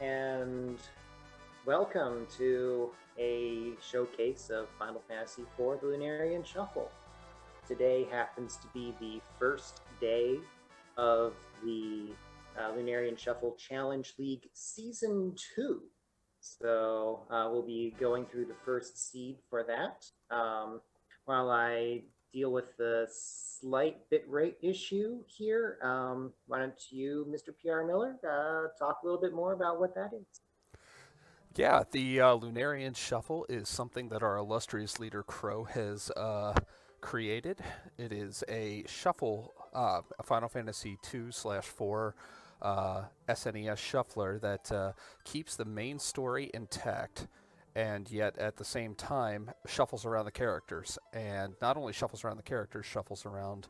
and welcome to a showcase of Final Fantasy IV, the Lunarian Shuffle. Today happens to be the first day of the Lunarian Shuffle Challenge League Season 2. So we'll be going through the first seed for that. While I deal with the slight bitrate issue here, why don't you, Mr. PR Miller, talk a little bit more about what that is? Yeah, the Lunarian Shuffle is something that our illustrious leader Crow has created. It is a shuffle, a Final Fantasy 2/4 SNES shuffler that keeps the main story intact and yet at the same time shuffles around the characters. And not only shuffles around the characters, shuffles around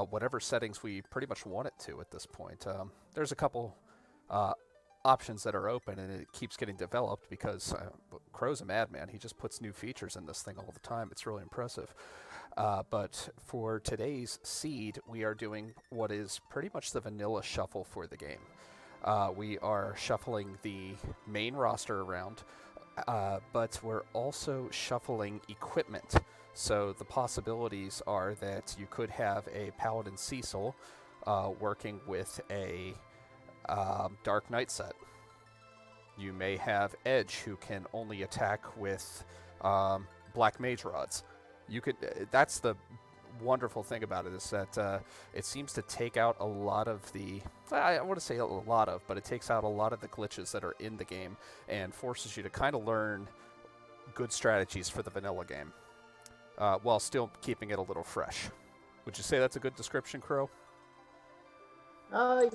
whatever settings we pretty much want it to at this point. There's a couple uh, options that are open, and it keeps getting developed because Crow's a madman. He just puts new features in this thing all the time. It's really impressive. But for today's seed, we are doing what is pretty much the vanilla shuffle for the game. We are shuffling the main roster around, but we're also shuffling equipment. So the possibilities are that you could have a Paladin Cecil working with a Dark Knight set. You may have Edge, who can only attack with Black Mage Rods. You could. That's the wonderful thing about it, is that it seems to take out a lot of the. I want to say a lot of, but it takes out a lot of the glitches that are in the game and forces you to kind of learn good strategies for the vanilla game, while still keeping it a little fresh. Would you say that's a good description, Crow?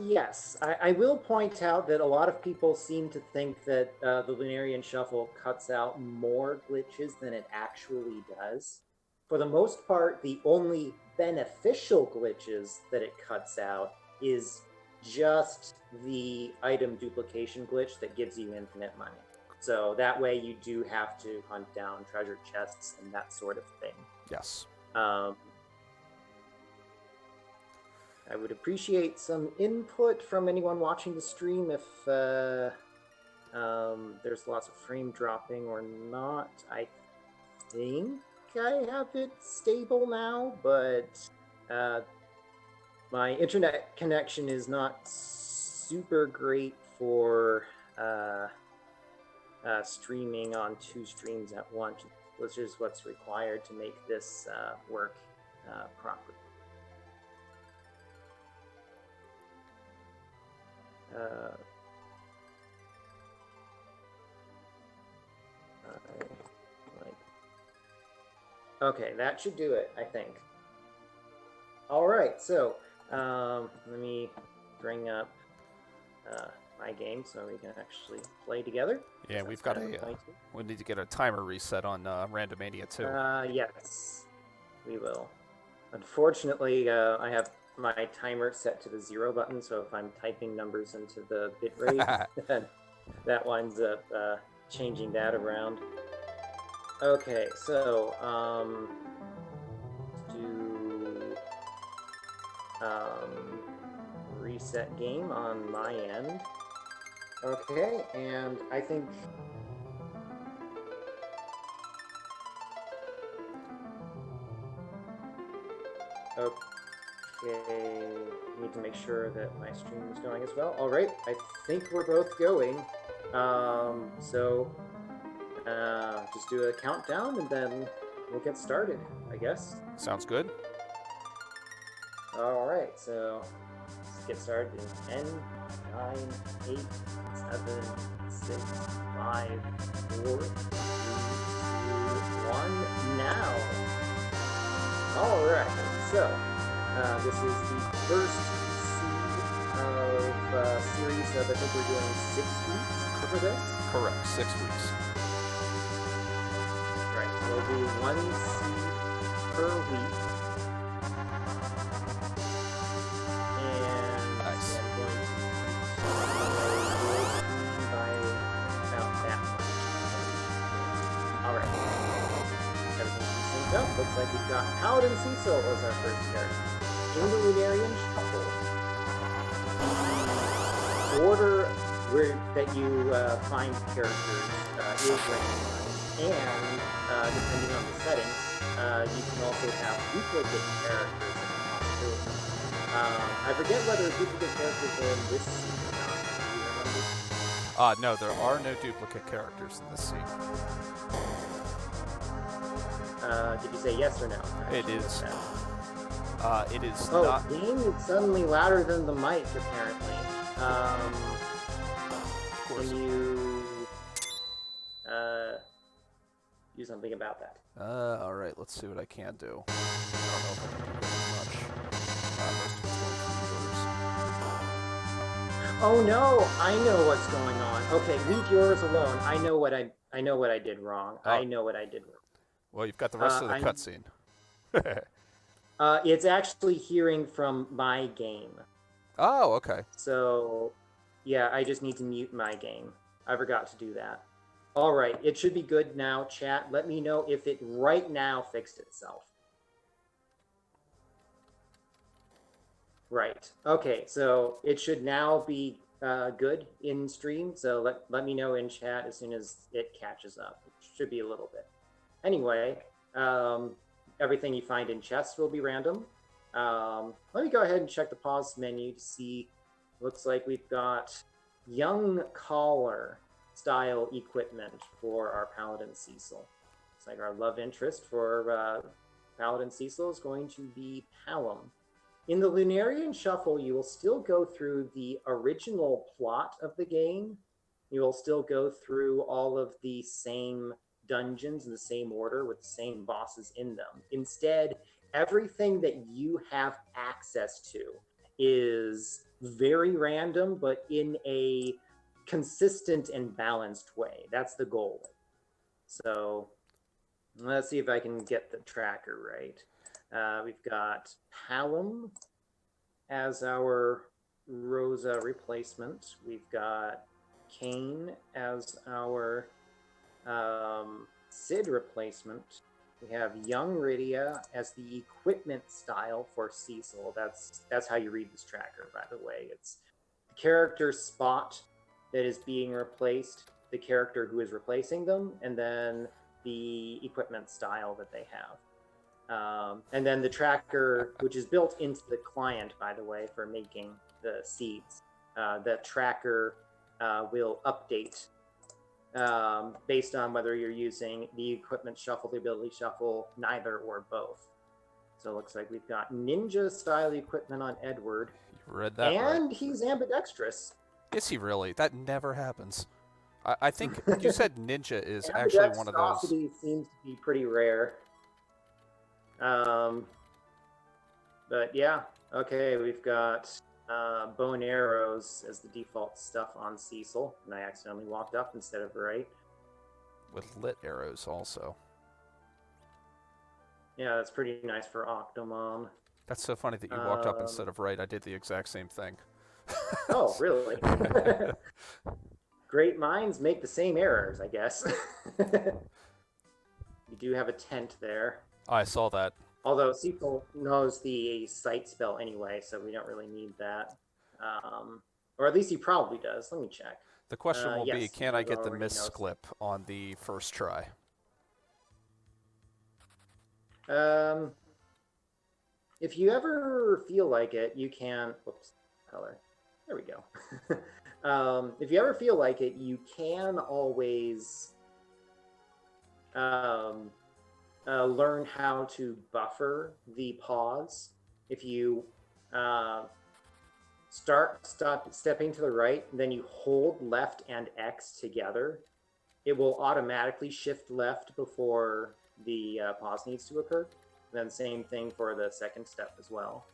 Yes. I will point out that a lot of people seem to think that the Lunarian Shuffle cuts out more glitches than it actually does. For the most part, the only beneficial glitches that it cuts out is just the item duplication glitch that gives you infinite money. So that way you do have to hunt down treasure chests and that sort of thing. Yes. Um, I would appreciate some input from anyone watching the stream if there's lots of frame dropping or not. I think I have it stable now, but my internet connection is not super great for streaming on two streams at once, which is what's required to make this work properly. Okay, that should do it, I think. All right, so let me bring up my game so we can actually play together. Yeah, we've got a. We need to get a timer reset on Randomania too. Yes, we will. Unfortunately, I have my timer set to the 0 button, so if I'm typing numbers into the bitrate, then that winds up changing that around. Okay, so do reset game on my end. Okay, and I think okay, need to make sure that my stream is going as well. All right, I think we're both going. So just do a countdown and then we'll get started, I guess. Sounds good. All right, so let's get started in 10, 9, 8, 7, 6, 5, 4, 3, 2, 1, now. All right, so this is the first seed of series of, I think we're doing 6 weeks for this. Correct, 6 weeks. Right, so we'll do 1 seed per week. And nice. I'm going to by about that much. All right. Everything's synced up. Looks like we've got Paladin Cecil as our first character. In the Lunarian Shuffle. Order that you find characters is randomized, and depending on the settings, you can also have duplicate characters as a possibility. I forget whether duplicate characters are in this scene or not. Do you remember? No, there are no duplicate characters in this scene. Did you say yes or no? It is. It is oh, not. Game is suddenly louder than the mic, apparently. Of course. Can you do something about that? All right. Let's see what I can do. I don't know if I can do very much. Most of it's going through yours. Oh no! I know what's going on. Okay, leave yours alone. I know what I did wrong. Oh. I know what I did wrong. Well, you've got the rest of the cutscene. It's actually hearing from my game. Oh, okay. So, yeah, I just need to mute my game. I forgot to do that. All right, it should be good now, chat. Let me know if it right now fixed itself. Right. Okay, so it should now be good in stream. So let me know in chat as soon as it catches up. It should be a little bit. Anyway, everything you find in chests will be random. Let me go ahead and check the pause menu to see. Looks like we've got young caller style equipment for our Paladin Cecil. Looks like our love interest for Paladin Cecil is going to be Palom. In the Lunarian Shuffle, you will still go through the original plot of the game. You will still go through all of the same dungeons in the same order with the same bosses in them. Instead, everything that you have access to is very random, but in a consistent and balanced way. That's the goal. So let's see if I can get the tracker right. We've got Palom as our Rosa replacement. We've got Kane as our Sid replacement. We have Young Rydia as the equipment style for Cecil. That's how you read this tracker, by the way. It's the character spot that is being replaced, the character who is replacing them, and then the equipment style that they have. And then the tracker, which is built into the client, by the way, for making the seeds. The tracker will update based on whether you're using the equipment shuffle, the ability shuffle, neither or both. So it looks like we've got ninja style equipment on Edward. You read that and right. He's ambidextrous. Is he really? That never happens. I think you said ninja is actually one of those. Ambidextrosity seems to be pretty rare. But yeah, okay, we've got bow and arrows as the default stuff on Cecil, and I accidentally walked up instead of right. With lit arrows also. Yeah, that's pretty nice for Octomom. That's so funny that you walked up instead of right. I did the exact same thing. Oh, really? Great minds make the same errors, I guess. You do have a tent there. I saw that. Although Cecil knows the sight spell anyway, so we don't really need that. Or at least he probably does. Let me check. The question will yes, be, can I get the already knows. misclip on the first try? If you ever feel like it, you can... Whoops, color. There we go. If you ever feel like it, you can always learn how to buffer the pause. If you stop stepping to the right, then you hold left and X together, it will automatically shift left before the pause needs to occur. And then same thing for the second step as well.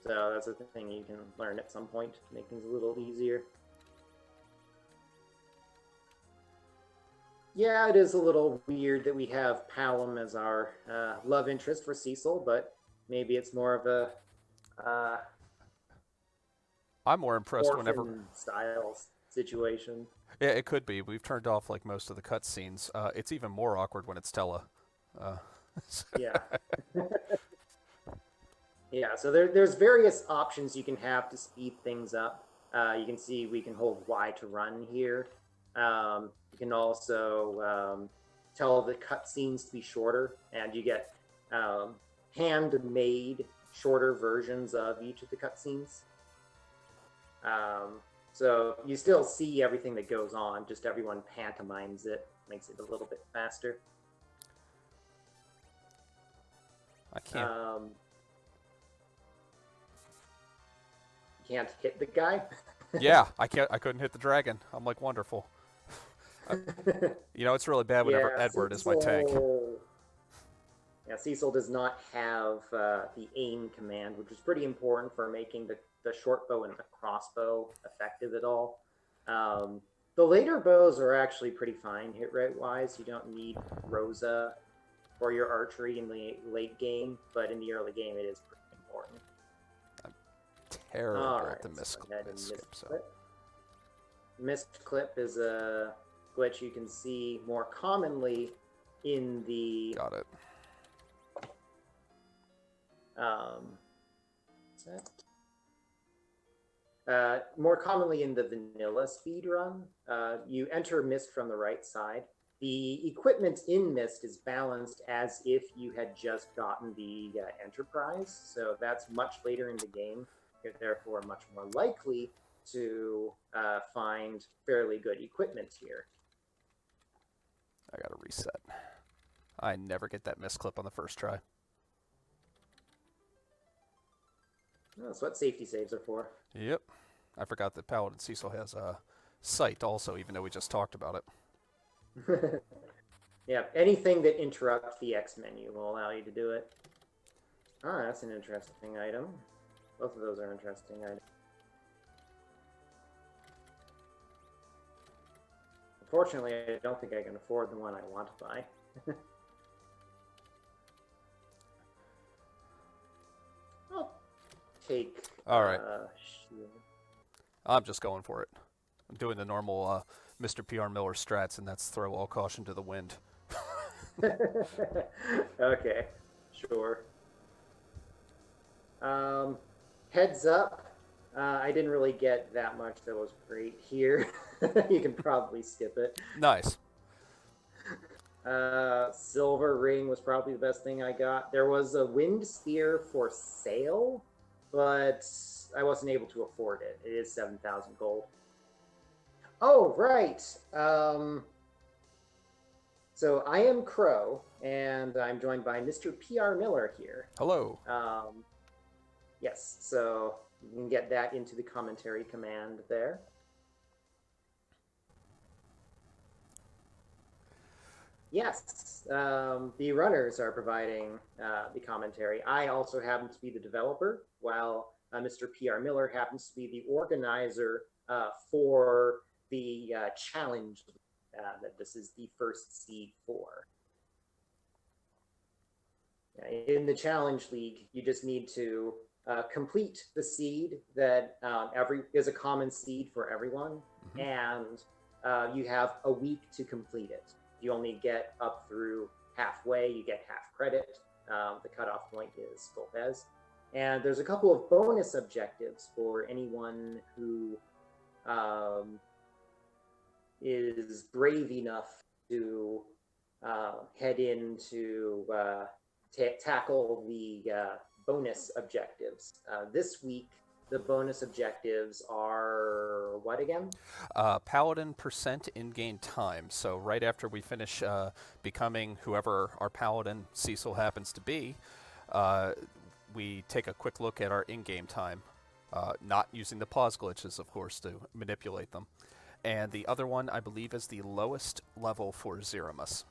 So that's a thing you can learn at some point to make things a little easier. Yeah, it is a little weird that we have Palom as our love interest for Cecil, but maybe it's more of a I'm more impressed whenever style situation. Yeah, it could be. We've turned off like most of the cutscenes. It's even more awkward when it's Tella. Yeah. Yeah, so there's various options you can have to speed things up. You can see we can hold Y to run here. You can also tell the cutscenes to be shorter, and you get handmade shorter versions of each of the cutscenes. So you still see everything that goes on, just everyone pantomimes it, makes it a little bit faster. I can't. You can't hit the guy. Yeah, I can't. I couldn't hit the dragon. I'm like wonderful. It's really bad whenever Edward is my tank. Yeah, Cecil does not have the aim command, which is pretty important for making the short bow and the crossbow effective at all. The later bows are actually pretty fine hit rate wise. You don't need Rosa for your archery in the late game, but in the early game it is pretty important. I'm terrible at the missed clip. Missed clip is a glitch you can see more commonly in the... Got it. What's that? More commonly in the vanilla speedrun. You enter Mist from the right side. The equipment in Mist is balanced as if you had just gotten the Enterprise, so that's much later in the game. You're therefore much more likely to find fairly good equipment here. I gotta reset. I never get that misclip on the first try. That's what safety saves are for. Yep. I forgot that Paladin Cecil has a sight also, even though we just talked about it. Yeah, anything that interrupts the X menu will allow you to do it. Ah, that's an interesting item. Both of those are interesting items. Unfortunately, I don't think I can afford the one I want to buy. I'll take... All right. I'm just going for it. I'm doing the normal Mr. PR Miller strats, and that's throw all caution to the wind. Okay, sure. Heads up. I didn't really get that much that was great here. You can probably skip it. Nice. Silver ring was probably the best thing I got. There was a wind spear for sale, but I wasn't able to afford it. It is 7,000 gold. Oh, right. So I am Crow, and I'm joined by Mr. PR Miller here. Hello. Yes, so you can get that into the commentary command there. Yes, the runners are providing the commentary. I also happen to be the developer, while Mr. PR Miller happens to be the organizer for the challenge that this is the first seed for. In the challenge league, you just need to complete the seed that is a common seed for everyone, and you have a week to complete it. You only get up through halfway, you get half credit. The cutoff point is Golpez. And there's a couple of bonus objectives for anyone who is brave enough to head in to tackle the bonus objectives. This week, the bonus objectives are what again? Paladin percent in-game time. So right after we finish becoming whoever our Paladin Cecil happens to be, we take a quick look at our in-game time, not using the pause glitches, of course, to manipulate them. And the other one, I believe, is the lowest level for Zeromus.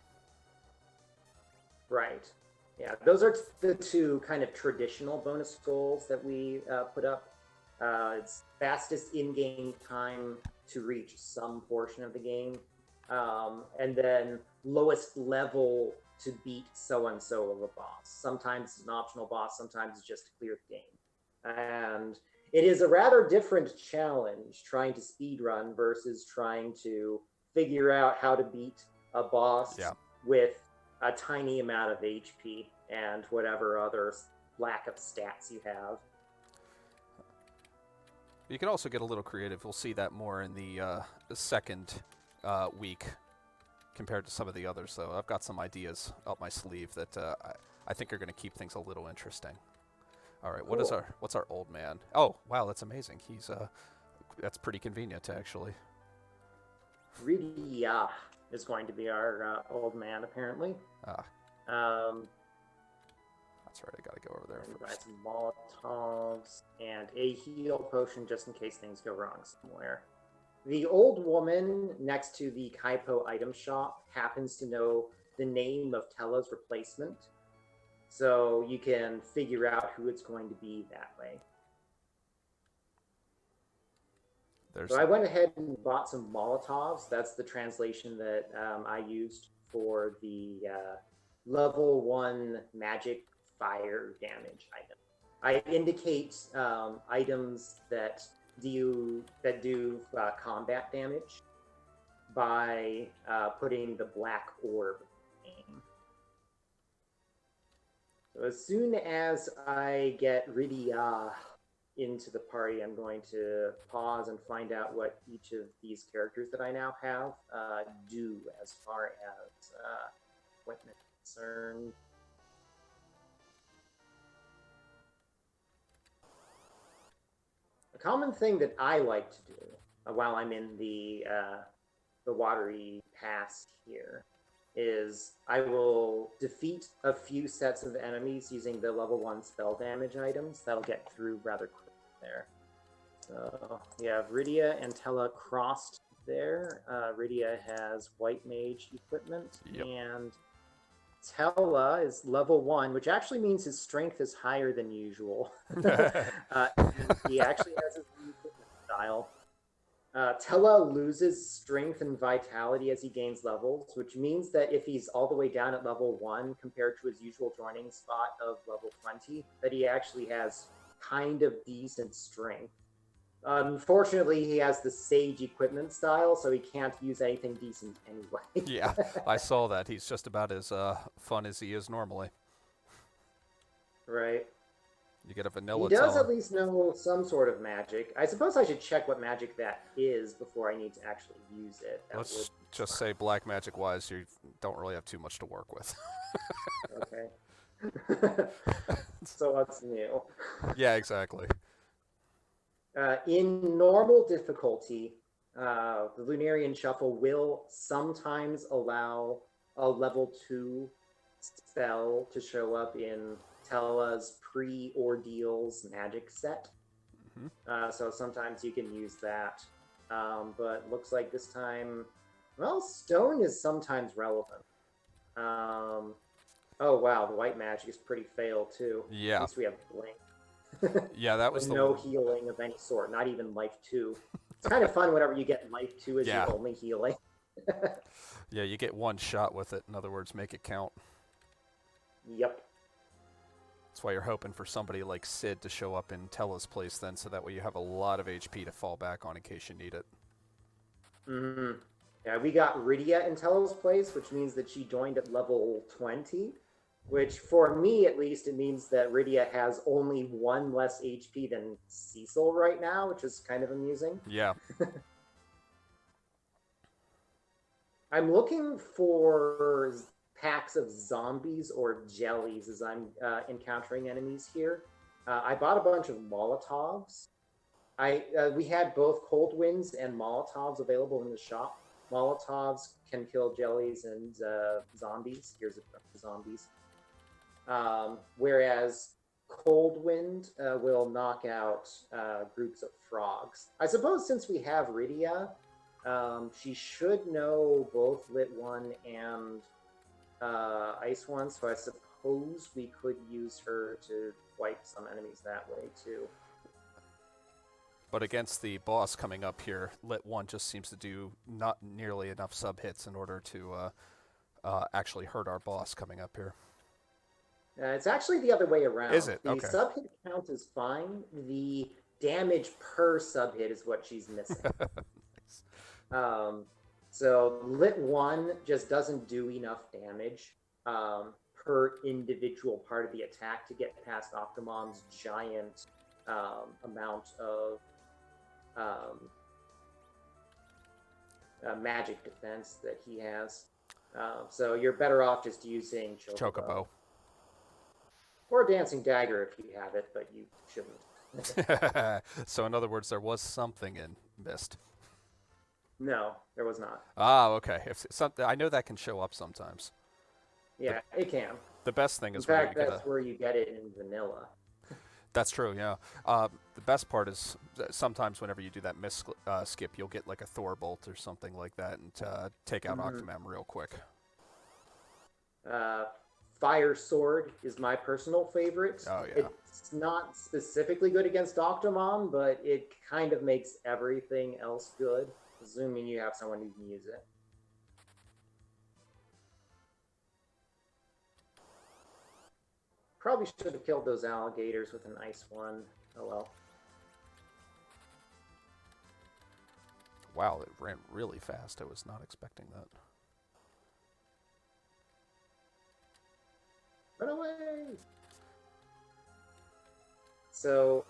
Right. Yeah, those are the two kind of traditional bonus goals that we put up. It's fastest in-game time to reach some portion of the game, and then lowest level to beat so-and-so of a boss. Sometimes it's an optional boss, sometimes it's just to clear the game. And it is a rather different challenge trying to speedrun versus trying to figure out how to beat a boss with a tiny amount of HP and whatever other lack of stats you have. You can also get a little creative. We'll see that more in the second week compared to some of the others. So I've got some ideas up my sleeve that I think are going to keep things a little interesting. All right, Cool. what's our old man? Oh, wow, that's amazing. He's that's pretty convenient actually. Rydia is going to be our old man, apparently. Ah, Um, that's right. I got to go over there and buy first. some Molotovs and a heal potion just in case things go wrong somewhere. The old woman next to the Kaipo item shop happens to know the name of Tella's replacement, so you can figure out who it's going to be that way. There's So I went ahead and bought some Molotovs. That's the translation that I used for the level 1 magic fire damage item. I indicate items that do combat damage by putting the black orb name. So as soon as I get Rydia into the party, I'm going to pause and find out what each of these characters that I now have do as far as equipment is concerned. A common thing that I like to do while I'm in the watery pass here is I will defeat a few sets of enemies using the level 1 spell damage items. That'll get through rather quickly there. So we have Rydia and Tella crossed there. Rydia has white mage equipment, Yep. and Tella is level 1, which actually means his strength is higher than usual. He actually has his own equipment style. Tella loses strength and vitality as he gains levels, which means that if he's all the way down at level 1 compared to his usual joining spot of level 20, that he actually has kind of decent strength. Unfortunately, he has the sage equipment style, so he can't use anything decent anyway. Yeah, I saw that. He's just about as fun as he is normally. Right. You get a vanilla He does Tella. at least know some sort of magic. I suppose I should check what magic that is before I need to actually use it. That Let's just say black magic wise, you don't really have too much to work with. Okay. So what's new? Yeah, exactly. In normal difficulty, the Lunarian Shuffle will sometimes allow a level 2 spell to show up in Tella's pre-Ordeals magic set. Mm-hmm. So sometimes you can use that. But looks like this time, well, stone is sometimes relevant. Oh wow, the white magic is pretty fail too. Yeah. At least we have blink. Yeah, that was With the no healing of any sort, not even life 2. It's kind of fun whenever you get life 2 as Yeah. your only healing. Yeah, you get one shot with it. In other words, make it count. Yep. That's why you're hoping for somebody like Sid to show up in Tella's place then, so that way you have a lot of HP to fall back on in case you need it. Mm-hmm. Yeah, we got Rydia in Tella's place, which means that she joined at level 20. Which, for me at least, it means that Rydia has only 1 less HP than Cecil right now, which is kind of amusing. Yeah. I'm looking for packs of zombies or jellies as I'm encountering enemies here. I bought a bunch of Molotovs. We had both Cold Winds and Molotovs available in the shop. Molotovs can kill jellies and zombies. Here's a bunch of zombies. Whereas Cold Wind will knock out groups of frogs. I suppose since we have Rydia, she should know both Lit 1 and Ice 1, so I suppose we could use her to wipe some enemies that way too. But against the boss coming up here, Lit 1 just seems to do not nearly enough sub hits in order to actually hurt our boss coming up here. It's actually the other way around. Is it? The Okay. sub hit count is fine. The damage per sub hit is what she's missing. Nice. So Lit 1 just doesn't do enough damage per individual part of the attack to get past Octomom's giant amount of magic defense that he has. So you're better off just using Chocobo. Or Dancing Dagger if you have it, but you shouldn't. So in other words, there was something in Mist. No, there was not. Ah, okay. If something, I know that can show up sometimes. Yeah, it can. The best thing In is where fact, you get that's where you get it in vanilla. That's true, yeah. The best part is sometimes whenever you do that Mist skip, you'll get like a Thor bolt or something like that and take out Octomom real quick. Fire Sword is my personal favorite. Oh, yeah. It's not specifically good against Octomom, but it kind of makes everything else good, assuming you have someone who can use it. Probably should have killed those alligators with an ice one. Oh well. Wow, it ran really fast. I was not expecting that. Run away! So,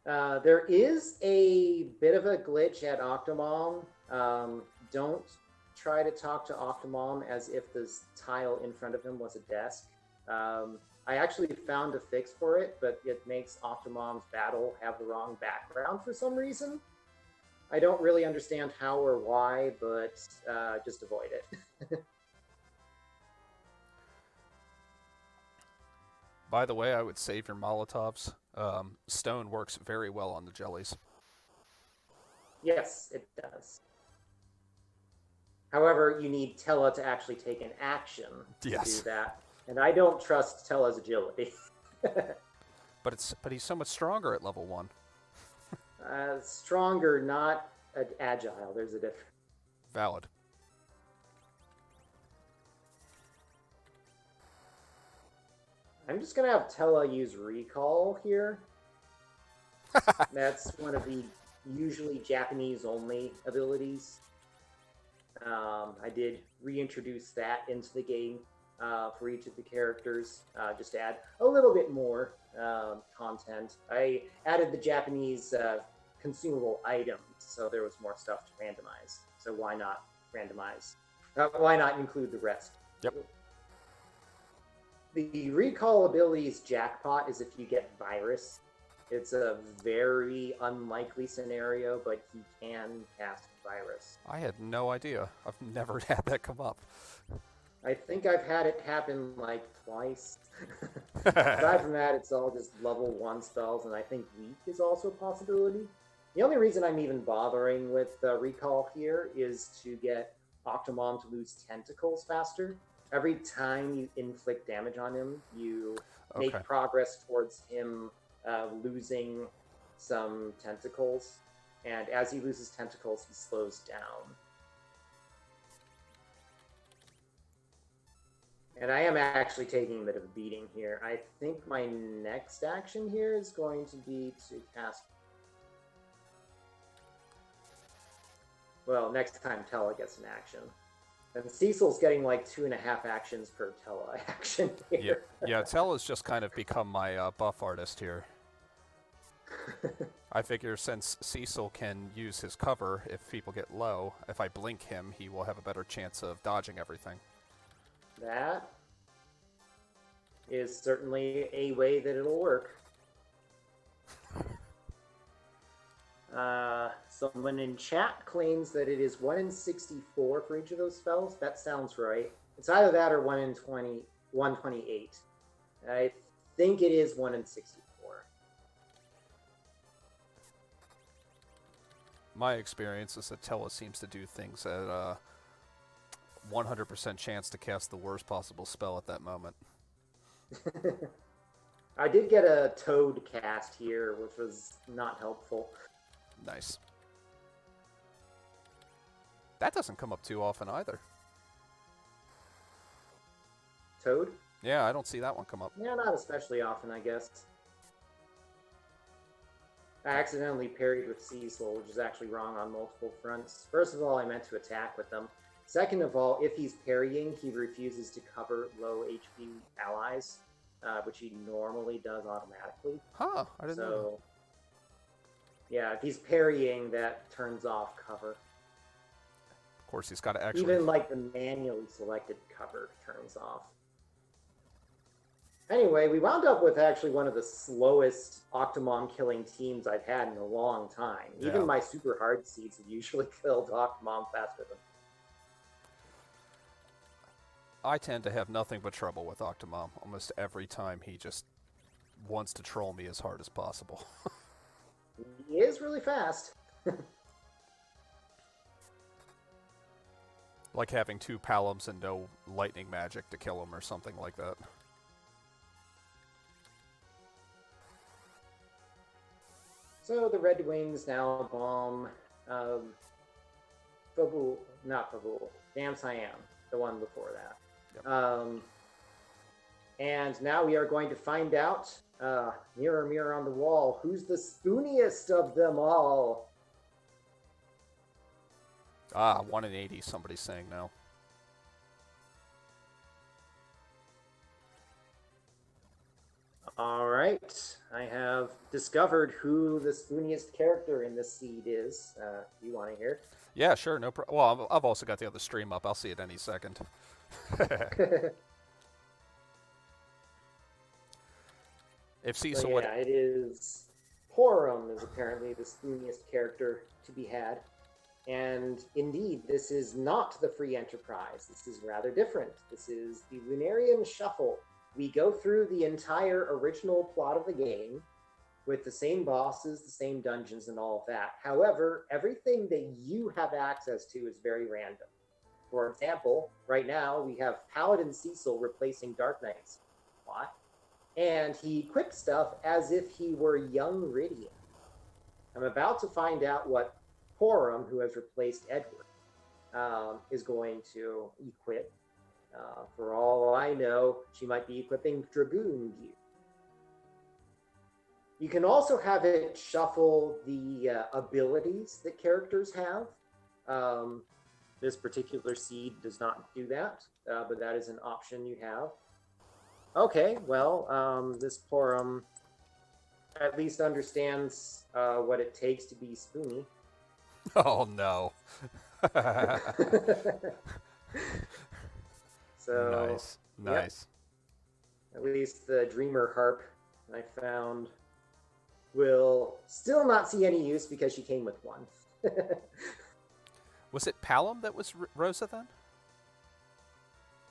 there is a bit of a glitch at Octomom. Don't try to talk to Octomom as if this tile in front of him was a desk. I actually found a fix for it, but it makes Octomom's battle have the wrong background for some reason. I don't really understand how or why, but just avoid it. By the way, I would save your Molotovs. Stone works very well on the jellies. Yes, it does. However, you need Tella to actually take an action to do that. And I don't trust Tella's agility. But he's so much stronger at level 1. Stronger, not agile. There's a difference. Valid. I'm just going to have Tella use Recall here. That's one of the usually Japanese-only abilities. I did reintroduce that into the game for each of the characters, just to add a little bit more content. I added the Japanese consumable items, so there was more stuff to randomize. So why not randomize? Why not include the rest? Yep. The recall ability's jackpot is if you get virus. It's a very unlikely scenario, but he can cast virus. I had no idea. I've never had that come up. I think I've had it happen like twice. Aside from that, it's all just level 1 spells, and I think weak is also a possibility. The only reason I'm even bothering with recall here is to get Octomom to lose tentacles faster. Every time you inflict damage on him, you make progress towards him losing some tentacles. And as he loses tentacles, he slows down. And I am actually taking a bit of a beating here. I think my next action here is going to be to cast... Well, next time Tella gets an action. And Cecil's getting like 2.5 actions per Tella action here. Yeah, Tella's just kind of become my buff artist here. I figure since Cecil can use his cover if people get low, if I blink him, he will have a better chance of dodging everything. That is certainly a way that it'll work. Someone in chat claims that it is 1 in 64 for each of those spells. That sounds right. It's either that or 1 in 128. I think it is 1 in 64. My experience is that Tella seems to do things at 100% chance to cast the worst possible spell at that moment. I did get a Toad cast here, which was not helpful. Nice. That doesn't come up too often either. Toad? Yeah, I don't see that one come up. Yeah, not especially often, I guess. I accidentally parried with Cecil, which is actually wrong on multiple fronts. First of all, I meant to attack with them. Second of all, if he's parrying, he refuses to cover low HP allies, which he normally does automatically. Huh, I didn't know. Yeah, if he's parrying, that turns off cover. Of course, he's got to actually... Even like the manually selected cover turns off. Anyway, we wound up with actually one of the slowest Octomom killing teams I've had in a long time. Yeah. Even my super hard seeds have usually killed Octomom faster than... I tend to have nothing but trouble with Octomom almost every time he just wants to troll me as hard as possible. He is really fast. Like having 2 Palums and no lightning magic to kill him or something like that. So the Red Wings now bomb Babil, not Babil, Dam Siam, the one before that. Yep. And now we are going to find out, mirror, mirror on the wall, who's the spooniest of them all? 1 in 80, somebody's saying now. All right, I have discovered who the spooniest character in this seed is. You want to hear? Yeah, sure, no problem. Well, I've also got the other stream up. I'll see it any second. If Cecil would... it is... Porum is apparently the spooniest character to be had. And indeed, this is not the free enterprise. This is rather different. This is the Lunarian Shuffle. We go through the entire original plot of the game with the same bosses, the same dungeons, and all of that. However, everything that you have access to is very random. For example, right now we have Paladin Cecil replacing Dark Knight's plot, and he equips stuff as if he were young Ridian. I'm about to find out what Porum, who has replaced Edward, is going to equip. For all I know, she might be equipping Dragoon gear. You can also have it shuffle the abilities that characters have. This particular seed does not do that, but that is an option you have. Okay, well, this Porum at least understands what it takes to be spoony. Oh, no. So nice, nice. Yep. At least the Dreamer Harp I found will still not see any use because she came with one. Was it Palom that was Rosa then?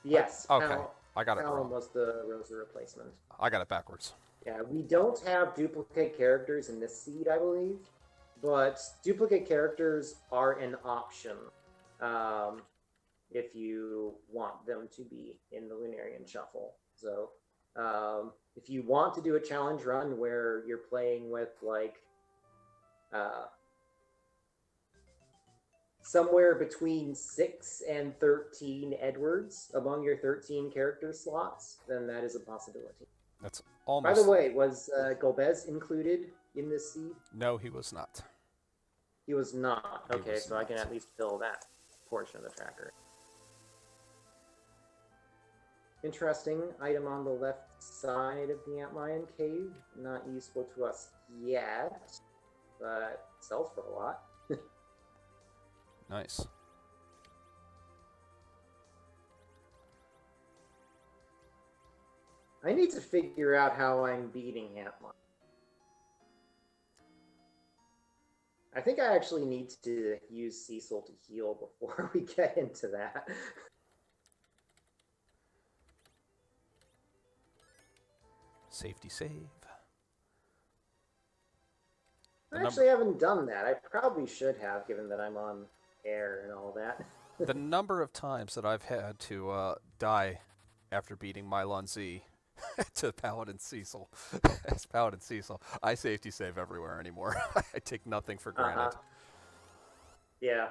Yes. Okay, I got it wrong. Palom was the Rosa replacement. I got it backwards. Yeah, we don't have duplicate characters in this seed, I believe, but duplicate characters are an option if you want them to be in the Lunarian Shuffle. So if you want to do a challenge run where you're playing with like somewhere between 6 and 13 Edwards among your 13 character slots, then that is a possibility. That's almost... By the way, was Golbez included in this seed? No, he was not. He was not. Okay, so I can at least fill that portion of the tracker. Interesting item on the left side of the Antlion cave. Not useful to us yet, but sells for a lot. Nice. I need to figure out how I'm beating Antlion. I think I actually need to use Cecil to heal before we get into that. Safety save. I actually haven't done that. I probably should have, given that I'm on air and all that. The number of times that I've had to die after beating Milon Z to Paladin Cecil, as Paladin Cecil, I safety save everywhere anymore. I take nothing for granted. Yeah,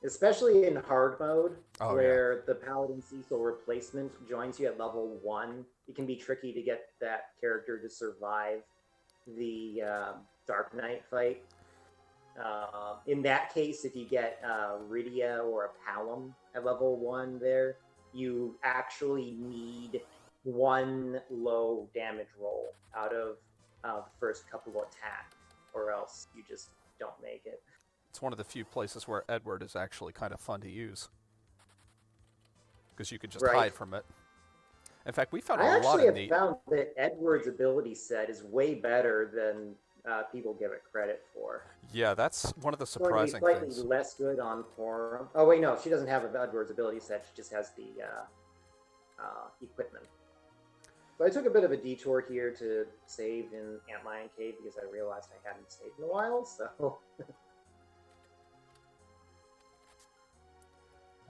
especially in hard mode, where the Paladin Cecil replacement joins you at level 1. It can be tricky to get that character to survive the Dark Knight fight. In that case, if you get Rydia or a Palom at level 1 there, you actually need one low damage roll out of the first couple of attacks, or else you just don't make it. It's one of the few places where Edward is actually kind of fun to use. Because you can just Right. hide from it. In fact, we found I a lot actually of have neat... found that Edward's ability set is way better than people give it credit for. Yeah, that's one of the It's going to be surprising slightly things. less good on Quorum. Oh, wait, no, she doesn't have Edward's ability set. She just has the equipment. So I took a bit of a detour here to save in Antlion Cave because I realized I hadn't saved in a while, so...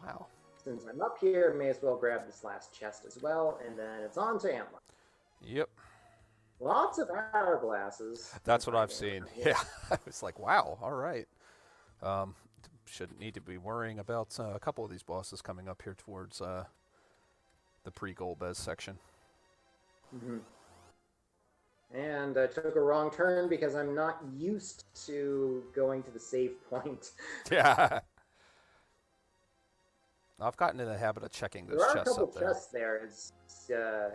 Wow. Since I'm up here, I may as well grab this last chest as well, and then it's on to Antlion. Yep. Lots of hourglasses. That's what I've seen. Yeah. I was like, wow, all right. Shouldn't need to be worrying about a couple of these bosses coming up here towards the pre-Golbez section. Mm-hmm. And I took a wrong turn because I'm not used to going to the save point. Yeah. I've gotten in the habit of checking those chests up there. There are a couple chests there, as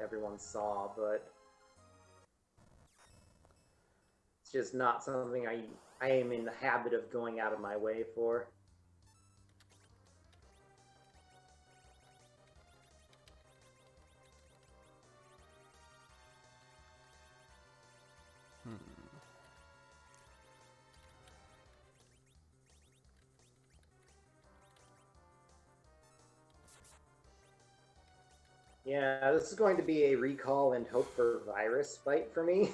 everyone saw, but it's just not something I am in the habit of going out of my way for. Yeah, this is going to be a recall and hope for virus fight for me.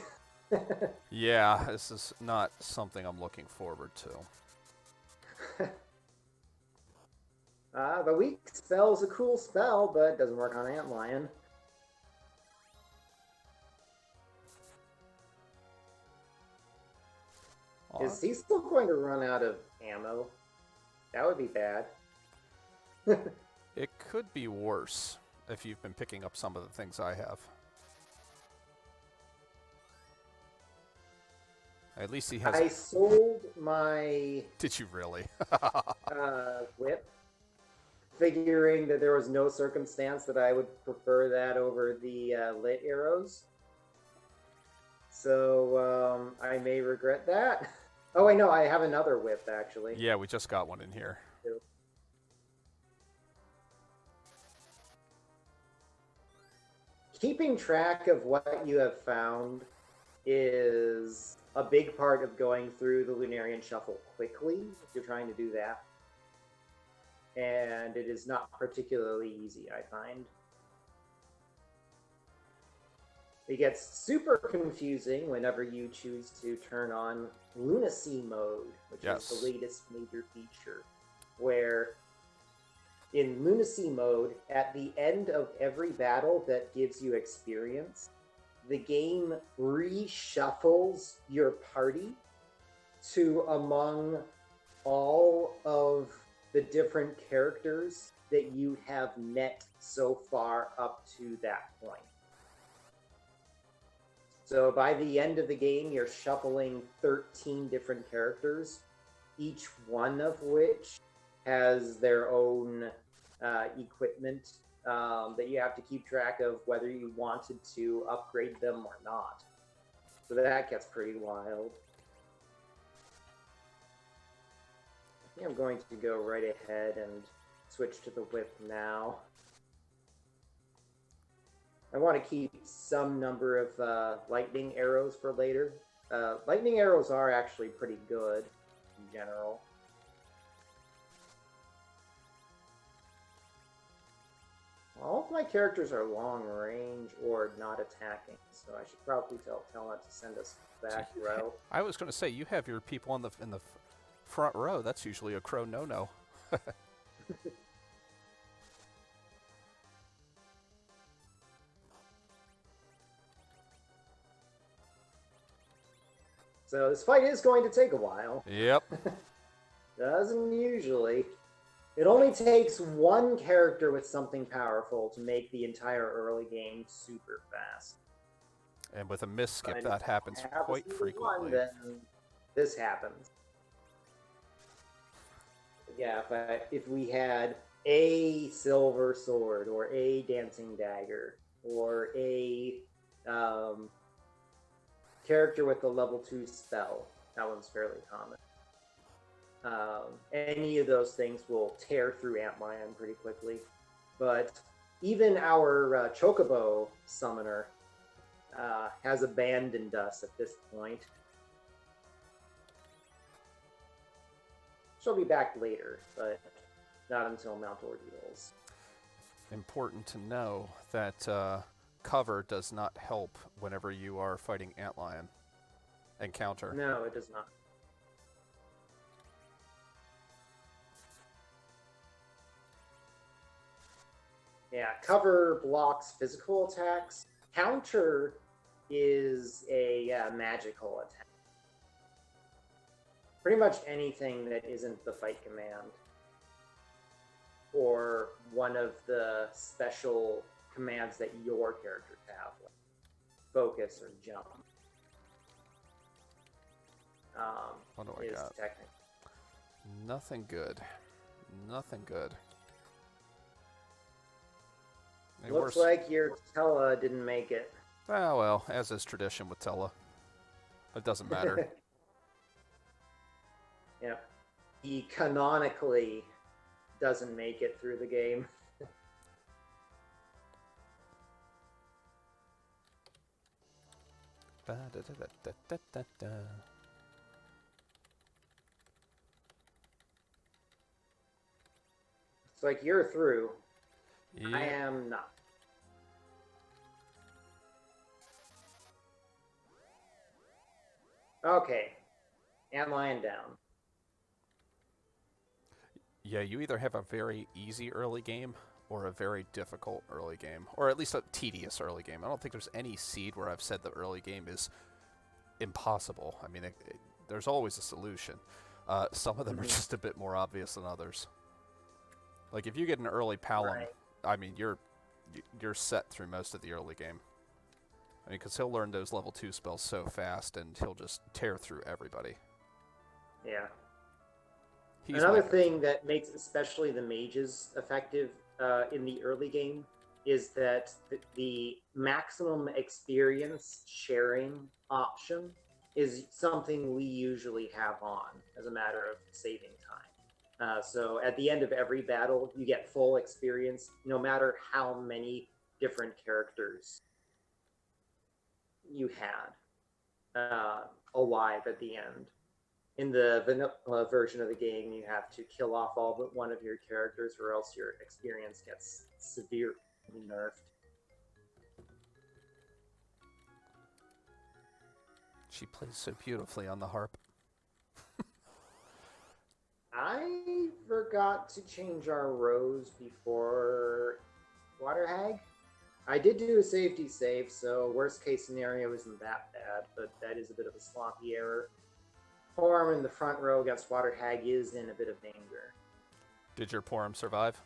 Yeah, this is not something I'm looking forward to. The weak spell's a cool spell, but it doesn't work on Antlion. Is he still going to run out of ammo? That would be bad. It could be worse if you've been picking up some of the things I have. At least he has... I sold my... Did you really? whip, figuring that there was no circumstance that I would prefer that over the lit arrows. So I may regret that. Oh, wait, no, I have another whip, actually. Yeah, we just got one in here. Keeping track of what you have found is a big part of going through the Lunarian Shuffle quickly, if you're trying to do that. And it is not particularly easy, I find. It gets super confusing whenever you choose to turn on Lunacy mode, which is the latest major feature, where in Lunacy mode, at the end of every battle that gives you experience, the game reshuffles your party to among all of the different characters that you have met so far up to that point. So by the end of the game, you're shuffling 13 different characters, each one of which has their own equipment that you have to keep track of whether you wanted to upgrade them or not. So that gets pretty wild. I think I'm going to go right ahead and switch to the whip now. I want to keep some number of lightning arrows for later. Lightning arrows are actually pretty good in general. All of my characters are long range or not attacking, so I should probably tell Telnet to send us back row. I was going to say, you have your people in the front row. That's usually a crow no-no. So this fight is going to take a while. Yep. Doesn't usually. It only takes one character with something powerful to make the entire early game super fast. And with a miss skip, that happens quite frequently. Then this happens. Yeah, but if we had a silver sword, or a dancing dagger, or a character with a level 2 spell, that one's fairly common. Any of those things will tear through Antlion pretty quickly. But even our Chocobo summoner has abandoned us at this point. She'll be back later, but not until Mount Ordeals. Important to know that cover does not help whenever you are fighting Antlion. Encounter. No, it does not. Yeah, cover blocks physical attacks. Counter is a magical attack. Pretty much anything that isn't the fight command or one of the special commands that your characters have, like focus or jump. What do I got? Technical. Nothing good. Nothing good. Looks like your Tella didn't make it. Oh, well, as is tradition with Tella. It doesn't matter. Yeah. He canonically doesn't make it through the game. It's like you're through. Yeah. I am not. Okay. Antlion down. Yeah, you either have a very easy early game or a very difficult early game, or at least a tedious early game. I don't think there's any seed where I've said the early game is impossible. I mean, there's always a solution. Some of them are just a bit more obvious than others. Like if you get an early Palom, right. I mean, you're set through most of the early game. I mean, because he'll learn those level 2 spells so fast, and he'll just tear through everybody. Yeah. Another thing that makes especially the mages effective in the early game is that the maximum experience sharing option is something we usually have on as a matter of saving time. So at the end of every battle, you get full experience, no matter how many different characters you had alive at the end. In the vanilla version of the game, you have to kill off all but one of your characters, or else your experience gets severely nerfed. She plays so beautifully on the harp. I forgot to change our rows before Water Hag. I did do a safety save, so worst case scenario isn't that bad, but that is a bit of a sloppy error. Porum in the front row against Water Hag is in a bit of danger. Did your Porum survive?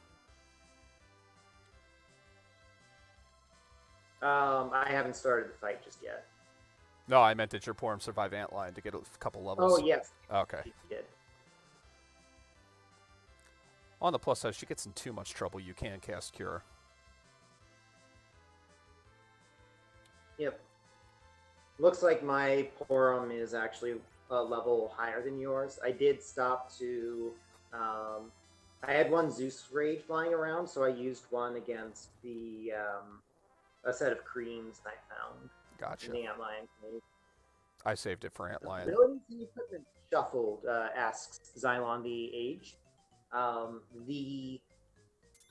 I haven't started the fight just yet. No, I meant did your Porum survive Antlion to get a couple levels? Oh, yes. Okay. She did. On the plus side, if she gets in too much trouble, you can cast Cure. Yep. Looks like my Porum is actually a level higher than yours. I did stop to... I had one Zeus Raid flying around, so I used one against the a set of creams I found. Gotcha. In the Antlion cave. I saved it for Antlion. Abilities and equipment shuffled, asks Xylon the Age. The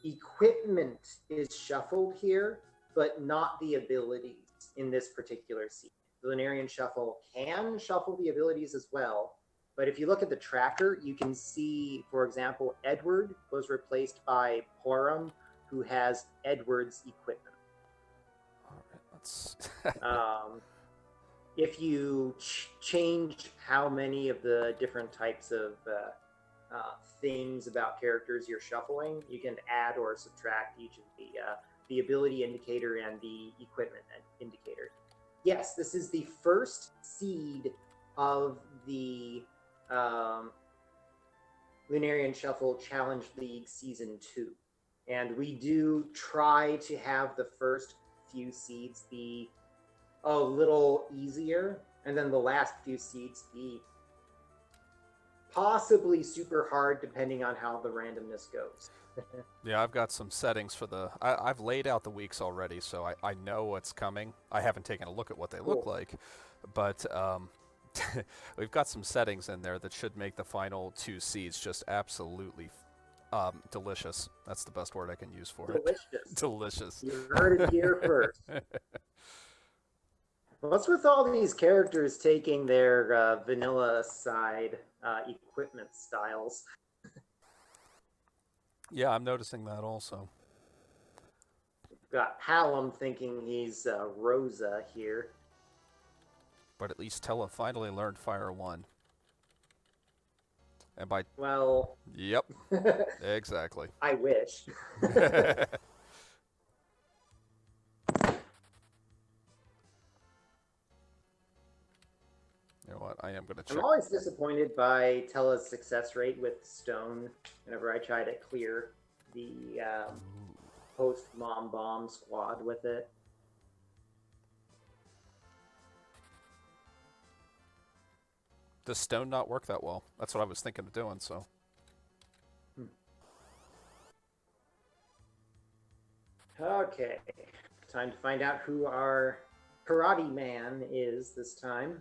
equipment is shuffled here, but not the abilities in this particular scene. The Lunarian Shuffle can shuffle the abilities as well, but if you look at the tracker, you can see, for example, Edward was replaced by Porum, who has Edward's equipment. All right, let's... If you change how many of the different types of things about characters you're shuffling, you can add or subtract each of the ability indicator and the equipment indicator. Yes, this is the first seed of the Lunarian Shuffle Challenge League Season 2. And we do try to have the first few seeds be a little easier, and then the last few seeds be possibly super hard depending on how the randomness goes. Yeah, I've got some settings for the... I've laid out the weeks already, so I know what's coming. I haven't taken a look at what they look Cool. like, but we've got some settings in there that should make the final 2 seeds just absolutely delicious. That's the best word I can use for it. Delicious. Delicious. You heard it here first. What's with all these characters taking their vanilla side equipment styles? Yeah, I'm noticing that also. Got Hallam thinking he's Rosa here. But at least Tella finally learned Fire 1. And by... Well... Yep, exactly. I wish. You know what? I am going to check. I'm always disappointed by Tella's success rate with stone whenever I try to clear the post-mom bomb squad with it. Does stone not work that well? That's what I was thinking of doing, so... Okay, time to find out who our karate man is this time.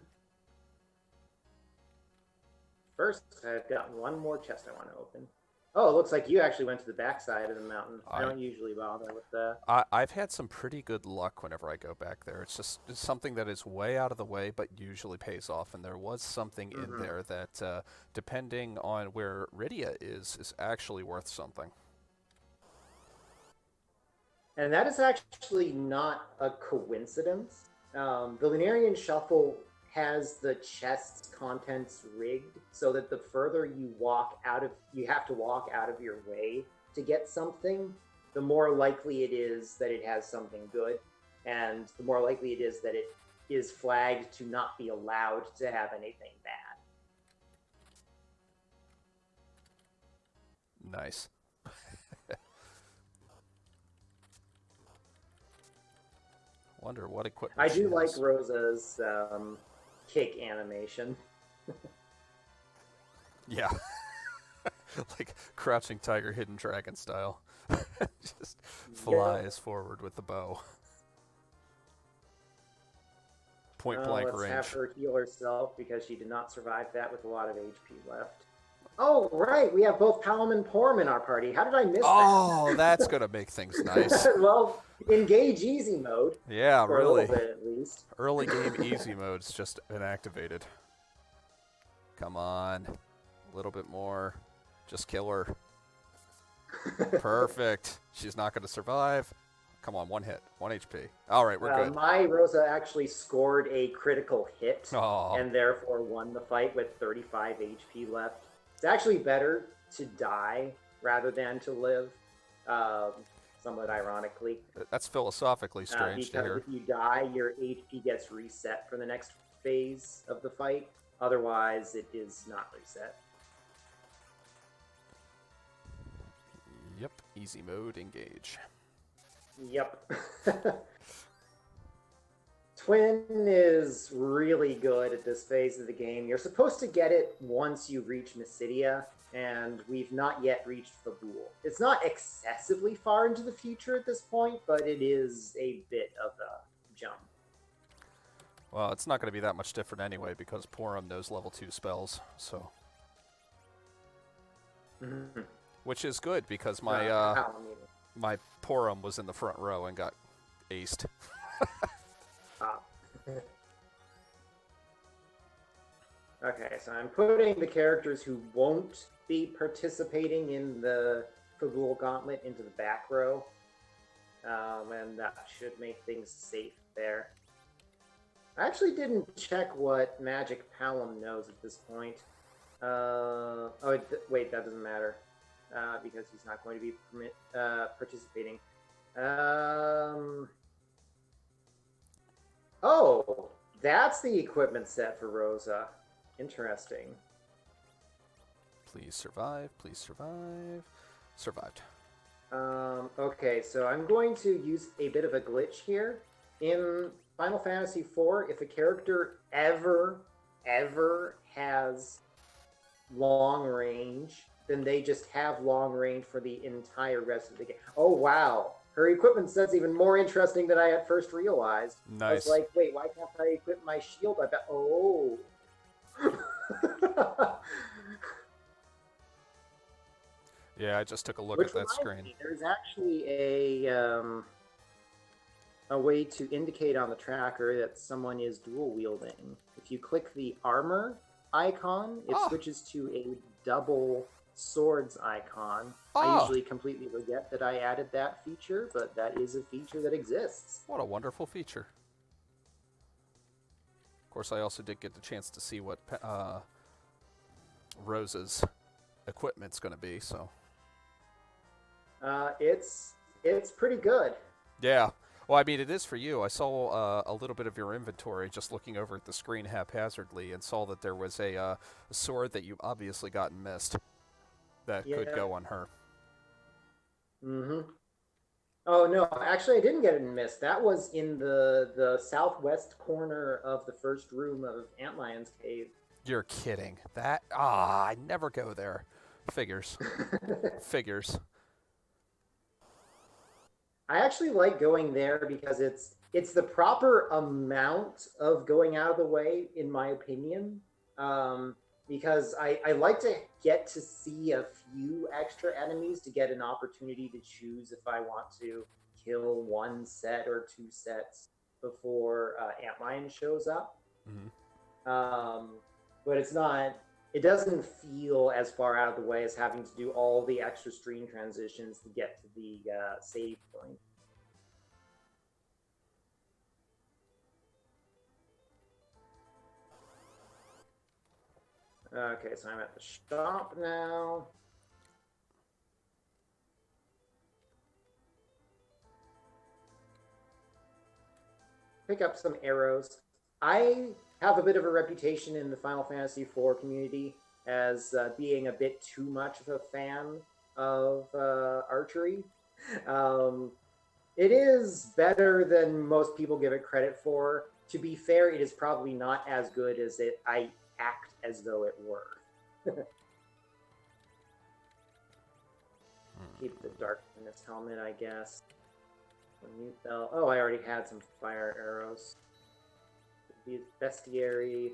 First, I've got one more chest I want to open. Oh, it looks like you actually went to the backside of the mountain. I don't usually bother with that. I've had some pretty good luck whenever I go back there. It's something that is way out of the way, but usually pays off. And there was something in there that, depending on where Rydia is actually worth something. And that is actually not a coincidence. The Lunarian Shuffle has the chest's contents rigged so that the further you have to walk out of your way to get something, the more likely it is that it has something good, and the more likely it is that it is flagged to not be allowed to have anything bad. Nice. Wonder what equipment I do like has. Rosa's kick animation. Yeah. Like Crouching Tiger, Hidden Dragon style. Just flies forward with the bow. Point blank let's range. have her heal herself because she did not survive that with a lot of HP left. Oh, right. We have both Palom and Porm in our party. How did I miss that? Oh, that's going to make things nice. Well, engage easy mode. Yeah, for really. a little bit, at least. Early game easy mode's just been activated. Come on. A little bit more. Just kill her. Perfect. She's not going to survive. Come on, 1 hit. 1 HP. All right, we're good. My Rosa actually scored a critical hit Aww. and therefore won the fight with 35 HP left. It's actually better to die rather than to live, somewhat ironically. That's philosophically strange to hear. Because if you die, your HP gets reset for the next phase of the fight. Otherwise, it is not reset. Yep, easy mode, engage. Yep. Twin is really good at this phase of the game. You're supposed to get it once you reach Mysidia, and we've not yet reached Babil. It's not excessively far into the future at this point, but it is a bit of a jump. Well, it's not going to be that much different anyway, because Porum knows level 2 spells, so... Mm-hmm. Which is good, because my my Porum was in the front row and got aced. Okay, so I'm putting the characters who won't be participating in the Babil gauntlet into the back row, and that should make things safe there. I actually didn't check what Magic Palom knows at this point. Wait, that doesn't matter, because he's not going to be participating. Oh, that's the equipment set for Rosa. Interesting. Please survive, please survive. Survived. Okay, so I'm going to use a bit of a glitch here. In Final Fantasy IV, if a character ever has long range, then they just have long range for the entire rest of the game. Oh wow. Her equipment set's even more interesting than I at first realized. I was Nice. like, wait, why can't I equip my shield? I bet. Oh. Yeah, I just took a look Which at that reminds screen. me, there's actually a way to indicate on the tracker that someone is dual wielding. If you click the armor icon, it Ah, switches to a double swords icon. I ah, usually completely forget that I added that feature, but that is a feature that exists. what a wonderful feature. Of course, I also did get the chance to see what Rose's equipment's going to be, so. It's pretty good. Yeah. Well, I mean, it is for you. I saw a little bit of your inventory just looking over at the screen haphazardly and saw that there was a sword that you obviously gotten missed that could Yeah. go on her. Mm-hmm. Oh no, actually I didn't get it in mist. That was in the southwest corner of the first room of Antlion's cave. You're kidding. I never go there. Figures. Figures. I actually like going there because it's the proper amount of going out of the way, in my opinion. Because I like to get to see a few extra enemies to get an opportunity to choose if I want to kill one set or two sets before Antlion shows up. Mm-hmm. Um, but it's not. It doesn't feel as far out of the way as having to do all the extra screen transitions to get to the save point. Okay, so I'm at the shop now. Pick up some arrows. I have a bit of a reputation in the Final Fantasy IV community as being a bit too much of a fan of archery. Um, it is better than most people give it credit for. To be fair, it is probably not as good as I act as though it were. Keep the dark in this helmet, I guess. When you fell, oh, I already had some fire arrows. These bestiary.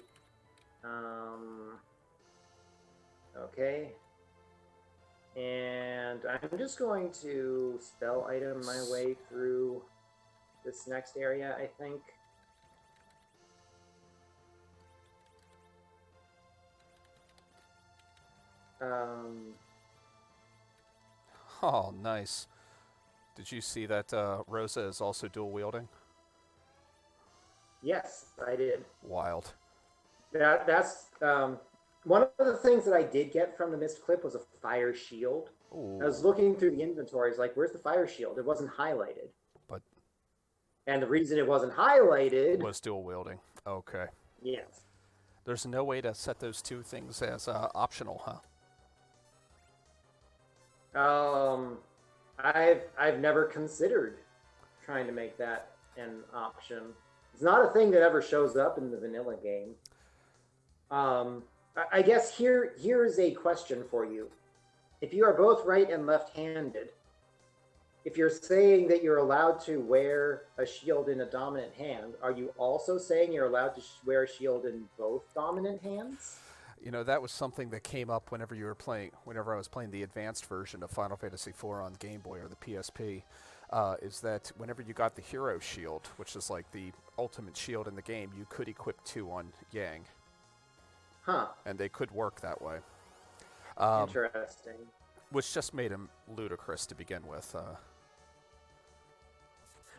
Okay. And I'm just going to spell item my way through this next area, I think. Oh, nice. Did you see that Rosa is also dual wielding? Yes, I did. Wild. That's one of the things that I did get from the mist clip was a fire shield. I was Ooh. looking through the inventories, like, where's the fire shield? It wasn't highlighted. But And the reason it wasn't highlighted, was dual wielding. Okay. yes. There's no way to set those two things as optional, huh? I've never considered trying to make that an option. It's not a thing that ever shows up in the vanilla game. I guess here's a question for you. If you are both right and left-handed, if you're saying that you're allowed to wear a shield in a dominant hand, are you also saying you're allowed to wear a shield in both dominant hands? You know, that was something that came up whenever I was playing the advanced version of Final Fantasy IV on Game Boy or the PSP, is that whenever you got the hero shield, which is like the ultimate shield in the game, you could equip two on Yang, Huh. and they could work that way. Interesting. Which just made him ludicrous to begin with.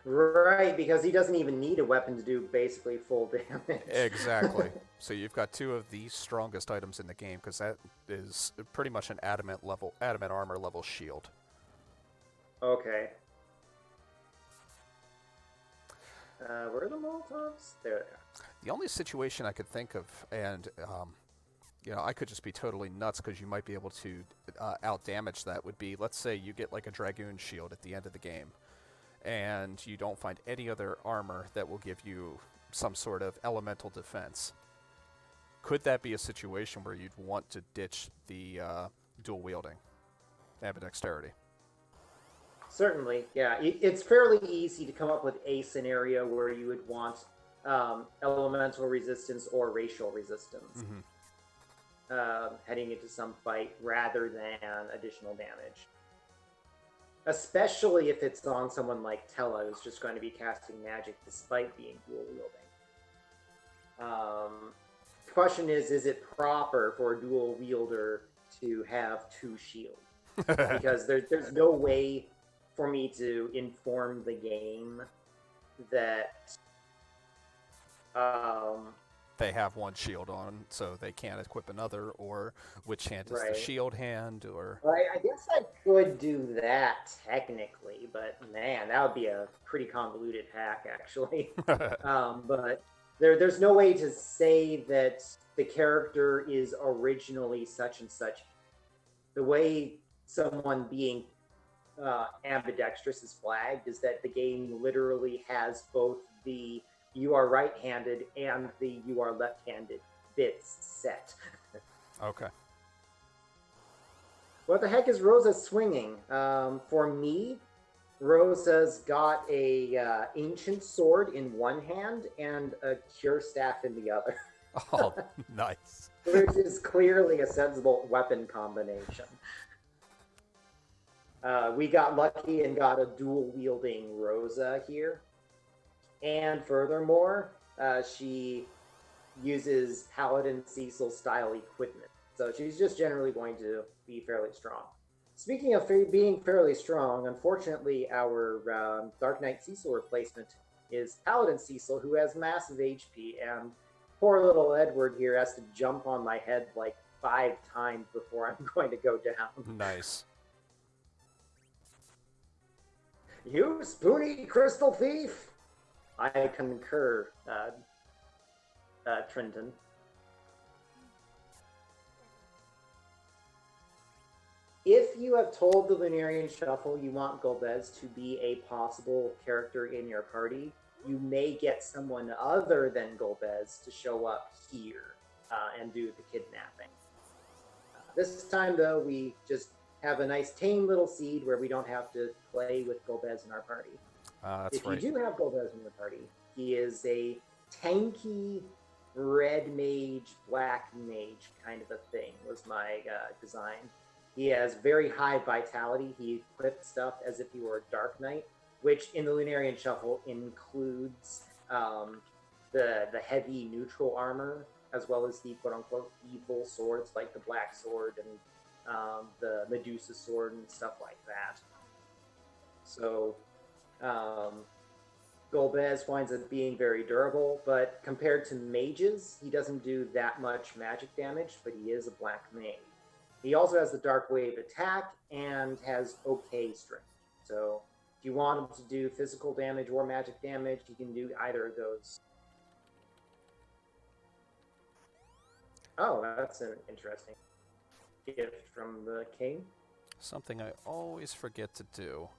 Right, because he doesn't even need a weapon to do basically full damage. Exactly. So you've got two of the strongest items in the game, because that is pretty much an adamant armor level shield. Okay. Where are the Molotovs? There they are. The only situation I could think of, and I could just be totally nuts because you might be able to out-damage that, would be, let's say you get like a Dragoon shield at the end of the game, and you don't find any other armor that will give you some sort of elemental defense. could that be a situation where you'd want to ditch the dual wielding, ambidexterity? Certainly, yeah. It's fairly easy to come up with a scenario where you would want elemental resistance or racial resistance heading into some fight rather than additional damage. Especially if it's on someone like Tella, who's just going to be casting magic despite being dual wielding. Question is it proper for a dual wielder to have 2 shields? Because there's no way for me to inform the game that they have one shield on, so they can't equip another, or which hand is the shield hand, or... I guess I could do that, technically, but man, that would be a pretty convoluted hack, actually. But there's no way to say that the character is originally such and such. The way someone being ambidextrous is flagged is that the game literally has both the you are right-handed and the you are left-handed bits set. Okay. What the heck is Rosa swinging? For me, Rosa's got a ancient sword in one hand and a cure staff in the other. Oh, nice. Which is clearly a sensible weapon combination. We got lucky and got a dual-wielding Rosa here. And furthermore, she uses Paladin Cecil style equipment. So she's just generally going to be fairly strong. Speaking of being fairly strong, unfortunately, our Dark Knight Cecil replacement is Paladin Cecil, who has massive HP, and poor little Edward here has to jump on my head like 5 times before I'm going to go down. Nice. You spoony crystal thief! I concur, Trenton. If you have told the Lunarian Shuffle you want Golbez to be a possible character in your party, you may get someone other than Golbez to show up here and do the kidnapping. This time, though, we just have a nice tame little seed where we don't have to play with Golbez in our party. That's if you do have Golbez in your party, he is a tanky red mage, black mage kind of a thing, was my design. He has very high vitality. He equipped stuff as if he were a Dark Knight, which in the Lunarian Shuffle includes the heavy neutral armor, as well as the quote-unquote evil swords like the Black Sword and the Medusa Sword and stuff like that. So Golbez winds up being very durable, but compared to mages, he doesn't do that much magic damage, but he is a black mage. He also has the Dark Wave attack and has okay strength. So if you want him to do physical damage or magic damage, you can do either of those. Oh, that's an interesting gift from the king. Something I always forget to do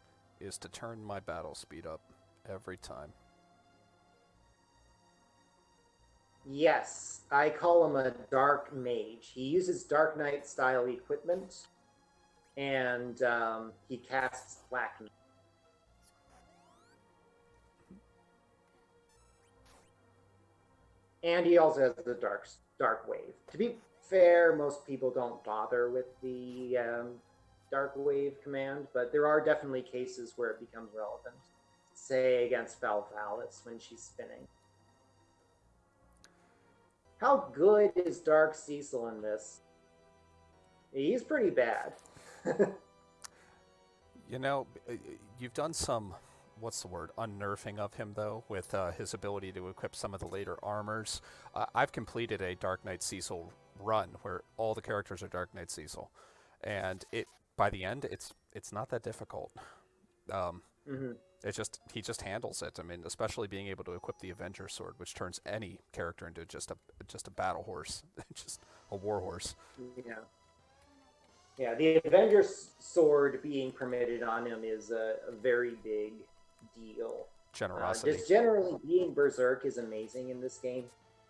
is to turn my battle speed up every time. Yes, I call him a dark mage. He uses Dark Knight style equipment, and he casts black magic. And he also has the dark wave. To be fair, most people don't bother with the dark wave command, but there are definitely cases where it becomes relevant. Say against Valvalis when she's spinning. How good is Dark Cecil in this? He's pretty bad. You know, you've done some, what's the word, unnerving of him, though, with his ability to equip some of the later armors. I've completed a Dark Knight Cecil run where all the characters are Dark Knight Cecil. And by the end, it's not that difficult. He just handles it. I mean, especially being able to equip the Avenger Sword, which turns any character into just a battle horse, just a war horse. Yeah, the Avenger Sword being permitted on him is a very big deal. Generosity. Just generally being Berserk is amazing in this game.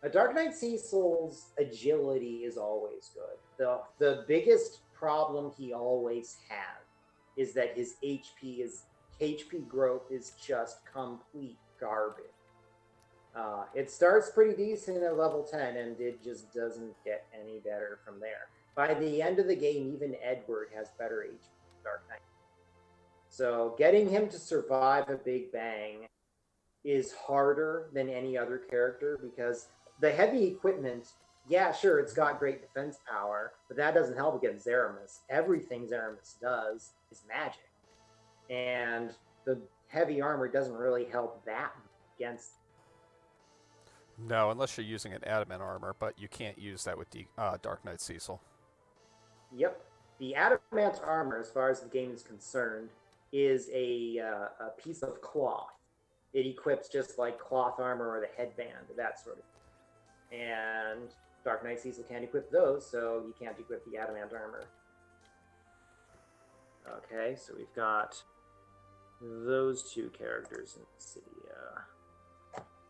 A Dark Knight Cecil's agility is always good. The biggest problem he always has is that his HP growth is just complete garbage. It starts pretty decent at level 10, and it just doesn't get any better from there. By the end of the game, even Edward has better HP than Dark Knight. So getting him to survive a Big Bang is harder than any other character because the heavy equipment, yeah, sure, it's got great defense power, but that doesn't help against Zeromus. Everything Zeromus does is magic. And the heavy armor doesn't really help that against. No, unless you're using an adamant armor, but you can't use that with the Dark Knight Cecil. Yep. The adamant armor, as far as the game is concerned, is a piece of cloth. It equips just like cloth armor or the headband, that sort of thing. And Dark Knight Cecil can't equip those, so you can't equip the adamant armor. Okay, so we've got those two characters in the city.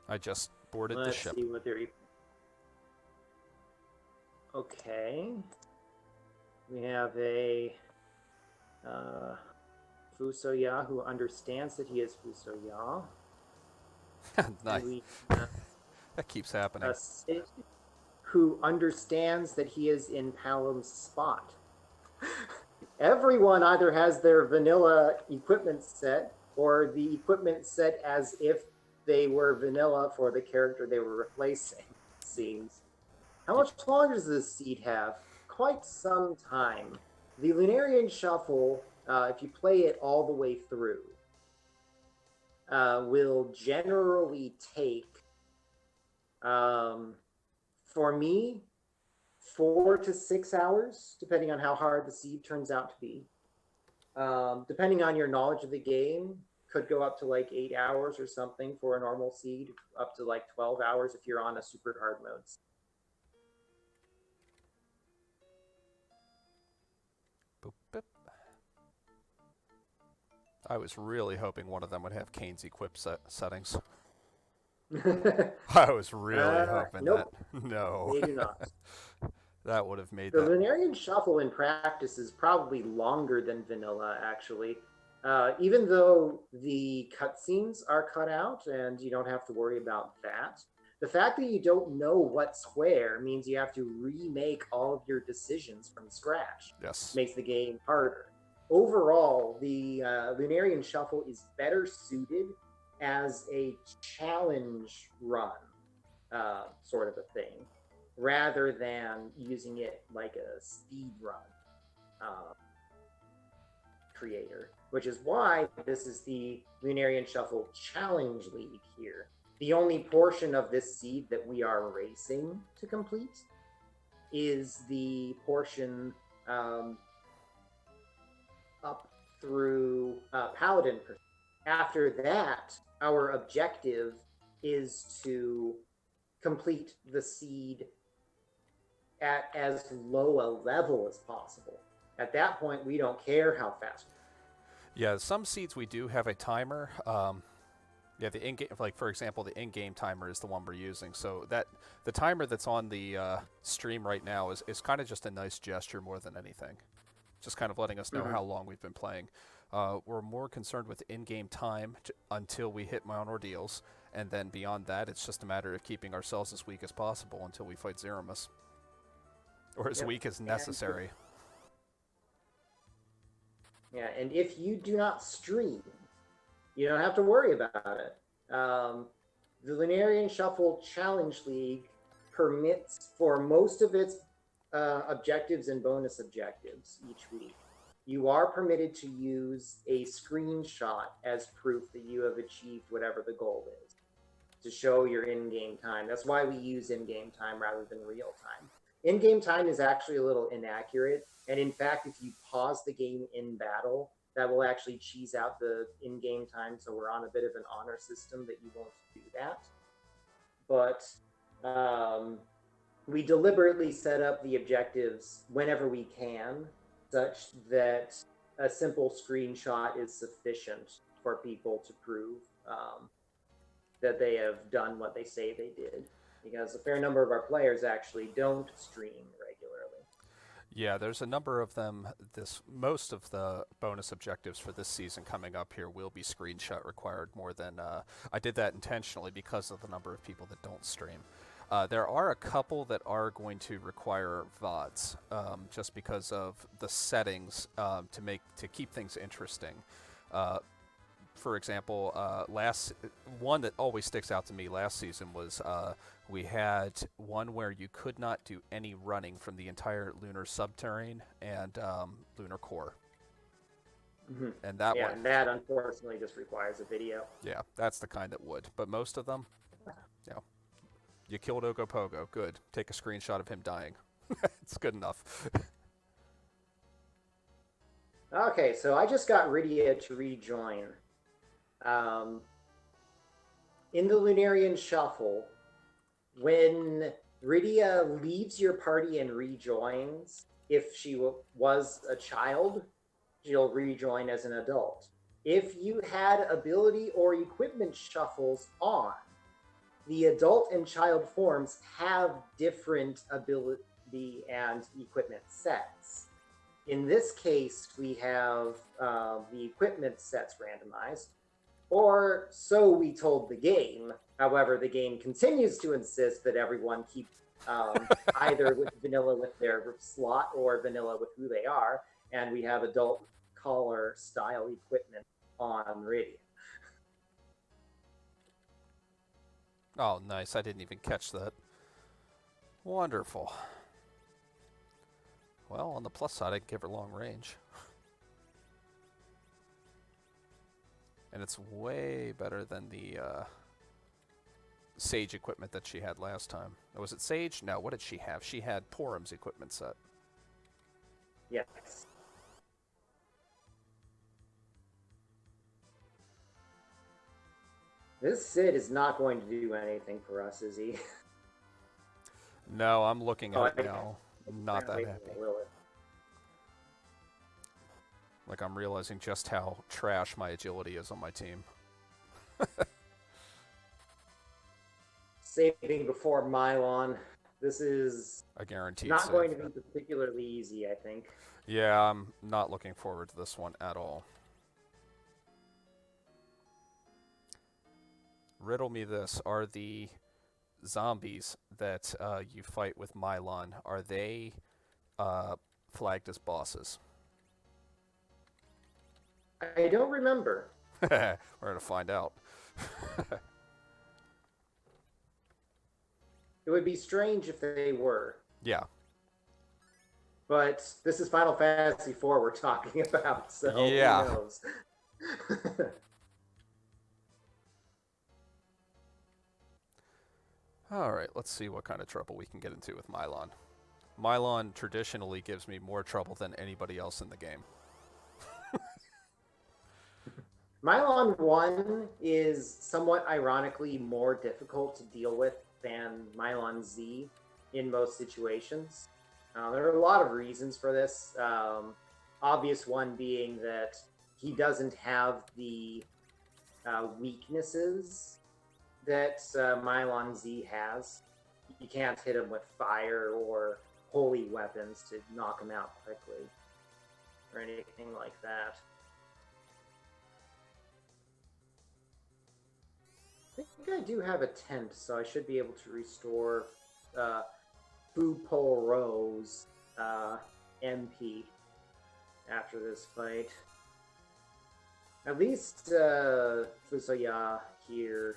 I just boarded the ship. Let's see what they're... Okay. We have a Fusoya who understands that he is Fusoya. Nice. That keeps happening. A Sid who understands that he is in Palom's spot. Everyone either has their vanilla equipment set or the equipment set as if they were vanilla for the character they were replacing, it seems. How much longer does this seed have? Quite some time. The Lunarian Shuffle, if you play it all the way through, will generally take, for me, 4 to 6 hours, depending on how hard the seed turns out to be. Depending on your knowledge of the game, could go up to like 8 hours or something for a normal seed, up to like 12 hours if you're on a super hard mode. Boop, boop. I was really hoping one of them would have Kane's equip settings. I was really hoping nope. that. No. They do not. That would have made the that. The Lunarian Shuffle in practice is probably longer than vanilla, actually. Even though the cutscenes are cut out and you don't have to worry about that, the fact that you don't know what's where means you have to remake all of your decisions from scratch. Yes. Makes the game harder. Overall, the Lunarian Shuffle is better suited as a challenge run, sort of a thing, rather than using it like a speed run creator, which is why this is the Lunarian Shuffle Challenge League here. The only portion of this seed that we are racing to complete is the portion up through Paladin. After that, our objective is to complete the seed at as low a level as possible. At that point, we don't care how fast. Yeah, some seeds we do have a timer. Yeah, the in-game, like for example, the in-game timer is the one we're using. So that the timer that's on the stream right now is kind of just a nice gesture more than anything. Just kind of letting us know how long we've been playing. We're more concerned with in-game time until we hit Mount Ordeals, and then beyond that, it's just a matter of keeping ourselves as weak as possible until we fight Zeromus. Or as weak as necessary. Yeah, and if you do not stream, you don't have to worry about it. The Lunarian Shuffle Challenge League permits for most of its objectives and bonus objectives each week. You are permitted to use a screenshot as proof that you have achieved whatever the goal is, to show your in-game time. That's why we use in-game time rather than real time. In-game time is actually a little inaccurate, and in fact, if you pause the game in battle, that will actually cheese out the in-game time, so we're on a bit of an honor system that you won't do that. But we deliberately set up the objectives whenever we can, such that a simple screenshot is sufficient for people to prove that they have done what they say they did. because a fair number of our players actually don't stream regularly. Yeah, there's a number of them. Most of the bonus objectives for this season coming up here will be screenshot required more than I did that intentionally because of the number of people that don't stream. There are a couple that are going to require VODs, just because of the settings to keep things interesting. For example, last one that always sticks out to me last season was we had one where you could not do any running from the entire lunar subterrane and lunar core. Mm-hmm. And that one, and that unfortunately just requires a video. yeah, that's the kind that would. But most of them, you killed Ogopogo, good. Take a screenshot of him dying. It's good enough. Okay, so I just got Rydia to rejoin. In the Lunarian Shuffle, when Rydia leaves your party and rejoins, if she was a child, she'll rejoin as an adult. If you had ability or equipment shuffles on, the adult and child forms have different ability and equipment sets. In this case, we have the equipment sets randomized, or so we told the game. However, the game continues to insist that everyone keep either with vanilla with their slot or vanilla with who they are, and we have adult collar style equipment on Rydia. Oh, nice. I didn't even catch that. Wonderful. Well, on the plus side, I can give her long range. And it's way better than the Sage equipment that she had last time. Oh, was it Sage? No, what did she have? She had Porum's equipment set. Yes. This Sid is not going to do anything for us, is he? No, I'm looking at it now. Not that happy. Like, I'm realizing just how trash my agility is on my team. Saving before Milon. This is a guaranteed not save. going to be particularly easy, I think. Yeah, I'm not looking forward to this one at all. Riddle me this. Are the zombies that you fight with Milon, are they flagged as bosses? I don't remember. We're going to find out. It would be strange if they were. Yeah. But this is Final Fantasy IV we're talking about, so yeah. Who knows? Alright, let's see what kind of trouble we can get into with Milon. Milon traditionally gives me more trouble than anybody else in the game. Milon 1 is somewhat ironically more difficult to deal with than Milon Z in most situations. There are a lot of reasons for this. Obvious one being that he doesn't have the weaknesses that Milon Z has. You can't hit him with fire or holy weapons to knock him out quickly or anything like that. I think I do have a tent, so I should be able to restore Fuporo's MP after this fight. At least Fusoya here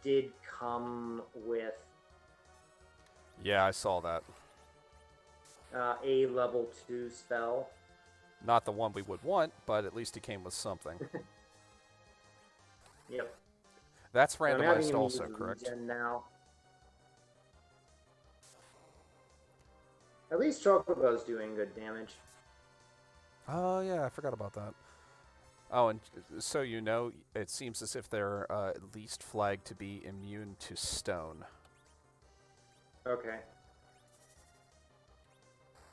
did come with... Yeah, I saw that. A level 2 spell. Not the one we would want, but at least he came with something. Yep. That's randomized also, correct? Now. At least Chocobo's doing good damage. Oh, yeah, I forgot about that. Oh, and so you know, it seems as if they're at least flagged to be immune to stone. Okay.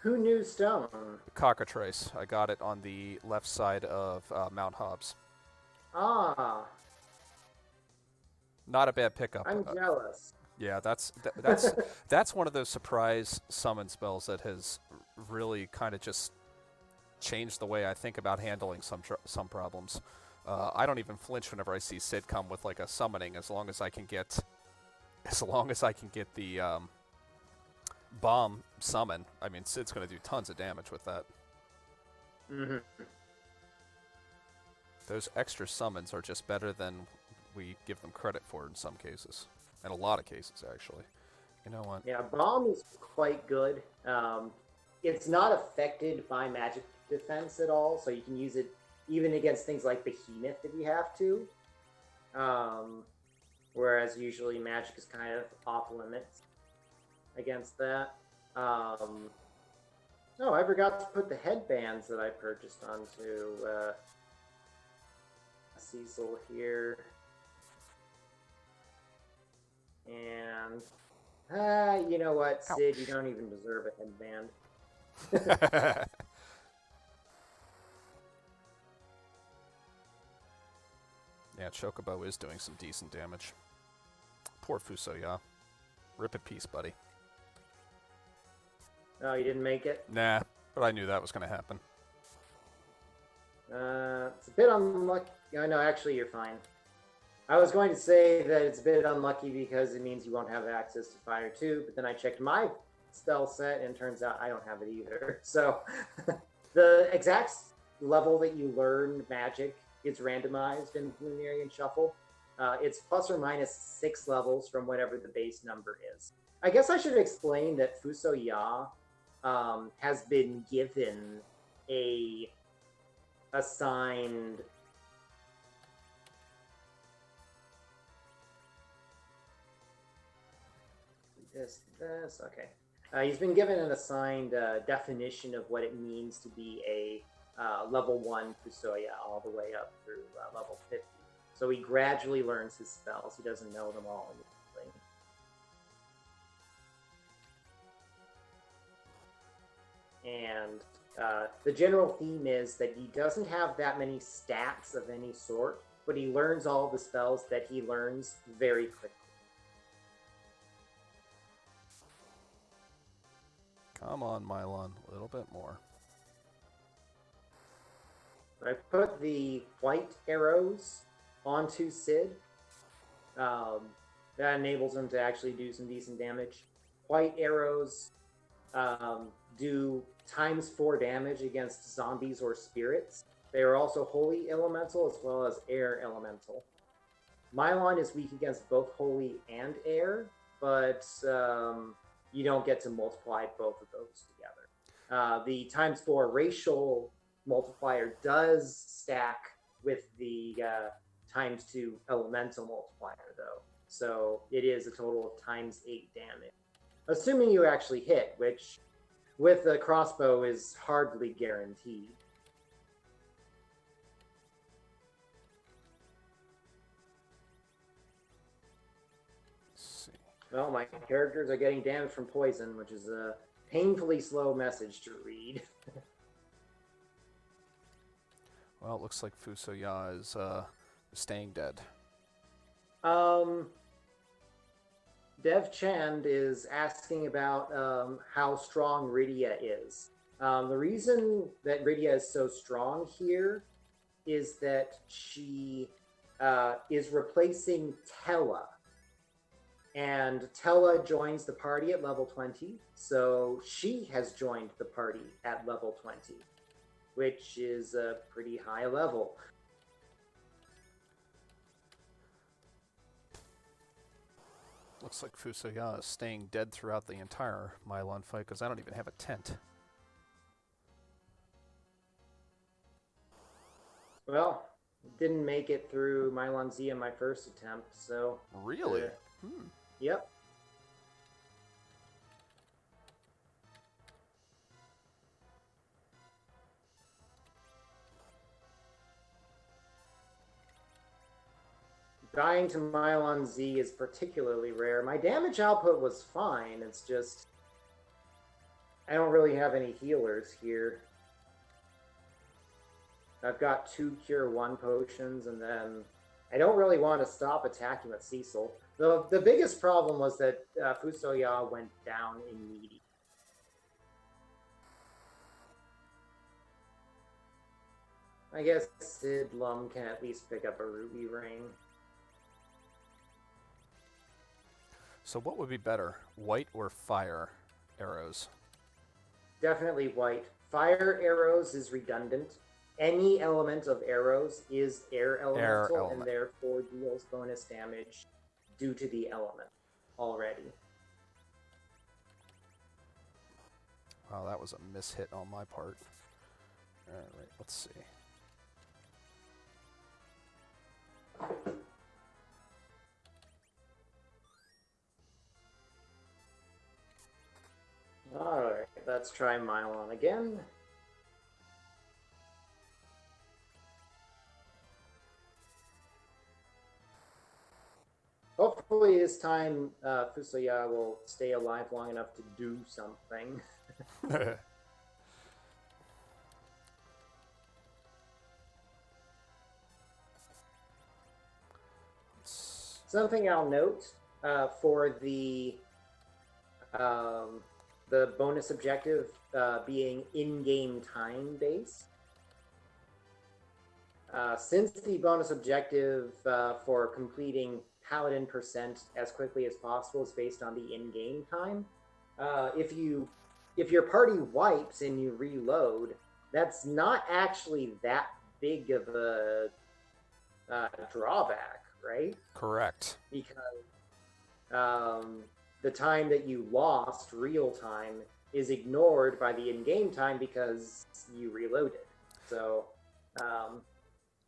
Who knew stone? Cockatrice. I got it on the left side of Mount Hobbs. Ah. Not a bad pickup. I'm jealous. Yeah, that's one of those surprise summon spells that has really kind of just changed the way I think about handling some problems. I don't even flinch whenever I see Sid come with like a summoning, as long as I can get the bomb summon. I mean, Sid's going to do tons of damage with that. Mm-hmm. Those extra summons are just better than we give them credit for in some cases, in a lot of cases actually. You know what? Yeah, bomb is quite good. It's not affected by magic defense at all, so you can use it even against things like Behemoth if you have to. Whereas usually magic is kind of off limits against that. Oh, I forgot to put the headbands that I purchased onto Cecil here. And you know what, Sid, you don't even deserve a headband. Yeah, Chocobo is doing some decent damage. Poor Fusoya. Rip in peace, buddy. Oh, you didn't make it? Nah, but I knew that was going to happen. It's a bit unlucky. Oh, no, actually, you're fine. I was going to say that it's a bit unlucky because it means you won't have access to Fire 2, but then I checked my spell set, and it turns out I don't have it either. So, the exact level that you learn magic is randomized in Lunarian Shuffle. It's plus or minus 6 levels from whatever the base number is. I guess I should explain that Fusoya has been given a assigned this okay. He's been given an assigned definition of what it means to be a level 1 Fusoya all the way up through level 50. So he gradually learns his spells. He doesn't know them all immediately. And the general theme is that he doesn't have that many stats of any sort, but he learns all the spells that he learns very quickly. Come on, Milon, a little bit more. I put the white arrows onto Sid. That enables him to actually do some decent damage. White arrows do ×4 damage against zombies or spirits. They are also holy elemental as well as air elemental. Milon is weak against both holy and air, but you don't get to multiply both of those together. The ×4 racial multiplier does stack with the ×2 elemental multiplier, though. So it is a total of ×8 damage. Assuming you actually hit, which with a crossbow is hardly guaranteed. Well, my characters are getting damage from poison, which is a painfully slow message to read. Well, it looks like Fusoya is staying dead. Dev Chand is asking about how strong Rydia is. The reason that Rydia is so strong here is that she is replacing Tella. And Tella joins the party at level 20, so she has joined the party at level 20, which is a pretty high level. Looks like Fusoya is staying dead throughout the entire Milon fight, because I don't even have a tent. Well, didn't make it through Milon Z in my first attempt, so... Really? Yep. Dying to Milon Z is particularly rare. My damage output was fine, it's just... I don't really have any healers here. I've got 2 Cure 1 potions, and then... I don't really want to stop attacking with Cecil. The biggest problem was that Fusoya went down immediately. I guess Sid Lum can at least pick up a ruby ring. So what would be better, white or fire arrows? Definitely white. Fire arrows is redundant. Any element of arrows is air elemental and therefore deals bonus damage due to the element already. Wow, that was a mishit on my part. Alright, let's see. Alright, let's try Milon again. Hopefully this time Fusoya will stay alive long enough to do something. Something I'll note for the bonus objective being in-game time based. Since the bonus objective for completing Paladin percent as quickly as possible is based on the in-game time, if your party wipes and you reload, that's not actually that big of a drawback, right? Correct. Because the time that you lost real time is ignored by the in-game time because you reloaded. So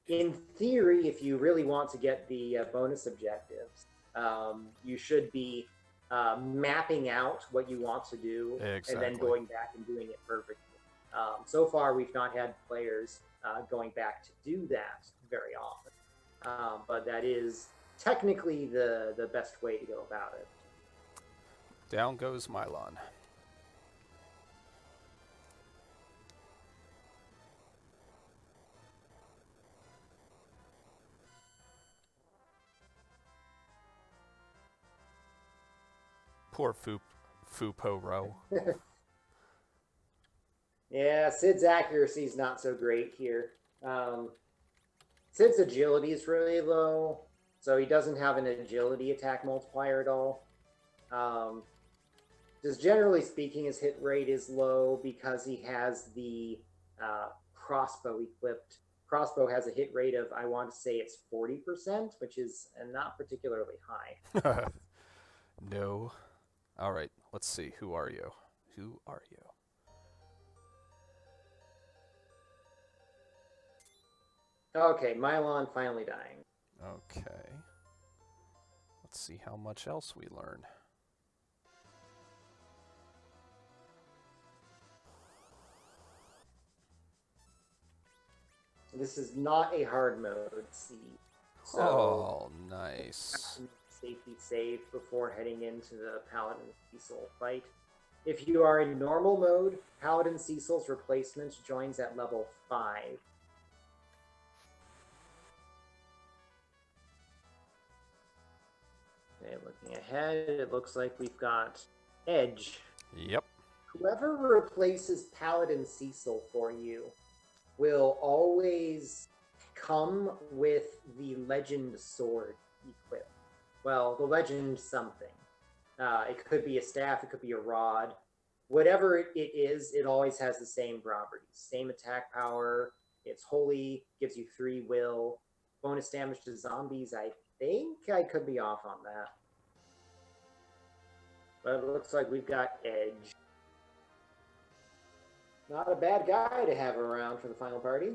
in theory, if you really want to get the bonus objectives, you should be mapping out what you want to do and then going back and doing it perfectly. So far, we've not had players going back to do that very often, but that is technically the best way to go about it. Down goes Milon. Poor Fuporo. Yeah, Sid's accuracy is not so great here. Sid's agility is really low, so he doesn't have an agility attack multiplier at all. Just generally speaking, his hit rate is low because he has the crossbow equipped. Crossbow has a hit rate of, I want to say it's 40%, which is not particularly high. No. All right, let's see. Who are you? Who are you? Okay, Milon finally dying. Okay. Let's see how much else we learn. This is not a hard mode, see. So oh, nice. Safety save before heading into the Paladin Cecil fight. If you are in normal mode, Paladin Cecil's replacement joins at level 5. Okay, looking ahead, it looks like we've got Edge. Yep. Whoever replaces Paladin Cecil for you will always come with the Legend Sword equipped. Well, the Legend something. It could be a staff, it could be a rod. Whatever it is, it always has the same properties. Same attack power, it's holy, gives you 3 will. Bonus damage to zombies, I think I could be off on that. But it looks like we've got Edge. Not a bad guy to have around for the final party.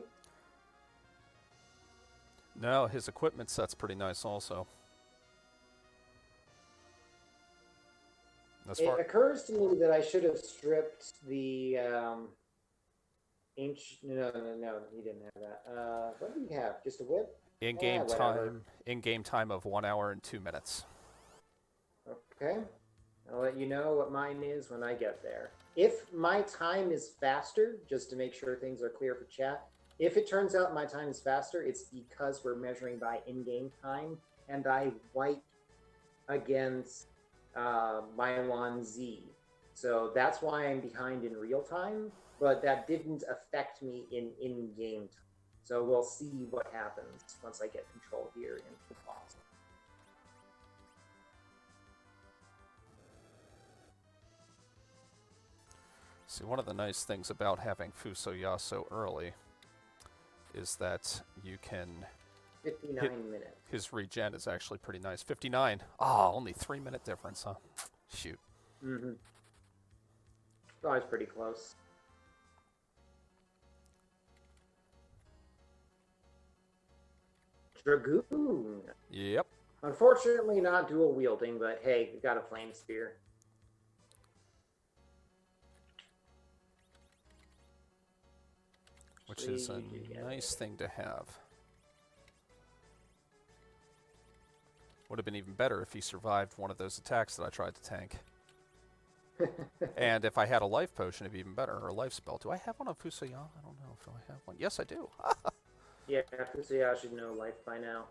No, his equipment set's pretty nice also. It occurs to me that I should have stripped the ancient. No, he didn't have that. What do we have? Just a whip? In-game time. In-game time of 1 hour and 2 minutes. Okay, I'll let you know what mine is when I get there. If my time is faster, just to make sure things are clear for chat, if it turns out my time is faster, it's because we're measuring by in-game time, and I wipe against Milon Z. So that's why I'm behind in real time, but that didn't affect me in-game time. So we'll see what happens once I get control here in the boss. See, one of the nice things about having Fusoya so early is that you can... 59 minutes. His regen is actually pretty nice. 59. Ah, only 3-minute difference, huh? Shoot. Mm-hmm. It's always pretty close. Dragoon. Yep. Unfortunately, not dual wielding, but hey, we got a flame spear. Which is a nice thing to have. Would have been even better if he survived one of those attacks that I tried to tank. And if I had a life potion, it'd be even better, or a life spell. Do I have one on Fusoya? I don't know if I have one. Yes, I do. Yeah, Fusoya should know life by now.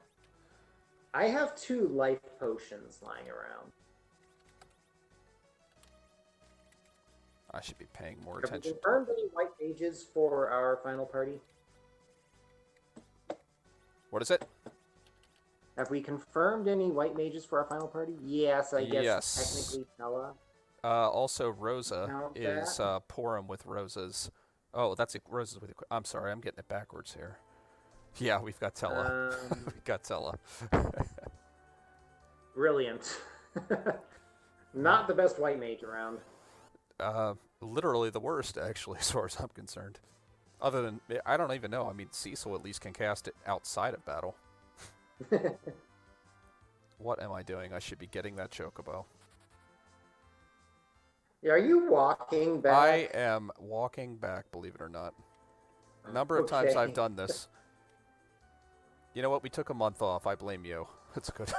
I have 2 life potions lying around. I should be paying more Have attention. we confirmed any white mages for our final party? What is it? Have we confirmed any white mages for our final party? Yes, I guess Yes. technically Tella. Also, Rosa is Porum with Rosas. Oh, that's Rosas with... I'm sorry, I'm getting it backwards here. Yeah, we've got Tella. We've got Tella. Brilliant. Not the best white mage around. Literally the worst, actually, as far as I'm concerned. Other than... I don't even know. I mean, Cecil at least can cast it outside of battle. What am I doing? I should be getting that chocobo. Yeah, are you walking back? I am walking back, believe it or not. A number of times I've done this. You know what? We took a month off. I blame you. It's good.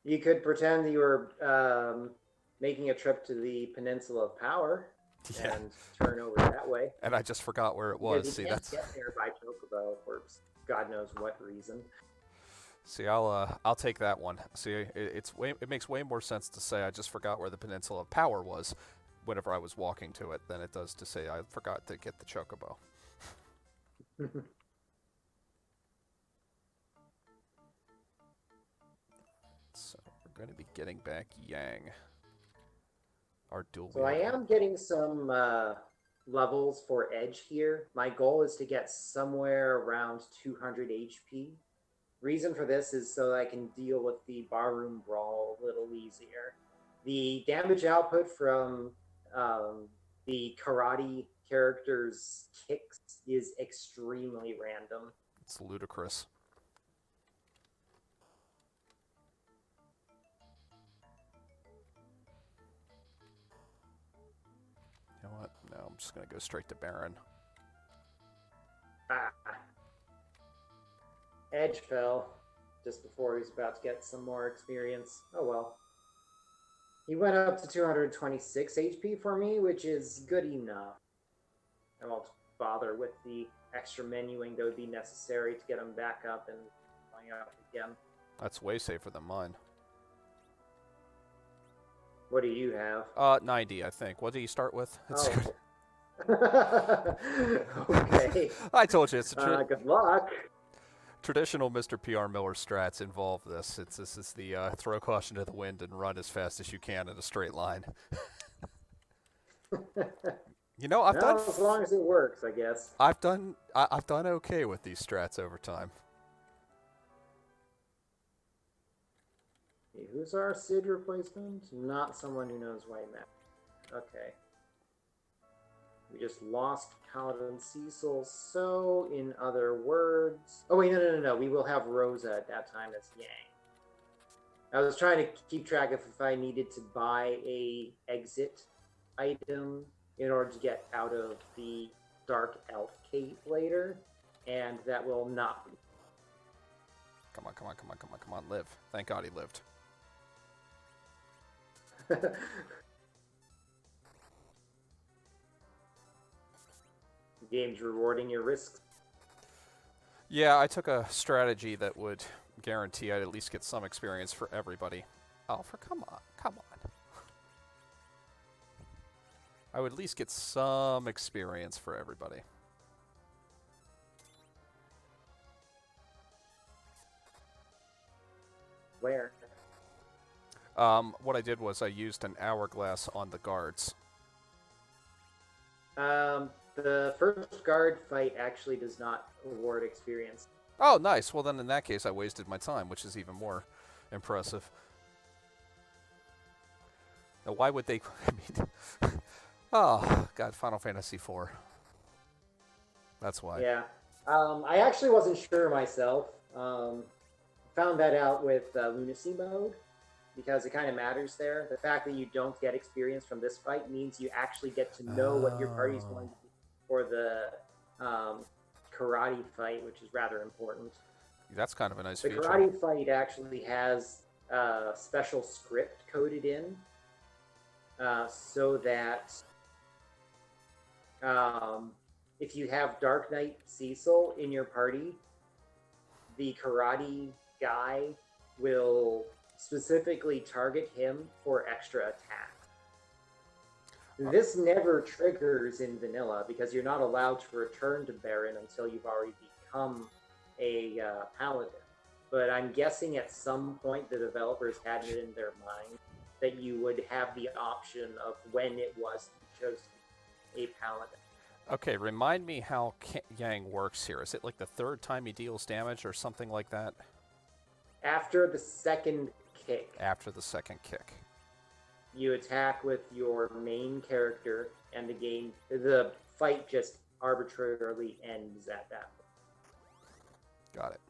You could pretend you were making a trip to the Peninsula of Power and turn over that way. And I just forgot where it was. You See, can't that's get there by chocobo for God knows what reason. See, I'll take that one. See, it makes way more sense to say I just forgot where the Peninsula of Power was whenever I was walking to it than it does to say I forgot to get the chocobo. So we're going to be getting back Yang. Our dual. So I am getting some levels for Edge here. My goal is to get somewhere around 200 HP. Reason for this is so that I can deal with the barroom brawl a little easier. The damage output from the karate character's kicks is extremely random. It's ludicrous. You know what? No, I'm just going to go straight to Baron. Ah. Edge fell just before he was about to get some more experience. Oh well. He went up to 226 HP for me, which is good enough. I won't bother with the extra menuing that would be necessary to get him back up and going up again. That's way safer than mine. What do you have? 90, I think. What did you start with? It's good. Okay. I told you, it's a good luck. Traditional Mr. PR Miller strats involve this. This is the throw caution to the wind and run as fast as you can in a straight line. You know, I've done as long as it works, I guess. I've done okay with these strats over time. Okay, who's our Sid replacement? Not someone who knows white map. Okay. We just lost Paladin Cecil, so in other words... Oh wait, no. We will have Rosa at that time as Yang. I was trying to keep track of if I needed to buy a exit item in order to get out of the Dark Elf Cave later, and that will not be. Come on, live. Thank God he lived. The game's rewarding your risks. Yeah, I took a strategy that would guarantee I'd at least get some experience for everybody. Oh, come on, come on. I would at least get some experience for everybody. Where? What I did was I used an hourglass on the guards. The first guard fight actually does not award experience. Oh, nice. Well, then in that case, I wasted my time, which is even more impressive. Now, why would they... I mean... Oh, God, Final Fantasy IV. That's why. Yeah. I actually wasn't sure myself. Found that out with Lunacy mode, because it kind of matters there. The fact that you don't get experience from this fight means you actually get to know what your party's going to do for the karate fight, which is rather important. That's kind of a nice The feature. karate fight actually has a special script coded in so that if you have Dark Knight Cecil in your party, the karate guy will specifically target him for extra attack. This never triggers in vanilla because you're not allowed to return to Baron until you've already become a paladin. But I'm guessing at some point the developers had it in their mind that you would have the option of when it was you chose to be a paladin. Okay, remind me how Yang works here. Is it like the third time he deals damage or something like that? After the second kick. After the second kick. You attack with your main character, and the fight just arbitrarily ends at that point. Got it.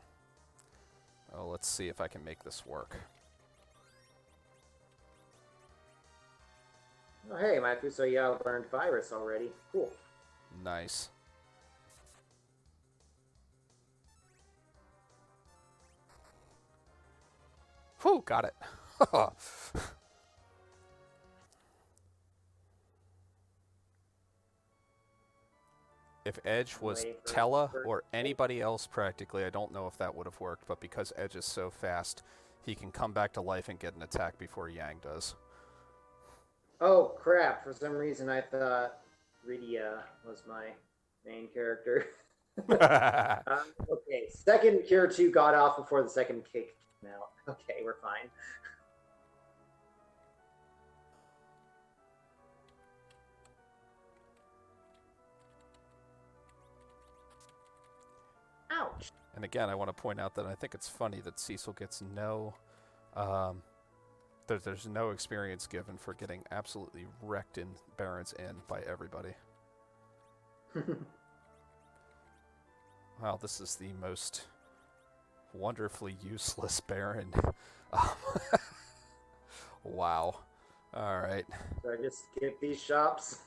Oh, let's see if I can make this work. Oh, hey, Mafuso, you learned Virus already. Cool. Nice. Whew, got it. If Edge was Tella or anybody else practically, I don't know if that would have worked, but because Edge is so fast, he can come back to life and get an attack before Yang does. Oh, crap. For some reason, I thought Rydia was my main character. Okay, second Cure 2 got off before the second kick came out. Okay, we're fine. Ouch. And again, I want to point out that I think it's funny that Cecil gets no... there's no experience given for getting absolutely wrecked in Baron's Inn by everybody. Wow, this is the most wonderfully useless Baron. Wow. All right. So I just skip these shops?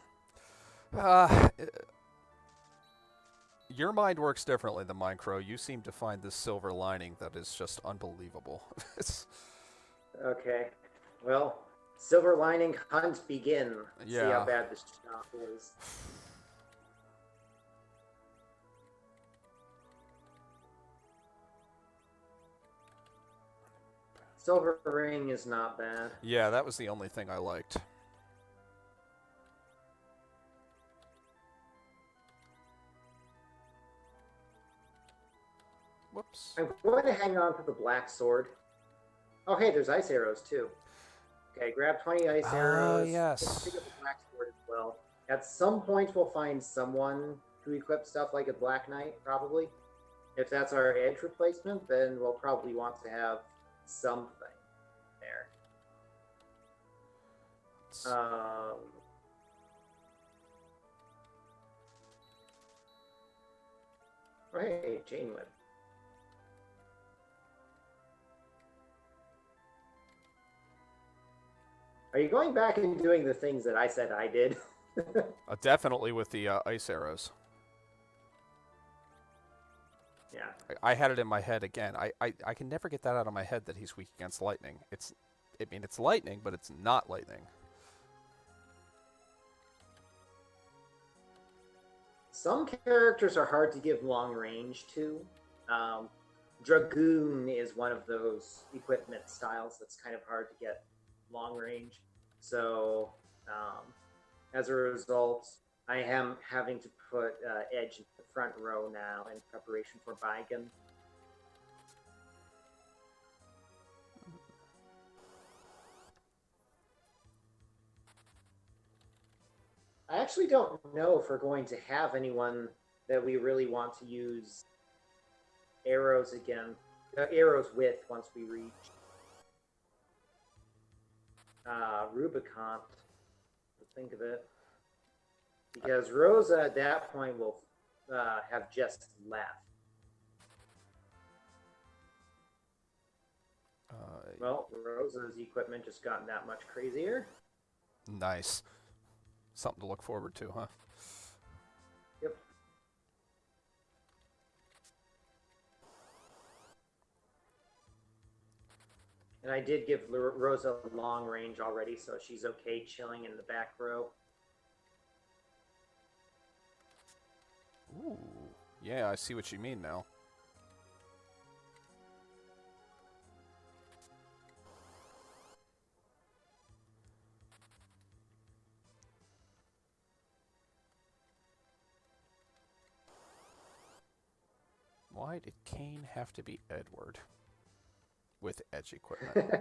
Your mind works differently than mine, Crow. You seem to find this silver lining that is just unbelievable. Okay. Well, silver lining hunt begin. Yeah. See how bad this shop is. Silver ring is not bad. Yeah, that was the only thing I liked. Whoops. I'm going to hang on to the black sword. Oh, hey, there's ice arrows, too. Okay, grab 20 ice arrows. Oh, yes. Pick up the black sword as well. At some point, we'll find someone who equips stuff like a Black Knight, probably. If that's our edge replacement, then we'll probably want to have something there. Oh, hey, Chainwhip. Are you going back and doing the things that I said I did? Definitely with the ice arrows. Yeah. I had it in my head again. I can never get that out of my head that he's weak against lightning. It's lightning, but it's not lightning. Some characters are hard to give long range to. Dragoon is one of those equipment styles that's kind of hard to get long range. So as a result, I am having to put Edge in the front row now in preparation for Baigan. I actually don't know if we're going to have anyone that we really want to use arrows again. Arrows with once we reach Rubicante. Think of it. Because Rosa at that point will have just left. Well, Rosa's equipment just gotten that much crazier. Nice. Something to look forward to, huh? Yep. And I did give Rosa long range already, so she's okay chilling in the back row. Ooh. Yeah, I see what you mean now. Why did Kane have to be Edward with edge equipment?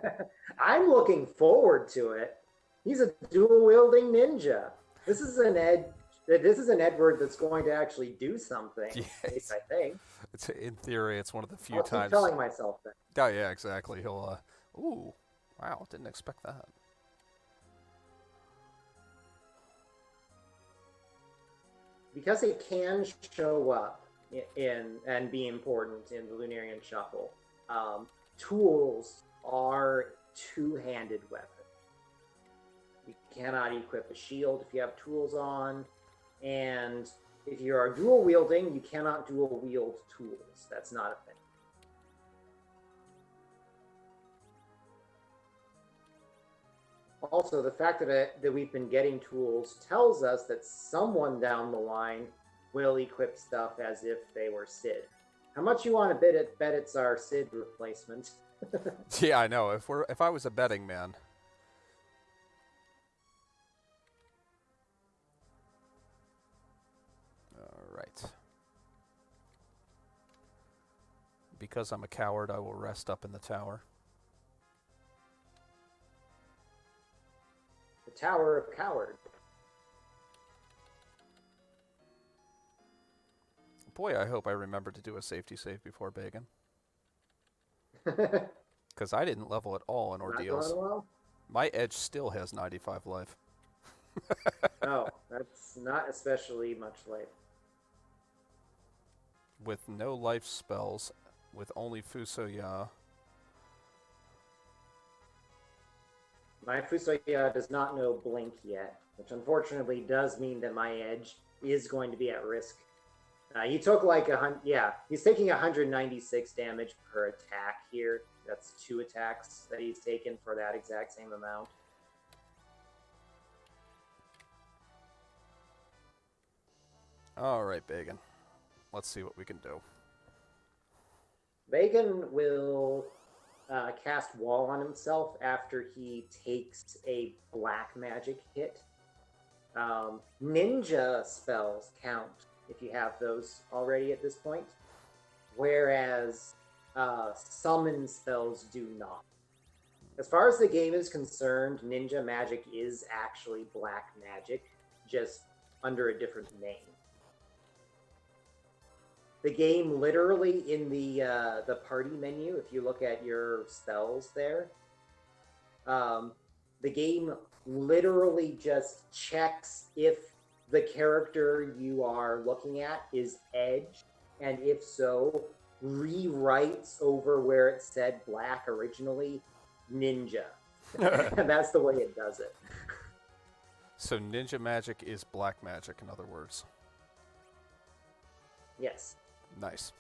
I'm looking forward to it. He's a dual-wielding ninja. This is an Edward that's going to actually do something. Yes. I think. In theory, it's one of the few I'll times. keep telling myself that. Oh yeah, exactly. He'll. Ooh, wow! Didn't expect that. Because it can show up in and be important in the Lunarian Shuffle. Tools are two-handed weapons. You cannot equip a shield if you have tools on, and if you are dual wielding, you cannot dual wield tools. That's not a thing. Also, the fact that we've been getting tools tells us that someone down the line will equip stuff as if they were Sid. How much you want to bet it's our Sid replacement? Yeah, I know. If I was a betting man. All right. Because I'm a coward, I will rest up in the tower. The Tower of Coward. Boy, I hope I remember to do a safety save before Bacon. Because I didn't level at all in Ordeals. Well? My edge still has 95 life. Oh, that's not especially much life. With no life spells, with only Fusoya. My Fusoya does not know Blink yet, which unfortunately does mean that my edge is going to be at risk. He took like he's taking 196 damage per attack here. That's 2 attacks that he's taken for that exact same amount. All right, Bacon. Let's see what we can do. Bacon will cast Wall on himself after he takes a black magic hit. Ninja spells count if you have those already at this point, whereas summon spells do not. As far as the game is concerned, ninja magic is actually black magic, just under a different name. The game literally in the party menu, if you look at your spells there, the game literally just checks if the character you are looking at is edge, and if so, rewrites over where it said black originally, ninja. And that's the way it does it. So ninja magic is black magic, in other words. Yes. Nice.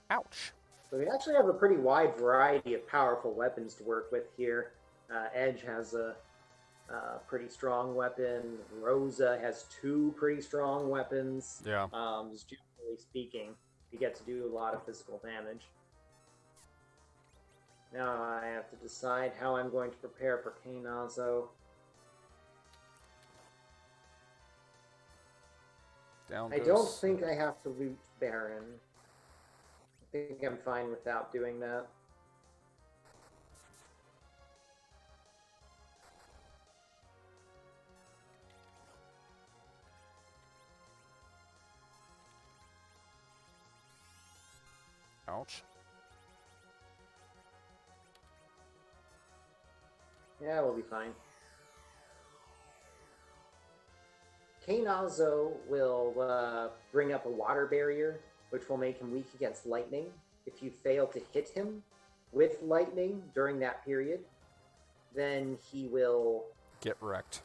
Ouch. So we actually have a pretty wide variety of powerful weapons to work with here. Edge has a pretty strong weapon. Rosa has 2 pretty strong weapons. Yeah. Just generally speaking, you get to do a lot of physical damage. Now I have to decide how I'm going to prepare for Kainazo. I don't think I have to loot Baron. I think I'm fine without doing that. Ouch. Yeah, we'll be fine. Kainazo will bring up a water barrier, which will make him weak against lightning. If you fail to hit him with lightning during that period, then he will get wrecked.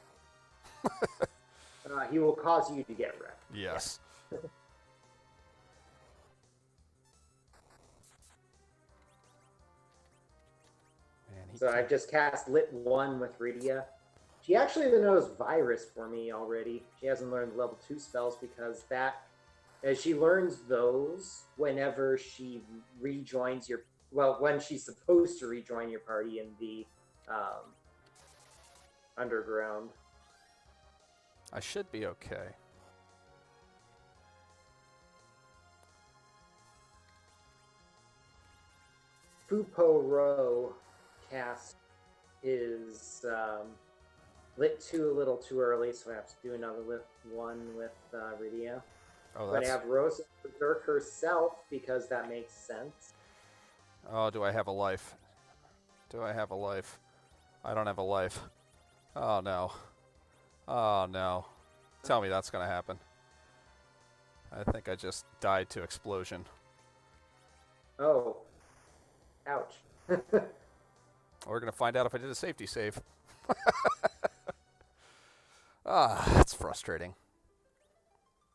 He will cause you to get wrecked. Yes. Yeah. So I've just cast Lit 1 with Rydia. She actually knows Virus for me already. She hasn't learned level 2 spells because as she learns those whenever she rejoins your, when she's supposed to rejoin your party in the underground. I should be okay. Fupo Ro cast his Lit 2 a little too early, so I have to do another Lit 1 with Rydia. Oh, But I have Rosa berserk herself because that makes sense. Oh, do I have a life? Do I have a life? I don't have a life. Oh, no. Oh, no. Tell me that's going to happen. I think I just died to explosion. Oh. Ouch. We're going to find out if I did a safety save. That's frustrating.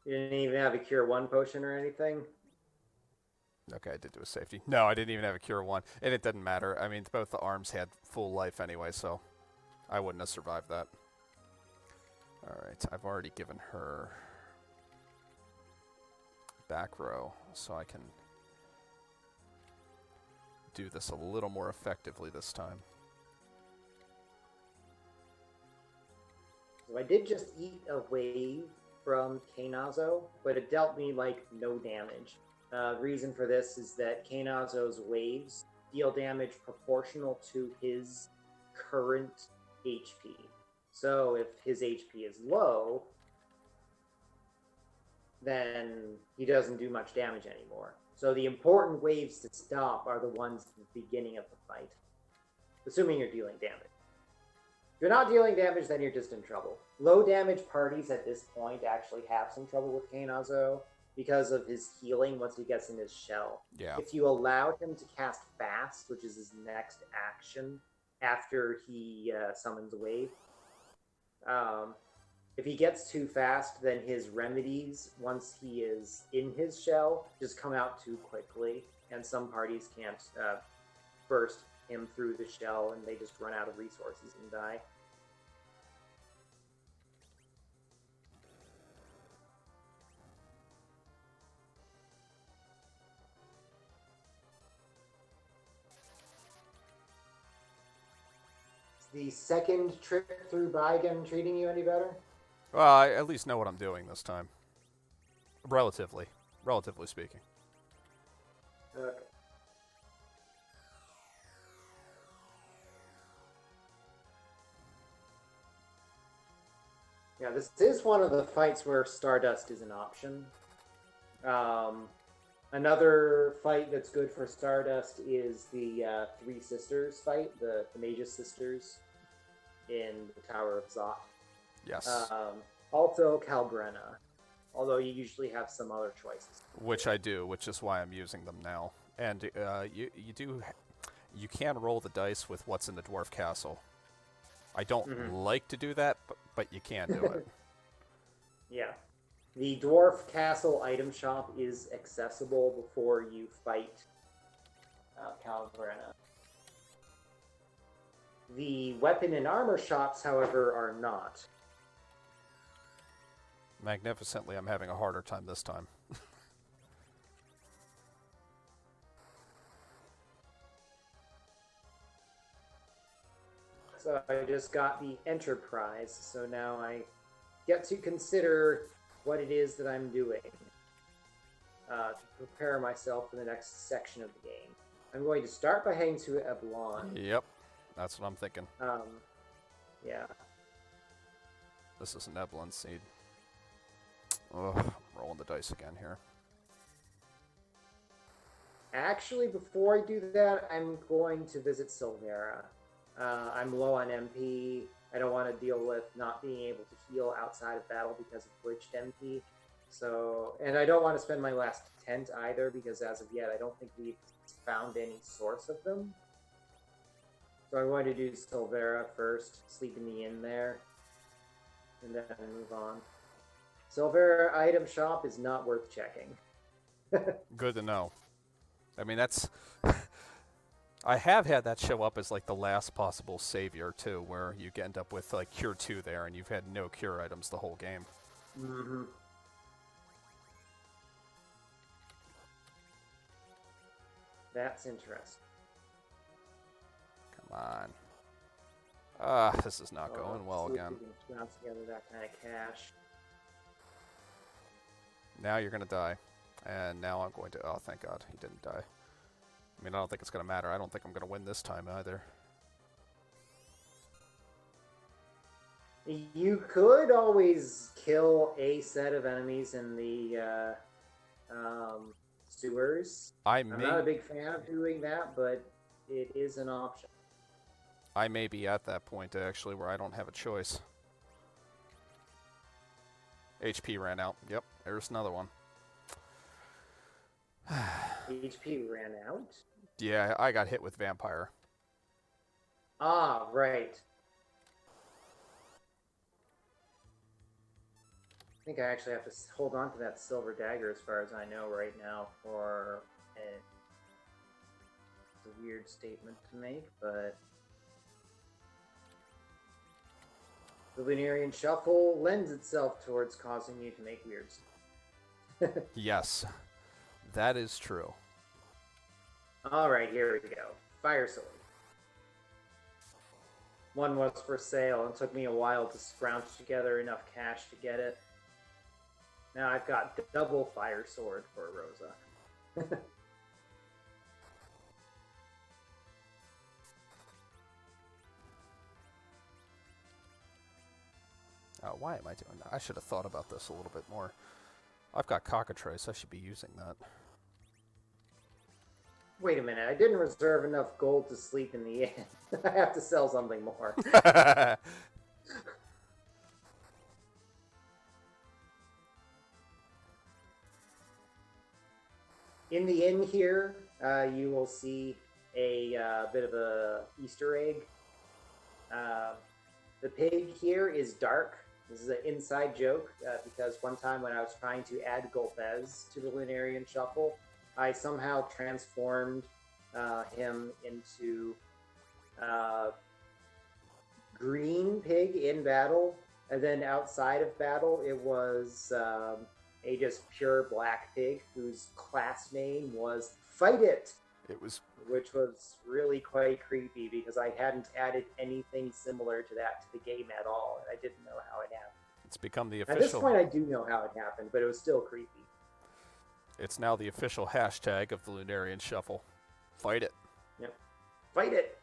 You didn't even have a Cure 1 potion or anything? Okay, I did do a safety. No, I didn't even have a Cure 1. And it didn't matter. I mean, both the arms had full life anyway, so I wouldn't have survived that. Alright, I've already given her back row, so I can do this a little more effectively this time. So I did just eat a wave from Kainazo, but it dealt me no damage. Reason for this is that Kainazo's waves deal damage proportional to his current HP. So if his HP is low, then he doesn't do much damage anymore. So the important waves to stop are the ones at the beginning of the fight, assuming you're dealing damage. If you're not dealing damage, then you're just in trouble. Low damage parties at this point actually have some trouble with Kainazo because of his healing once he gets in his shell. Yeah. If you allowed him to cast Fast, which is his next action after he summons a wave, if he gets too fast, then his remedies, once he is in his shell, just come out too quickly, and some parties can't burst him through the shell, and they just run out of resources and die. Is the second trip through Baigan treating you any better? Well, I at least know what I'm doing this time. Relatively speaking. Okay. Yeah, this is one of the fights where Stardust is an option. Another fight that's good for Stardust is the Three Sisters fight, the Magus Sisters in the Tower of Zot. Yes. Also Calbrena, although you usually have some other choices. Which I do, which is why I'm using them now. And you can roll the dice with what's in the Dwarf Castle. I don't like to do that, but you can do it. Yeah. The Dwarf Castle item shop is accessible before you fight Calbrena. The weapon and armor shops, however, are not. Magnificently, I'm having a harder time this time. So I just got the Enterprise, so now I get to consider what it is that I'm doing to prepare myself for the next section of the game. I'm going to start by heading to Eblon. Yep, that's what I'm thinking. Yeah. This is an Eblon seed. Ugh, I'm rolling the dice again here. Actually, before I do that, I'm going to visit Silvera. I'm low on MP. I don't want to deal with not being able to heal outside of battle because of glitched MP. So, and I don't want to spend my last tent either because as of yet, I don't think we've found any source of them. So I'm going to do Silvera first, sleep in the inn there, and then move on. Silvera item shop is not worth checking. Good to know. I mean, that's... I have had that show up as like the last possible savior too, where you end up with like Cure 2 there and you've had no cure items the whole game. Mm-hmm. That's interesting. Come on. Ah, this is not going well again. We can scrounge together that kind of cash. Now you're going to die. And now I'm going to... Oh, thank God. He didn't die. I mean, I don't think it's going to matter. I don't think I'm going to win this time either. You could always kill a set of enemies in the sewers. I'm not a big fan of doing that, but it is an option. I may be at that point, actually, where I don't have a choice. HP ran out. Yep, there's another one. HP ran out? Yeah, I got hit with vampire. Ah, right. I think I actually have to hold on to that silver dagger as far as I know right now for it's a weird statement to make, but the Lunarian shuffle lends itself towards causing you to make weird stuff. Yes, that is true. All right, here we go. Fire sword. One was for sale, and it took me a while to scrounge together enough cash to get it. Now I've got double fire sword for Rosa. Why am I doing that? I should have thought about this a little bit more. I've got cockatrice. I should be using that. Wait a minute. I didn't reserve enough gold to sleep in the inn. I have to sell something more. In the inn here, you will see a bit of a Easter egg. The pig here is dark. This is an inside joke because one time when I was trying to add Golbez to the Lunarian Shuffle, I somehow transformed him into green pig in battle, and then outside of battle, it was a just pure black pig whose class name was Fight It. It was, which was really quite creepy because I hadn't added anything similar to that to the game at all, and I didn't know how it happened. It's become the official... At this point, I do know how it happened, but it was still creepy. It's now the official hashtag of the Lunarian Shuffle. Fight it. Yep. Fight it!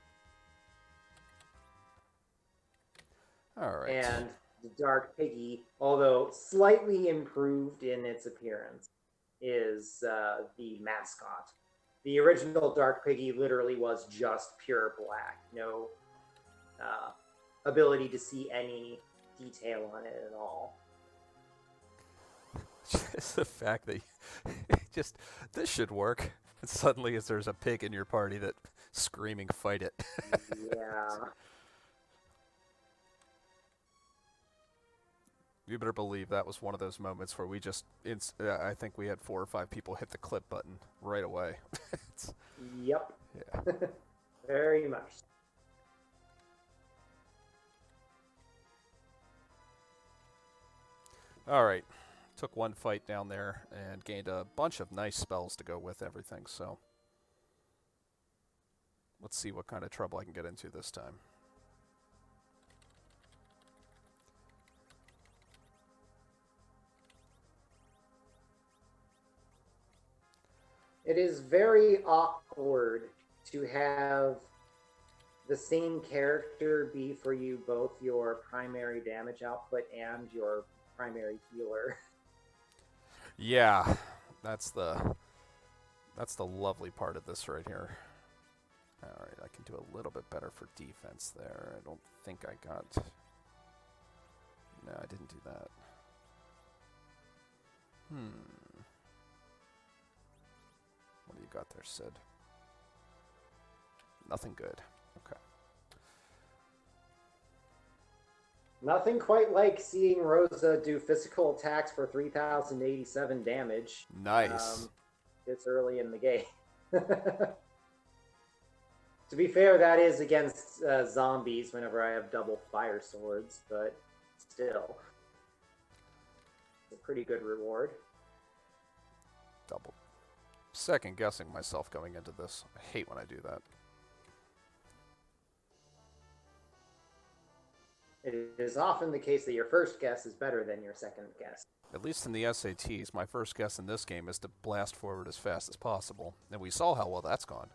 All right. And the Dark Piggy, although slightly improved in its appearance, is the mascot. The original Dark Piggy literally was just pure black. No ability to see any detail on it at all. Just the fact that just this should work. And suddenly there's a pig in your party that screaming fight it. Yeah. You better believe that was one of those moments where we just, I think we had 4 or 5 people hit the clip button right away. Yep. Yeah. Very much. All right. Took one fight down there and gained a bunch of nice spells to go with everything, so let's see what kind of trouble I can get into this time. It is very awkward to have the same character be for you both your primary damage output and your primary healer. Yeah, that's the lovely part of this right here. All right, I can do a little bit better for defense there. I don't think I got... No, I didn't do that. What do you got there, Sid? Nothing good. Okay. Nothing quite like seeing Rosa do physical attacks for 3,087 damage. Nice. It's early in the game. To be fair, that is against zombies whenever I have double fire swords, but still. It's a pretty good reward. Double. Second guessing myself going into this. I hate when I do that. It is often the case that your first guess is better than your second guess. At least in the SATs, my first guess in this game is to blast forward as fast as possible. And we saw how well that's gone.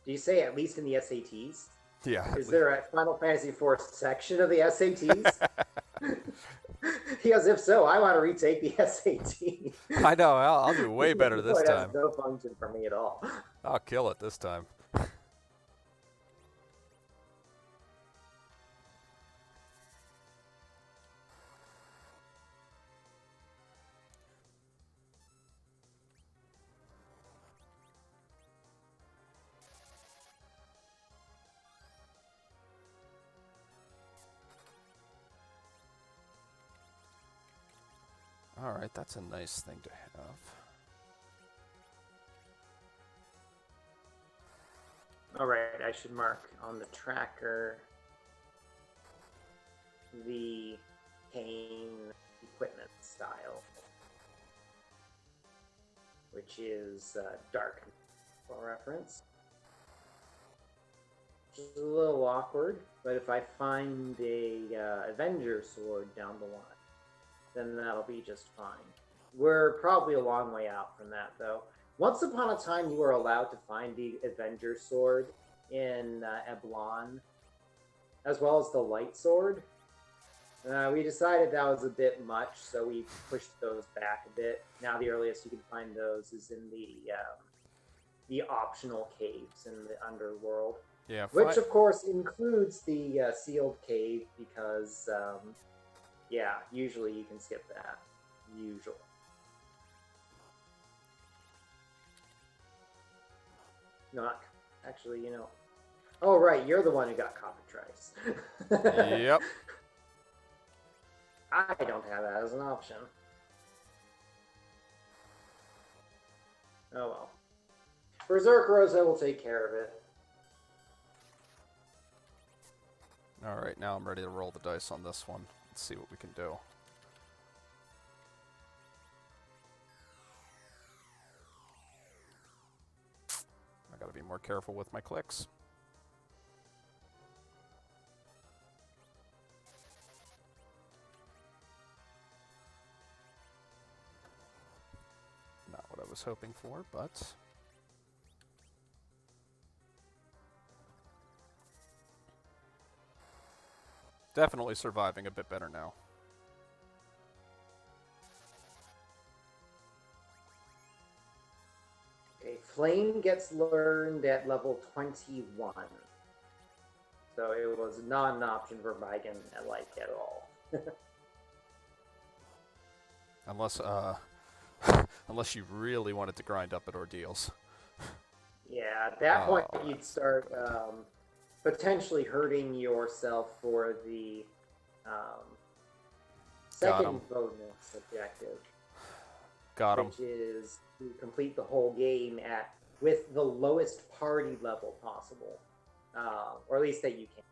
Do you say at least in the SATs? Yeah. Is there a Final Fantasy IV section of the SATs? Because if so, I want to retake the SAT. I know. I'll do way better this It time. has no function for me at all. I'll kill it this time. Alright, that's a nice thing to have. Alright, I should mark on the tracker the Kane equipment style, which is dark for reference. Which is a little awkward, but if I find a Avenger sword down the line, then that'll be just fine. We're probably a long way out from that, though. Once upon a time, you were allowed to find the Avenger sword in Eblon, as well as the light sword. We decided that was a bit much, so we pushed those back a bit. Now the earliest you can find those is in the optional caves in the underworld. Yeah, which, of course, includes the sealed cave, because... yeah, usually you can skip that. Usually. Not actually, you know. Oh, right, you're the one who got cockatrice. Yep. I don't have that as an option. Oh well. Berserk Rosa will take care of it. Alright, now I'm ready to roll the dice on this one. Let's see what we can do. I gotta be more careful with my clicks. Not what I was hoping for, but... definitely surviving a bit better now. Okay, Flame gets learned at level 21. So it was not an option for Vigan at all. Unless, unless you really wanted to grind up at Ordeals. Yeah, at that point you'd start potentially hurting yourself for the second bonus objective. Got him. Which is to complete the whole game with the lowest party level possible. Or at least that you can.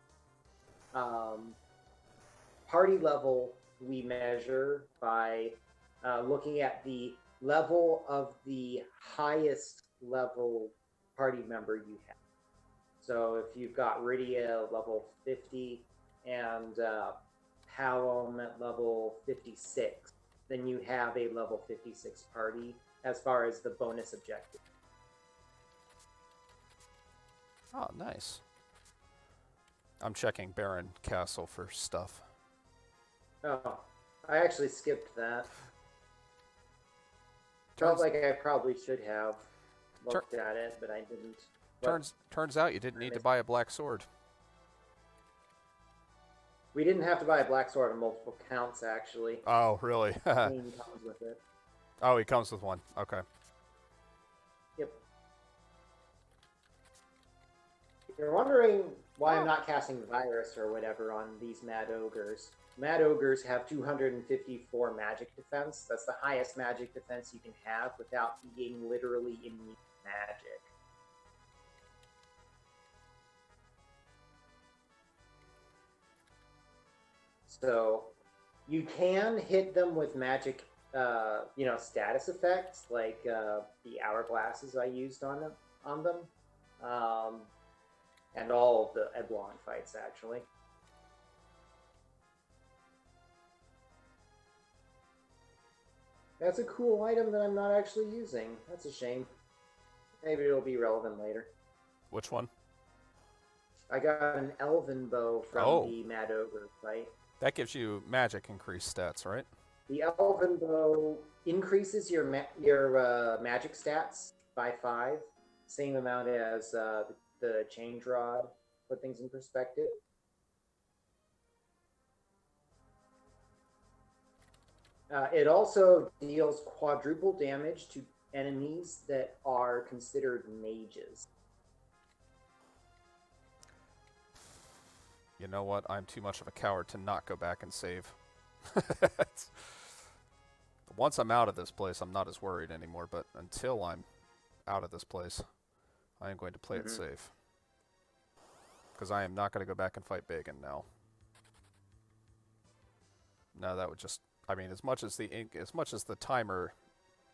party level we measure by looking at the level of the highest level party member you have. So if you've got Rydia level 50 and Halom at level 56, then you have a level 56 party as far as the bonus objective. Oh, nice. I'm checking Baron Castle for stuff. Oh, I actually skipped that. Felt like I probably should have looked at it, but I didn't. Turns out you didn't need to buy a black sword. We didn't have to buy a black sword on multiple counts, actually. Oh, really? Fiend comes with it. Oh, he comes with one. Okay. Yep. If you're wondering why I'm not casting Virus or whatever on these Mad Ogres, Mad Ogres have 254 magic defense. That's the highest magic defense you can have without being literally immune to magic. So you can hit them with magic, status effects like the hourglasses I used on them, and all of the Eblon fights actually. That's a cool item that I'm not actually using. That's a shame. Maybe it'll be relevant later. Which one? I got an Elven Bow from the Mad Ogre fight. That gives you magic increased stats, right? The Elven Bow increases your magic stats by 5, same amount as the Change Rod. Put things in perspective. It also deals quadruple damage to enemies that are considered mages. You know what? I'm too much of a coward to not go back and save. Once I'm out of this place, I'm not as worried anymore, but until I'm out of this place, I am going to play it safe. Because I am not going to go back and fight Bagan now. No, that would just... I mean, as much as the timer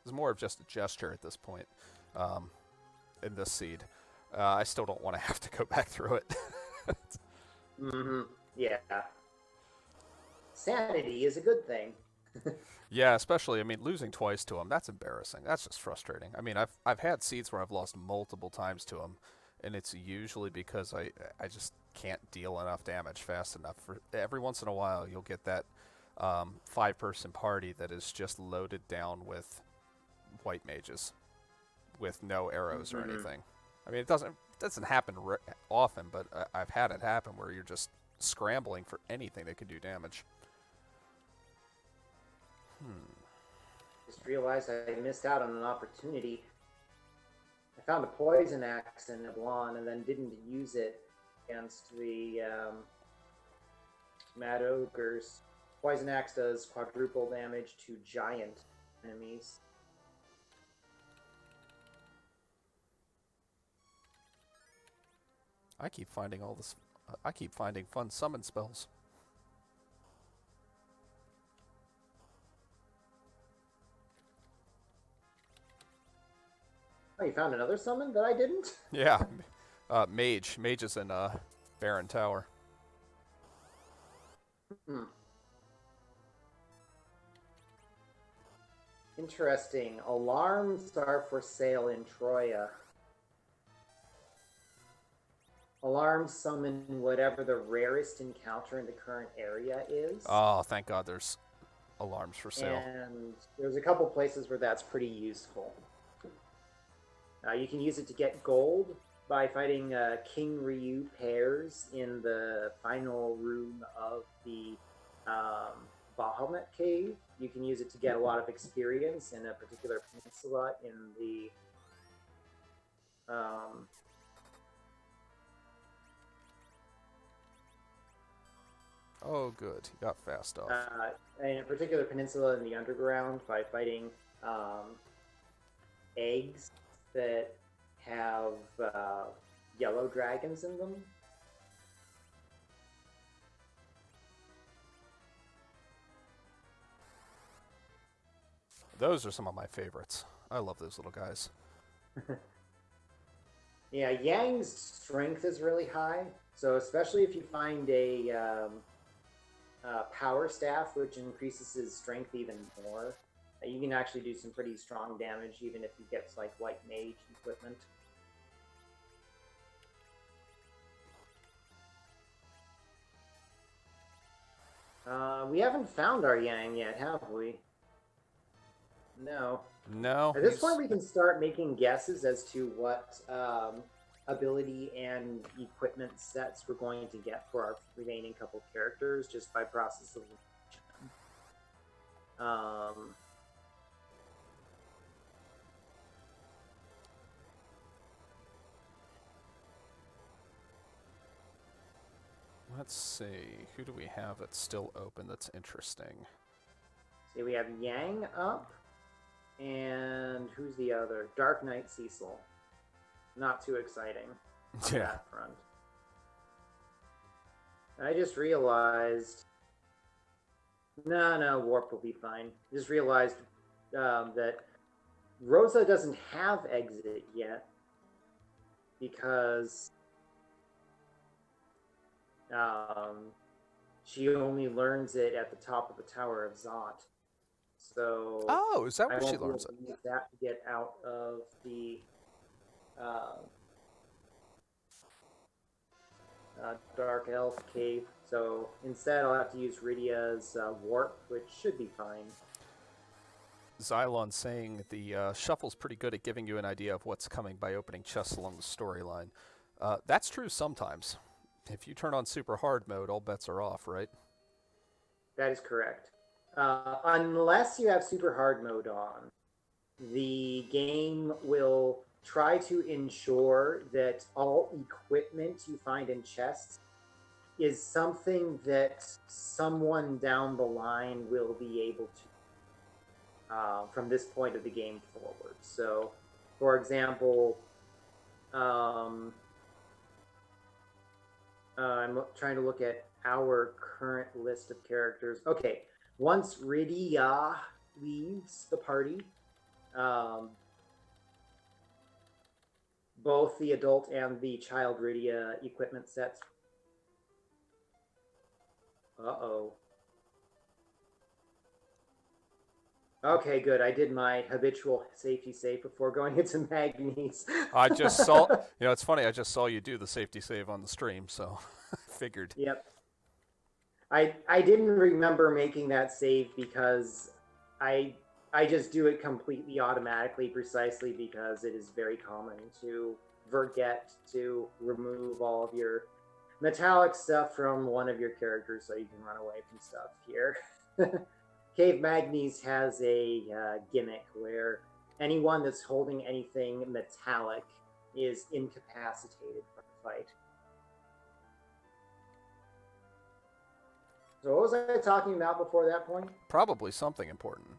is more of just a gesture at this point in this seed, I still don't want to have to go back through it. Yeah. Sanity is a good thing. Yeah, especially, I mean, losing twice to him, that's embarrassing. That's just frustrating. I mean, I've had seeds where I've lost multiple times to him, and it's usually because I just can't deal enough damage fast enough. For every once in a while, you'll get that 5-person party that is just loaded down with white mages with no arrows or anything. I mean, it doesn't happen often, but I've had it happen where you're just scrambling for anything that can do damage. Just realized I missed out on an opportunity. I found a poison axe in Milon and then didn't use it against the Mad Ogres. Poison axe does quadruple damage to giant enemies. I keep finding all this. I keep finding fun summon spells. Oh, you found another summon that I didn't? Yeah, mage. Mage is in Baron Tower. Interesting. Alarms are for sale in Troya. Alarms summon whatever the rarest encounter in the current area is. Oh, thank God there's alarms for sale. And there's a couple places where that's pretty useful. You can use it to get gold by fighting King Ryu pairs in the final room of the Bahamut Cave. You can use it to get a lot of experience in a particular peninsula in the Oh, good. He got fast off. in a particular peninsula in the underground by fighting eggs that have yellow dragons in them. Those are some of my favorites. I love those little guys. Yeah, Yang's strength is really high, so especially if you find a power staff, which increases his strength even more, you can actually do some pretty strong damage, even if he gets like white mage equipment. We haven't found our Yang yet, have we? No. No. At this point, we can start making guesses as to what ability and equipment sets we're going to get for our remaining couple characters, just by process of let's see. Who do we have that's still open that's interesting? See, we have Yang up, and who's the other? Dark Knight Cecil. Not too exciting on that front. I just realized... No, Warp will be fine. Just realized that Rosa doesn't have exit yet because she only learns it at the top of the Tower of Zot. So oh, is that where she learns it? Use that to get out of the Dark Elf cave. So instead, I'll have to use Rydia's warp, which should be fine. Xylon saying the shuffle's pretty good at giving you an idea of what's coming by opening chests along the storyline. That's true sometimes. If you turn on super hard mode, all bets are off, right? That is correct. Unless you have super hard mode on, the game will try to ensure that all equipment you find in chests is something that someone down the line will be able to from this point of the game forward. So, for example, I'm trying to look at our current list of characters. Okay, once Rydia leaves the party, both the adult and the child Rydia equipment sets. Uh-oh. Okay, good. I did my habitual safety save before going into Magnes. I just saw, it's funny, I just saw you do the safety save on the stream, so I figured. Yep. I didn't remember making that save because I just do it completely automatically, precisely because it is very common to forget to remove all of your metallic stuff from one of your characters so you can run away from stuff here. Cave Magnes has a gimmick where anyone that's holding anything metallic is incapacitated from the fight. So what was I talking about before that point? Probably something important.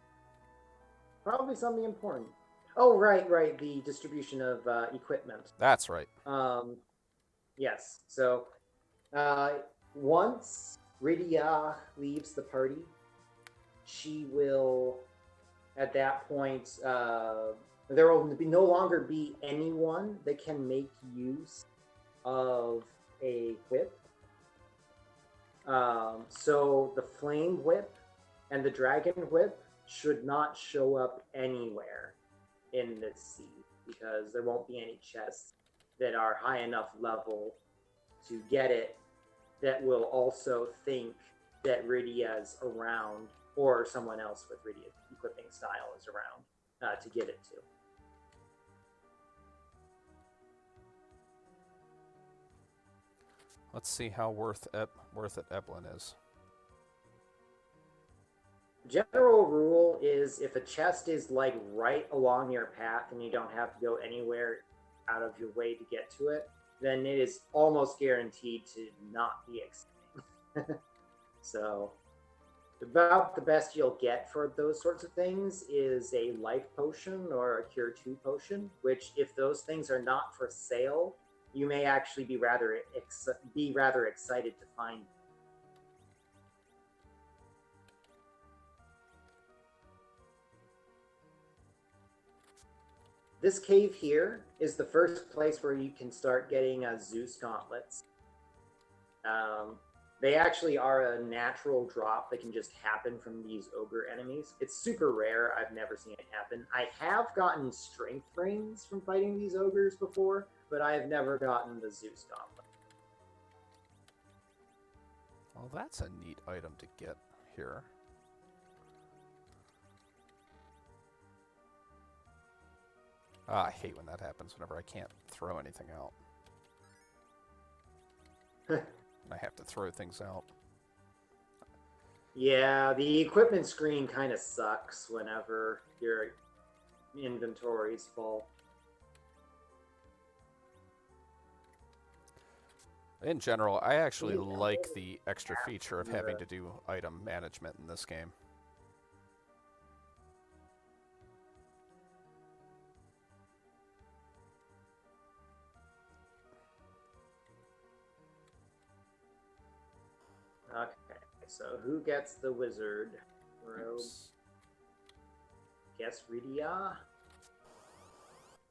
Probably something important. Oh, right. The distribution of equipment. That's right. Yes. So once Rydia leaves the party, she will, at that point, there will no longer be anyone that can make use of a whip. So the flame whip and the dragon whip should not show up anywhere in this seed because there won't be any chests that are high enough level to get it that will also think that Rydia is around or someone else with Rydia equipping style is around to get it to. Let's see how worth it Eblin is. General rule is if a chest is like right along your path and you don't have to go anywhere out of your way to get to it, then it is almost guaranteed to not be exciting. So about the best you'll get for those sorts of things is a life potion or a cure 2 potion, which if those things are not for sale, you may actually be rather excited to find. this cave here is the first place where you can start getting Zeus gauntlets. They actually are a natural drop that can just happen from these ogre enemies. It's super rare. I've never seen it happen. I have gotten strength rings from fighting these ogres before, but I have never gotten the Zeus gauntlet. Well, that's a neat item to get here. I hate when that happens whenever I can't throw anything out. I have to throw things out. Yeah, the equipment screen kind of sucks whenever your inventory's full. In general, I actually like the extra feature of having to do item management in this game. Okay, so who gets the wizard robe? Guess Rydia?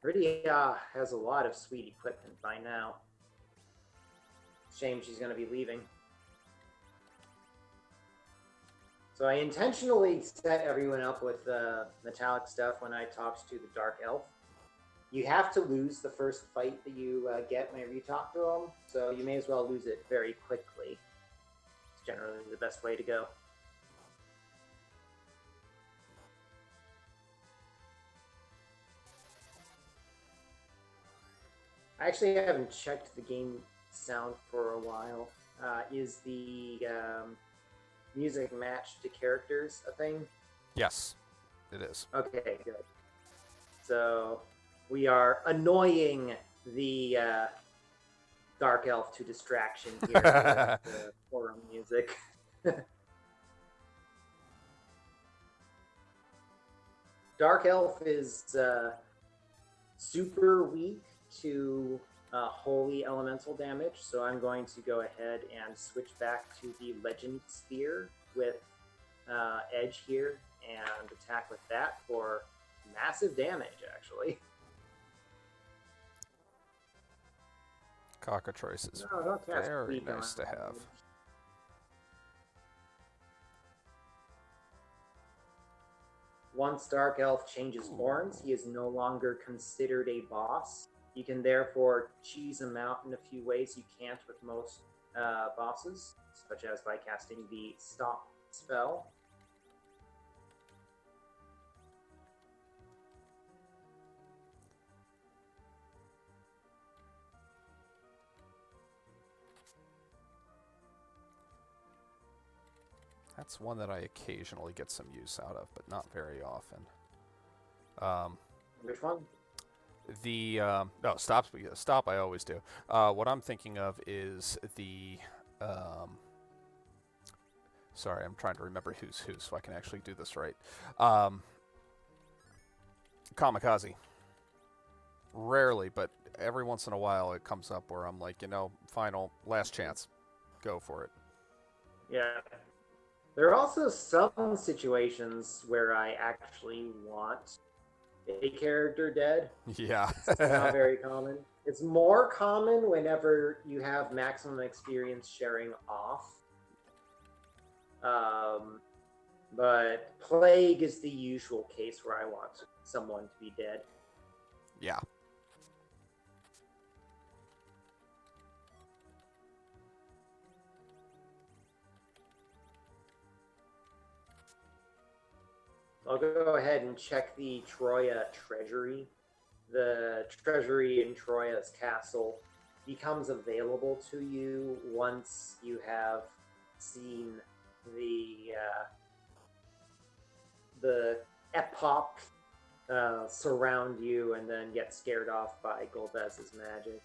Rydia has a lot of sweet equipment by now. Shame she's going to be leaving. So I intentionally set everyone up with metallic stuff when I talked to the Dark Elf. You have to lose the first fight that you get when you talk to them, so you may as well lose it very quickly. It's generally the best way to go. I actually haven't checked the game sound for a while. Is the music matched to characters a thing? Yes, it is. Okay, good. So we are annoying the Dark Elf to distraction here with the forum music. Dark Elf is super weak to holy elemental damage, so I'm going to go ahead and switch back to the Legend Spear with Edge here and attack with that for massive damage, actually. Cockatrice is No, very nice to have. Once Dark Elf changes forms, he is no longer considered a boss. You can therefore cheese him out in a few ways you can't with most bosses, such as by casting the Stop spell. That's one that I occasionally get some use out of, but not very often. Which one? The no, stop I always do. What I'm thinking of is the sorry, I'm trying to remember who's who so I can actually do this right. Kamikaze. Rarely, but every once in a while it comes up where I'm like, final, last chance. Go for it. Yeah. There are also some situations where I actually want a character dead. Yeah. It's not very common. It's more common whenever you have maximum experience sharing off. But Plague is the usual case where I want someone to be dead. Yeah. I'll go ahead and check the Troya treasury. The treasury in Troya's castle becomes available to you once you have seen the epoch surround you and then get scared off by Golbez's magic.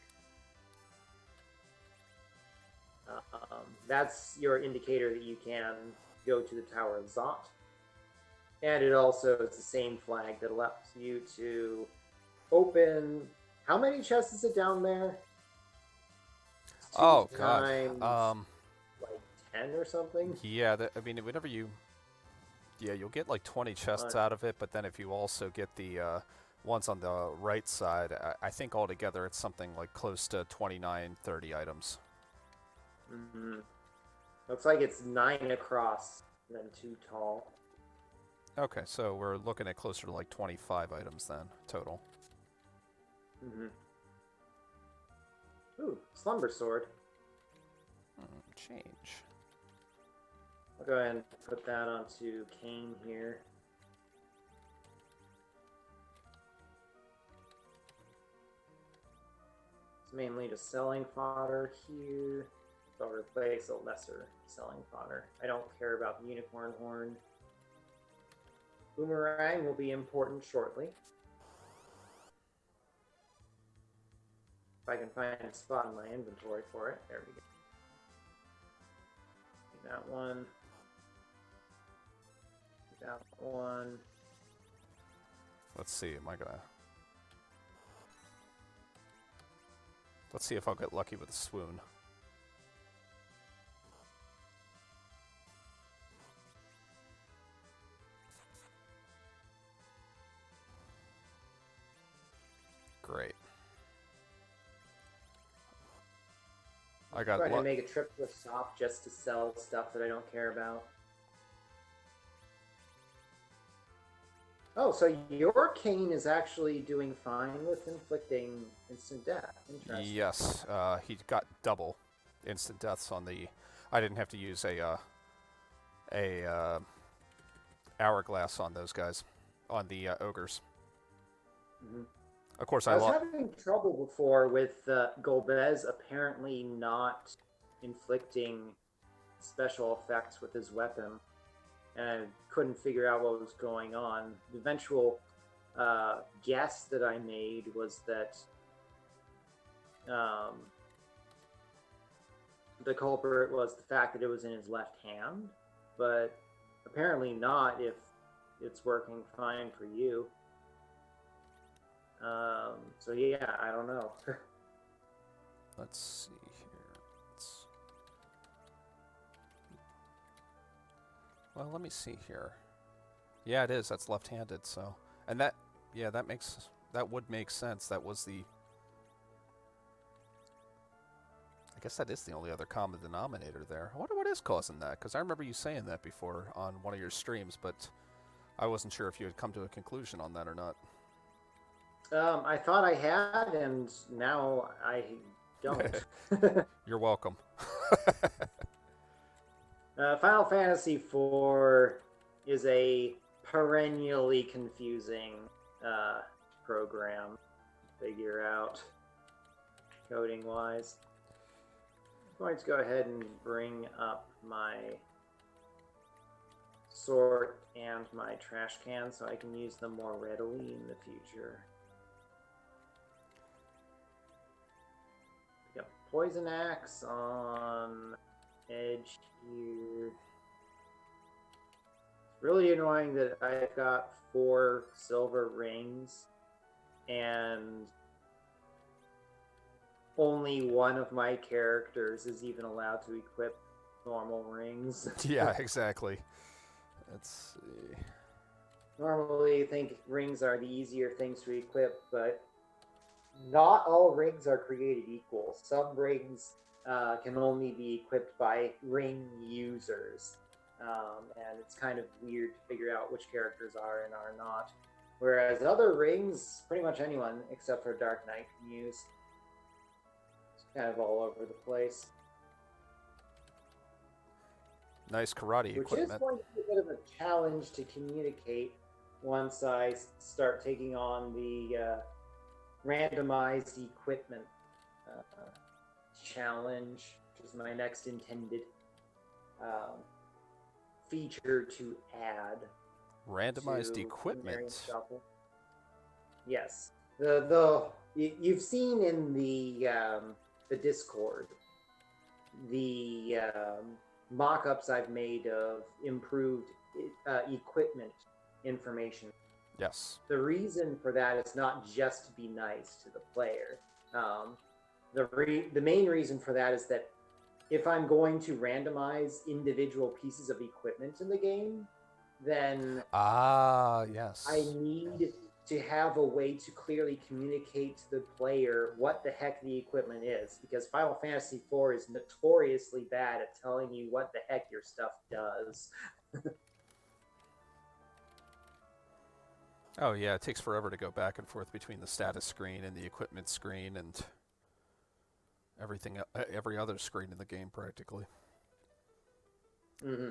That's your indicator that you can go to the Tower of Zot. And it also is the same flag that allows you to open... How many chests is it down there? Oh, God. God. Like 10 or something? Yeah, whenever you... Yeah, you'll get like 20 chests out of it, but then if you also get the ones on the right side, I think altogether it's something like close to 29, 30 items. Mm-hmm. Looks like it's 9 across, and then 2 tall. Okay, so we're looking at closer to like 25 items then, total. Mm-hmm. Ooh, Slumber Sword. Change. I'll go ahead and put that onto Kane here. It's mainly just selling fodder here. So I'll replace a lesser selling fodder. I don't care about the unicorn horn. Boomerang will be important shortly. If I can find a spot in my inventory for it. There we go. That one. That one. Let's see, am I gonna... Let's see if I'll get lucky with a swoon. Great. I got trying to make a trip to a shop just to sell stuff that I don't care about. Oh, so your cane is actually doing fine with inflicting instant death. Interesting. Yes, he got double instant deaths on the... I didn't have to use a hourglass on those guys, on the ogres. Mm-hmm. Of course, I was having trouble before with Golbez apparently not inflicting special effects with his weapon, and I couldn't figure out what was going on. The eventual guess that I made was that the culprit was the fact that it was in his left hand, but apparently not if it's working fine for you. So yeah, I don't know. Let's see here. Well, let me see here. Yeah, it is. That's left-handed. So, and that, yeah, that would make sense. That was the... I guess that is the only other common denominator there. I wonder what is causing that, because I remember you saying that before on one of your streams, but I wasn't sure if you had come to a conclusion on that or not. I thought I had, and now I don't. You're welcome. Final Fantasy IV is a perennially confusing program to figure out coding-wise. I'm going to go ahead and bring up my sort and my trash can so I can use them more readily in the future. We got Poison Axe on edge here. It's really annoying that I've got 4 silver rings and only one of my characters is even allowed to equip normal rings. Yeah, exactly. Let's see. Normally, I think rings are the easier things to equip, but not all rings are created equal. Some rings can only be equipped by ring users, and it's kind of weird to figure out which characters are and are not. Whereas other rings, pretty much anyone except for Dark Knight can use. It's kind of all over the place. Nice karate equipment. Which is going to be a bit of a challenge to communicate once I start taking on the randomized equipment challenge, which is my next intended feature to add. Randomized to equipment. Yes, you've seen in the Discord the mock-ups I've made of improved equipment information. Yes. The reason for that is not just to be nice to the player. The main reason for that is that if I'm going to randomize individual pieces of equipment in the game, then yes, I need to have a way to clearly communicate to the player what the heck the equipment is, because Final Fantasy IV is notoriously bad at telling you what the heck your stuff does. Oh yeah, it takes forever to go back and forth between the status screen and the equipment screen and everything, every other screen in the game practically. Mm-hmm.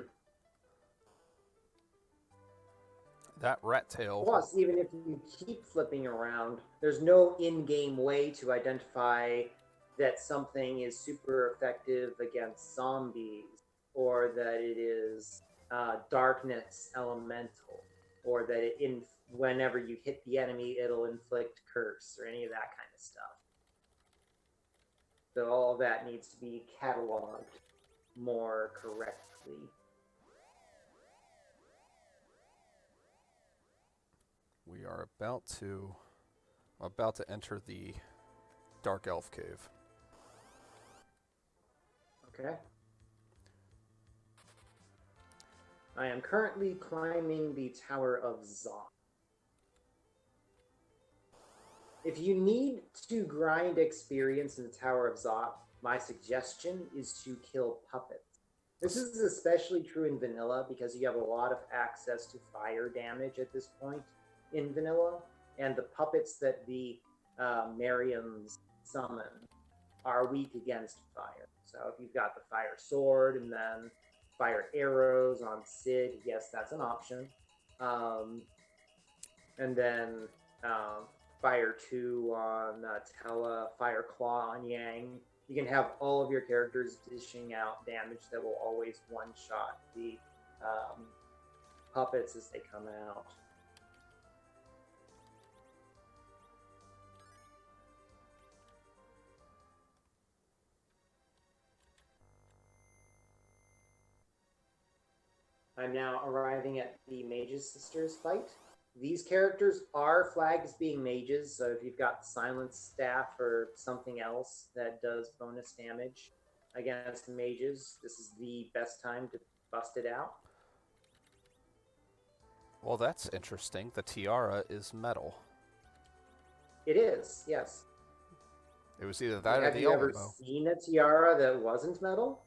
That rat tail. Plus, even if you keep flipping around, there's no in-game way to identify that something is super effective against zombies, or that it is darkness elemental, or that whenever you hit the enemy, it'll inflict curse, or any of that kind of stuff. So all of that needs to be cataloged more correctly. We are about to enter the Dark Elf Cave. Okay. I am currently climbing the Tower of Zot. If you need to grind experience in the Tower of Zot, my suggestion is to kill puppets. This is especially true in vanilla because you have a lot of access to fire damage at this point in vanilla, and the puppets that the Mariams summon are weak against fire. So if you've got the fire sword and then fire arrows on Sid, yes, that's an option. And then fire 2 on Tella, fire claw on Yang. You can have all of your characters dishing out damage that will always one-shot the puppets as they come out. I'm now arriving at the Mage's Sisters fight. These characters are flagged as being mages, so if you've got Silence Staff or something else that does bonus damage against mages, this is the best time to bust it out. Well, that's interesting. The tiara is metal. It is, yes. It was either that or the Have you ever seen a tiara that wasn't metal?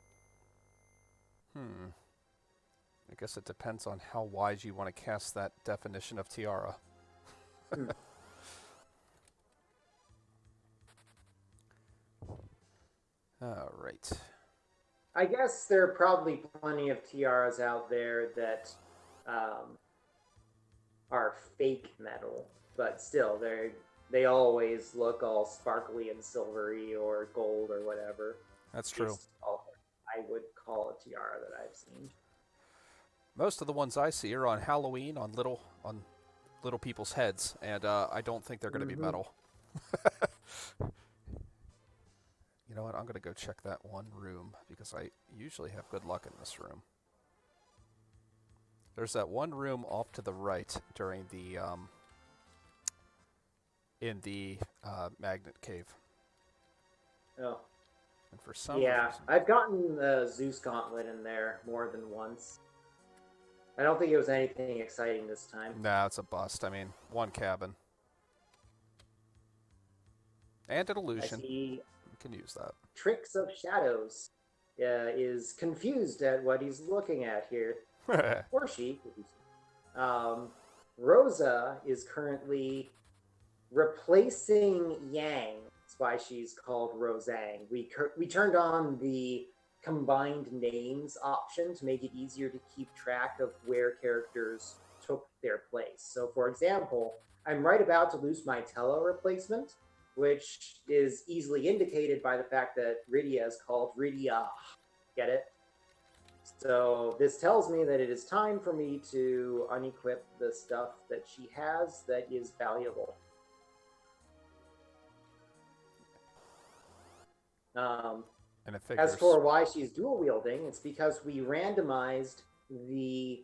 I guess it depends on how wide you want to cast that definition of tiara. All right. I guess there are probably plenty of tiaras out there that are fake metal, but still, they always look all sparkly and silvery or gold or whatever. That's true. I would call a tiara that I've seen. Most of the ones I see are on Halloween on little people's heads, and I don't think they're going to be metal. You know what? I'm going to go check that one room because I usually have good luck in this room. There's that one room off to the right during the in the magnet cave. Oh. And for some reason, I've gotten the Zeus gauntlet in there more than once. I don't think it was anything exciting this time. Nah, it's a bust. I mean, one cabin. And an illusion. You can use that. Tricks of Shadows is confused at what he's looking at here. Or she. Rosa is currently replacing Yang. That's why she's called Rosang. We turned on the combined names option to make it easier to keep track of where characters took their place. So, for example, I'm right about to lose my Tello replacement, which is easily indicated by the fact that Rydia is called Rydia. Get it? So this tells me that it is time for me to unequip the stuff that she has that is valuable. As for why she's dual wielding, it's because we randomized the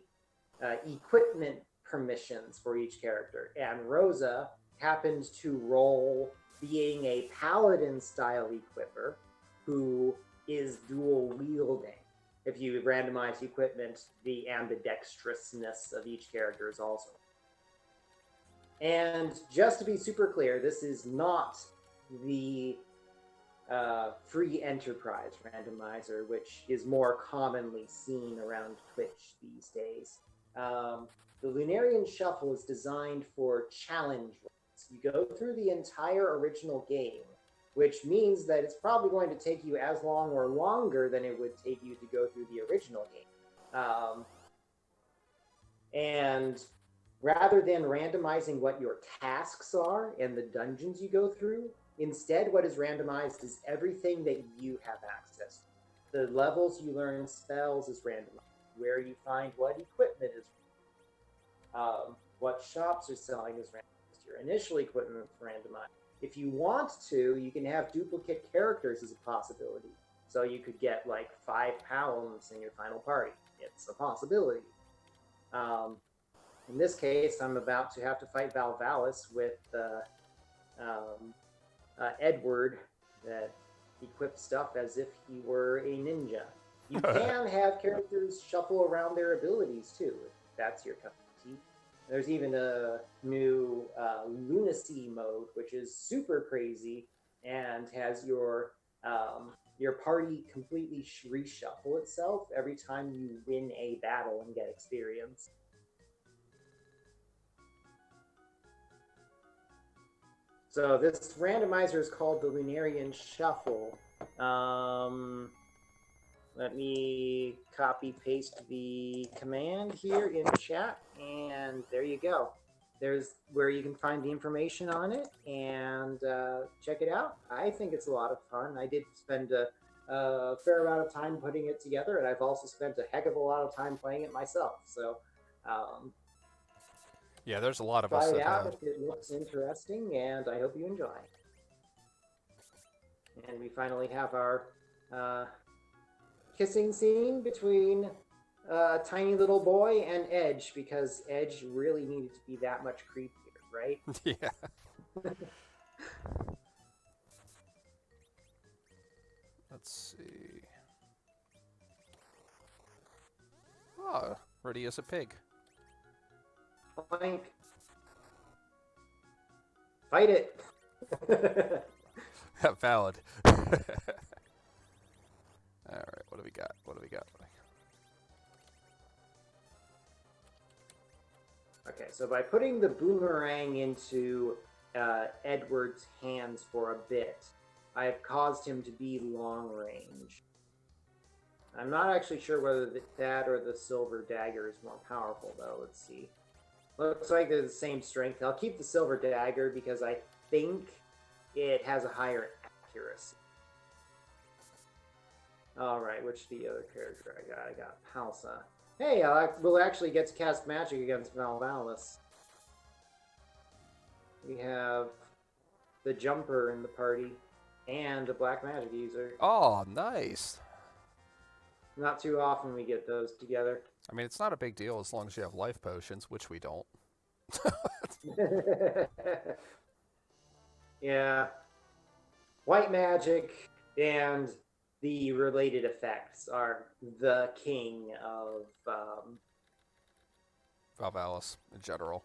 equipment permissions for each character, and Rosa happens to roll being a paladin style equipper who is dual wielding. If you randomize equipment, the ambidextrousness of each character is also. And just to be super clear, this is not the free enterprise randomizer, which is more commonly seen around Twitch these days. The Lunarian Shuffle is designed for challenge runs. You go through the entire original game, which means that it's probably going to take you as long or longer than it would take you to go through the original game. And rather than randomizing what your tasks are and the dungeons you go through, instead what is randomized is everything that you have access to. The levels you learn spells is randomized. Where you find what equipment is what shops are selling is randomized. Your initial equipment is randomized. If you want to, you can have duplicate characters as a possibility. So you could get like 5 pounds in your final party. It's a possibility. In this case, I'm about to have to fight Valvalis with Edward that equips stuff as if he were a ninja. You can have characters shuffle around their abilities too, if that's your cup of tea. There's even a new lunacy mode, which is super crazy and has your party completely reshuffle itself every time you win a battle and get experience. So this randomizer is called the Lunarian Shuffle. Let me copy paste the command here in chat, and there you go. There's where you can find the information on it and check it out. I think it's a lot of fun. I did spend a fair amount of time putting it together, and I've also spent a heck of a lot of time playing it myself. So yeah, there's a lot of try us it that out have. if it looks interesting, and I hope you enjoy. And we finally have our kissing scene between a tiny little boy and Edge, because Edge really needed to be that much creepier, right? Yeah. Let's see. Oh, ready as a pig. Plank. Fight it. Valid. All right, what do we got? Okay, so by putting the boomerang into Edward's hands for a bit, I have caused him to be long range. I'm not actually sure whether that or the silver dagger is more powerful, though. Let's see. Looks like they're the same strength. I'll keep the silver dagger because I think it has a higher accuracy. All right, which the other character I got? I got Palsa. Hey, we'll actually get to cast magic against Valvalis. We have the jumper in the party and a black magic user. Oh, nice. Not too often we get those together. I mean, it's not a big deal as long as you have life potions, which we don't. Yeah. White magic and the related effects are the king of Valvalis in general.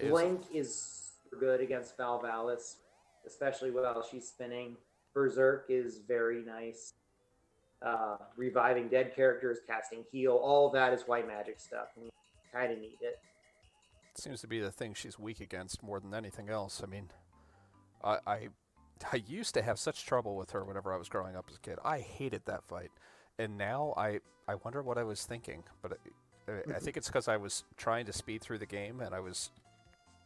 Blank is good against Valvalis, especially while she's spinning. Berserk is very nice. Reviving dead characters, casting heal, all of that is white magic stuff, and you kind of need it. Seems to be the thing she's weak against more than anything else. I mean, I used to have such trouble with her whenever I was growing up as a kid. I hated that fight. And now I wonder what I was thinking. But I think it's because I was trying to speed through the game and I was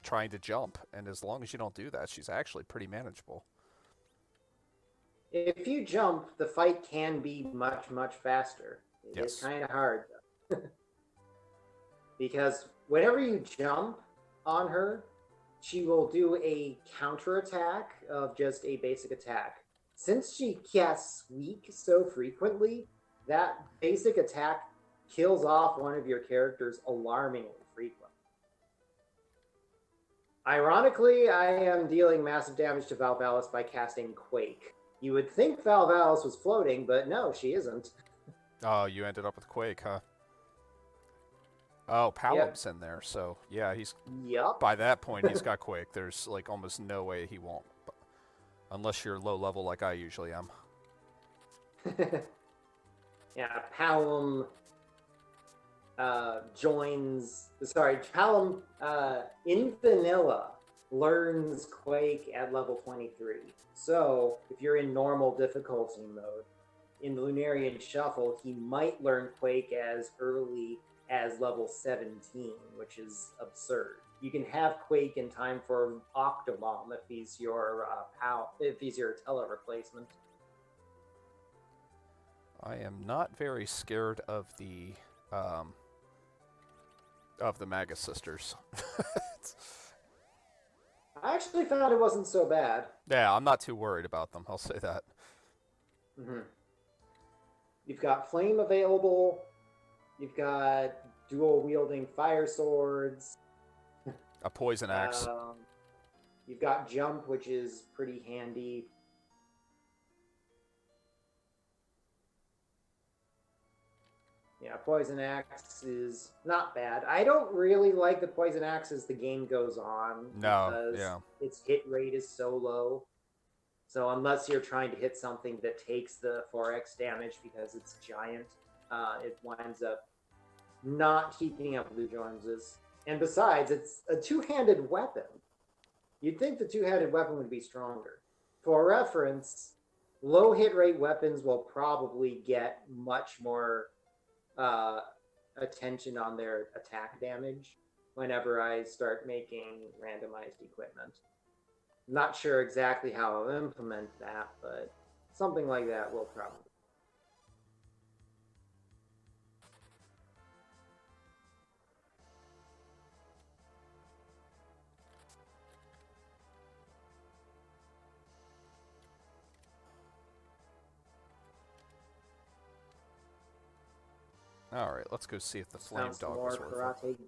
trying to jump. And as long as you don't do that, she's actually pretty manageable. If you jump, the fight can be much, much faster. It's kind of hard, though. Because whenever you jump on her, she will do a counterattack of just a basic attack. Since she casts Weak so frequently, that basic attack kills off one of your characters alarmingly frequently. Ironically, I am dealing massive damage to Valvalis by casting Quake. You would think Valvalis was floating, but no, she isn't. Oh, you ended up with Quake, huh? Oh, Yep. Palom's in there, so yeah, he's Yup. by that point he's got Quake. There's like almost no way he won't, unless you're low level like I usually am. Yeah, Palom Palom in vanilla learns Quake at level 23. So if you're in normal difficulty mode, in the Lunarian Shuffle, he might learn Quake as early as level 17, which is absurd. You can have Quake in time for Octomom if he's your Tele replacement. I am not very scared of the Magus sisters. I actually found it wasn't so bad. Yeah, I'm not too worried about them. I'll say that. Mm-hmm. You've got Flame available. You've got dual wielding fire swords. A poison axe. You've got Jump, which is pretty handy. Yeah, Poison Axe is not bad. I don't really like the Poison Axe as the game goes on. No, yeah. Its hit rate is so low. So unless you're trying to hit something that takes the 4x damage because it's giant, it winds up not keeping up with Blue Jones's. And besides, it's a two-handed weapon. You'd think the two-handed weapon would be stronger. For reference, low hit rate weapons will probably get much more attention on their attack damage whenever I start making randomized equipment. Not sure exactly how I'll implement that, but something like that will probably. All right, let's go see if the flame dog was worth karate it.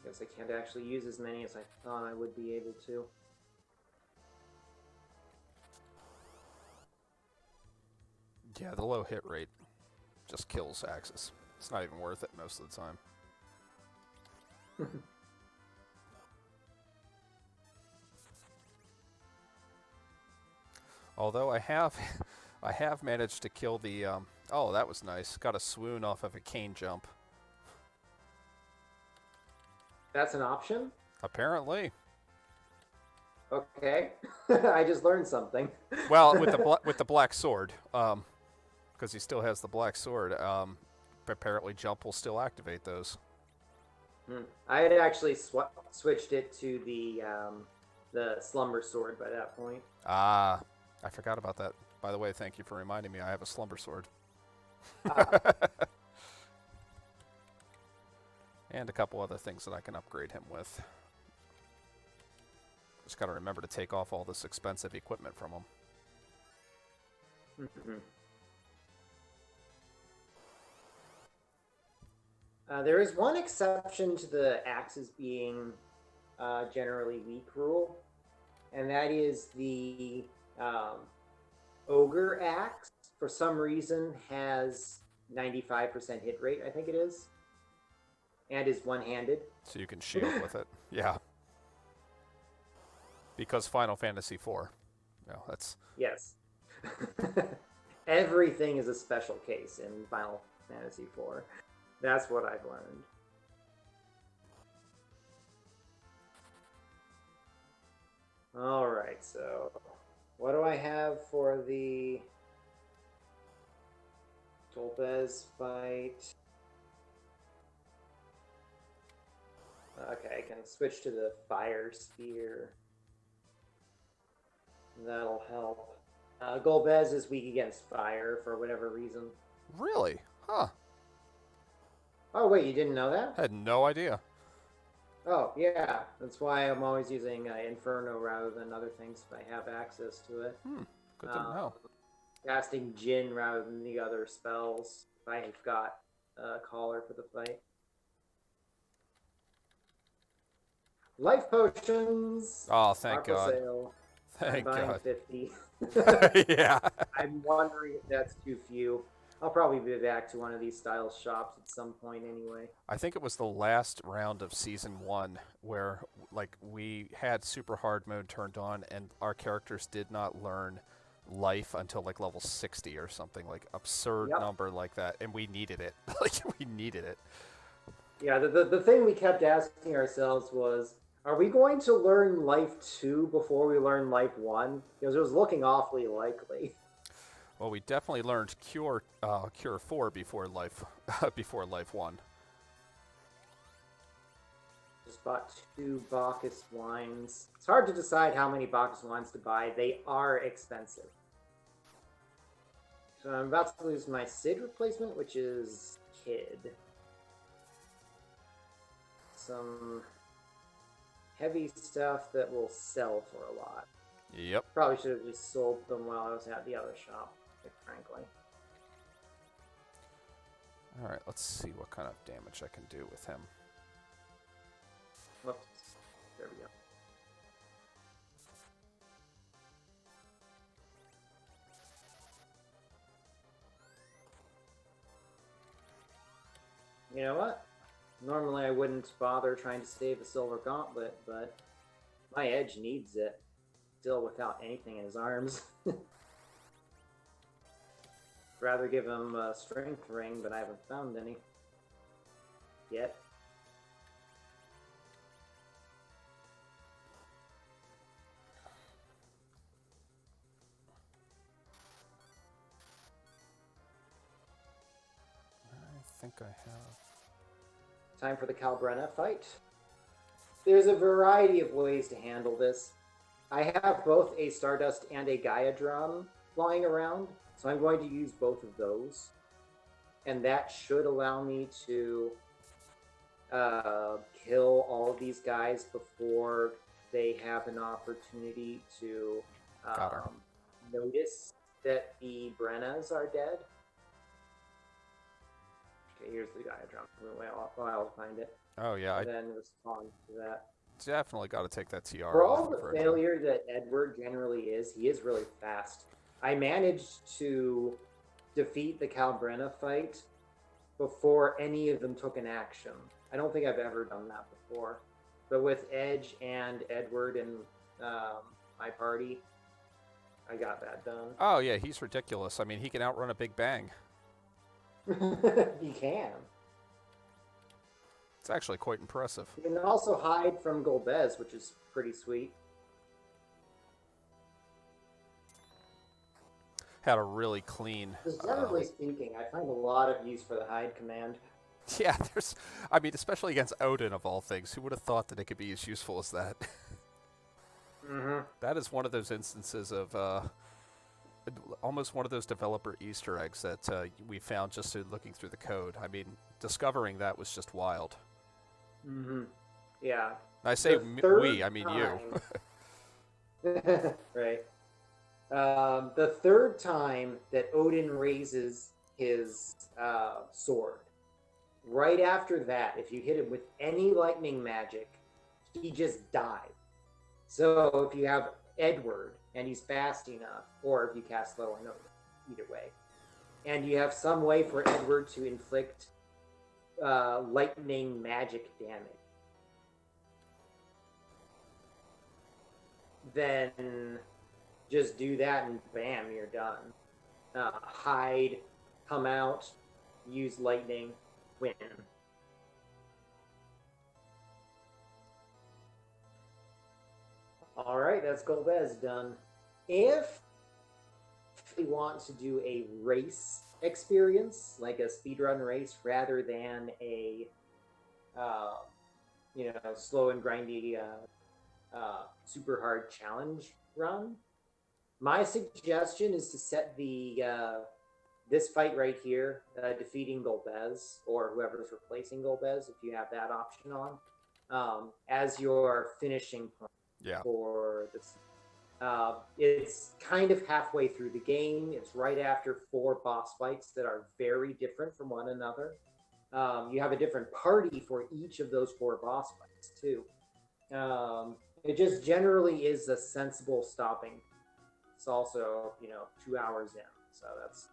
Guess I can't actually use as many as I thought I would be able to. Yeah, the low hit rate just kills axes. It's not even worth it most of the time. Although I have managed to kill the oh, that was nice. Got a swoon off of a cane jump. That's an option? Apparently. Okay. I just learned something. Well, with the black sword, because he still has the black sword. Apparently, jump will still activate those. I had actually switched it to the slumber sword by that point. Ah, I forgot about that. By the way, thank you for reminding me. I have a slumber sword. And a couple other things that I can upgrade him with. Just got to remember to take off all this expensive equipment from him. There is one exception to the axes being generally weak rule, and that is the ogre axe. For some reason, has 95% hit rate. I think it is, and is one-handed. So you can shield with it. Yeah. Because Final Fantasy IV. No, that's yes. Everything is a special case in Final Fantasy IV. That's what I've learned. All right, so what do I have for the Golbez fight? Okay, I can switch to the fire spear. That'll help. Golbez is weak against fire for whatever reason. Really? Huh. Oh, wait, you didn't know that? I had no idea. Oh, yeah. That's why I'm always using Inferno rather than other things if I have access to it. Good to know. Casting Jin rather than the other spells if I've got a caller for the fight. Life potions Oh, are thank for God. sale. I'm Thank buying God. 50. Yeah. I'm wondering if that's too few. I'll probably be back to one of these style shops at some point anyway. I think it was the last round of season 1 where like we had super hard mode turned on and our characters did not learn life until like level 60 or something, like absurd Yep. number like that, and we needed it. Like we needed it. Yeah, the thing we kept asking ourselves was, are we going to learn life 2 before we learn life 1? Because it was looking awfully likely. Well, we definitely learned cure 4 before life before life 1. Just bought 2 Bacchus wines. It's hard to decide how many Bacchus wines to buy. They are expensive. So I'm about to lose my Sid replacement, which is Kid. Some heavy stuff that will sell for a lot. Yep. Probably should have just sold them while I was at the other shop, frankly. All right, let's see what kind of damage I can do with him. Whoops. There we go. You know what? Normally I wouldn't bother trying to save a silver gauntlet, but my edge needs it. Still without anything in his arms. Rather give him a strength ring, but I haven't found any yet. I think I have. Time for the Calbrenna fight. There's a variety of ways to handle this. I have both a Stardust and a Gaia drum flying around, so I'm going to use both of those. And that should allow me to kill all of these guys before they have an opportunity to notice that the Brennas are dead. Okay, here's the Gaia drum. I'll find it. Oh yeah, And then respond to that. definitely got to take that TR For off all the for failure that Edward generally is, he is really fast. I managed to defeat the Calbrenna fight before any of them took an action. I don't think I've ever done that before. But with Edge and Edward and my party, I got that done. Oh yeah, he's ridiculous. I mean, he can outrun a Big Bang. He can. It's actually quite impressive. You can also hide from Golbez, which is pretty sweet. Had a really clean. Just generally speaking, I find a lot of use for the hide command. Yeah, there's. I mean, especially against Odin of all things, who would have thought that it could be as useful as that? Mm-hmm. That is one of those instances of almost one of those developer Easter eggs that we found just looking through the code. I mean, discovering that was just wild. Mm-hmm. Yeah. I say we, I mean time... you. Right. The third time that Odin raises his sword, right after that, if you hit him with any lightning magic, he just dies. So if you have Edward and he's fast enough, or if you cast slow or no, either way, and you have some way for Edward to inflict lightning magic damage, then just do that and bam, you're done. Hide, come out, use lightning, win. All right, that's Golbez done. If we want to do a race experience, like a speedrun race, rather than a slow and grindy super hard challenge run, my suggestion is to set the this fight right here, defeating Golbez or whoever's replacing Golbez, if you have that option on, as your finishing point. Yeah. For this, it's kind of halfway through the game. It's right after 4 boss fights that are very different from one another. You have a different party for each of those 4 boss fights too. It just generally is a sensible stopping. It's also 2 hours in, so that's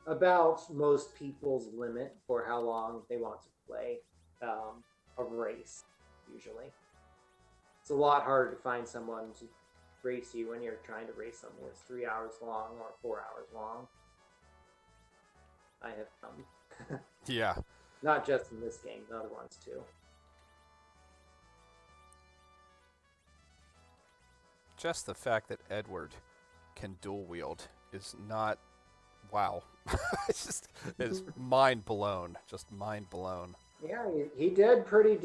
about most people's limit for how long they want to play a race. Usually, it's a lot harder to find someone to race you when you're trying to race something that's 3 hours long or 4 hours long. I have come. Yeah. Not just in this game, the other ones too. Just the fact that Edward can dual wield is not. Wow. It's mind blown. Just mind blown. Yeah, he did pretty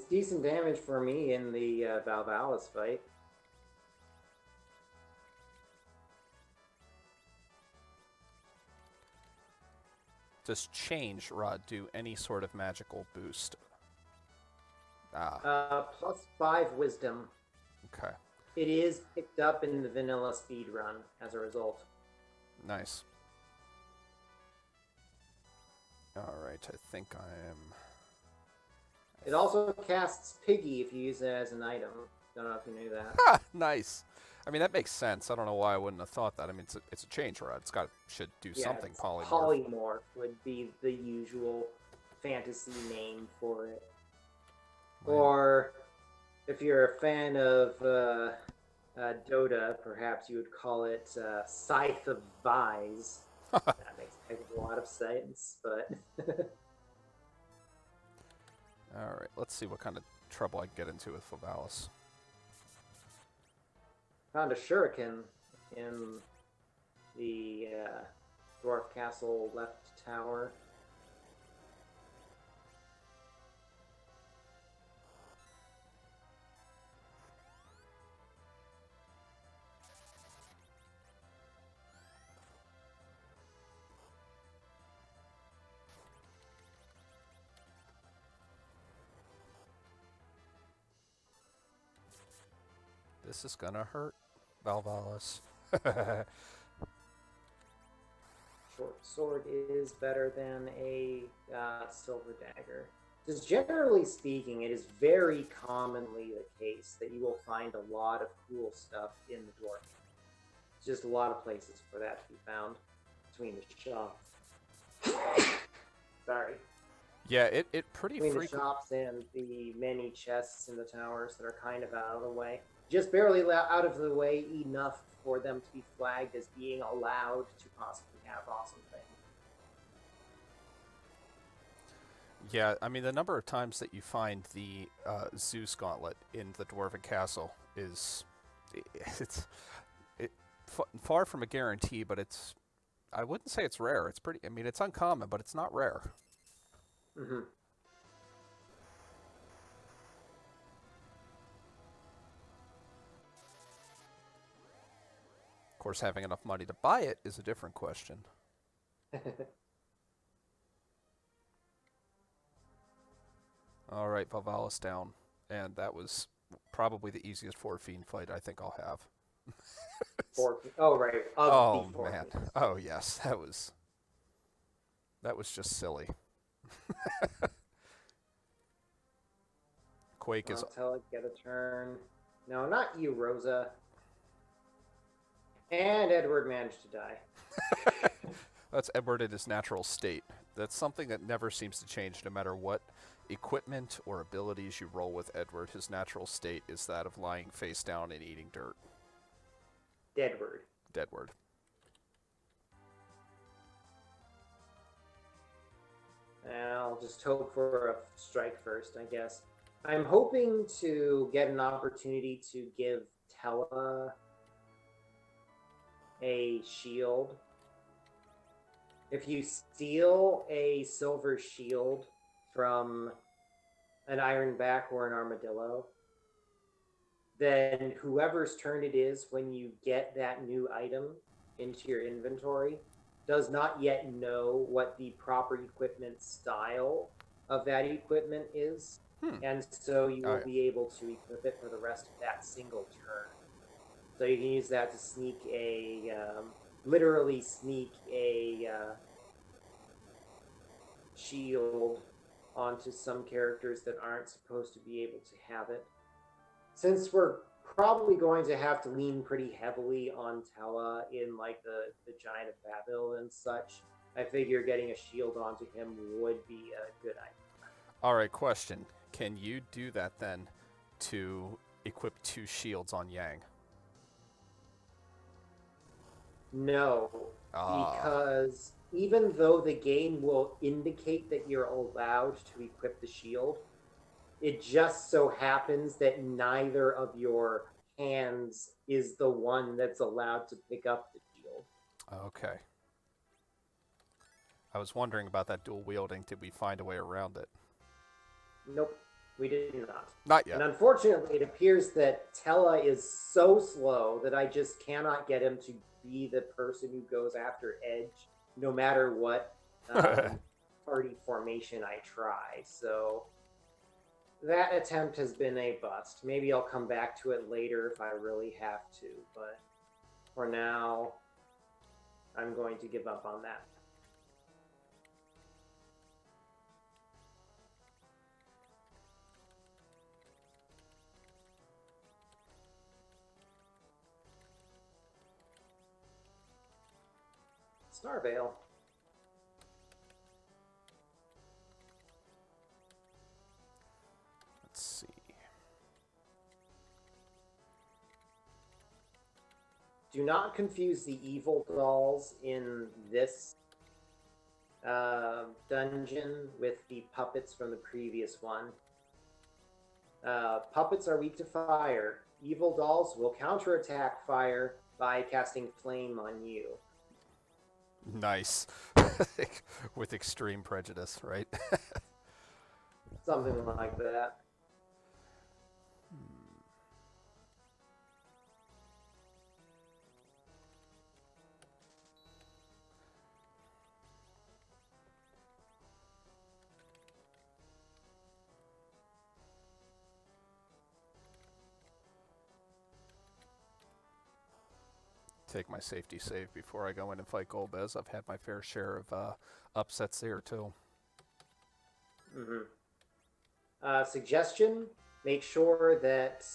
decent damage for me in the Valvalis fight. Does change rod do any sort of magical boost? +5 wisdom. Okay. It is picked up in the vanilla speed run as a result. Nice. Alright, I think I am... It also casts Piggy if you use it as an item. Don't know if you knew that. Ha! Nice! I mean, that makes sense. I don't know why I wouldn't have thought that. I mean, it's a change rod. Should do something polymorph. Polymorph would be the usual fantasy name for it. Right. Or if you're a fan of Dota, perhaps you would call it Scythe of Vise. That makes a lot of sense, but... Alright, let's see what kind of trouble I can get into with Valvalis. Found a shuriken in the Dwarf Castle left tower. This is gonna hurt, Valvalis. Short sword is better than a silver dagger. Just generally speaking, it is very commonly the case that you will find a lot of cool stuff in the dwarf. There's just a lot of places for that to be found between the shops. Sorry. Yeah, it pretty between the shops and the many chests in the towers that are kind of out of the way. Just barely out of the way enough for them to be flagged as being allowed to possibly have awesome things. Yeah, I mean, the number of times that you find the Zeus gauntlet in the Dwarven Castle is... It's far from a guarantee, but it's... I wouldn't say it's rare. It's pretty... I mean, it's uncommon, but it's not rare. Mm-hmm. Of course, having enough money to buy it is a different question. All right, Valvalis down. And that was probably the easiest 4-fiend fight I think I'll have. Oh, right. Oh, man. Oh, yes. That was just silly. Quake is... Until I get a turn. No, not you, Rosa. And Edward managed to die. That's Edward in his natural state. That's something that never seems to change no matter what equipment or abilities you roll with Edward. His natural state is that of lying face down and eating dirt. Deadward. I'll just hope for a strike first, I guess. I'm hoping to get an opportunity to give Tella a shield. If you steal a silver shield from an Ironback or an Armadillo, then whoever's turn it is when you get that new item into your inventory does not yet know what the proper equipment style of that equipment is. And so you will be able to equip it for the rest of that single turn. So you can use that to sneak literally sneak a shield onto some characters that aren't supposed to be able to have it. since we're probably going to have to lean pretty heavily on Tella in like the Giant of Babil and such, I figure getting a shield onto him would be a good idea. All right, question. Can you do that then to equip 2 shields on Yang? No, Ah, because even though the game will indicate that you're allowed to equip the shield, it just so happens that neither of your hands is the one that's allowed to pick up the shield. okay. I was wondering about that dual wielding. Did we find a way around it? Nope, we did not. Not And yet. unfortunately, it appears that Tella is so slow that I just cannot get him to be the person who goes after Edge, no matter what party formation I try. So that attempt has been a bust. Maybe I'll come back to it later if I really have to, but for now, I'm going to give up on that. Starvale. Let's see. Do not confuse the evil dolls in this dungeon with the puppets from the previous one. Puppets are weak to fire. Evil dolls will counterattack fire by casting flame on you. Nice. With extreme prejudice, right? Something like that. Take my safety save before I go in and fight Golbez. I've had my fair share of upsets there, too. Suggestion: make sure that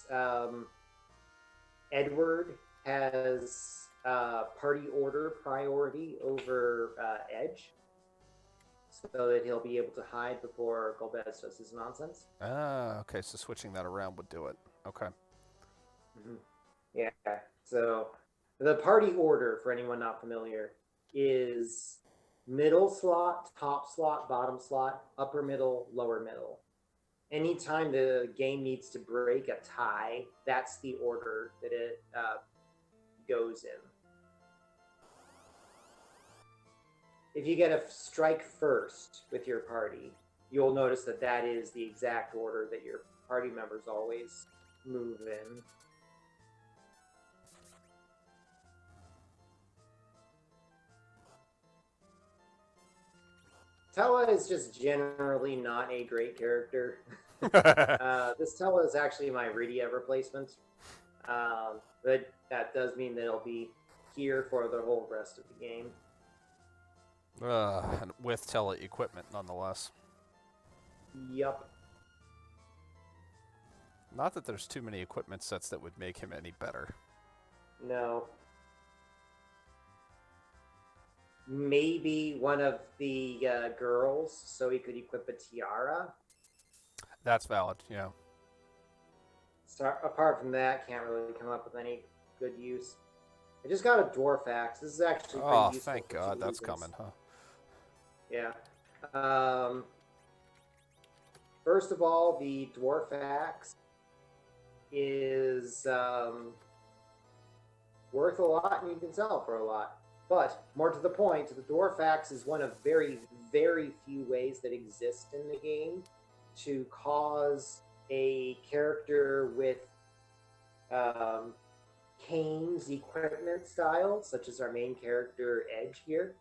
Edward has party order priority over Edge, so that he'll be able to hide before Golbez does his nonsense. Ah, okay, so switching that around would do it. Okay. Yeah. So the party order, for anyone not familiar, is middle slot, top slot, bottom slot, upper middle, lower middle. Anytime the game needs to break a tie, that's the order that it goes in. If you get a strike first with your party, you'll notice that that is the exact order that your party members always move in. Tella is just generally not a great character. This Tella is actually my Rydia replacement, but that does mean that it'll be here for the whole rest of the game. And with tele equipment, nonetheless. Yup. Not that there's too many equipment sets that would make him any better. No. Maybe one of the girls, so he could equip a tiara. That's valid, yeah. So, apart from that, can't really come up with any good use. I just got a dwarf axe. This is actually pretty useful. Oh, thank God, that's coming, huh? Yeah. First of all, the dwarf axe is worth a lot, and you can sell it for a lot. But more to the point, the dwarf axe is one of very, very few ways that exist in the game to cause a character with Kane's equipment style, such as our main character Edge here,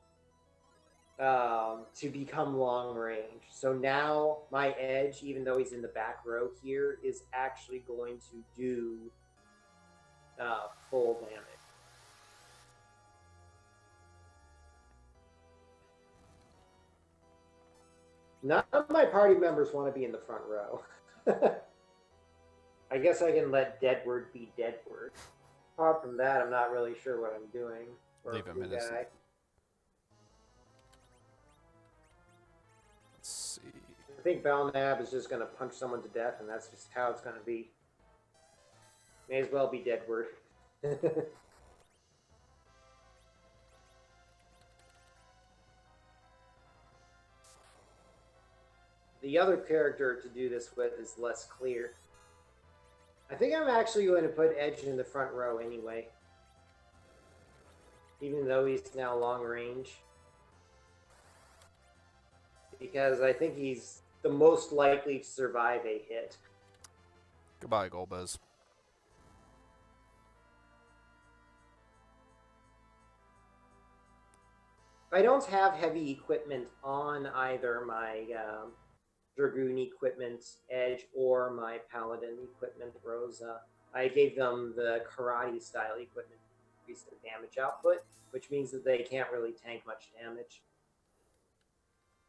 to become long range. So now my Edge, even though he's in the back row here, is actually going to do full damage. None of my party members want to be in the front row. I guess I can let Deadward be Deadward. Apart from that, I'm not really sure what I'm doing for Leave him Blue in his. Guy. Let's see. I think Belknap is just going to punch someone to death, and that's just how it's going to be. May as well be Deadward. The other character to do this with is less clear. I think I'm actually going to put Edge in the front row anyway. Even though he's now long range. Because I think he's the most likely to survive a hit. Goodbye, Golbez. I don't have heavy equipment on either my Dragoon equipment Edge or my Paladin equipment Rosa. I gave them the karate style equipment to increase their damage output, which means that they can't really tank much damage.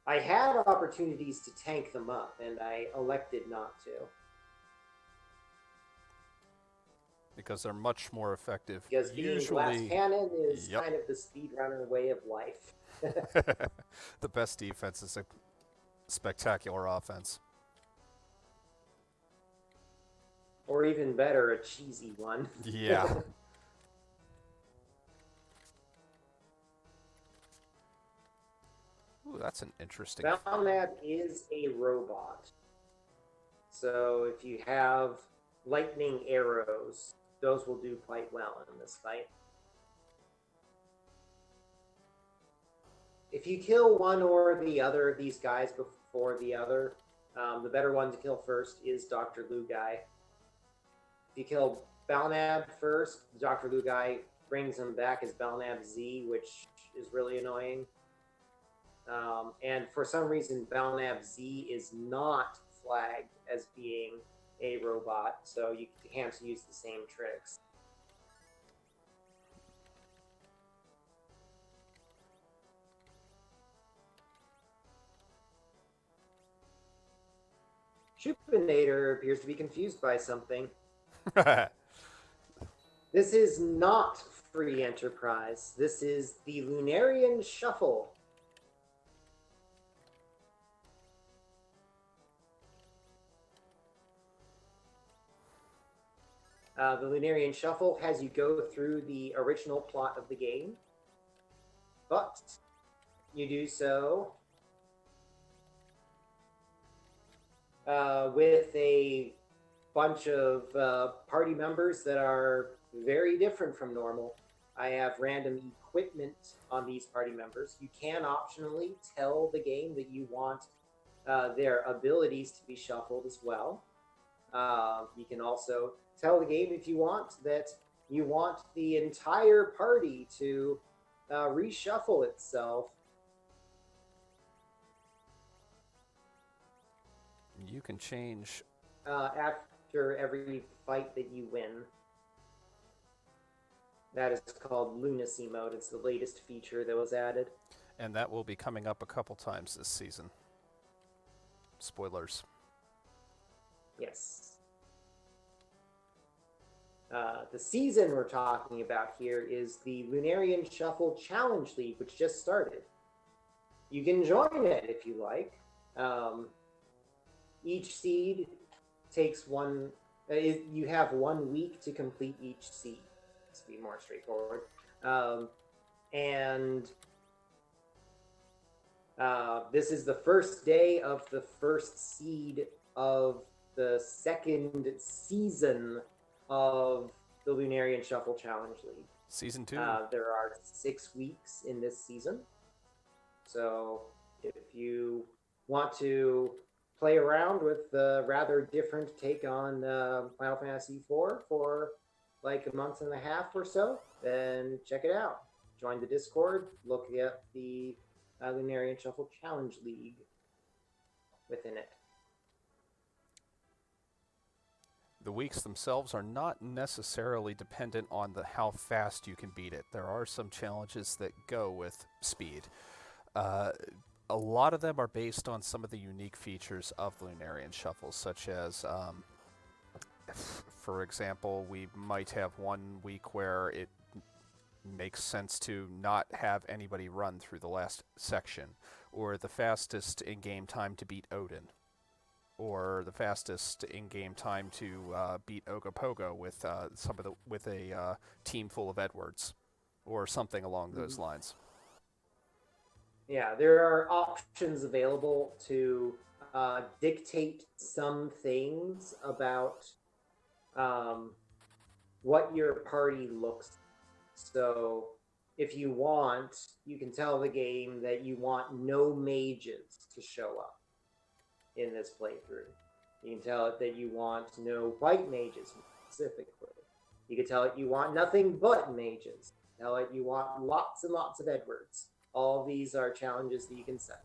I had opportunities to tank them up, and I elected not to. Because they're much more effective. Because being glass cannon is kind of the speedrunner way of life. The best defense is a spectacular offense. Or even better, a cheesy one. Yeah. Ooh, that's an interesting... Belknap is a robot. So if you have lightning arrows, those will do quite well in this fight. If you kill one or the other of these guys before the other, the better one to kill first is Dr. Lugai. If you kill Belknap first, Dr. Lugai brings him back as Belknap Z, which is really annoying. And for some reason, Belknap Z is not flagged as being a robot, so you can't use the same tricks. Chupinator appears to be confused by something. This is not free enterprise. This is the Lunarian Shuffle. The Lunarian Shuffle has you go through the original plot of the game, but you do so with a bunch of party members that are very different from normal. I have random equipment on these party members. You can optionally tell the game that you want their abilities to be shuffled as well. You can also tell the game if you want that you want the entire party to reshuffle itself. You can change after every fight that you win. That is called Lunacy Mode. It's the latest feature that was added. And that will be coming up a couple times this season. Spoilers. Yes. The season we're talking about here is the Lunarian Shuffle Challenge League, which just started. You can join it if you like. Each seed takes one... you have 1 week to complete each seed. To be more straightforward. This is the first day of the first seed of the second season of the Lunarian Shuffle Challenge League. Season 2. There are 6 weeks in this season. So if you want to play around with the rather different take on Final Fantasy IV for like a month and a half or so, then check it out. Join the Discord, look at the Lunarian Shuffle Challenge League within it. The weeks themselves are not necessarily dependent on how fast you can beat it. There are some challenges that go with speed. A lot of them are based on some of the unique features of Lunarian Shuffle, such as For example, we might have one week where it makes sense to not have anybody run through the last section, or the fastest in-game time to beat Odin, or the fastest in-game time to beat Ogopogo with a team full of Edwards, or something along those lines. Yeah, there are options available to dictate some things about what your party looks like. So if you want, you can tell the game that you want no mages to show up in this playthrough. You can tell it that you want no white mages specifically. You can tell it you want nothing but mages. Tell it you want lots and lots of Edwards. All these are challenges that you can set.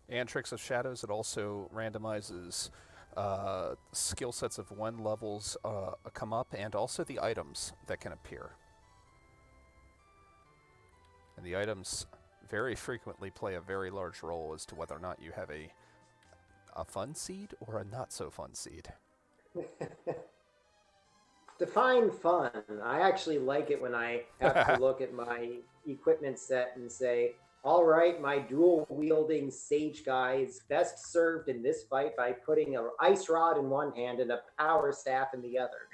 And Tricks of Shadows, it also randomizes skill sets of when levels come up, and also the items that can appear. And the items very frequently play a very large role as to whether or not you have a fun seed or a not so fun seed. Define fun. I actually like it when I have to look at my equipment set and say, all right, my dual-wielding sage guy is best served in this fight by putting an ice rod in one hand and a power staff in the other.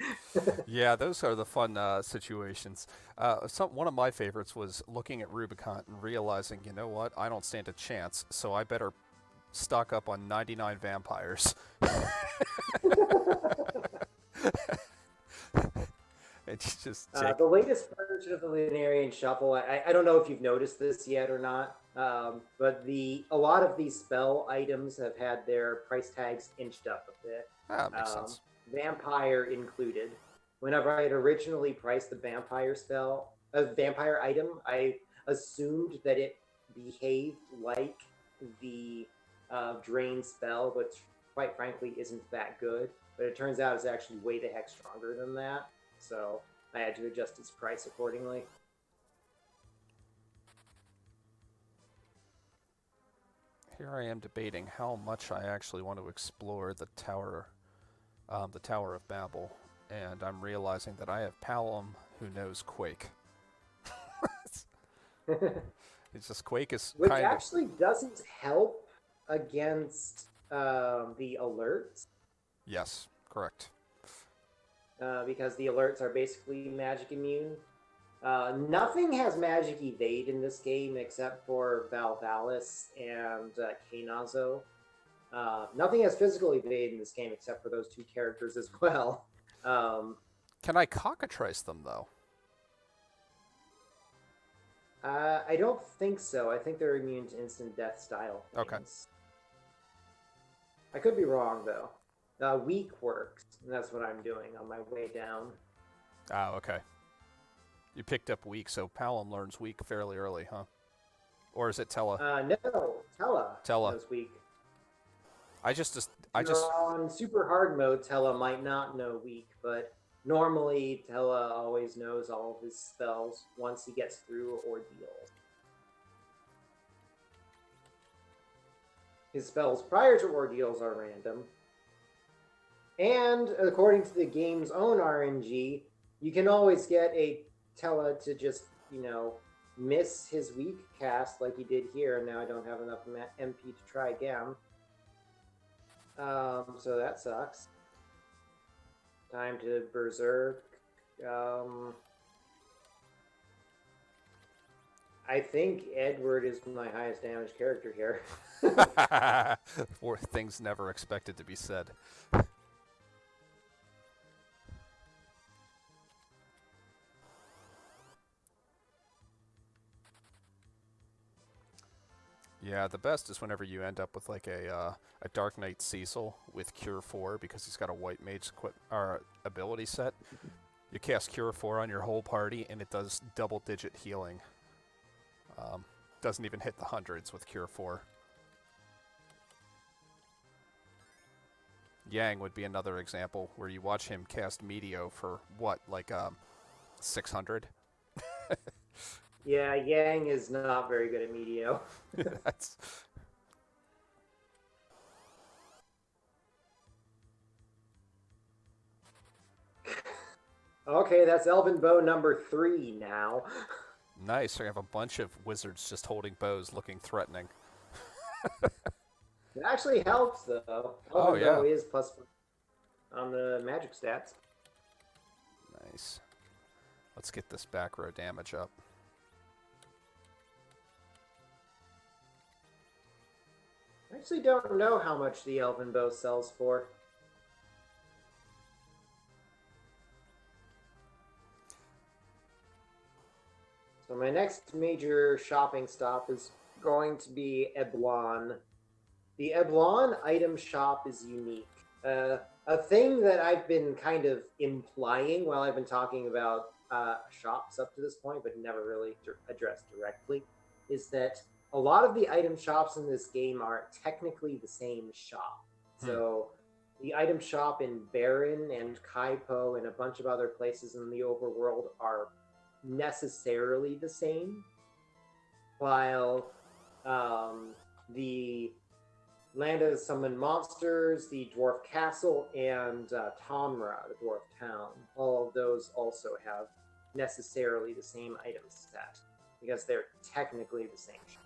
Yeah, those are the fun situations. One of my favorites was looking at Rubicante and realizing, you know what, I don't stand a chance, so I better stock up on 99 vampires. It's just the latest version of the Lunarian Shuffle, I don't know if you've noticed this yet or not, but a lot of these spell items have had their price tags inched up a bit. Makes sense. Vampire included. Whenever I had originally priced the vampire vampire item, I assumed that it behaved like the drain spell, which quite frankly isn't that good. But it turns out it's actually way the heck stronger than that. So I had to adjust its price accordingly. Here I am debating how much I actually want to explore the Tower of Babil, and I'm realizing that I have Palom who knows Quake. It's just Quake is which actually doesn't help against the alerts. Yes, correct. Because the alerts are basically magic immune. Nothing has magic evade in this game except for Valvalis and Kainazo. Nothing has physical evade in this game except for those two characters as well. Can I cockatrice them, though? I don't think so. I think they're immune to instant death style things. Okay. I could be wrong, though. Weak works, and that's what I'm doing on my way down. Ah, okay. You picked up weak, so Palom learns weak fairly early, huh? Or is it Tella? No, Tella knows weak. On super hard mode, Tella might not know weak, but normally Tella always knows all of his spells once he gets through Ordeals. His spells prior to Ordeals are random. And according to the game's own RNG, you can always get a Tella to just, miss his weak cast like he did here, and now I don't have enough MP to try again. So that sucks. Time to Berserk. I think Edward is my highest damage character here. For things never expected to be said. Yeah, the best is whenever you end up with like a Dark Knight Cecil with Cure 4 because he's got a White Mage ability set. You cast Cure 4 on your whole party and it does double-digit healing. Doesn't even hit the hundreds with Cure 4. Yang would be another example where you watch him cast Meteo for what, like 600? Yeah, Yang is not very good at Meteo. That's... Okay, that's Elven Bow number 3 now. Nice. We have a bunch of wizards just holding bows, looking threatening. It actually helps, though. Oh Elven Bow yeah. is +1 on the magic stats. Nice. Let's get this back row damage up. I actually don't know how much the Elven Bow sells for. So my next major shopping stop is going to be Eblon. The Eblon item shop is unique. A thing that I've been kind of implying while I've been talking about shops up to this point, but never really addressed directly, is that a lot of the item shops in this game are technically the same shop. So the item shop in Baron and Kaipo and a bunch of other places in the overworld are necessarily the same, while the Land of the Summoned Monsters, the Dwarf Castle, and Tomra, the Dwarf Town, all of those also have necessarily the same item set because they're technically the same shop.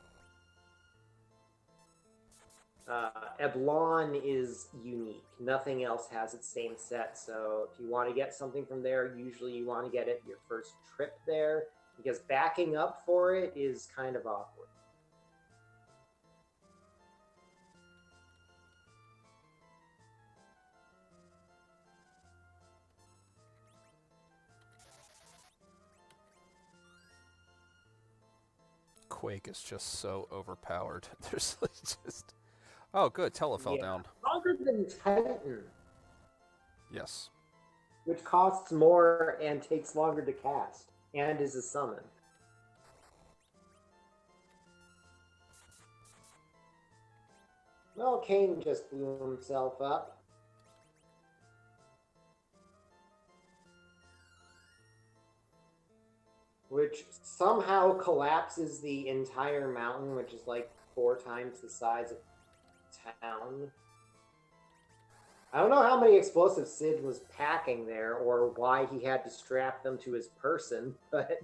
Eblon is unique. Nothing else has its same set, so if you want to get something from there, usually you want to get it your first trip there, because backing up for it is kind of awkward. Quake is just so overpowered. There's like just... Oh, good. Tele fell down. Stronger than Titan. Yes. Which costs more and takes longer to cast, and is a summon. Well, Kane just blew himself up. Which somehow collapses the entire mountain, which is like 4 times the size of town. I don't know how many explosives Sid was packing there, or why he had to strap them to his person, but...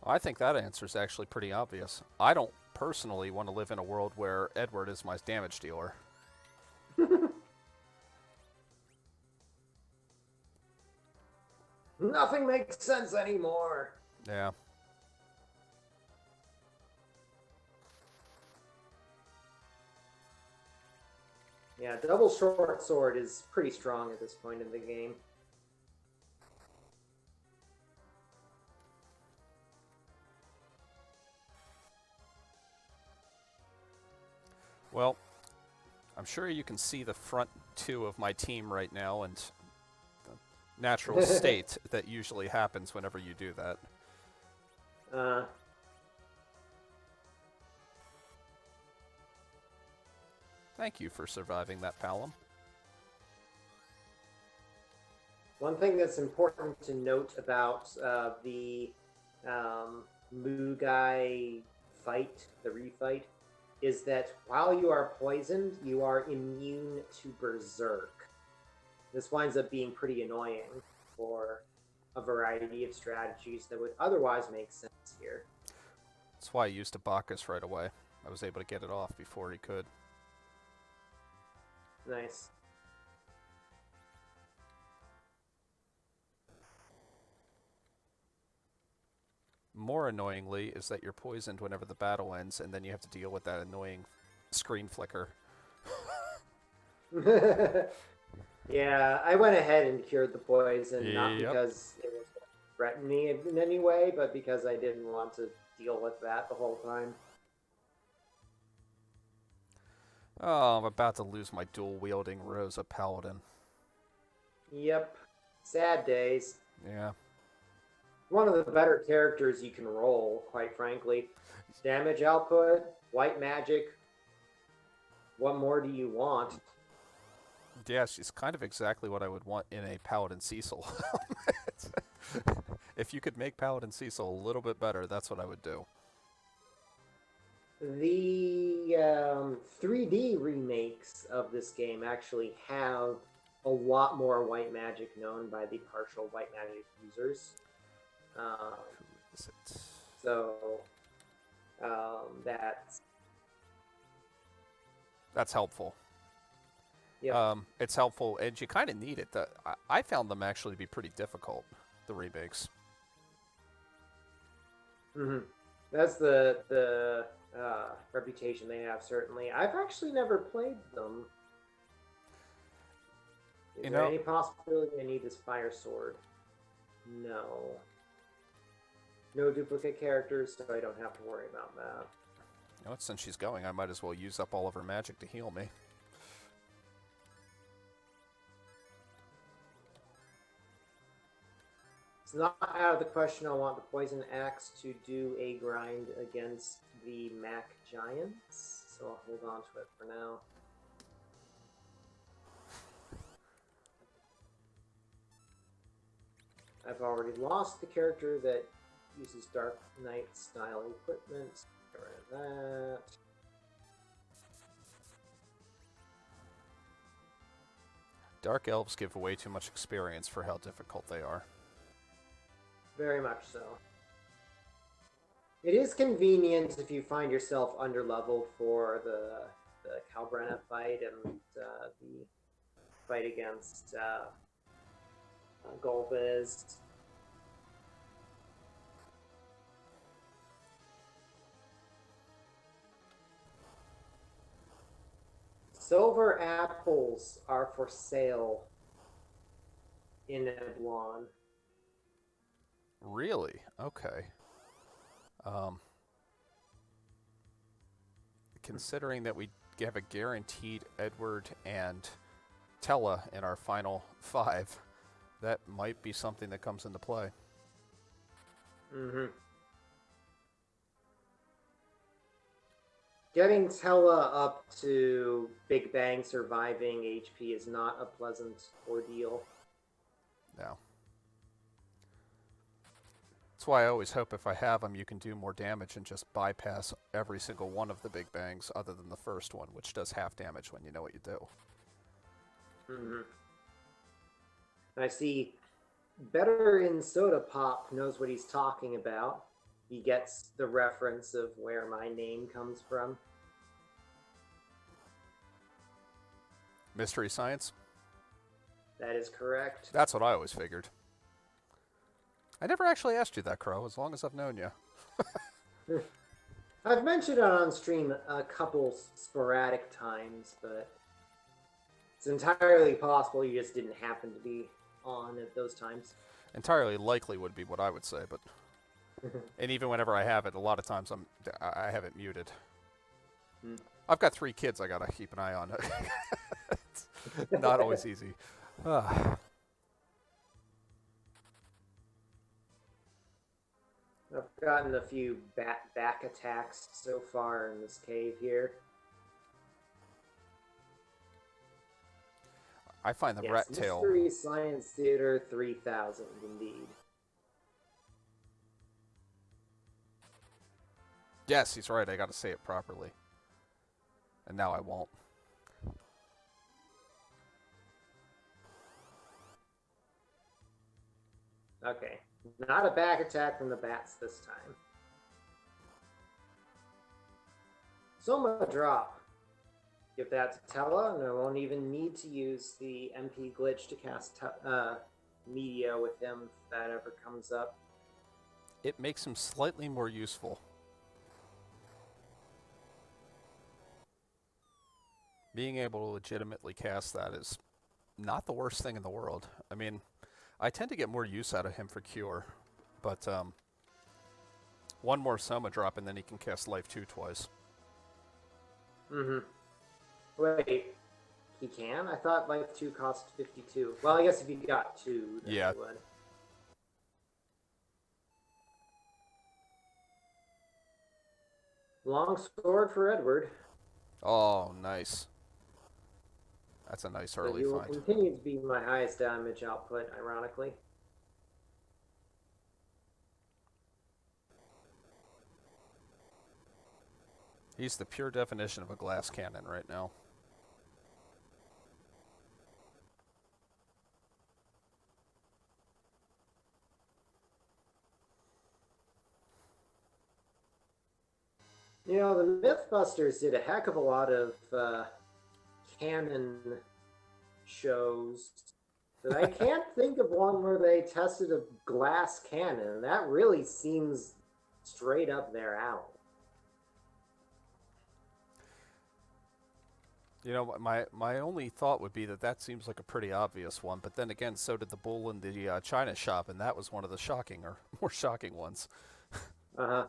I think that answer is actually pretty obvious. I don't personally want to live in a world where Edward is my damage dealer. Nothing makes sense anymore. Yeah. Yeah, double short sword is pretty strong at this point in the game. Well, I'm sure you can see the front 2 of my team right now, and the natural state that usually happens whenever you do that. Thank you for surviving that, Palom. One thing that's important to note about the Mugai fight, the refight, is that while you are poisoned, you are immune to Berserk. This winds up being pretty annoying for a variety of strategies that would otherwise make sense here. That's why I used a Bacchus right away. I was able to get it off before he could. Nice. More annoyingly is that you're poisoned whenever the battle ends, and then you have to deal with that annoying screen flicker. Yeah, I went ahead and cured the poison, not because it was threatening me in any way, but because I didn't want to deal with that the whole time. Oh, I'm about to lose my dual-wielding Rosa Paladin. Yep. Sad days. Yeah. One of the better characters you can roll, quite frankly. Damage output, white magic. What more do you want? Yeah, she's kind of exactly what I would want in a Paladin Cecil. If you could make Paladin Cecil a little bit better, that's what I would do. The 3D remakes of this game actually have a lot more white magic known by the partial white magic users. Who is it? So That's helpful. yep. It's helpful, and you kind of need it. I found them actually to be pretty difficult, the remakes. Mm-hmm. That's the reputation they have. Certainly, I've actually never played them. Is there any possibility I need this fire sword? No. No duplicate characters, so I don't have to worry about that. You know what? Since she's going, I might as well use up all of her magic to heal me. It's not out of the question I want the Poison Axe to do a grind against the Mac Giants, so I'll hold on to it for now. I've already lost the character that uses Dark Knight style equipment. Get rid of that. Dark elves give way too much experience for how difficult they are. Very much so. It is convenient if you find yourself underleveled for the Calbrenna fight and the fight against Golbez. Silver apples are for sale in Edwan. Really? Okay. Considering that we have a guaranteed Edward and Tella in our final 5, that might be something that comes into play. Mm-hmm. Getting Tella up to Big Bang surviving HP is not a pleasant ordeal. No. That's why I always hope if I have them, you can do more damage and just bypass every single one of the Big Bangs other than the first one, which does half damage when you know what you do. Mm-hmm. I see Better in Soda Pop knows what he's talking about. He gets the reference of where my name comes from. Mystery Science? That is correct. That's what I always figured. I never actually asked you that, Crow, as long as I've known you. I've mentioned it on stream a couple sporadic times, but it's entirely possible you just didn't happen to be on at those times. Entirely likely would be what I would say, but and even whenever I have it, a lot of times I have it muted. I've got 3 kids I gotta keep an eye on. It's not always easy. I've gotten a few back attacks so far in this cave here. I find the rat tail. Mystery Science Theater 3000, indeed. Yes, he's right. I got to say it properly. And now I won't. Okay. Not a back attack from the bats this time. Soma drop. Give that to Tella, and I won't even need to use the MP glitch to cast media with him if that ever comes up. It makes him slightly more useful. Being able to legitimately cast that is not the worst thing in the world. I mean, I tend to get more use out of him for Cure, but one more Soma drop and then he can cast Life 2 twice. Mm-hmm. Wait, he can? I thought Life 2 cost 52. Well, I guess if you got 2, then yeah. he would. Long sword for Edward. Oh, nice. That's a nice early find. He will find. continue to be my highest damage output, ironically. He's the pure definition of a glass cannon right now. You know, the Mythbusters did a heck of a lot of cannon shows, but I can't think of one where they tested a glass cannon. That really seems straight up their alley. You know, my only thought would be that seems like a pretty obvious one, but then again, so did the bull in the China shop, and that was one of the shocking or more shocking ones. Uh-huh.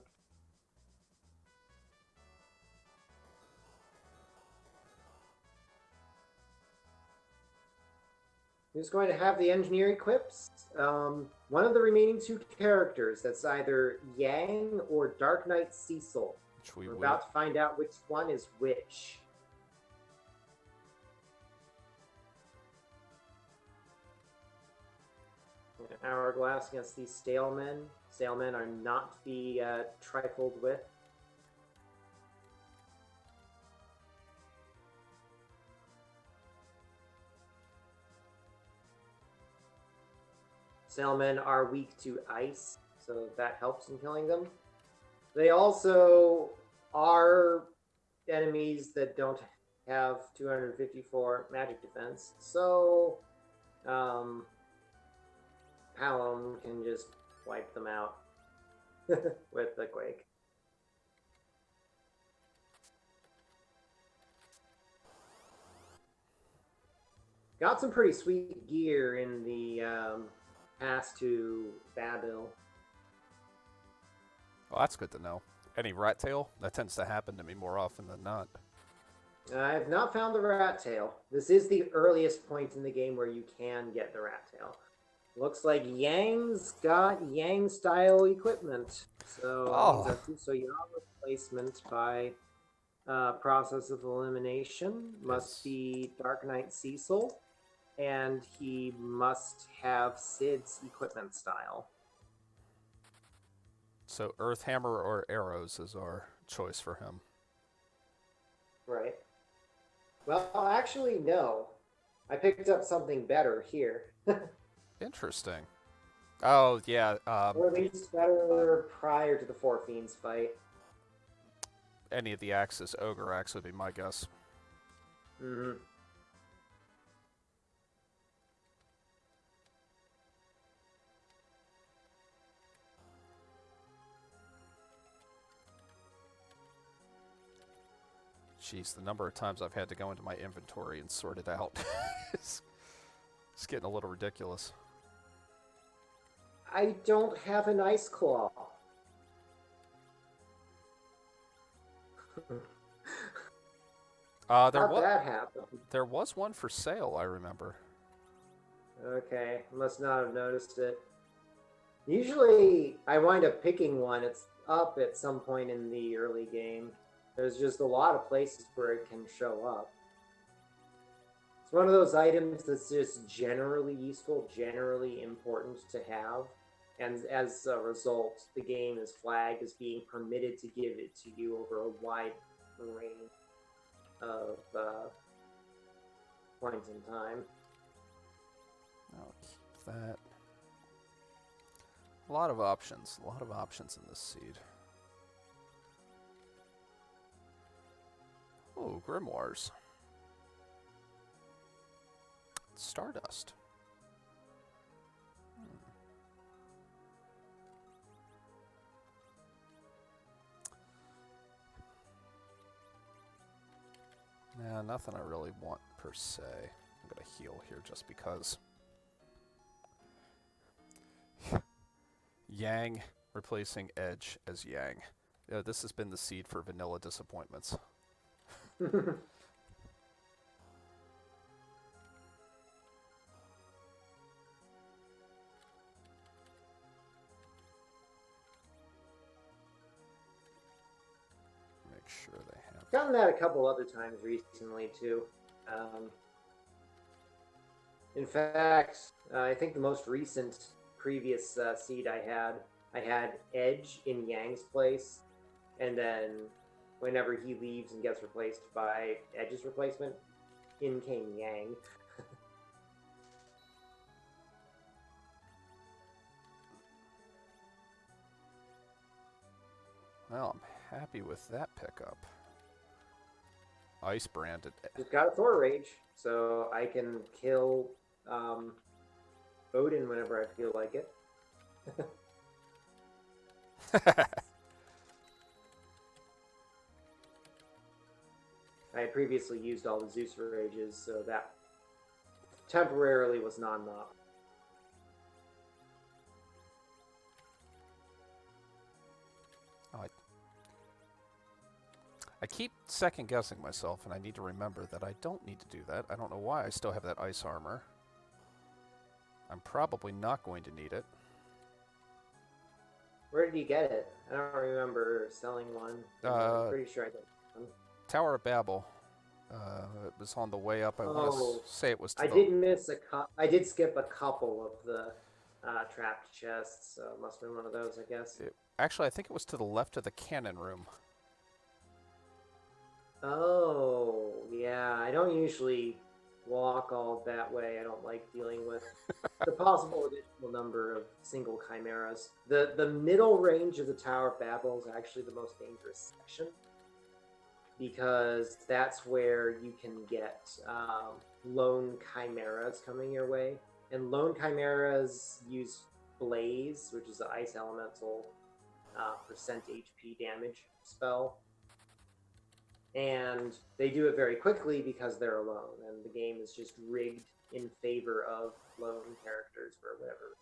Who's going to have the engineer equips? One of the remaining two characters. That's either Yang or Dark Knight Cecil. We're about to find out which one is which. Hourglass against these stale men. Stale men are not to be trifled with. Sailmen are weak to ice, so that helps in killing them. They also are enemies that don't have 254 magic defense, so Palom can just wipe them out with the Quake. Got some pretty sweet gear in the pass to Babil. Well, that's good to know. Any rat tail? That tends to happen to me more often than not. I have not found the rat tail. This is the earliest point in the game where you can get the rat tail. Looks like Yang's got Yang style equipment. So your replacement by process of elimination must be Dark Knight Cecil, and he must have Sid's equipment style. So Earth Hammer or Arrows is our choice for him. Right. Well, actually, no. I picked up something better here. Interesting. Oh, yeah. Or at least better prior to the Four Fiends fight. Any of the Axis Ogre Axe would be my guess. Mm-hmm. Jeez, the number of times I've had to go into my inventory and sort it out. it's getting a little ridiculous. I don't have an Ice Claw. How'd that happen? There was one for sale, I remember. Okay, must not have noticed it. Usually, I wind up picking one. It's up at some point in the early game. There's just a lot of places where it can show up. It's one of those items that's just generally useful, generally important to have. And as a result, the game is flagged as being permitted to give it to you over a wide range of points in time. I'll keep that. A lot of options in this seed. Oh, Grimoires. Stardust. Nah, nothing I really want per se. I'm gonna heal here just because. Yang replacing Edge as Yang. This has been the seed for vanilla disappointments. Make sure they have. Gotten that a couple other times recently too. In fact, I think the most recent previous seed I had Edge in Yang's place, and then whenever he leaves and gets replaced by Edge's replacement, in came Yang. Well, I'm happy with that pickup. Ice branded. Just got a Thor Rage, so I can kill Odin whenever I feel like it. I had previously used all the Zeus Rages, so that temporarily was non-op. I keep second guessing myself, and I need to remember that I don't need to do that. I don't know why I still have that ice armor. I'm probably not going to need it. Where did you get it? I don't remember selling one. I'm pretty sure I did. Tower of Babil. It was on the way up. I want to say it was. I did miss I did skip a couple of the trapped chests, so it must have been one of those, I guess. Actually, I think it was to the left of the cannon room. Oh, yeah. I don't usually walk all that way. I don't like dealing with the possible additional number of single chimeras. The middle range of the Tower of Babel is actually the most dangerous section, because that's where you can get lone chimeras coming your way. And lone chimeras use Blaze, which is an ice elemental percent HP damage spell. And they do it very quickly because they're alone, and the game is just rigged in favor of lone characters for whatever.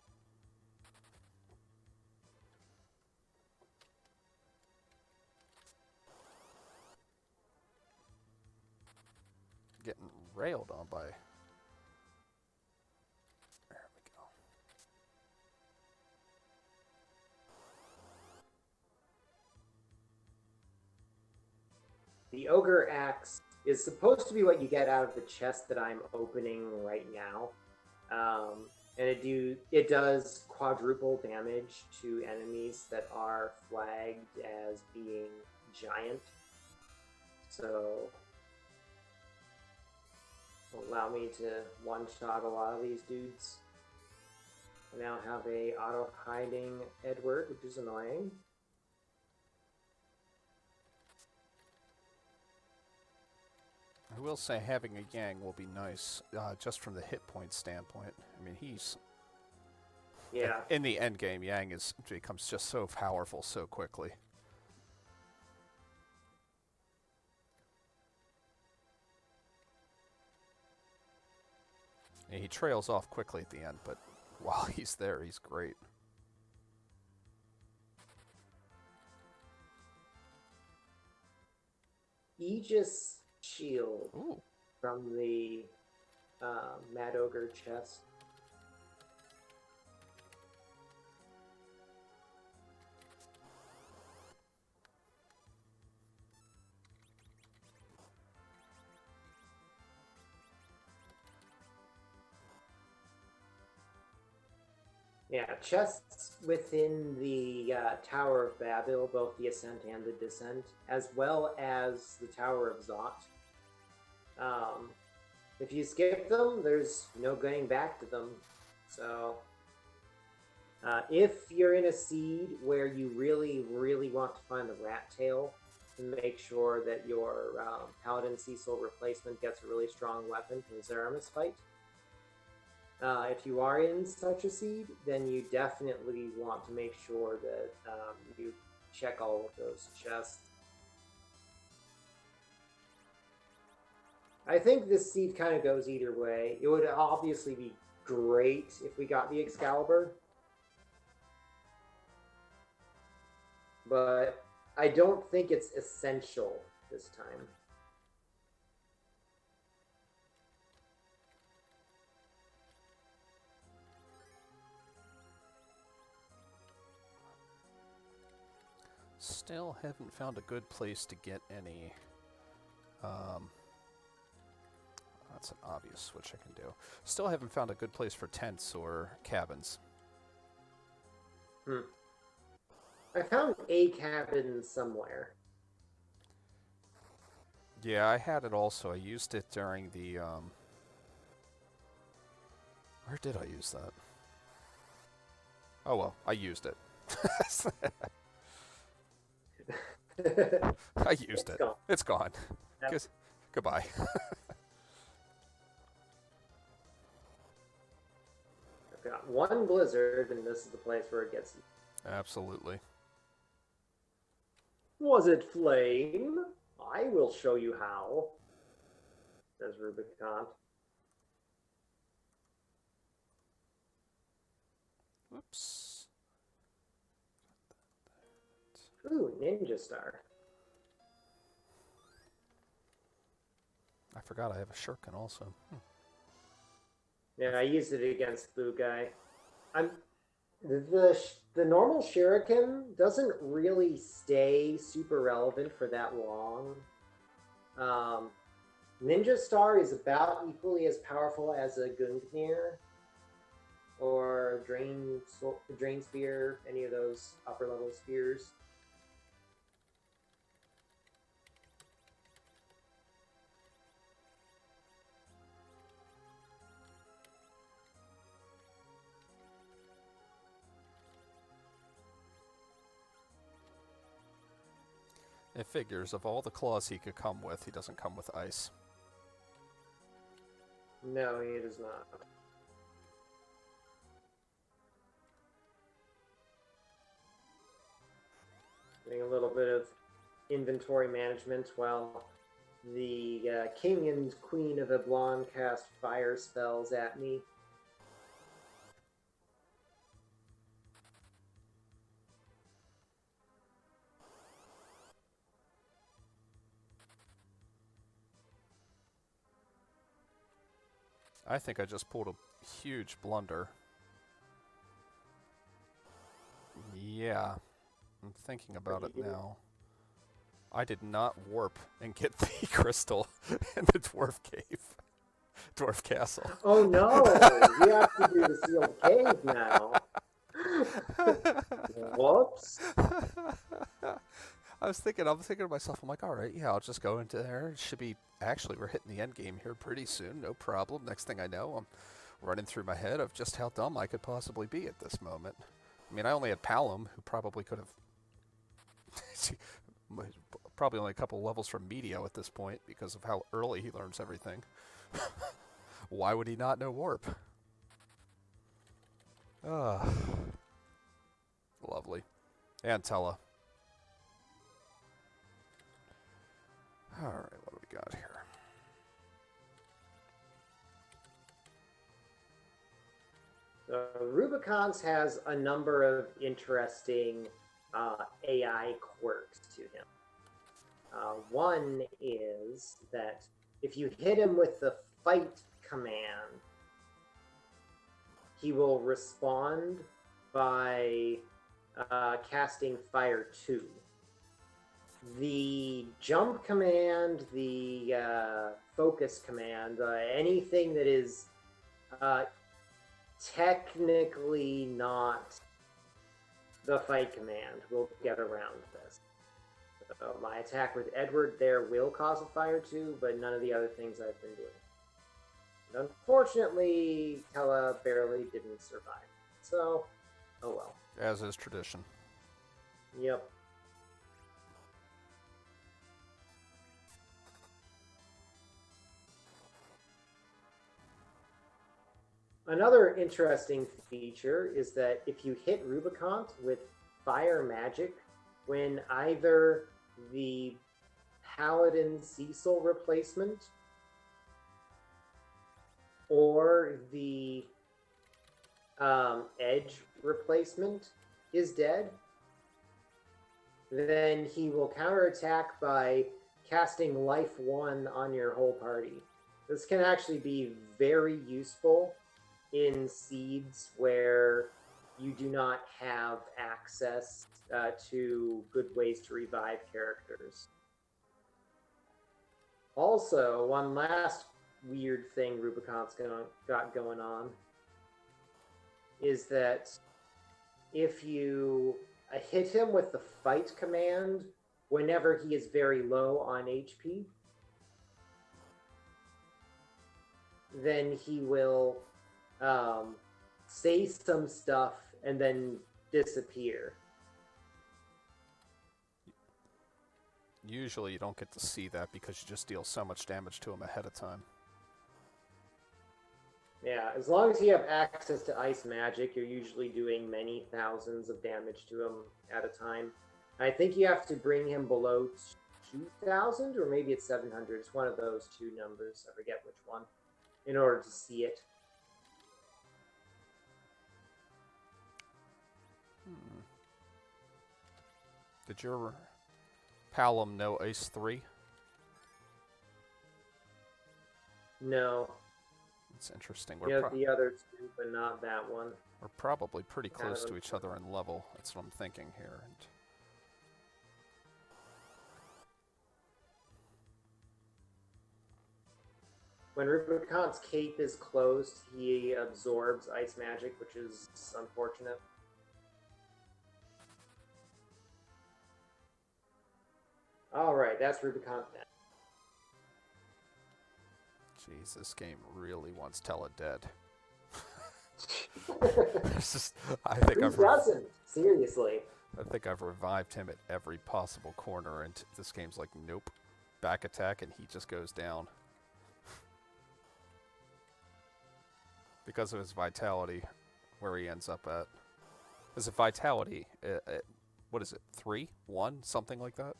Getting railed on by... There we go. The Ogre Axe is supposed to be what you get out of the chest that I'm opening right now. And it does quadruple damage to enemies that are flagged as being giant. So allow me to one-shot a lot of these dudes. I now have a auto-hiding Edward, which is annoying. I will say having a Yang will be nice, just from the hit point standpoint. I mean, he's... Yeah. In the endgame, Yang becomes just so powerful so quickly. And he trails off quickly at the end, but while he's there, he's great. Aegis shield. Ooh. From the Mad Ogre chest. Yeah, chests within the Tower of Babil, both the Ascent and the Descent, as well as the Tower of Zot. If you skip them, there's no going back to them. So, if you're in a seed where you really, really want to find the rat tail, and make sure that your Paladin Cecil replacement gets a really strong weapon from the Zeromus fight, if you are in such a seed, then you definitely want to make sure that you check all of those chests. I think this seed kind of goes either way. It would obviously be great if we got the Excalibur, but I don't think it's essential this time. Still haven't found a good place to get any... That's an obvious switch I can do. Still haven't found a good place for tents or cabins. I found a cabin somewhere. Yeah, I had it also. I used it during the where did I use that? Oh well, I used it. I used It's it. gone. It's gone. Yep. Guess, goodbye. I've got one blizzard, and this is the place where it gets you. Absolutely. Was it flame? I will show you how, says Rubicante. Whoops. Ooh, Ninja Star. I forgot I have a shuriken also. Yeah, I used it against Blue Guy. The normal shuriken doesn't really stay super relevant for that long. Ninja Star is about equally as powerful as a Gungnir or Drain Spear, any of those upper level spears. It figures of all the claws he could come with, he doesn't come with ice. No, he does not. Doing a little bit of inventory management while the King and Queen of Eblon cast fire spells at me. I think I just pulled a huge blunder. Yeah, I'm thinking about it now. I did not warp and get the crystal in the dwarf cave. Dwarf Castle. Oh no! We have to do the sealed cave now. Whoops. I'm thinking to myself, I'm like, all right, yeah, I'll just go into there. It should be, actually, we're hitting the end game here pretty soon, no problem. Next thing I know, I'm running through my head of just how dumb I could possibly be at this moment. I mean, I only had Palom, who probably could have, probably only a couple levels from Medio at this point because of how early he learns everything. Why would he not know Warp? Ah, lovely. Antella. Alright, what do we got here? Rubicon's has a number of interesting AI quirks to him. One is that if you hit him with the fight command, he will respond by casting Fire 2. The jump command, the focus command, anything that is technically not the fight command will get around this. So my attack with Edward there will cause a Fire 2, but none of the other things I've been doing. And unfortunately, Tella barely didn't survive. So, oh well. As is tradition. Yep. Another interesting feature is that if you hit Rubicante with fire magic, when either the Paladin Cecil replacement or the Edge replacement is dead, then he will counterattack by casting Life 1 on your whole party. This can actually be very useful in seeds where you do not have access to good ways to revive characters. Also, one last weird thing Rubicante's got going on is that if you hit him with the fight command whenever he is very low on HP, then he will say some stuff and then disappear. Usually you don't get to see that because you just deal so much damage to him ahead of time. Yeah, as long as you have access to ice magic, you're usually doing many thousands of damage to him at a time. I think you have to bring him below 2,000, or maybe it's 700. It's one of those two numbers. I forget which one, in order to see it. Did your Palom know Ice 3? No. It's interesting. You have the other two, but not that one. We're probably pretty close to each other in level. That's what I'm thinking here. And when Rubicante's cape is closed, he absorbs ice magic, which is unfortunate. Alright, that's Rubicante then. jeez, this game really wants Tella dead. Who doesn't? Seriously. I think I've revived him at every possible corner, and this game's like, nope. Back attack, and he just goes down. Because of his vitality, where he ends up at. Is it vitality? What is it? 3? 1? Something like that?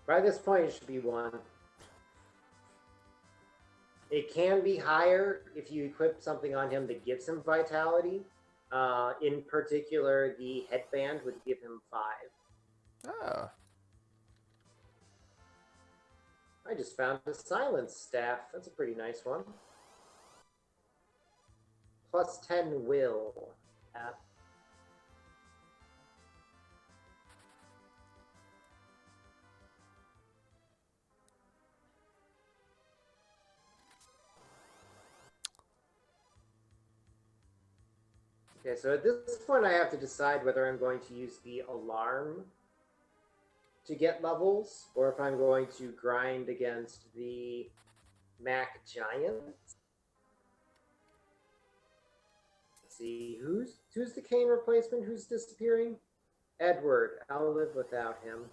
By this point, it should be 1. It can be higher if you equip something on him that gives him vitality. In particular, the headband would give him 5. Ah. I just found a silence staff. That's a pretty nice one. Plus 10 will. Okay, so at this point I have to decide whether I'm going to use the alarm to get levels, or if I'm going to grind against the Mac Giants. Let's see, who's the Kane replacement who's disappearing? Edward. I'll live without him.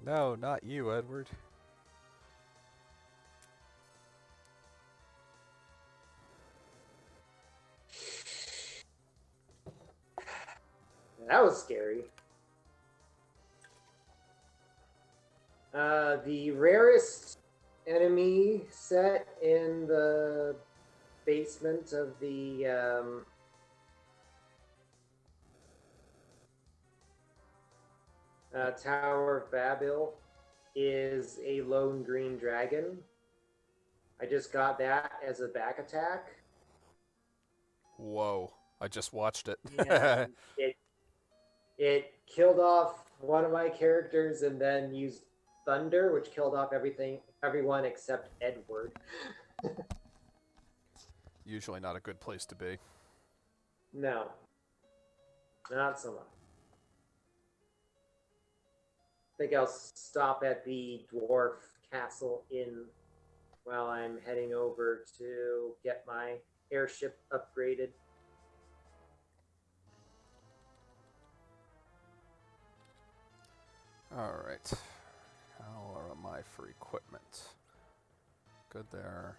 No, not you, Edward. That was scary. The rarest enemy set in the basement of the Tower of Babil is a lone green dragon. I just got that as a back attack. Whoa, I just watched it. It killed off one of my characters and then used thunder, which killed off everyone except Edward. Usually not a good place to be. No. Not so much. I think I'll stop at the Dwarf Castle Inn while I'm heading over to get my airship upgraded. Alright. How am I for equipment? Good there.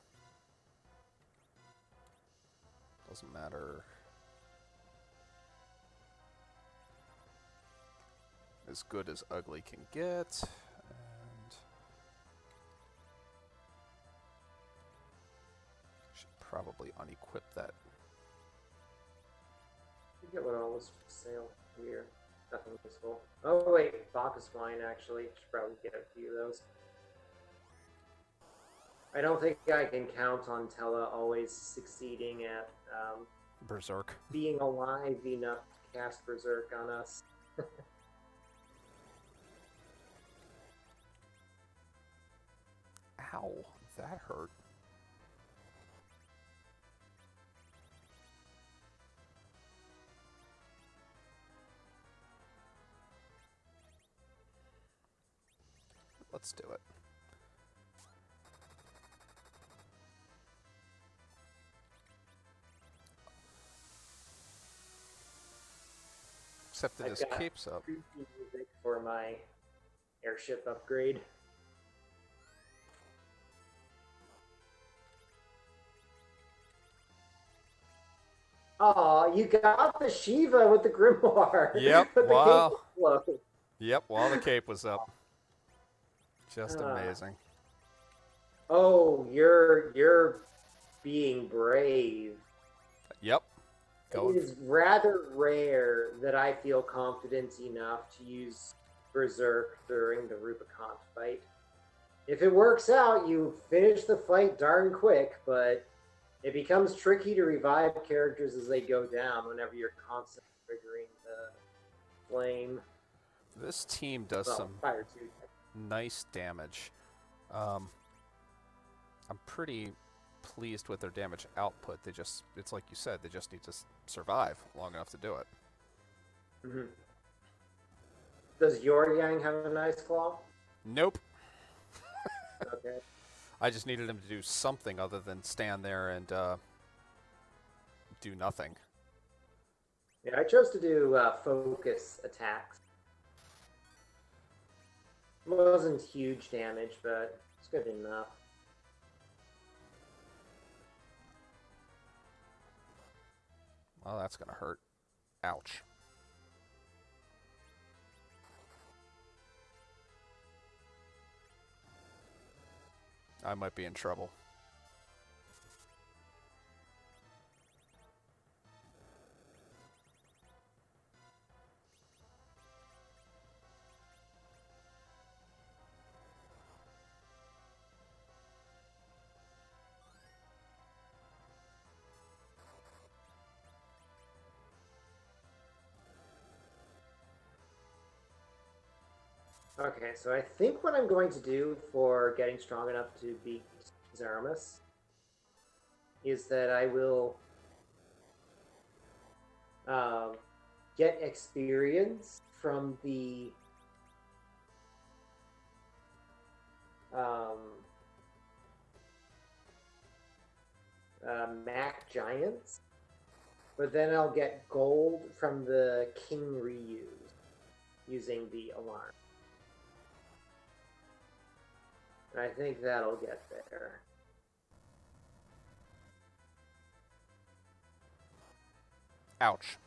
Doesn't matter. As good as ugly can get. And should probably unequip that. I forget what all was for sale here. Nothing useful. Oh wait, Bacchus wine actually. Should probably get a few of those. I don't think I can count on Tella always succeeding at Berserk. being alive enough to cast Berserk on us. Ow, that hurt. Let's do it. Except that I've his got cape's up. creepy music for my airship upgrade. Oh, you got the Shiva with the Grimoire. Yep, But the cape wow. was low. Yep, while the cape was up. Just Uh, amazing. oh, you're being brave. Yep. It Going. is rather rare that I feel confident enough to use Berserk during the Rubicante fight. If it works out, you finish the fight darn quick, but it becomes tricky to revive characters as they go down whenever you're constantly triggering the flame. This team does Well, some fire too. nice damage. I'm pretty pleased with their damage output. It's like you said, they just need to survive long enough to do it. Mm-hmm. Does your Yang have a nice claw? Nope. Okay. I just needed him to do something other than stand there and do nothing. Yeah, I chose to do focus attacks. It wasn't huge damage, but it's good enough. Well, that's gonna hurt. Ouch. I might be in trouble. Okay, so I think what I'm going to do for getting strong enough to beat Zeromus is that I will get experience from the Mac Giants, but then I'll get gold from the King Reuse using the alarm. And I think that'll get there. Ouch.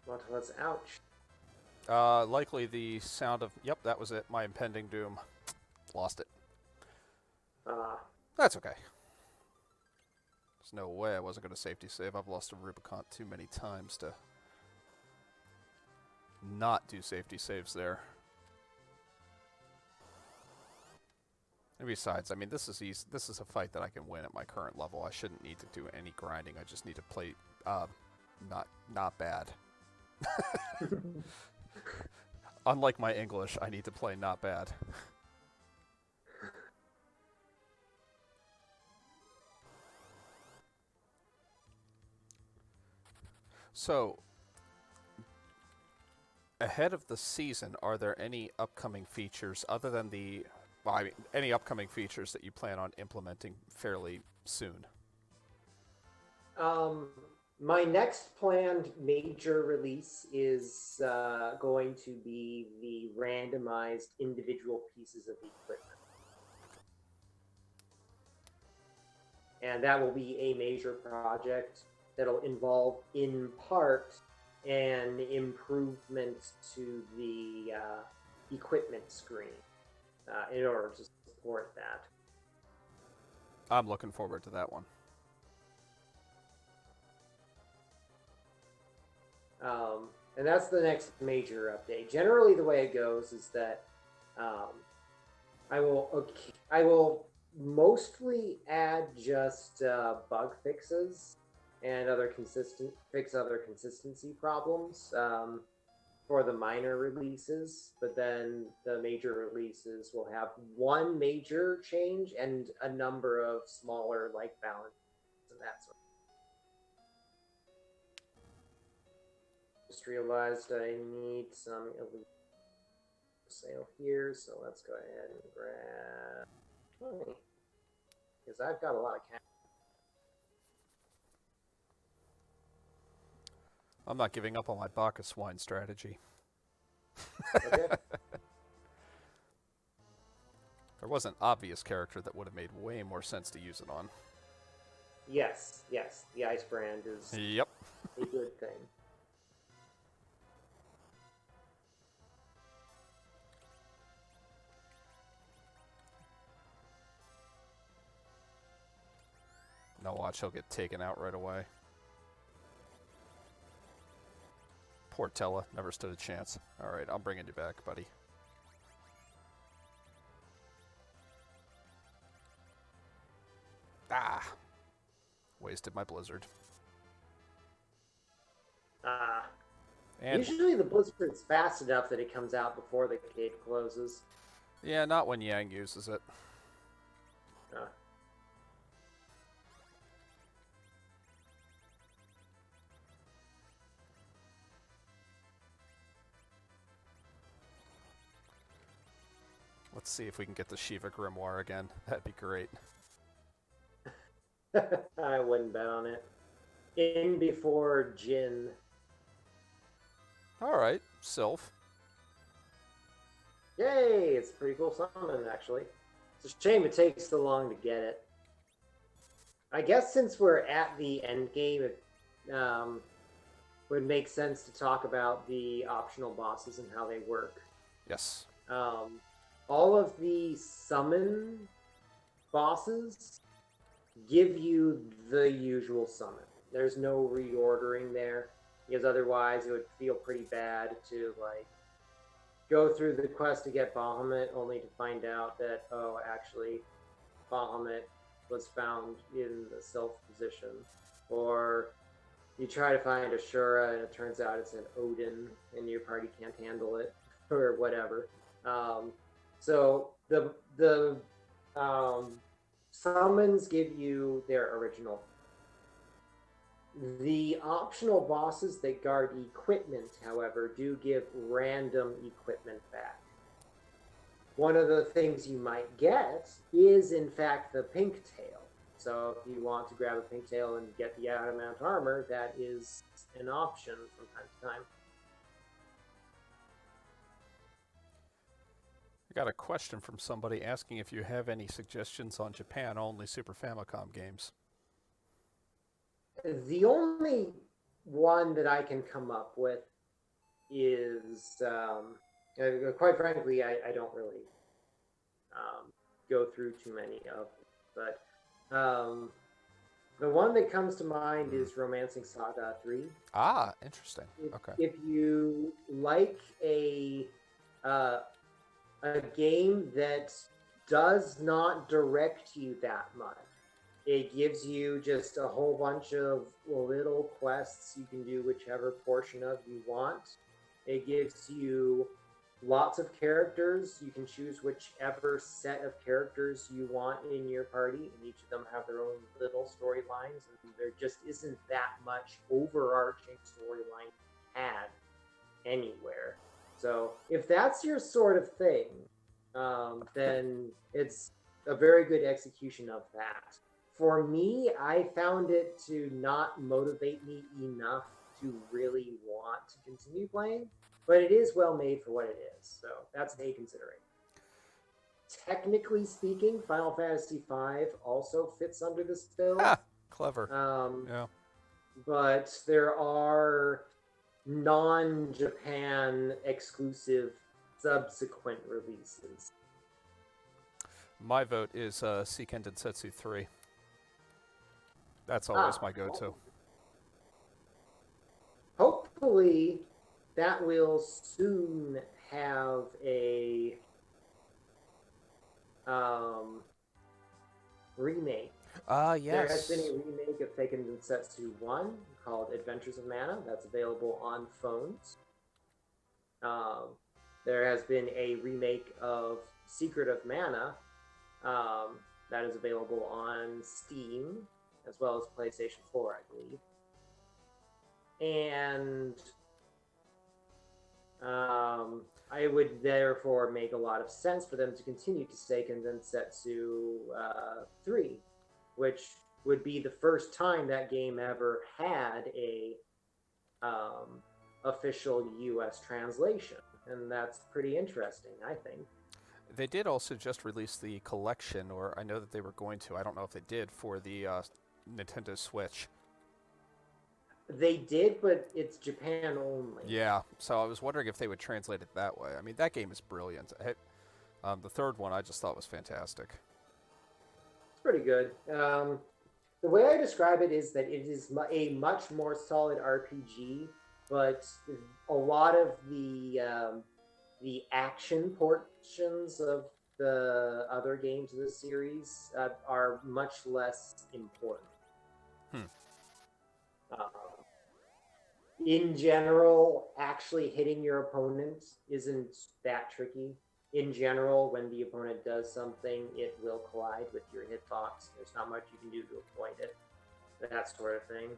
What was ouch? Likely the sound of... Yep, that was it. My impending doom. Lost it. That's okay. There's no way I wasn't going to safety save. I've lost a Rubicante too many times to not do safety saves there. And besides, I mean, this is easy. This is a fight that I can win at my current level. I shouldn't need to do any grinding. I just need to play not bad. Unlike my English, I need to play not bad. So, ahead of the season, are there any upcoming features other than the... Well, I mean, any upcoming features that you plan on implementing fairly soon? My next planned major release is going to be the randomized individual pieces of equipment. And that will be a major project that'll involve, in part, an improvement to the equipment screen in order to support that. I'm looking forward to that one. And that's the next major update. Generally, the way it goes is that I will mostly add just bug fixes and other consistency problems for the minor releases, but then the major releases will have one major change and a number of smaller like balance and that sort of. Just realized I need some sale here, so let's go ahead and grab 20. Because I've got a lot of cash. I'm not giving up on my Bacchus wine strategy. Okay. There was an obvious character that would have made way more sense to use it on. Yes. The ice brand is Yep. a good thing. No, watch, he'll get taken out right away. Poor Tella, never stood a chance. Alright, I'm bringing you back, buddy. Ah! Wasted my blizzard. And Usually the blizzard's fast enough that it comes out before the gate closes. yeah, not when Yang uses it. Let's see if we can get the Shiva Grimoire again. That'd be great. I wouldn't bet on it. In before Jin. Alright, Sylph. Yay! It's a pretty cool summon, actually. It's a shame it takes so long to get it. I guess since we're at the end game, it would make sense to talk about the optional bosses and how they work. Yes. All of the summon bosses give you the usual summon. There's no reordering there, because otherwise it would feel pretty bad to like go through the quest to get Bahamut only to find out that, oh, actually Bahamut was found in the Sylph position, or you try to find Ashura and it turns out it's an Odin and your party can't handle it, or whatever. So the summons give you their original. The optional bosses that guard equipment, however, do give random equipment back. One of the things you might get is, in fact, the pink tail. So if you want to grab a pink tail and get the adamant armor, that is an option from time to time. I got a question from somebody asking if you have any suggestions on Japan-only Super Famicom games. The only one that I can come up with is, quite frankly, I don't really go through too many of them. But the one that comes to mind is Romancing Saga 3. Ah, interesting. Okay. If you like a game that does not direct you that much, it gives you just a whole bunch of little quests you can do whichever portion of you want. It gives you lots of characters. You can choose whichever set of characters you want in your party, and each of them have their own little storylines, and there just isn't that much overarching storyline had anywhere. So if that's your sort of thing, then it's a very good execution of that. For me, I found it to not motivate me enough to really want to continue playing, but it is well made for what it is, so that's a consideration. Technically speaking, Final Fantasy V also fits under this bill. Clever. Yeah. But there are non-Japan exclusive subsequent releases. My vote is Seiken Densetsu 3. That's always my go-to. Hopefully, that will soon have a remake. Yes. There has been a remake of Seiken Densetsu 1 called Adventures of Mana. That's available on phones. There has been a remake of Secret of Mana that is available on Steam, as well as PlayStation 4, I believe. And I it would therefore make a lot of sense for them to continue to say Densetsu 3, which would be the first time that game ever had a official US translation. And that's pretty interesting, I think. They did also just release the collection, or I know that they were going to. I don't know if they did for the Nintendo Switch. They did, but it's Japan only. Yeah, so I was wondering if they would translate it that way. I mean, that game is brilliant. The third one I just thought was fantastic. It's pretty good. The way I describe it is that it is a much more solid RPG, but a lot of the action portions of the other games of the series are much less important. In general, actually hitting your opponent isn't that tricky. In general, when the opponent does something, it will collide with your hitbox. There's not much you can do to avoid it. That sort of thing.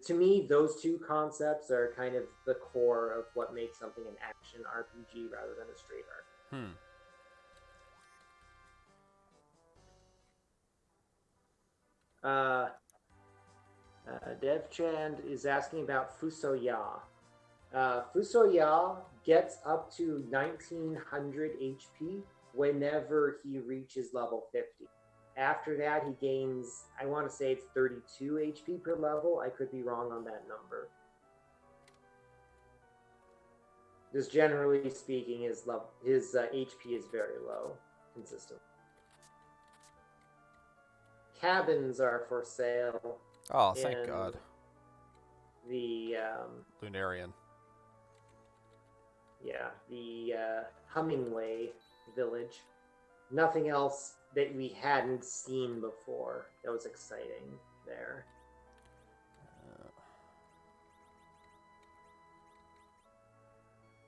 To me, those two concepts are kind of the core of what makes something an action RPG rather than a straight RPG. DevChand is asking about Fusoya. Fusoya gets up to 1900 HP whenever he reaches level 50. After that, he gains, I want to say it's 32 HP per level. I could be wrong on that number. Just generally speaking, his HP is very low, consistent. Cabins are for sale. Oh, thank God. The Lunarian. Yeah, the Hummingway village. Nothing else that we hadn't seen before that was exciting there.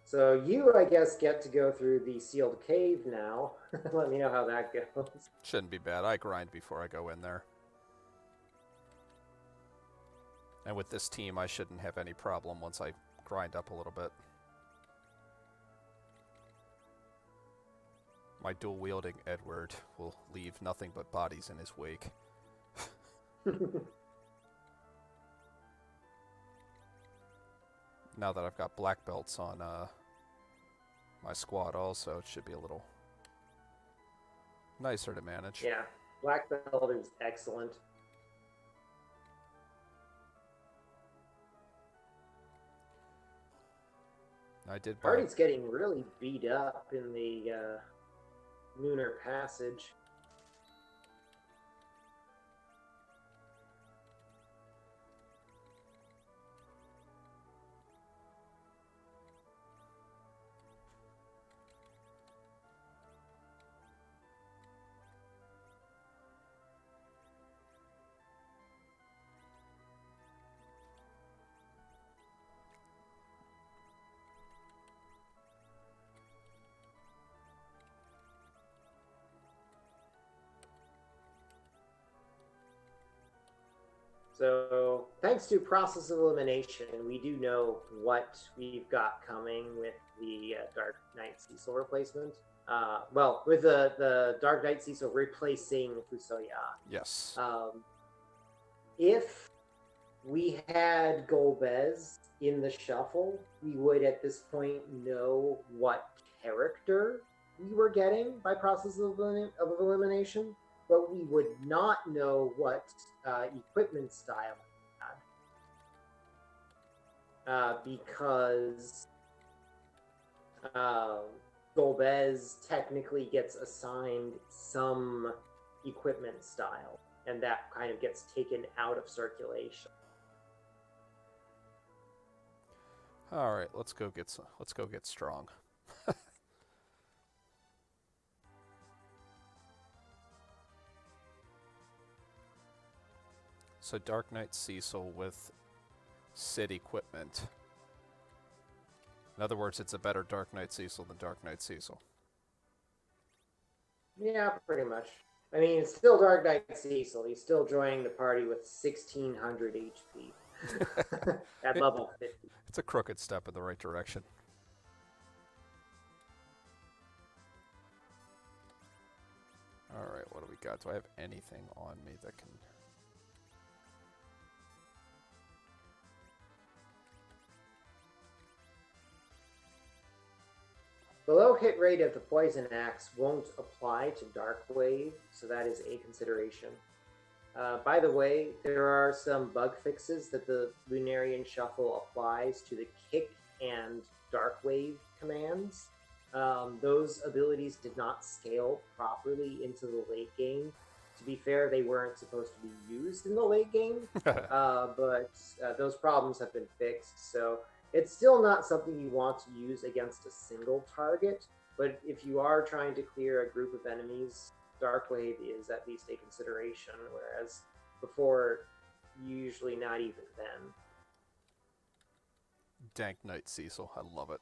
So you, I guess, get to go through the sealed cave now. Let me know how that goes. Shouldn't be bad. I grind before I go in there. And with this team, I shouldn't have any problem once I grind up a little bit. My dual-wielding Edward will leave nothing but bodies in his wake. Now that I've got black belts on my squad also, it should be a little nicer to manage. Yeah, black belt is excellent. I did buy... Party's getting really beat up in the Lunar Passage. So, thanks to process of elimination, we do know what we've got coming with the Dark Knight Cecil replacement. Well, with the Dark Knight Cecil replacing Fusoya. Yes. If we had Golbez in the shuffle, we would at this point know what character we were getting by process of elimination, but we would not know what equipment style we had. Because Golbez technically gets assigned some equipment style, and that kind of gets taken out of circulation. All right, let's go get strong. So Dark Knight Cecil with Sid equipment. In other words, it's a better Dark Knight Cecil than Dark Knight Cecil. Yeah, pretty much. I mean, it's still Dark Knight Cecil. He's still joining the party with 1600 HP at level 50. It's a crooked step in the right direction. Alright, what do we got? Do I have anything on me that can... The low hit rate of the Poison Axe won't apply to Dark Wave, so that is a consideration. By the way, there are some bug fixes that the Lunarian Shuffle applies to the Kick and Dark Wave commands. Those abilities did not scale properly into the late game. To be fair, they weren't supposed to be used in the late game, but those problems have been fixed, so it's still not something you want to use against a single target, but if you are trying to clear a group of enemies, Dark Wave is at least a consideration, whereas before, usually not even then. Dank Knight Cecil, I love it.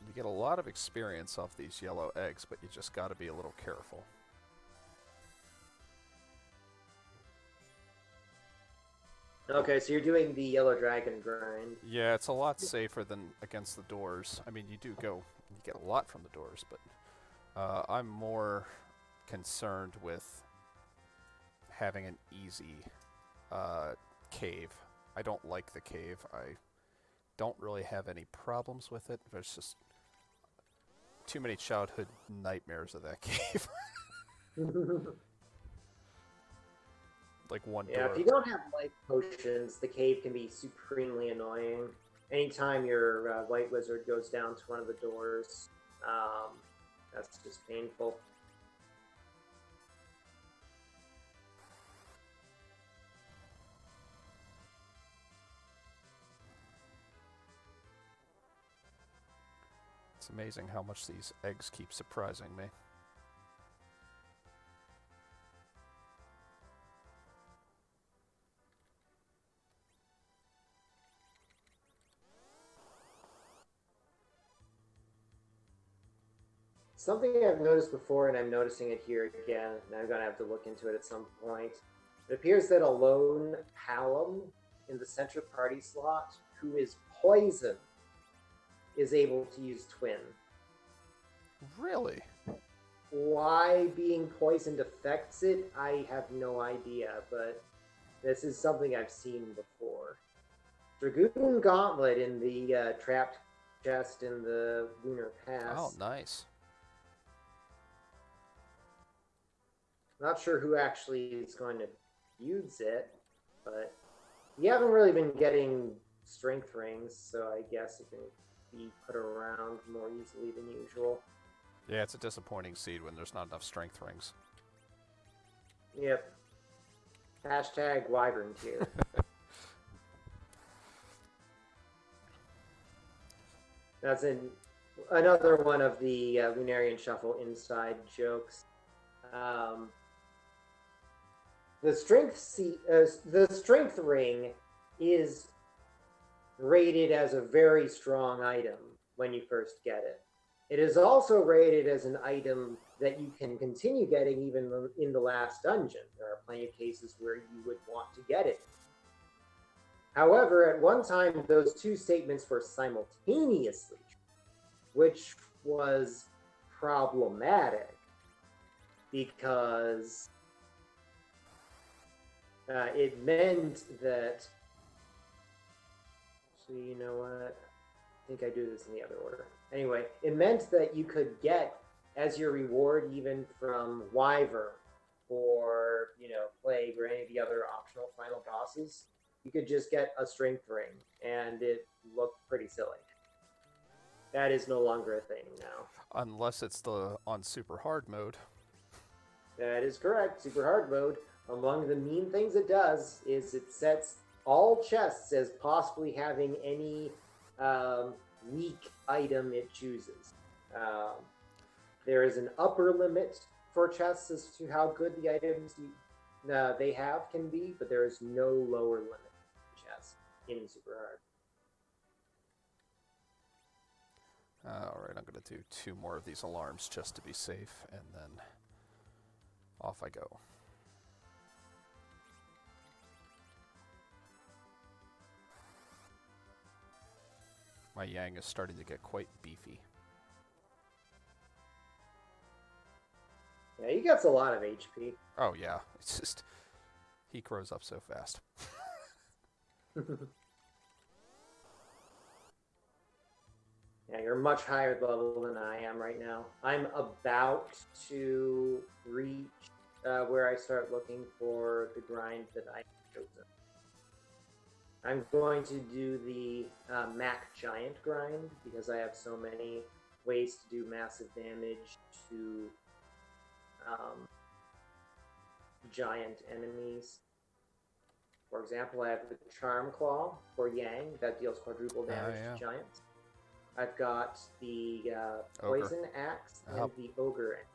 You get a lot of experience off these yellow eggs, but you just gotta be a little careful. Okay, so you're doing the Yellow Dragon grind. Yeah, it's a lot safer than against the doors. I mean, you get a lot from the doors, but I'm more concerned with having an easy cave. I don't like the cave. I don't really have any problems with it. There's just too many childhood nightmares of that cave. Like one door. Yeah, if you don't have life potions, the cave can be supremely annoying. Anytime your white wizard goes down to one of the doors, that's just painful. It's amazing how much these eggs keep surprising me. Something I've noticed before, and I'm noticing it here again, and I'm going to have to look into it at some point. It appears that a lone Hallam in the center party slot, who is poison, is able to use Twin. Really? Why being poisoned affects it, I have no idea, but this is something I've seen before. Dragoon Gauntlet in the trapped chest in the Lunar Pass. Oh, nice. Not sure who actually is going to use it, but you haven't really been getting strength rings, so I guess it can be put around more easily than usual. Yeah, it's a disappointing seed when there's not enough strength rings. Yep. Hashtag Wyvern tier. That's another one of the Lunarian Shuffle inside jokes. The strength ring is rated as a very strong item when you first get it. It is also rated as an item that you can continue getting even in the last dungeon. There are plenty of cases where you would want to get it. However, at one time, those two statements were simultaneously true, which was problematic because it meant that... So you know what? I think I do this in the other order. Anyway, it meant that you could get as your reward even from Wyvern or, Plague or any of the other optional final bosses, you could just get a strength ring, and it looked pretty silly. That is no longer a thing now. Unless it's on super hard mode. That is correct. Super hard mode, among the mean things it does is it sets all chests as possibly having any weak item it chooses. There is an upper limit for chests as to how good the items they have can be, but there is no lower limit for chests in super hard. Alright, I'm going to do 2 more of these alarms just to be safe, and then Off I go. My Yang is starting to get quite beefy. Yeah, he gets a lot of HP. Oh yeah, it's just he grows up so fast. Yeah, you're much higher level than I am right now. I'm about to reach where I start looking for the grind that I've chosen. I'm going to do the Mac Giant grind because I have so many ways to do massive damage to giant enemies. For example, I have the Charm Claw for Yang that deals quadruple damage to giants. I've got the Poison Axe and the Ogre.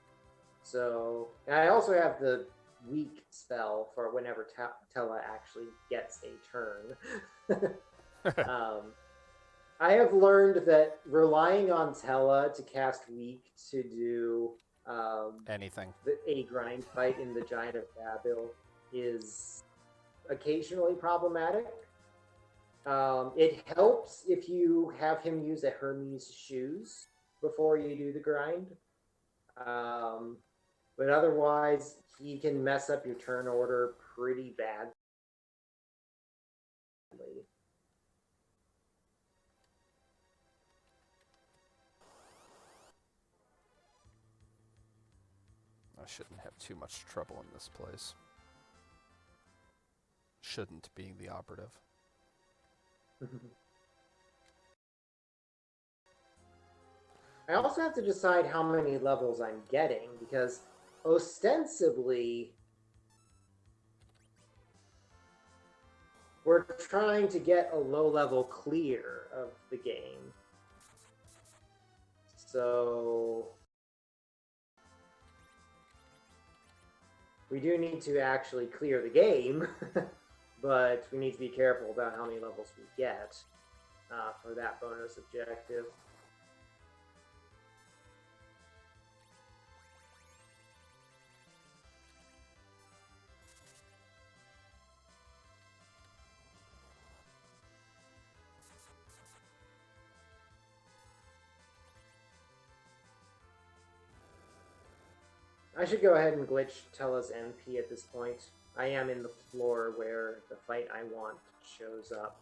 So, and I also have the weak spell for whenever Tella actually gets a turn. I have learned that relying on Tella to cast weak to do anything, a grind fight in the Giant of Babil is occasionally problematic. It helps if you have him use a Hermes shoes before you do the grind. But otherwise, he can mess up your turn order pretty badly. I shouldn't have too much trouble in this place. Shouldn't being the operative. I also have to decide how many levels I'm getting, because ostensibly we're trying to get a low-level clear of the game. So we do need to actually clear the game, but we need to be careful about how many levels we get for that bonus objective. I should go ahead and glitch Tella's MP at this point. I am in the floor where the fight I want shows up.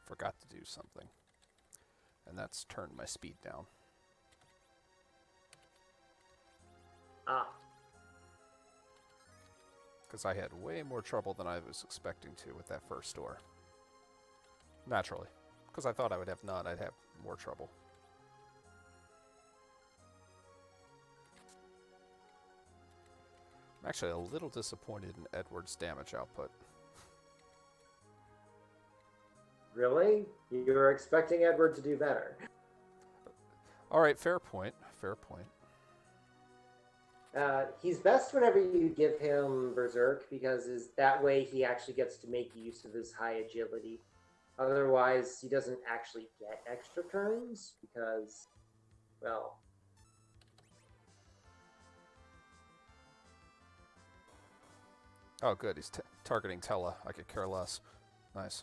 Forgot to do something. And that's turned my speed down. Ah. Because I had way more trouble than I was expecting to with that first door. Naturally. Because I thought I would have none, I'd have more trouble. I'm actually a little disappointed in Edward's damage output. Really? You were expecting Edward to do better. Alright, fair point. Fair point. He's best whenever you give him Berserk, because that way he actually gets to make use of his high agility. Otherwise, he doesn't actually get extra turns, because, well... Oh, good. He's targeting Tella. I could care less. Nice.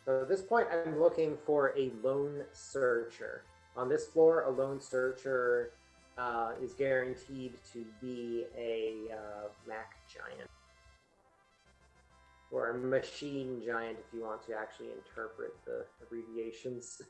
So at this point, I'm looking for a lone searcher. On this floor, a lone searcher is guaranteed to be a Mac Giant. Or a machine giant, if you want to actually interpret the abbreviations.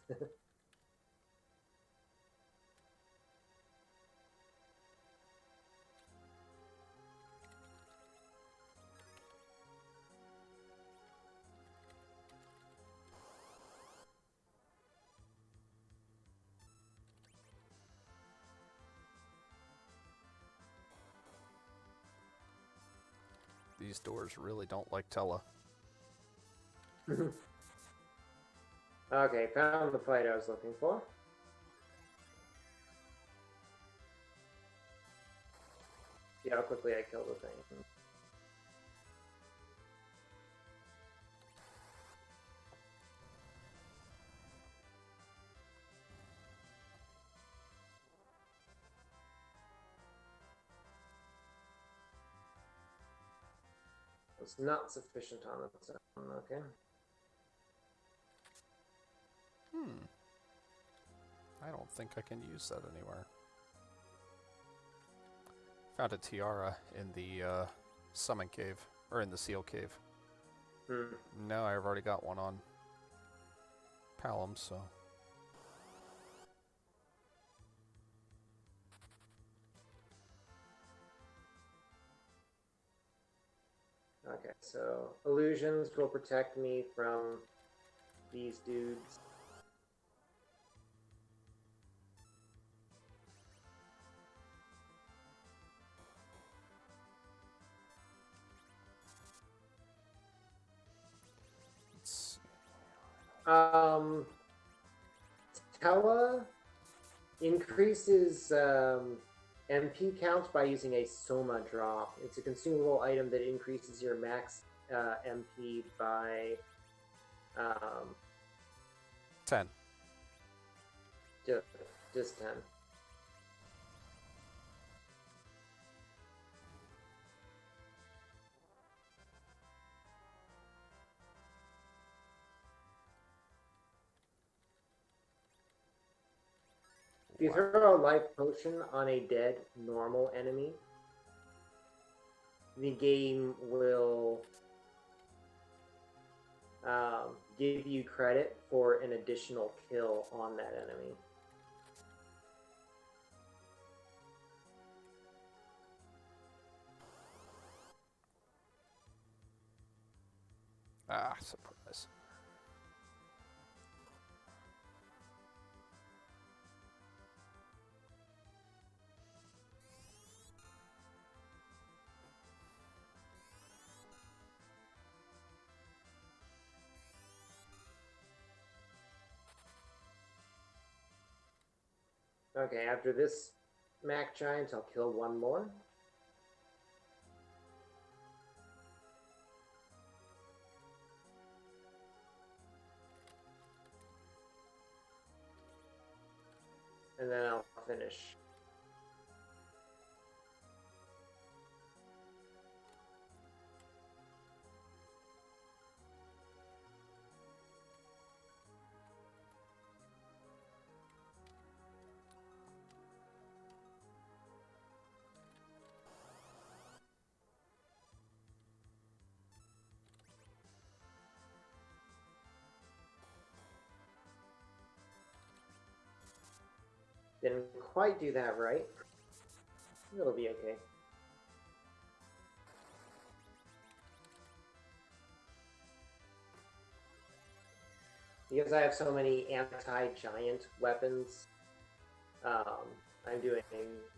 These doors really don't like Tella. Okay, found the fight I was looking for. See how quickly I kill the thing. It's not sufficient on its own, okay. I don't think I can use that anywhere. Found a tiara in the summon cave, or in the seal cave. No, I've already got one on Palom, so. Okay, so illusions will protect me from these dudes. Tella increases MP count by using a Soma drop. It's a consumable item that increases your max MP by 10. Just 10. If you throw a life potion on a dead normal enemy, the game will give you credit for an additional kill on that enemy. Ah, surprise. Okay, after this Mac Giant, I'll kill one more. And then I'll finish. Didn't quite do that right. It'll be okay. Because I have so many anti-giant weapons, I'm doing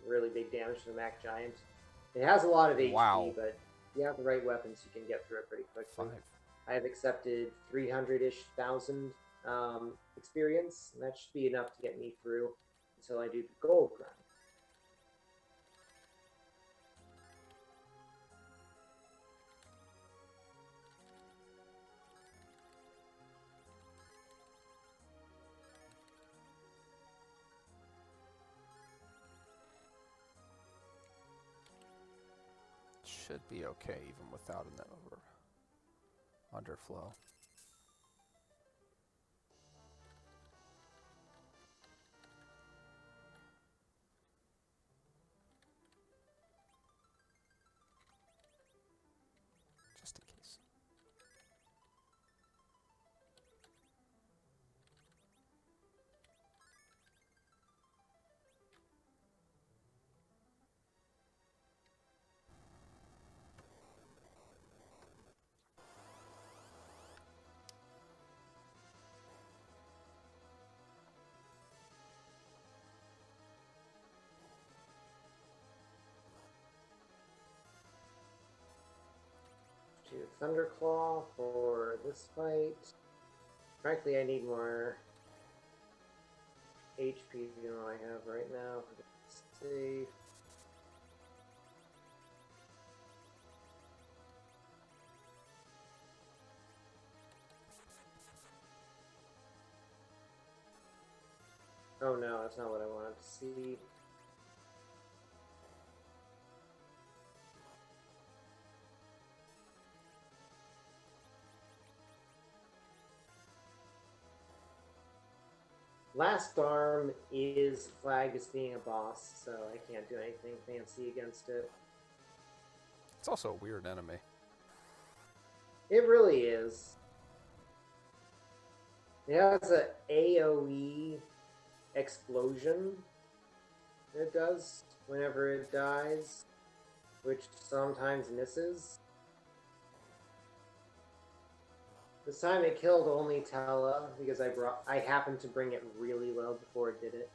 really big damage to the Mac Giant. It has a lot of HP, but if you have the right weapons, you can get through it pretty quickly. I have accepted 300-ish thousand experience, and that should be enough to get me through until I do the gold grind. Should be okay even without an underflow. Just in case. Thunderclaw for this fight. Frankly, I need more HP than I have right now. Let's see. Oh no, that's not what I wanted to see. Last Arm is flagged as being a boss, so I can't do anything fancy against it. It's also a weird enemy. It really is. It has an AoE explosion it does whenever it dies, which sometimes misses. This time it killed only Tella because I happened to bring it really low before it did it,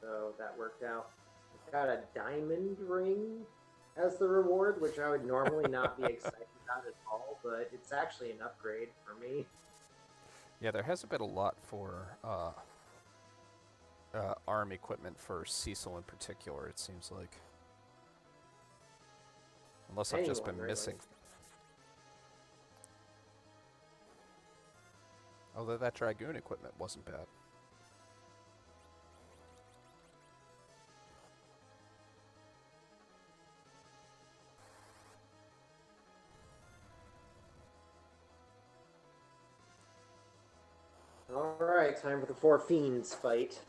so that worked out. Got a diamond ring as the reward, which I would normally not be excited about at all, but it's actually an upgrade for me. Yeah, there hasn't been a lot for ARM equipment for Cecil in particular, it seems like. Unless I've just been Really. missing. Although that Dragoon equipment wasn't bad. Alright, time for the 4 Fiends fight.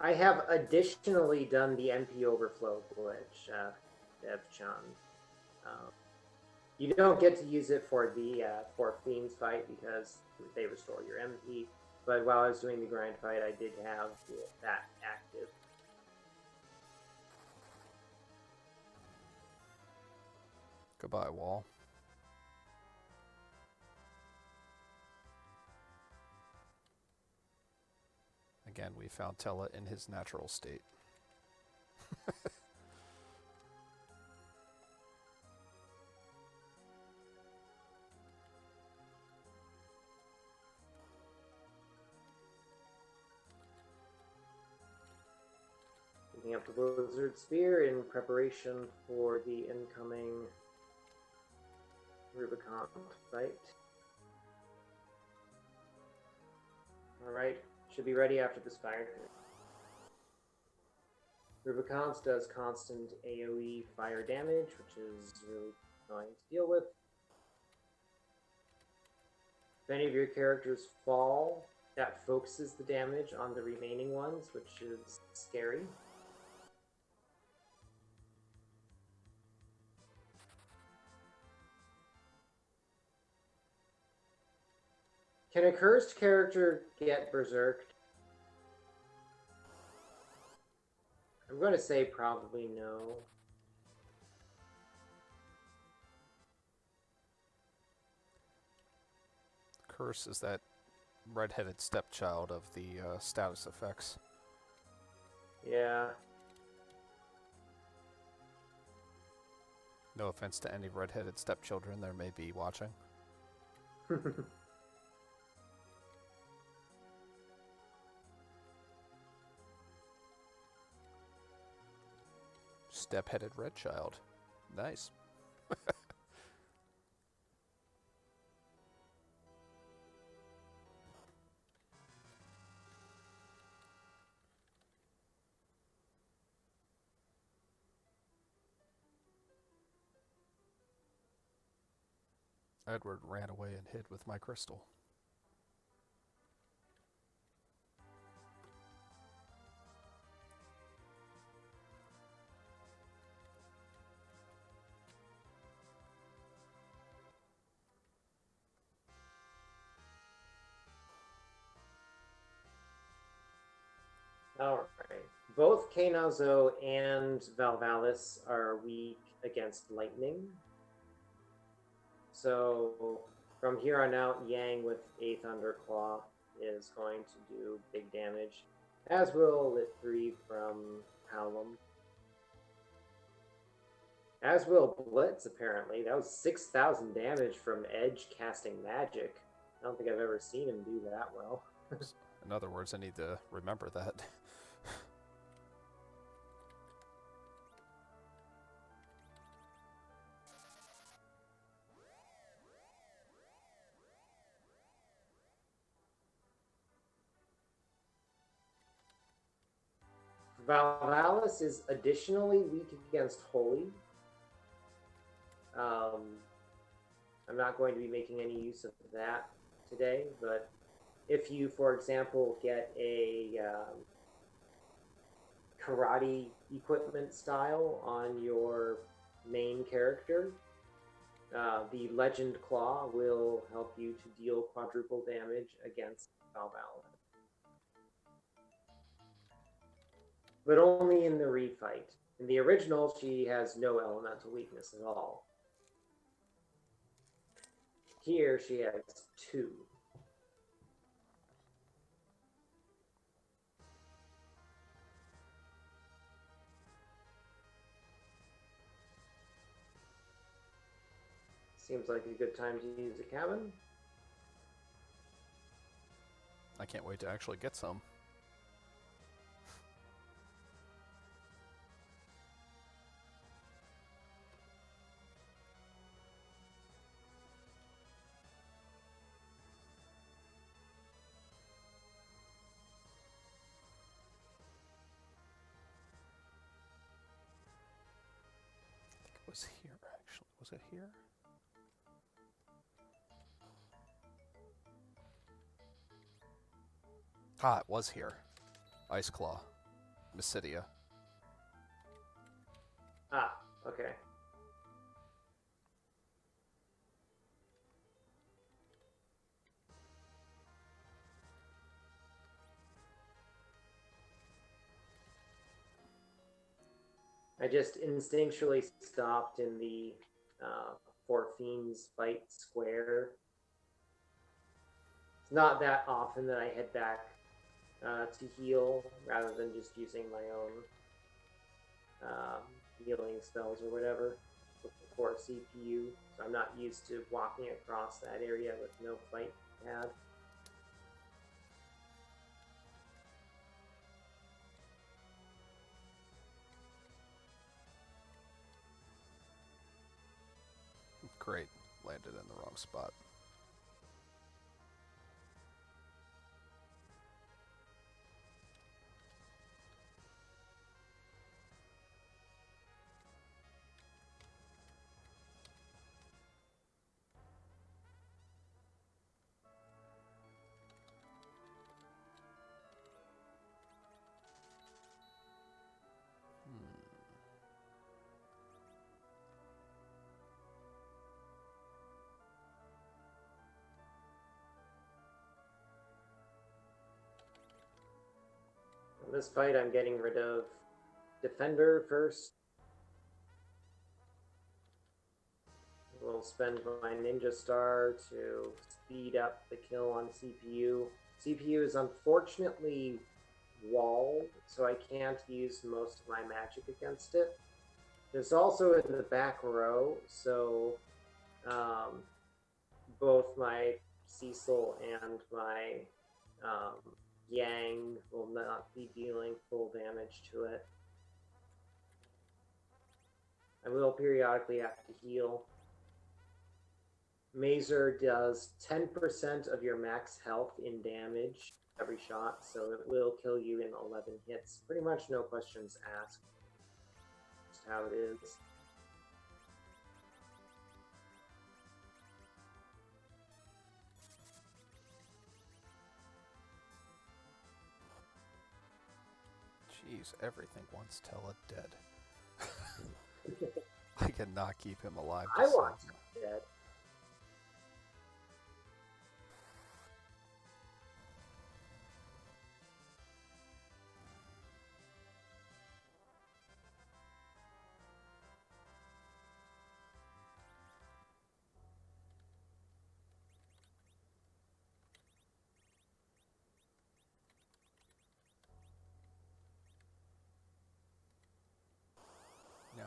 I have additionally done the MP overflow glitch, Dev-chan. You don't get to use it for the for Fiends fight because they restore your MP, but while I was doing the grind fight, I did have that active. Goodbye, wall. Again, we found Tella in his natural state. Picking up the Blizzard Spear in preparation for the incoming Rubicante fight. Alright, should be ready after this fire. Rubicante does constant AoE fire damage, which is really annoying to deal with. If any of your characters fall, that focuses the damage on the remaining ones, which is scary. Can a cursed character get berserked? I'm going to say probably no. Curse is that red-headed stepchild of the status effects. Yeah. No offense to any red-headed stepchildren there may be watching. Step-headed red child. Nice. Edward ran away and hid with my crystal. Alright. Both Kainazo and Valvalis are weak against lightning. So from here on out, Yang with a Thunderclaw is going to do big damage. As will Lit 3 from Hallam. As will Blitz, apparently. That was 6,000 damage from Edge casting magic. I don't think I've ever seen him do that well. In other words, I need to remember that. Valvalis is additionally weak against Holy. I'm not going to be making any use of that today, but if you, for example, get a karate equipment style on your main character, the Legend Claw will help you to deal quadruple damage against Valvalis. But only in the refight. In the original, she has no elemental weakness at all. Here, she has 2. Seems like a good time to use a cabin. I can't wait to actually get some. I think it was here, actually. Was it here? Ah, it was here. Ice Claw. Mysidia. Ah, okay. I just instinctually stopped in the Four Fiends fight square. It's not that often that I head back to heal rather than just using my own healing spells or whatever before CPU. So I'm not used to walking across that area with no fight had. Great. Landed in the wrong spot. In this fight, I'm getting rid of Defender first. We'll spend my Ninja Star to speed up the kill on CPU. CPU is unfortunately walled, so I can't use most of my magic against it. It's also in the back row, so both my Cecil and my Yang will not be dealing full damage to it. I will periodically have to heal. Mazer does 10% of your max health in damage every shot, so it will kill you in 11 hits. Pretty much no questions asked. Just how it is. Jeez, everything wants Tella dead. I cannot keep him alive. I want him dead.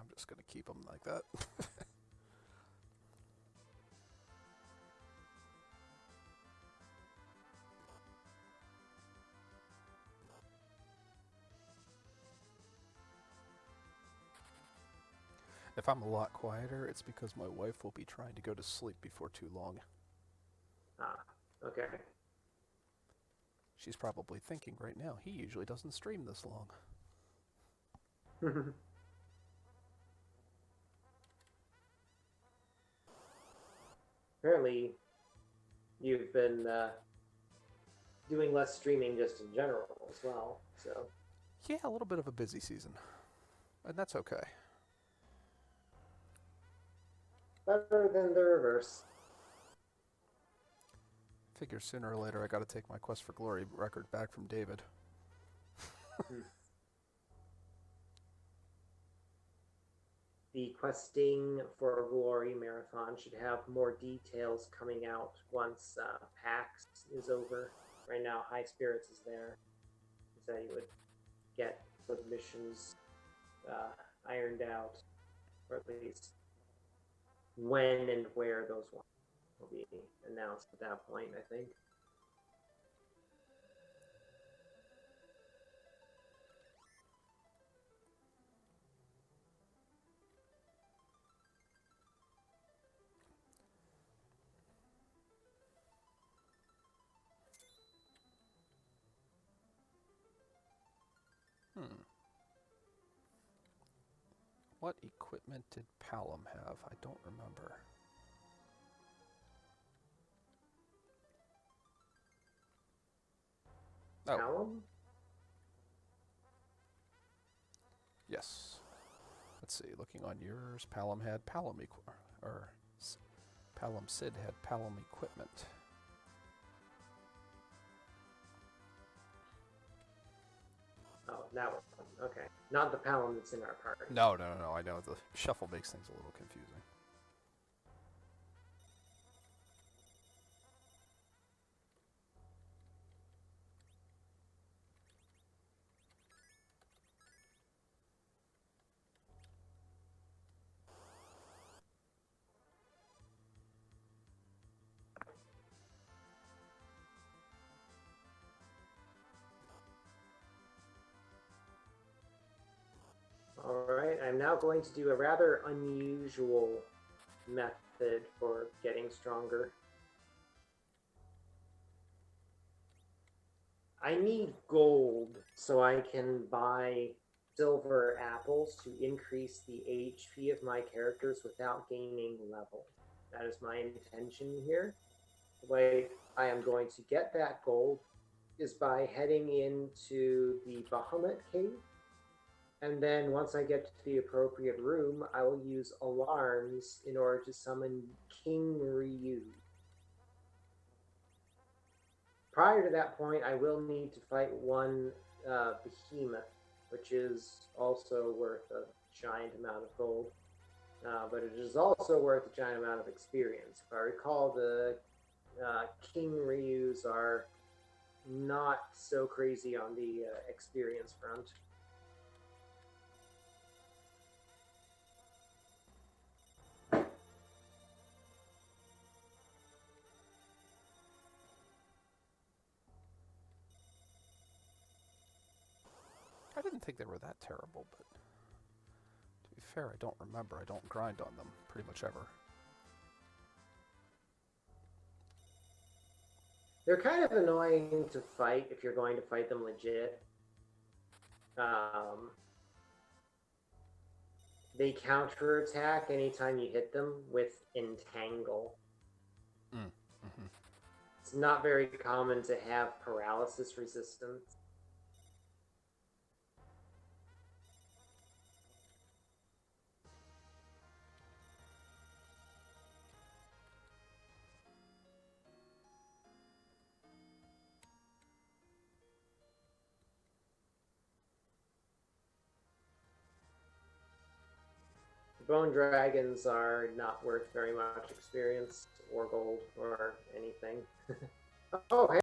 I'm just going to keep them like that. If I'm a lot quieter, it's because my wife will be trying to go to sleep before too long. Ah, okay. She's probably thinking right now, he usually doesn't stream this long. Apparently, you've been doing less streaming just in general as well. So Yeah, a little bit of a busy season. And that's okay. better than the reverse. Figure sooner or later I gotta take my Quest for Glory record back from David. The questing for Glory Marathon should have more details coming out once PAX is over. Right now, High Spirits is there. So you would get the missions ironed out, or at least when and where those will be announced at that point, I think. What equipment did Palom have? I don't remember. Oh. Palom? Yes. Let's see, looking on yours, Palom had Palom Palom Sid had Palom equipment. Oh, that one. Okay. Not the Palom that's in our party. No. I know the shuffle makes things a little confusing. All right, I'm now going to do a rather unusual method for getting stronger. I need gold so I can buy silver apples to increase the HP of my characters without gaining level. That is my intention here. The way I am going to get that gold is by heading into the Bahamut Cave. And then once I get to the appropriate room, I will use alarms in order to summon King Ryu. Prior to that point, I will need to fight one behemoth, which is also worth a giant amount of gold. But it is also worth a giant amount of experience. If I recall, the King Ryus are not so crazy on the experience front. I didn't think they were that terrible, but to be fair, I don't remember. I don't grind on them pretty much ever. They're kind of annoying to fight if you're going to fight them legit. They counterattack anytime you hit them with Entangle. It's not very common to have paralysis resistance. Bone dragons are not worth very much experience or gold or anything. Oh, hey.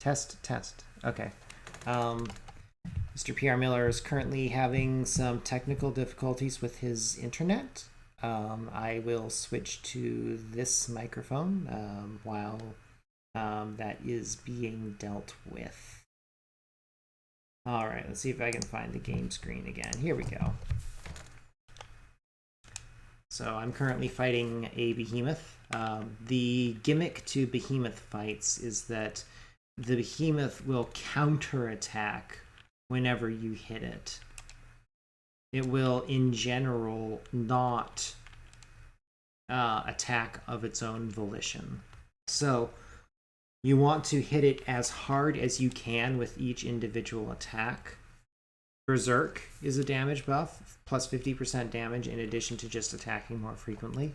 Test. Okay. Mr. PR Miller is currently having some technical difficulties with his internet. I will switch to this microphone while that is being dealt with. All right, let's see if I can find the game screen again. Here we go. So I'm currently fighting a behemoth. The gimmick to behemoth fights is that the behemoth will counterattack whenever you hit it. It will, in general, not attack of its own volition. So you want to hit it as hard as you can with each individual attack. Berserk is a damage buff, plus 50% damage in addition to just attacking more frequently.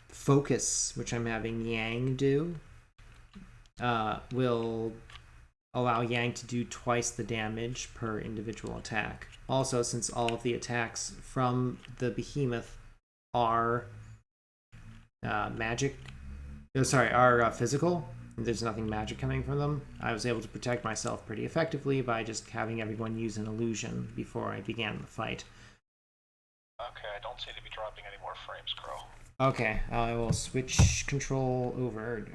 Focus, which I'm having Yang do, will allow Yang to do twice the damage per individual attack. Also, since all of the attacks from the behemoth are physical, there's nothing magic coming from them, I was able to protect myself pretty effectively by just having everyone use an illusion before I began the fight. Okay, I don't seem to be dropping any more frames, Crow. Okay, I will switch control over.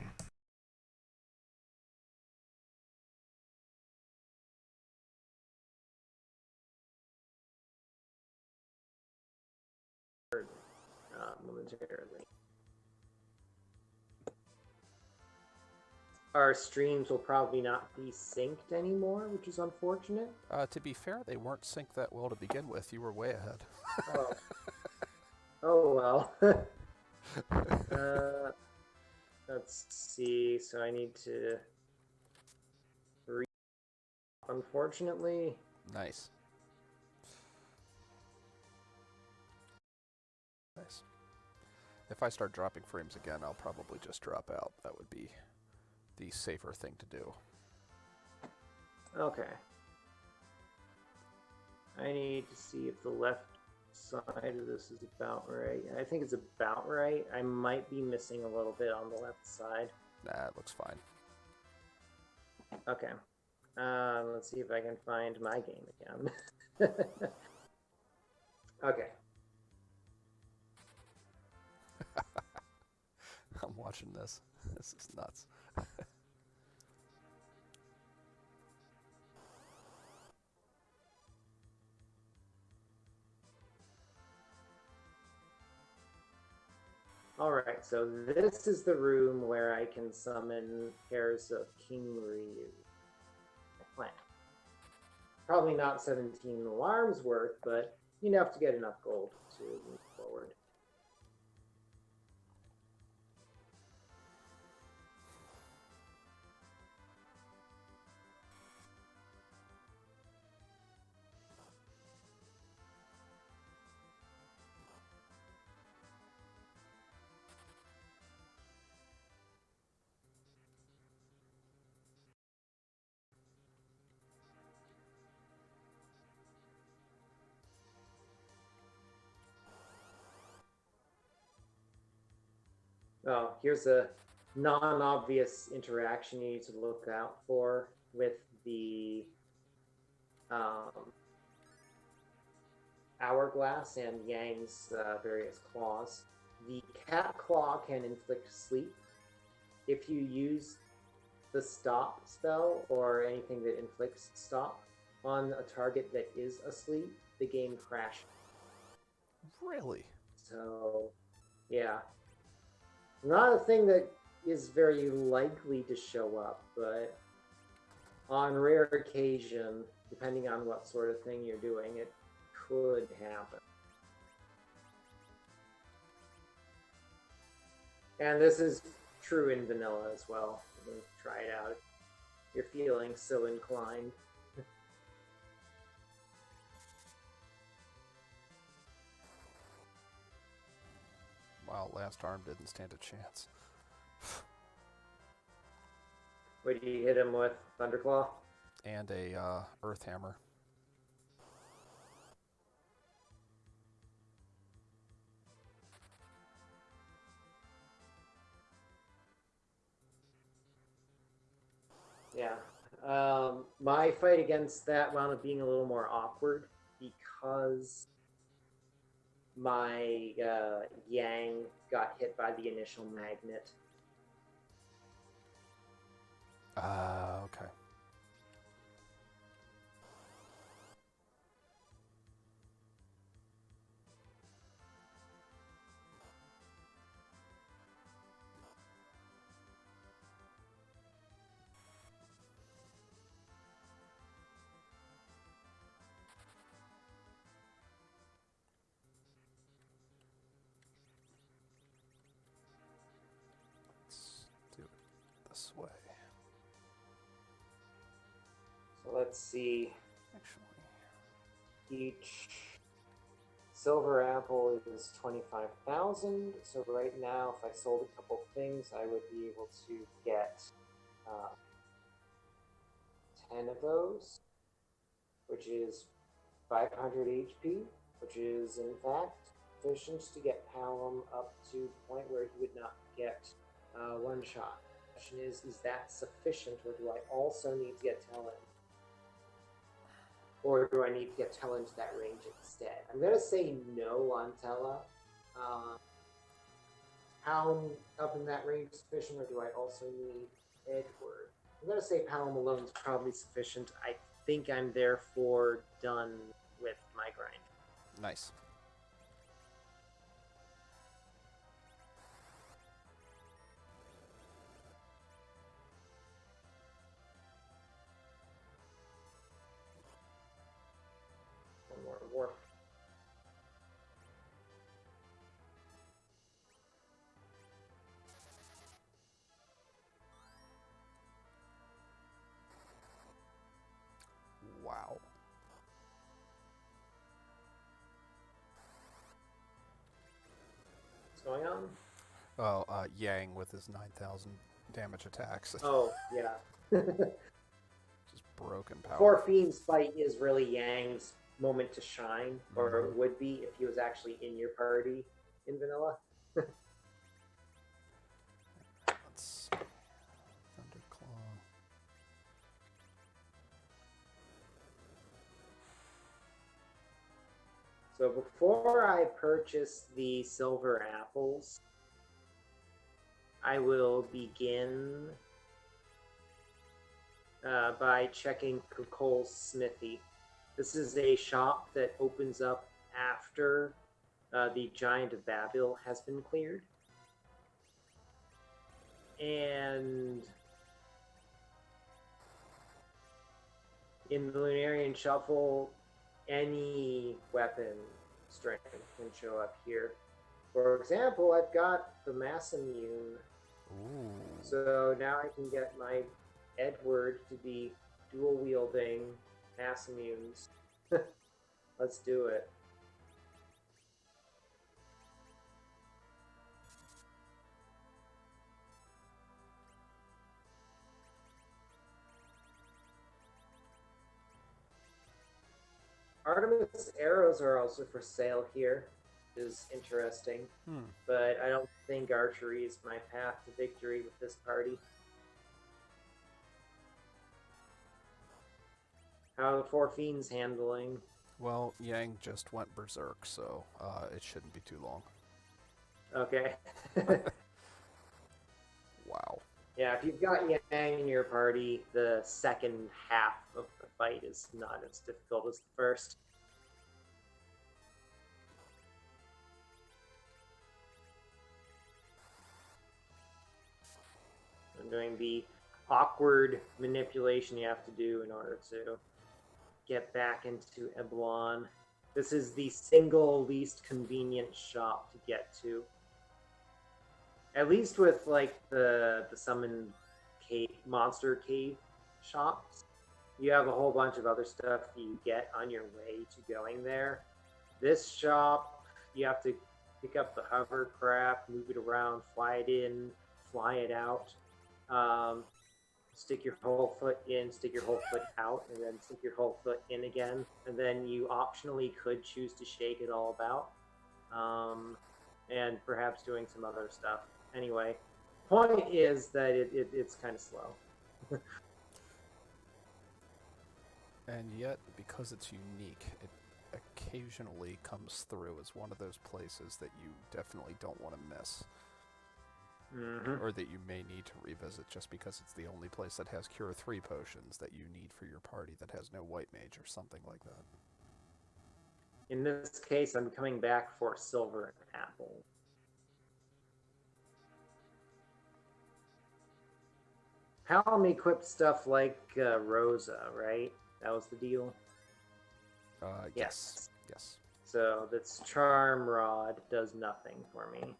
Momentarily. Our streams will probably not be synced anymore, which is unfortunate. To be fair, they weren't synced that well to begin with. You were way ahead. Oh well. Let's see. So I need to unfortunately. Nice. Nice. If I start dropping frames again, I'll probably just drop out. That would be the safer thing to do. Okay. I need to see if the left side of this is about right. I think it's about right. I might be missing a little bit on the left side. Nah, it looks fine. Okay. Let's see if I can find my game again. Okay. I'm watching this. This is nuts. Alright, so this is the room where I can summon pairs of King Ryu. My plan. Probably not 17 alarms worth, but enough to get enough gold to move forward. Oh, here's a non-obvious interaction you need to look out for with the hourglass and Yang's various claws. The cat claw can inflict sleep. If you use the stop spell or anything that inflicts stop on a target that is asleep, the game crashes. Really? So, yeah. Not a thing that is very likely to show up, but on rare occasion, depending on what sort of thing you're doing, it could happen. And this is true in vanilla as well. You can try it out if you're feeling so inclined. Wow, last arm didn't stand a chance. What do you hit him with? Thunderclaw? And a Earth Hammer. Yeah. My fight against that wound up being a little more awkward because my Yang got hit by the initial magnet. Okay. Let's do it this way. So let's see. Actually, Each silver apple is 25,000. So right now, if I sold a couple things, I would be able to get 10 of those, which is 500 HP, which is in fact sufficient to get Palom up to the point where he would not get one shot. The question is that sufficient, or do I also need to get Talon? Or do I need to get Tella into that range instead? I'm going to say no on Tella. Palom up in that range sufficient, or do I also need Edward? I'm going to say Palom alone is probably sufficient. I think I'm therefore done with my grind. nice. One more warp. Wow. What's going on? Well, Yang with his 9,000 damage attacks. Oh, yeah. Just broken power. Before Fiend's fight is really Yang's moment to shine, or it would be if he was actually in your party in vanilla. Let's see. Thunderclaw. So before I purchase the silver apples, I will begin by checking Kukol's Smithy. This is a shop that opens up after the Giant of Babil has been cleared. And in the Lunarian Shuffle, any weapon strength can show up here. For example, I've got the Mass Immune. Ooh. So now I can get my Edward to be dual wielding Mass Immunes. Let's do it. Artemis arrows are also for sale here, which is interesting. But I don't think archery is my path to victory with this party. How are the four fiends handling? Well, Yang just went berserk, so it shouldn't be too long. Okay. Wow. Yeah, if you've got Yang in your party, the second half of the fight is not as difficult as the first. I'm doing the awkward manipulation you have to do in order to get back into Eblon. This is the single least convenient shop to get to. At least with like the summon cave, monster cave shops, you have a whole bunch of other stuff that you get on your way to going there. This shop, you have to pick up the hovercraft, move it around, fly it in, fly it out, stick your whole foot in, stick your whole foot out, and then stick your whole foot in again. And then you optionally could choose to shake it all about, and perhaps doing some other stuff. Anyway, point is that it's kind of slow. And yet, because it's unique, it occasionally comes through as one of those places that you definitely don't want to miss. Or that you may need to revisit just because it's the only place that has Cure 3 potions that you need for your party that has no white mage or something like that. In this case, I'm coming back for silver and apple. Palm equipped stuff like Rosa, right? That was the deal? Yes. So this Charm Rod does nothing for me.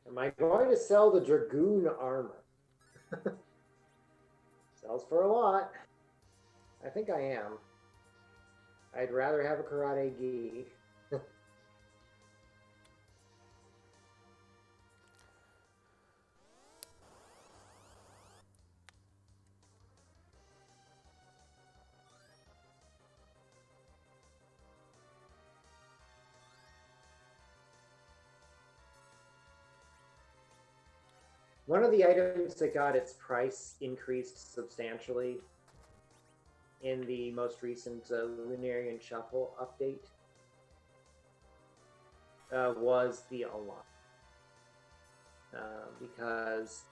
Am I going to sell the Dragoon armor? Sells for a lot. I think I am. I'd rather have a karate gi. One of the items that got its price increased substantially in the most recent Lunarian Shuffle update was the alarm. Because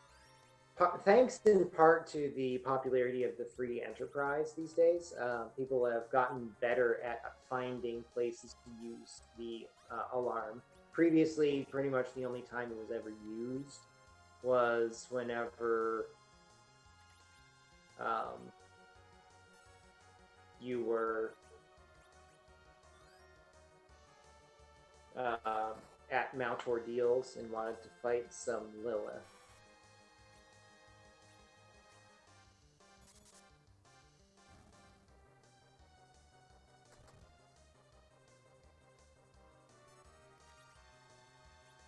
thanks in part to the popularity of the free enterprise these days, people have gotten better at finding places to use the alarm. Previously, pretty much the only time it was ever used was whenever you were at Mount Ordeals and wanted to fight some Lilith.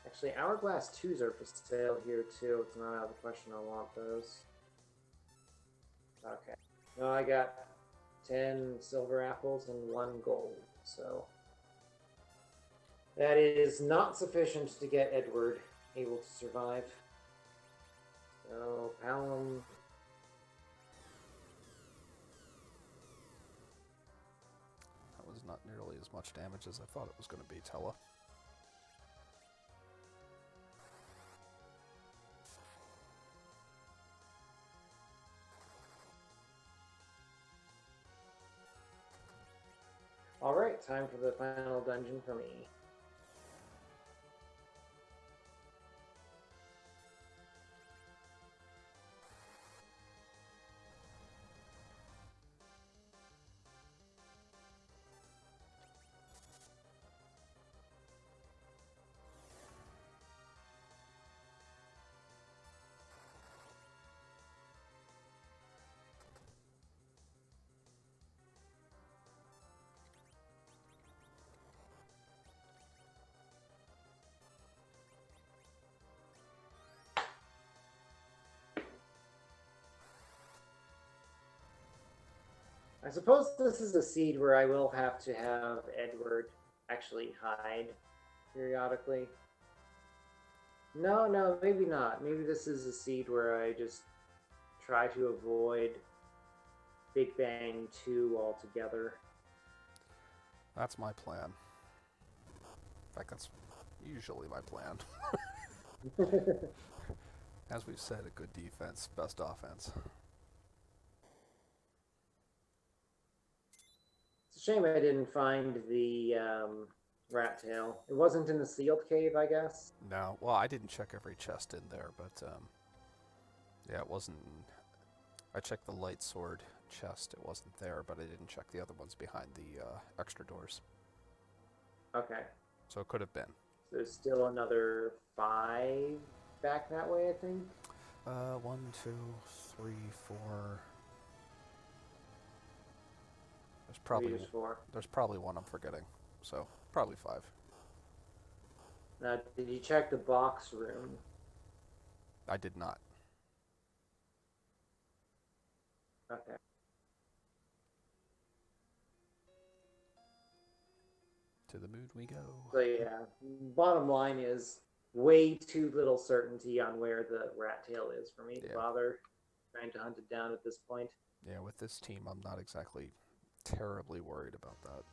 Actually, Hourglass 2s are for sale here too. It's not out of the question I want those. Okay. No, I got 10 silver apples and 1 gold, so that is not sufficient to get Edward able to survive. So, Palom. That was not nearly as much damage as I thought it was going to be, Tella. Alright, time for the final dungeon for me. I suppose this is a seed where I will have to have Edward actually hide periodically. No, maybe not. Maybe this is a seed where I just try to avoid Big Bang 2 altogether. That's my plan. In fact, that's usually my plan. As we've said, a good defense, best offense. It's a shame I didn't find the rat tail. It wasn't in the sealed cave, I guess. No, well, I didn't check every chest in there, but yeah, it wasn't. I checked the light sword chest, it wasn't there, but I didn't check the other ones behind the extra doors. Okay. So it could have been. So there's still another 5 back that way, I think. 1, 2, 3, 4. There's probably one I'm forgetting, so probably 5. Now, did you check the box room? I did not. Okay. To the mood we go. So yeah, bottom line is way too little certainty on where the rat tail is for me to Yeah. bother trying to hunt it down at this point. Yeah, with this team, I'm not exactly terribly worried about that.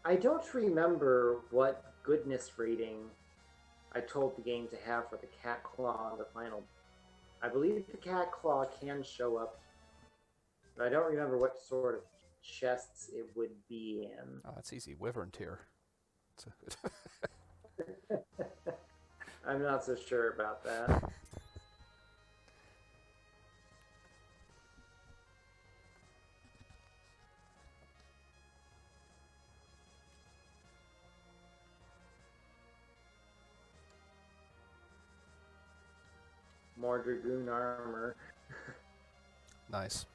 I don't remember what goodness rating I told the game to have for the cat claw on the final. I believe the cat claw can show up, but I don't remember what sort of chests it would be in. Oh, that's easy. Wyvern tier. I'm not so sure about that. More Dragoon armor. Nice.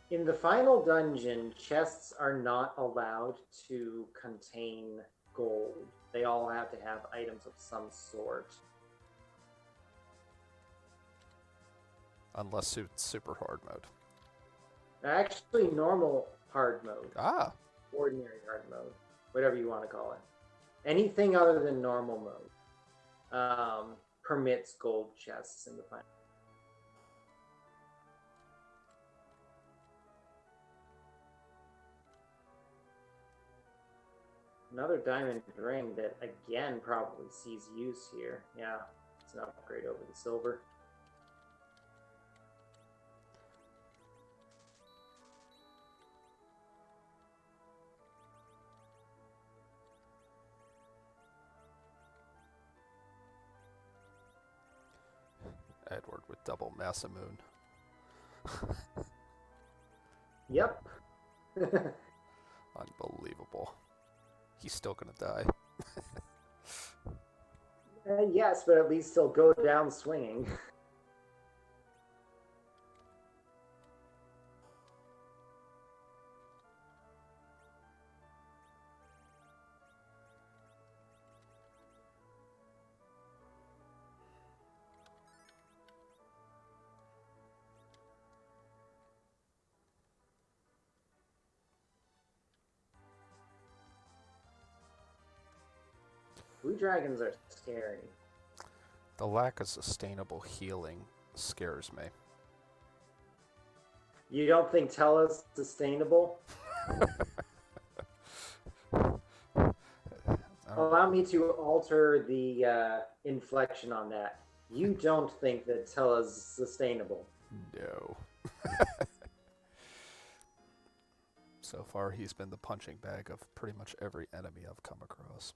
In the final dungeon, chests are not allowed to contain gold. They all have to have items of some sort. Unless it's super hard mode. Actually, normal hard mode. Ah. Ordinary hard mode. Whatever you want to call it. Anything other than normal mode permits gold chests in the final. Another diamond ring that, again, probably sees use here. Yeah, it's an upgrade over the silver. Edward with double Massamoon. Yep. Unbelievable. He's still gonna die. Yes, but at least he'll go down swinging. Blue dragons are scary. The lack of sustainable healing scares me. You don't think Tella's sustainable? Allow me to alter the inflection on that. You don't think that Tella's sustainable? No. So far, he's been the punching bag of pretty much every enemy I've come across.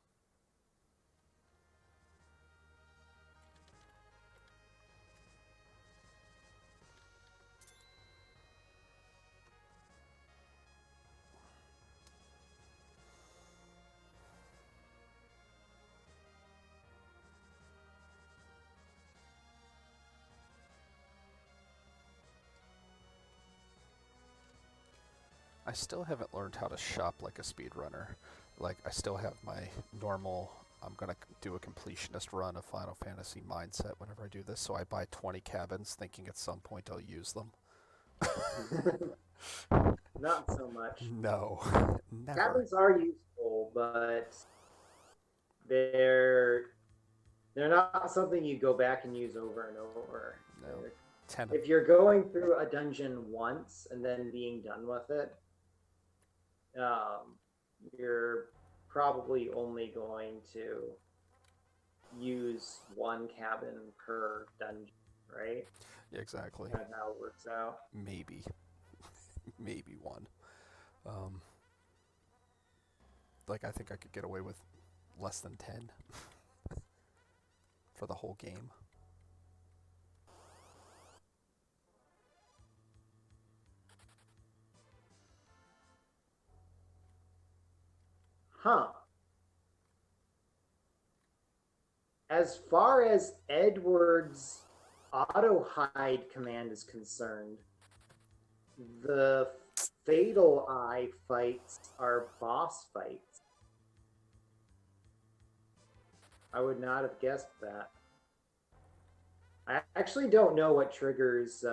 I still haven't learned how to shop like a speedrunner. Like, I still have my normal, I'm going to do a completionist run of Final Fantasy mindset whenever I do this, so I buy 20 cabins thinking at some point I'll use them. Not so much. No, never. Cabins are useful, but they're not something you go back and use over and over. No. If you're going through a dungeon once and then being done with it, you're probably only going to use one cabin per dungeon, right? Yeah, exactly. That's how it works out. Maybe. Maybe one. Like, I think I could get away with less than 10 for the whole game. Huh. As far as Edward's auto hide command is concerned, the Fatal Eye fights are boss fights. I would not have guessed that. I actually don't know what triggers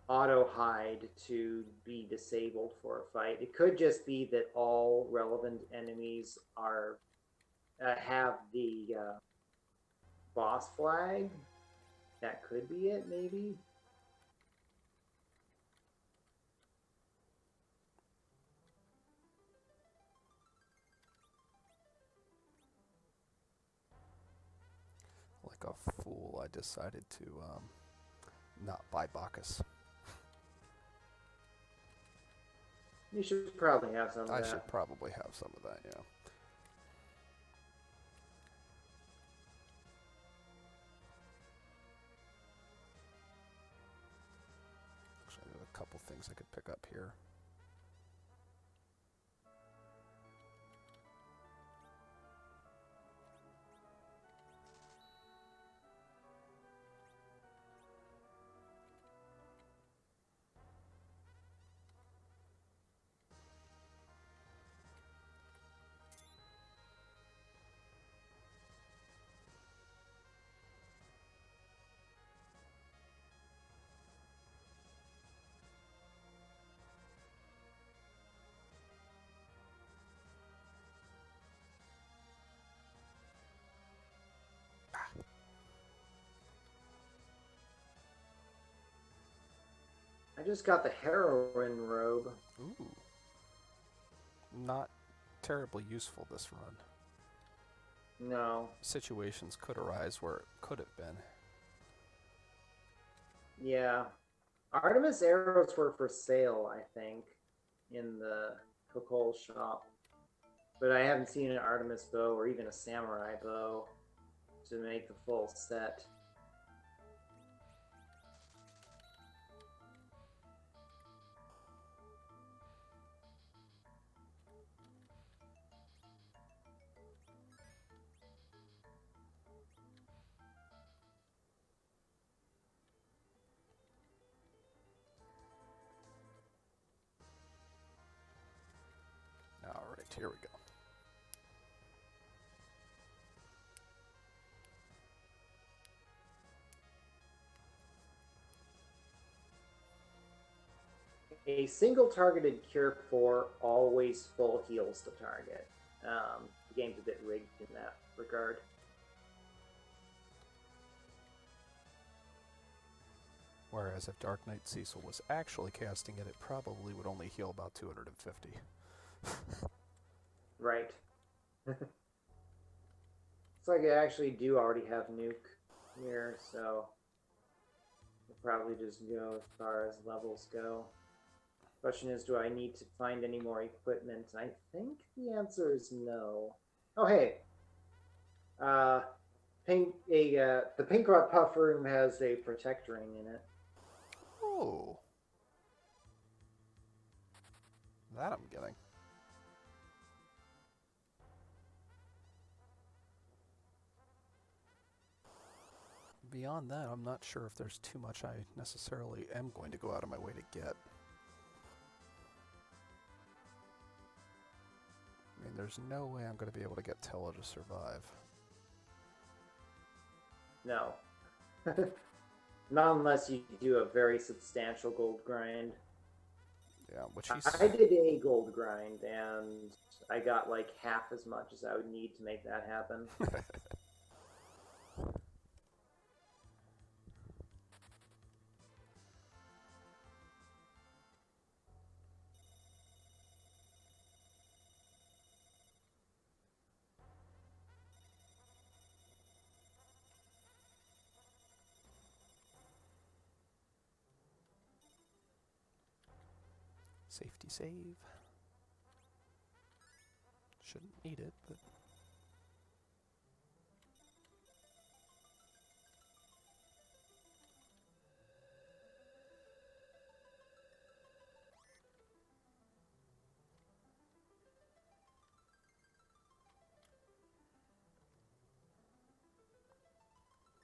auto hide to be disabled for a fight. It could just be that all relevant enemies are have the boss flag. That could be it, maybe. Like a fool, I decided to not buy Bacchus. You should probably have some of I that. should probably have some of that, yeah. Actually, there's a couple things I could pick up here. I just got the heroin robe. Ooh. Not terribly useful this run. No. Situations could arise where it could have been. Yeah. Artemis arrows were for sale, I think, in the Kokol shop. But I haven't seen an Artemis bow or even a samurai bow to make the full set. Alright, here we go. A single targeted cure 4 always full heals the target. The game's a bit rigged in that regard. Whereas if Dark Knight Cecil was actually casting it, it probably would only heal about 250. Right. Looks like I actually do already have nuke here, so we'll probably just go as far as levels go. Question is, do I need to find any more equipment? I think the answer is no. Oh, hey. The pink rot puff room has a protect ring in it. Oh. That I'm getting. Beyond that, I'm not sure if there's too much I necessarily am going to go out of my way to get. I mean, there's no way I'm going to be able to get Tella to survive. No. Not unless you do a very substantial gold grind. Yeah, which I did a gold grind, and I got like half as much as I would need to make that happen. Safety save. Shouldn't need it, but...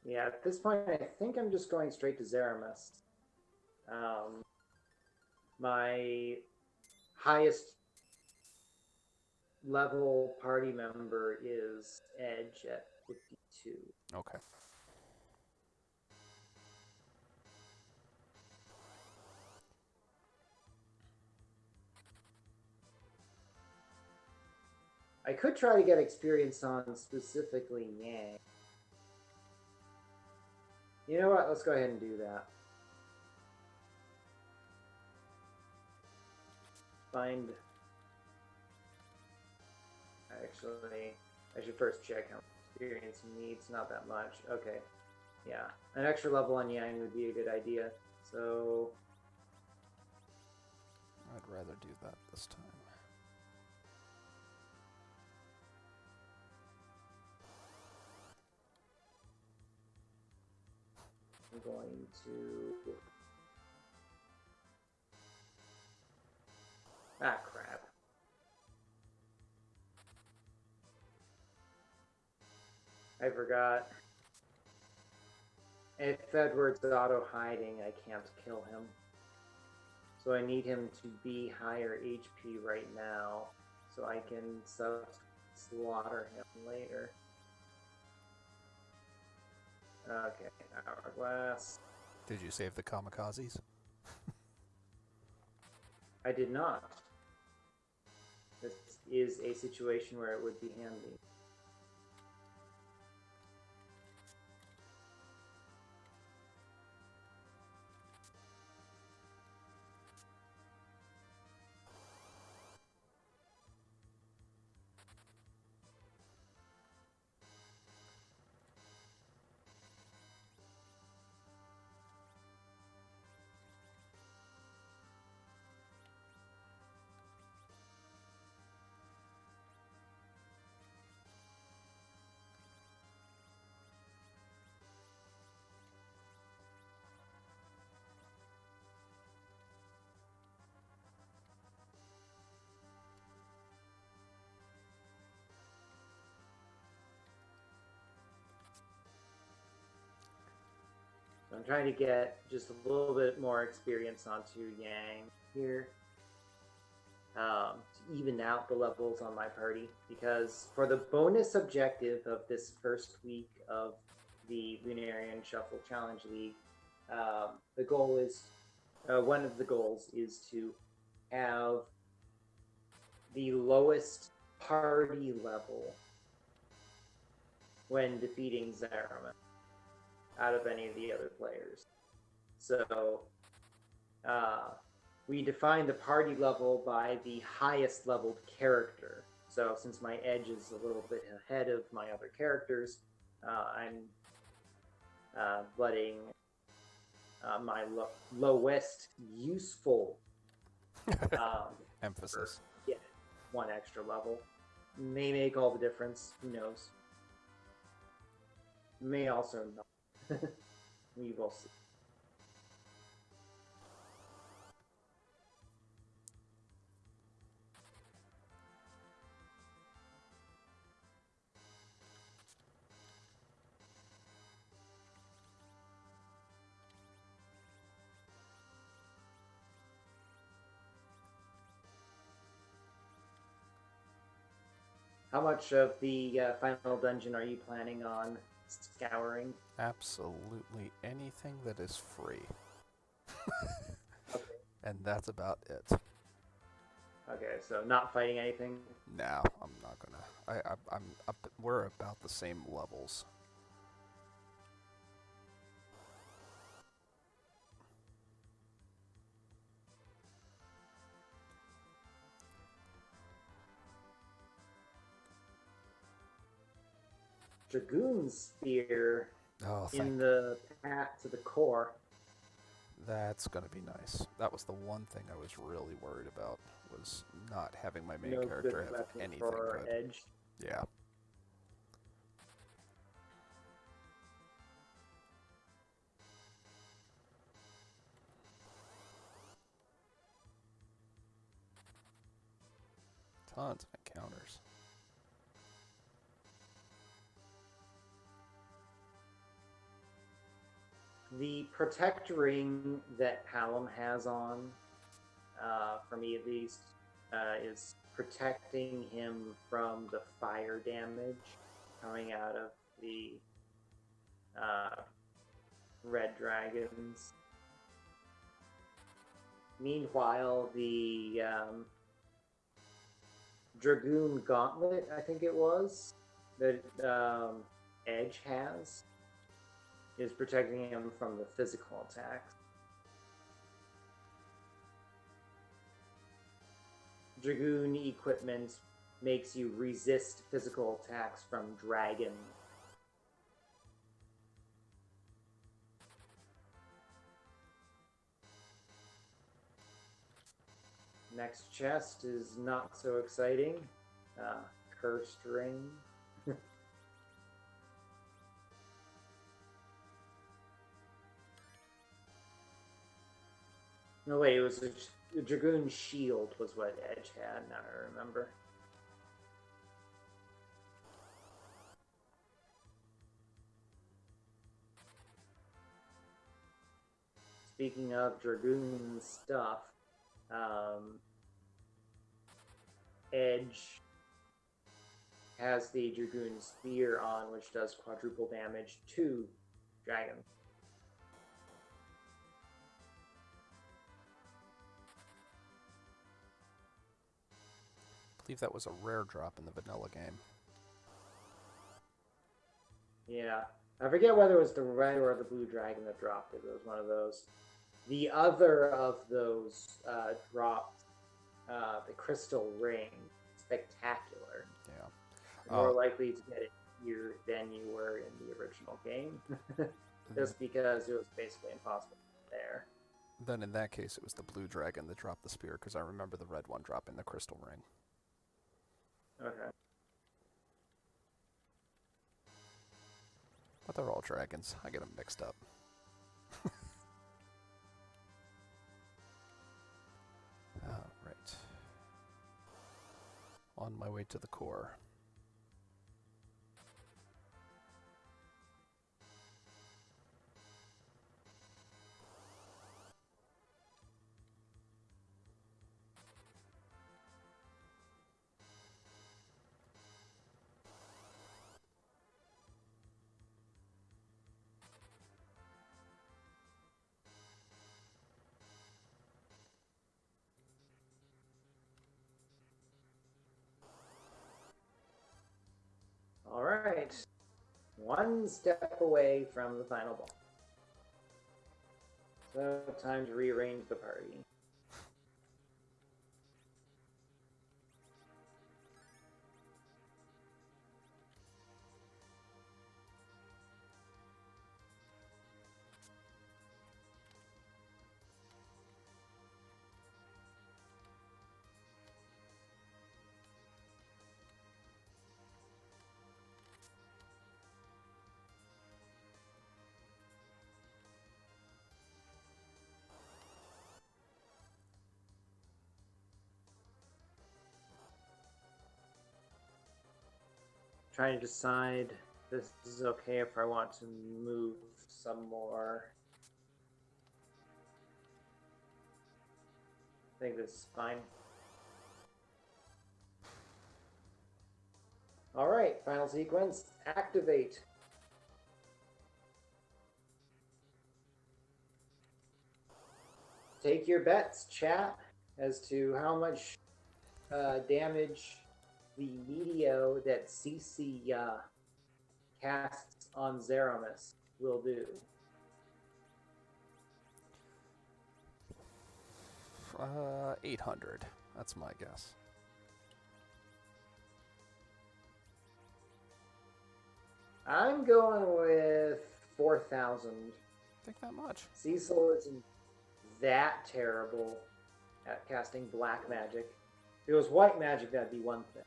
Yeah, at this point, I think I'm just going straight to Zeromus. My highest level party member is Edge at 52. Okay. I could try to get experience on specifically Yang. You know what? Let's go ahead and do that. Find. Actually, I should first check how much experience he needs. Not that much. Okay. Yeah. An extra level on Yang would be a good idea. So. I'd rather do that this time. I'm going to. Ah, crap. I forgot. If Edward's auto hiding, I can't kill him. So I need him to be higher HP right now so I can slaughter him later. Okay, Hourglass. Did you save the kamikazes? I did not. This is a situation where it would be handy. I'm trying to get just a little bit more experience onto Yang here to even out the levels on my party, because for the bonus objective of this first week of the Lunarian Shuffle Challenge League, the goal is one of the goals is to have the lowest party level when defeating Zeromus out of any of the other players. So we define the party level by the highest leveled character. So since my Edge is a little bit ahead of my other characters, I'm letting my lowest useful Emphasis. get one extra level. May make all the difference. Who knows? May also not. We will see. How much of the final dungeon are you planning on scouring? Absolutely anything that is free. Okay. And that's about it. Okay, so not fighting anything. No, I'm not gonna. I'm up. We're about the same levels. Dragoon Spear Oh, in the path to the core. That's gonna be nice. That was the one thing I was really worried about, was not having my main No character good have weapon anything for good. Edge. Yeah. Tons of encounters. The protect ring that Hallam has on, for me at least, is protecting him from the fire damage coming out of the red dragons. Meanwhile, the Dragoon Gauntlet, I think it was, that Edge has, is protecting him from the physical attacks. Dragoon equipment makes you resist physical attacks from dragon. Next chest is not so exciting. Cursed ring. No, wait, it was a Dragoon shield was what Edge had, now I remember. Speaking of Dragoon stuff, Edge has the Dragoon Spear on, which does quadruple damage to dragons. I believe that was a rare drop in the vanilla game. Yeah. I forget whether it was the red or the blue dragon that dropped it. It was one of those. The other of those dropped the crystal ring. Spectacular. Yeah. You're more likely to get it here than you were in the original game. Just because it was basically impossible there. Then in that case, it was the blue dragon that dropped the spear, because I remember the red one dropping the crystal ring. Okay. But they're all dragons. I get them mixed up. Right. On my way to the core. All right. One step away from the final boss. So time to rearrange the party. Trying to decide if this is okay if I want to move some more. I think this is fine. All right, final sequence, activate. Take your bets, chat, as to how much damage the Meteo that CC casts on Zeromus will do. 800. That's my guess. I'm going with 4,000. Think that much. Cecil isn't that terrible at casting black magic. If it was white magic, that'd be one thing.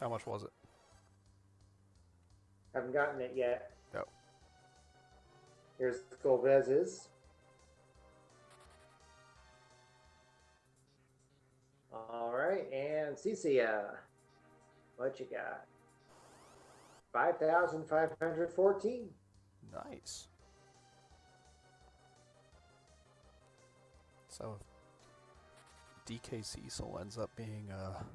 How much was it? Haven't gotten it yet. No. Here's Golbez's. All right, and Cicia, what you got? 5,514. Nice. So if DK Cecil ends up being a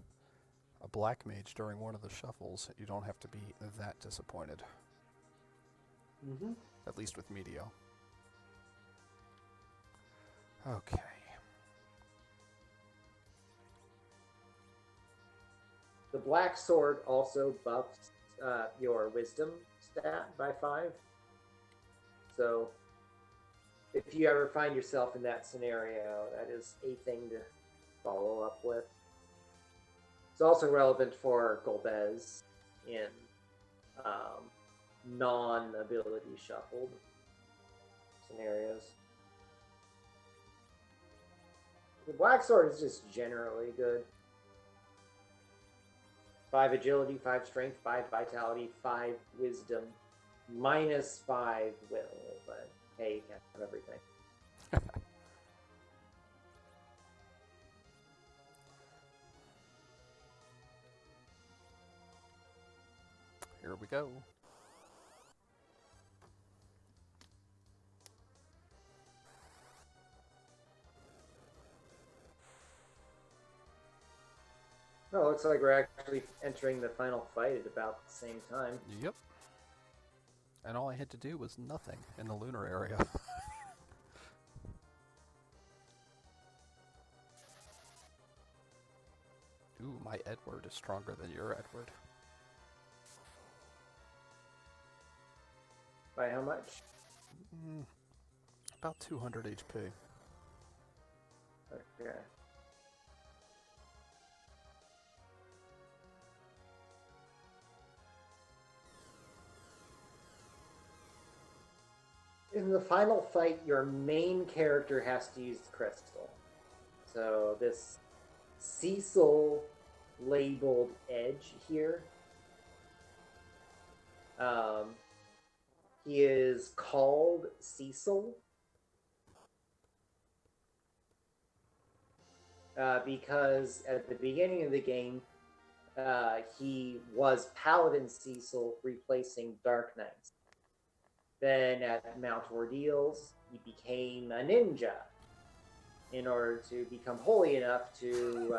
black mage during one of the shuffles, you don't have to be that disappointed. Mm-hmm. At least with Meteo. Okay. The black sword also buffs your wisdom stat by 5. So if you ever find yourself in that scenario, that is a thing to follow up with. It's also relevant for Golbez in non-ability shuffled scenarios. The black sword is just generally good. 5 agility, 5 strength, 5 vitality, 5 wisdom, -5 will, but hey, you can't have everything. Here we go. Oh, looks like we're actually entering the final fight at about the same time. Yep. And all I had to do was nothing in the lunar area. Ooh, my Edward is stronger than your Edward. By how much? About 200 HP. Okay. In the final fight, your main character has to use the crystal. So this Cecil labeled edge here. He is called Cecil because at the beginning of the game, he was Paladin Cecil replacing Dark Knights. Then at Mount Ordeals, he became a ninja in order to become holy enough to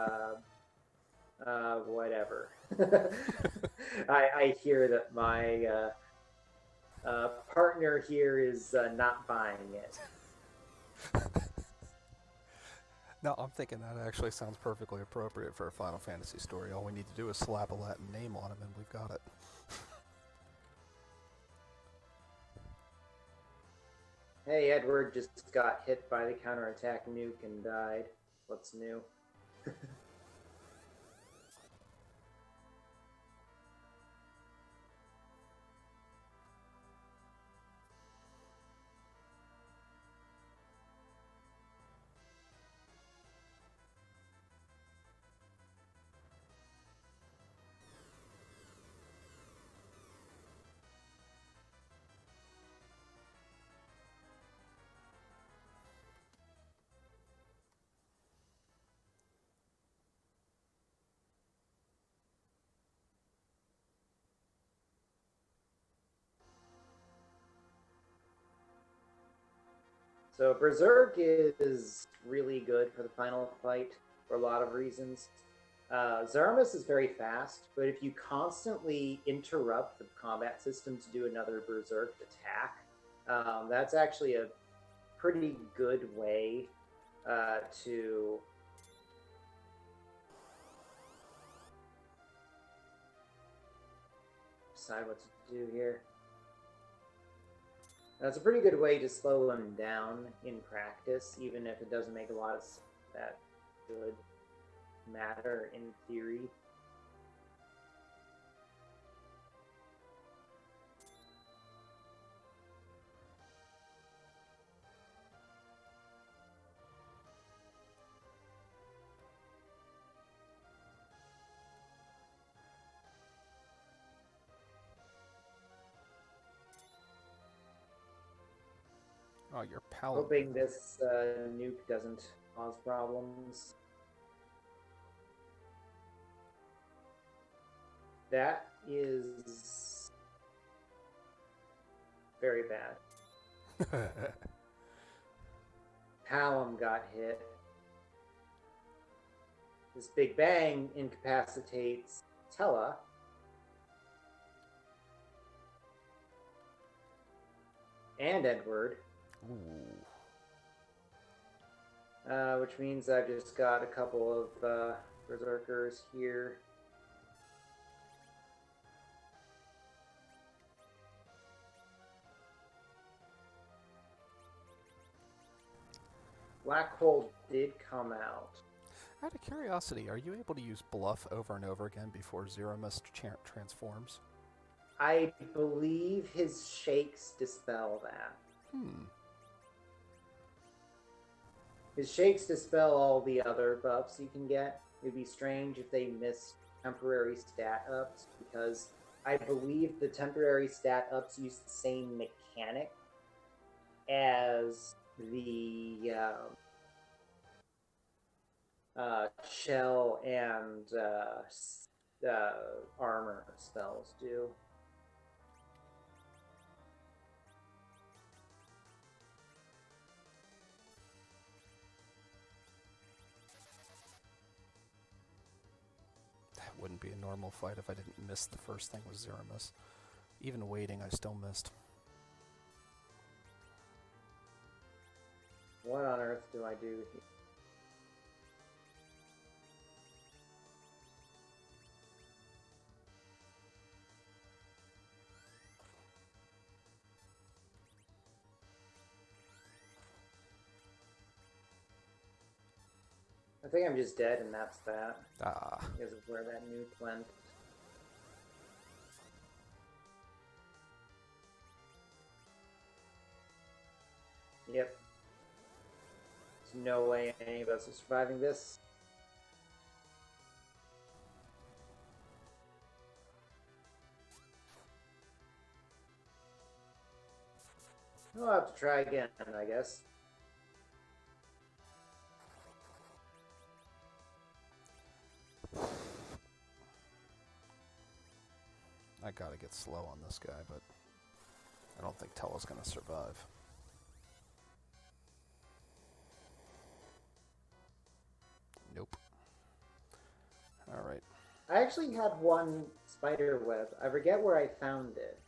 whatever. I hear that my partner here is not buying it. No, I'm thinking that actually sounds perfectly appropriate for a Final Fantasy story. All we need to do is slap a Latin name on him and we've got it. Hey, Edward just got hit by the counterattack nuke and died. What's new? So Berserk is really good for the final fight for a lot of reasons. Zeromus is very fast, but if you constantly interrupt the combat system to do another Berserk attack, that's actually a pretty good way to decide what to do here. That's a pretty good way to slow them down in practice, even if it doesn't make a lot of that good matter in theory. Oh, your paladin. Hoping this nuke doesn't cause problems. That is very bad. Hallam got hit. This Big Bang incapacitates Tella. And Edward. Ooh. Which means I've just got a couple of berserkers here. Black Hole did come out. Out of curiosity, are you able to use bluff over and over again before Zeromus transforms? I believe his shakes dispel that. His shakes dispel all the other buffs you can get. It'd be strange if they missed temporary stat ups, because I believe the temporary stat ups use the same mechanic as the shell and armor spells do. That wouldn't be a normal fight if I didn't miss the first thing with Zeromus. Even waiting, I still missed. What on earth do I do here? I think I'm just dead, and that's that. Ah. Because of where that nuke went. Yep. There's no way any of us are surviving this. We'll have to try again, I guess. I gotta get slow on this guy, but I don't think Tella's gonna survive. Nope. Alright. I actually had one spider web. I forget where I found it.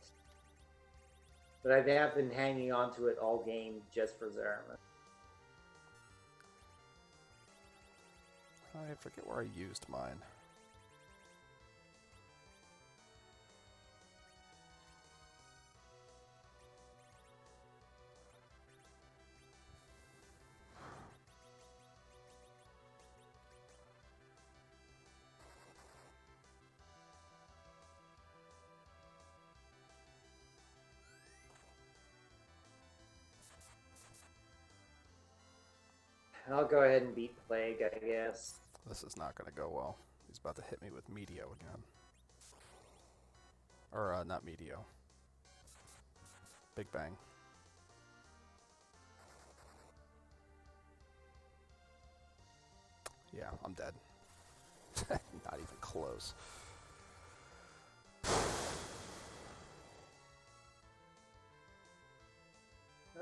But I have been hanging on to it all game just for Zeromus. I forget where I used mine. I'll go ahead and beat Plague, I guess. This is not going to go well. He's about to hit me with Meteo again. Or, not Meteo. Big Bang. Yeah, I'm dead. Not even close.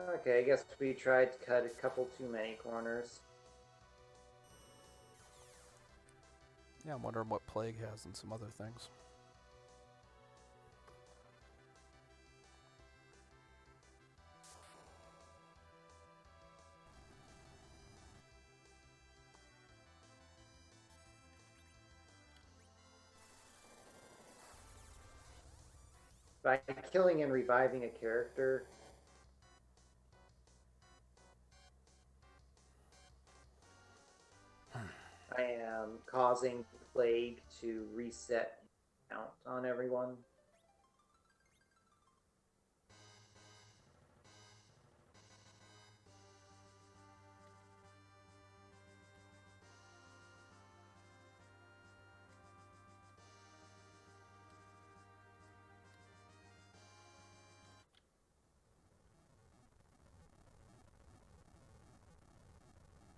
Okay, I guess we tried to cut a couple too many corners. Yeah, I'm wondering what Plague has and some other things. By killing and reviving a character, I am causing Plague to reset count on everyone.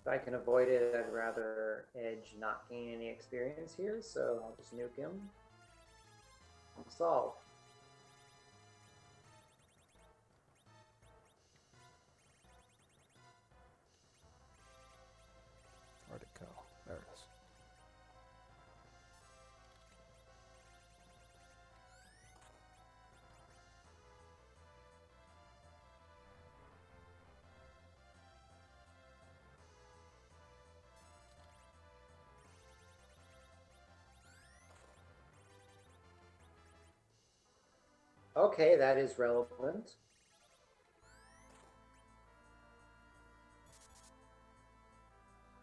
I can avoid it, I'd rather Edge not gain any experience here, so I'll just nuke him. Solve. Where'd it go? There it is. Okay, that is relevant.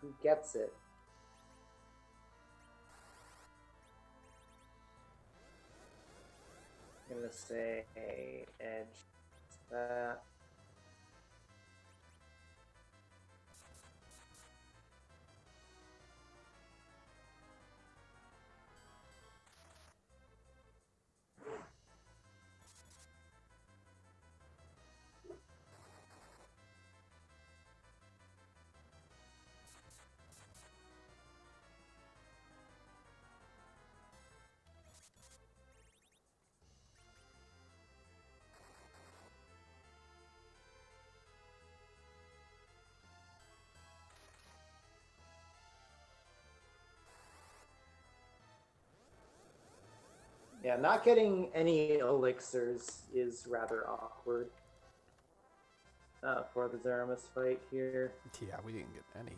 Who gets it? I'm gonna say Edge. That. Yeah, not getting any elixirs is rather awkward for the Zeromus fight here. Yeah, we didn't get any.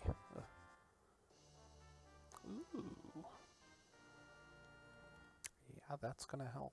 Ooh. Yeah, that's gonna help.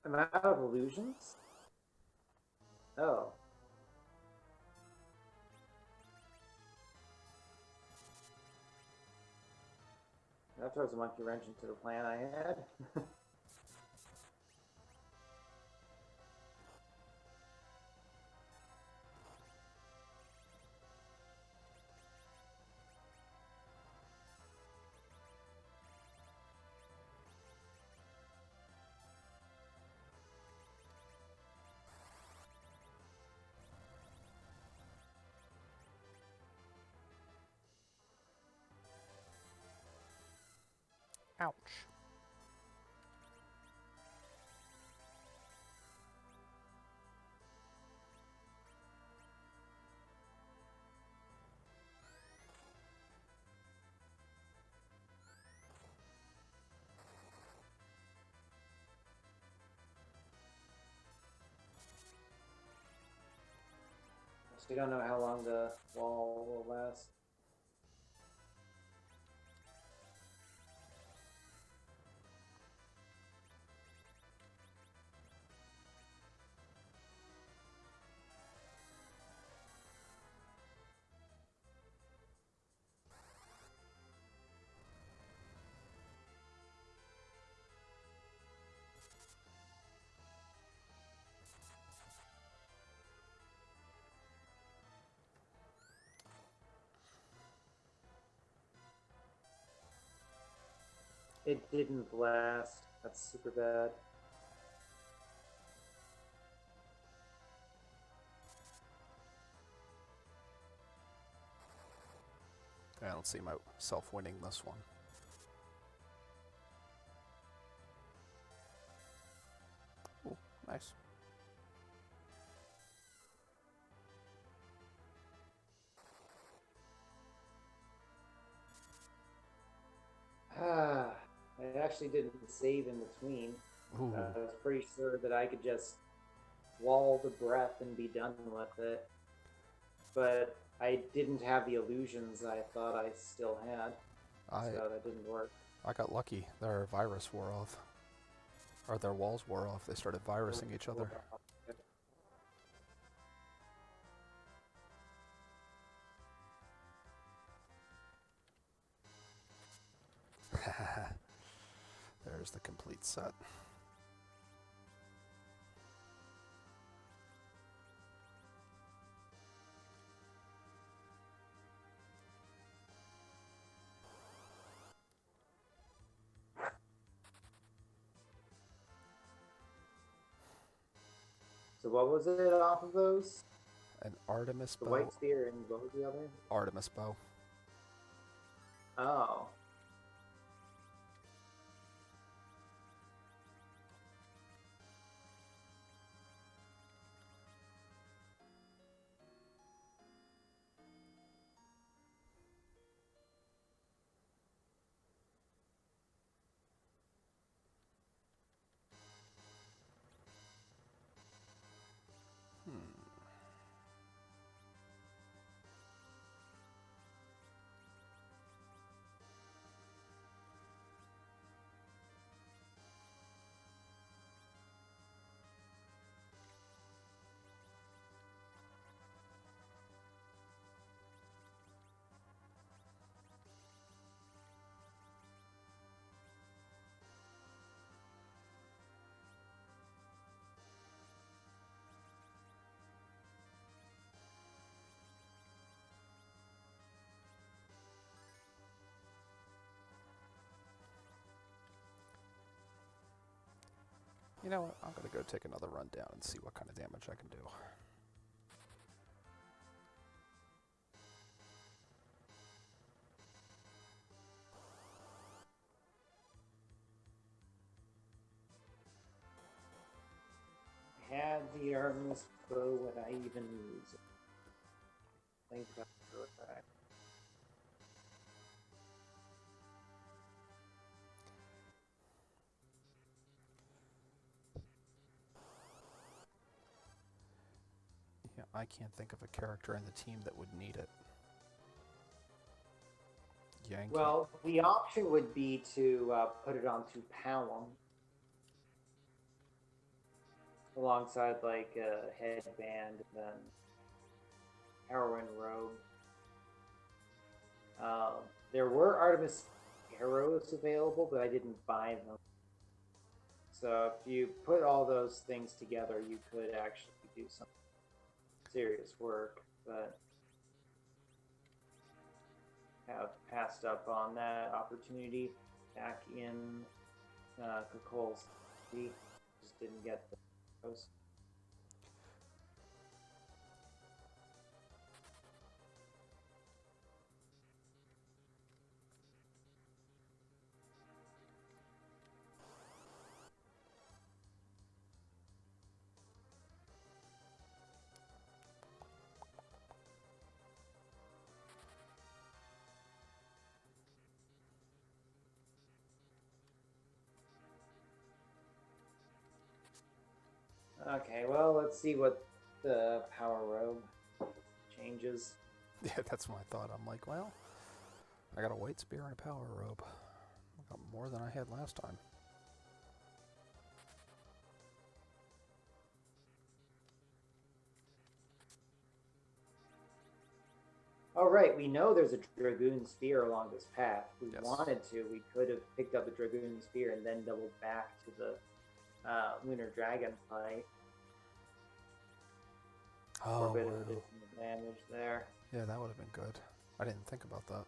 I'm out of illusions? Oh. That throws a monkey wrench into the plan I had. Ouch. So we don't know how long the wall will last. It didn't blast. That's super bad. I don't see myself winning this one. Ooh, nice. I actually didn't save in between. Ooh. I was pretty sure that I could just wall the breath and be done with it. But I didn't have the illusions I thought I still had, so that didn't work. I got lucky. Their virus wore off. Or their walls wore off. They started virusing each other. There's the complete set. So what was it off of those? An Artemis The bow. white spear and what was the other? Artemis bow. Oh. You know what? I'm going to go take another run down and see what kind of damage I can do. Had the Artemis bow, would I even use it? I think that's correct. Yeah, I can't think of a character in the team that would need it. Yankee. Well, the option would be to put it onto Palom alongside like a headband and then heroin robe. There were Artemis arrows available, but I didn't buy them. So if you put all those things together, you could actually do some serious work, but have passed up on that opportunity back in Kukul's. Just didn't get those. Okay, well, let's see what the power robe changes. Yeah, that's my thought. I'm like, well, I got a white spear and a power robe. I got more than I had last time. All right, we know there's a Dragoon Spear along this path. If we Yes. wanted to, we could have picked up the Dragoon Spear and then doubled back to the Lunar Dragon fight. For Oh, a bit of wow. additional damage there. Yeah, that would have been good. I didn't think about that.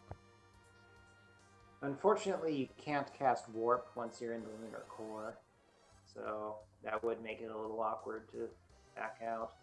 Unfortunately, you can't cast Warp once you're in the Lunar Core, so that would make it a little awkward to back out.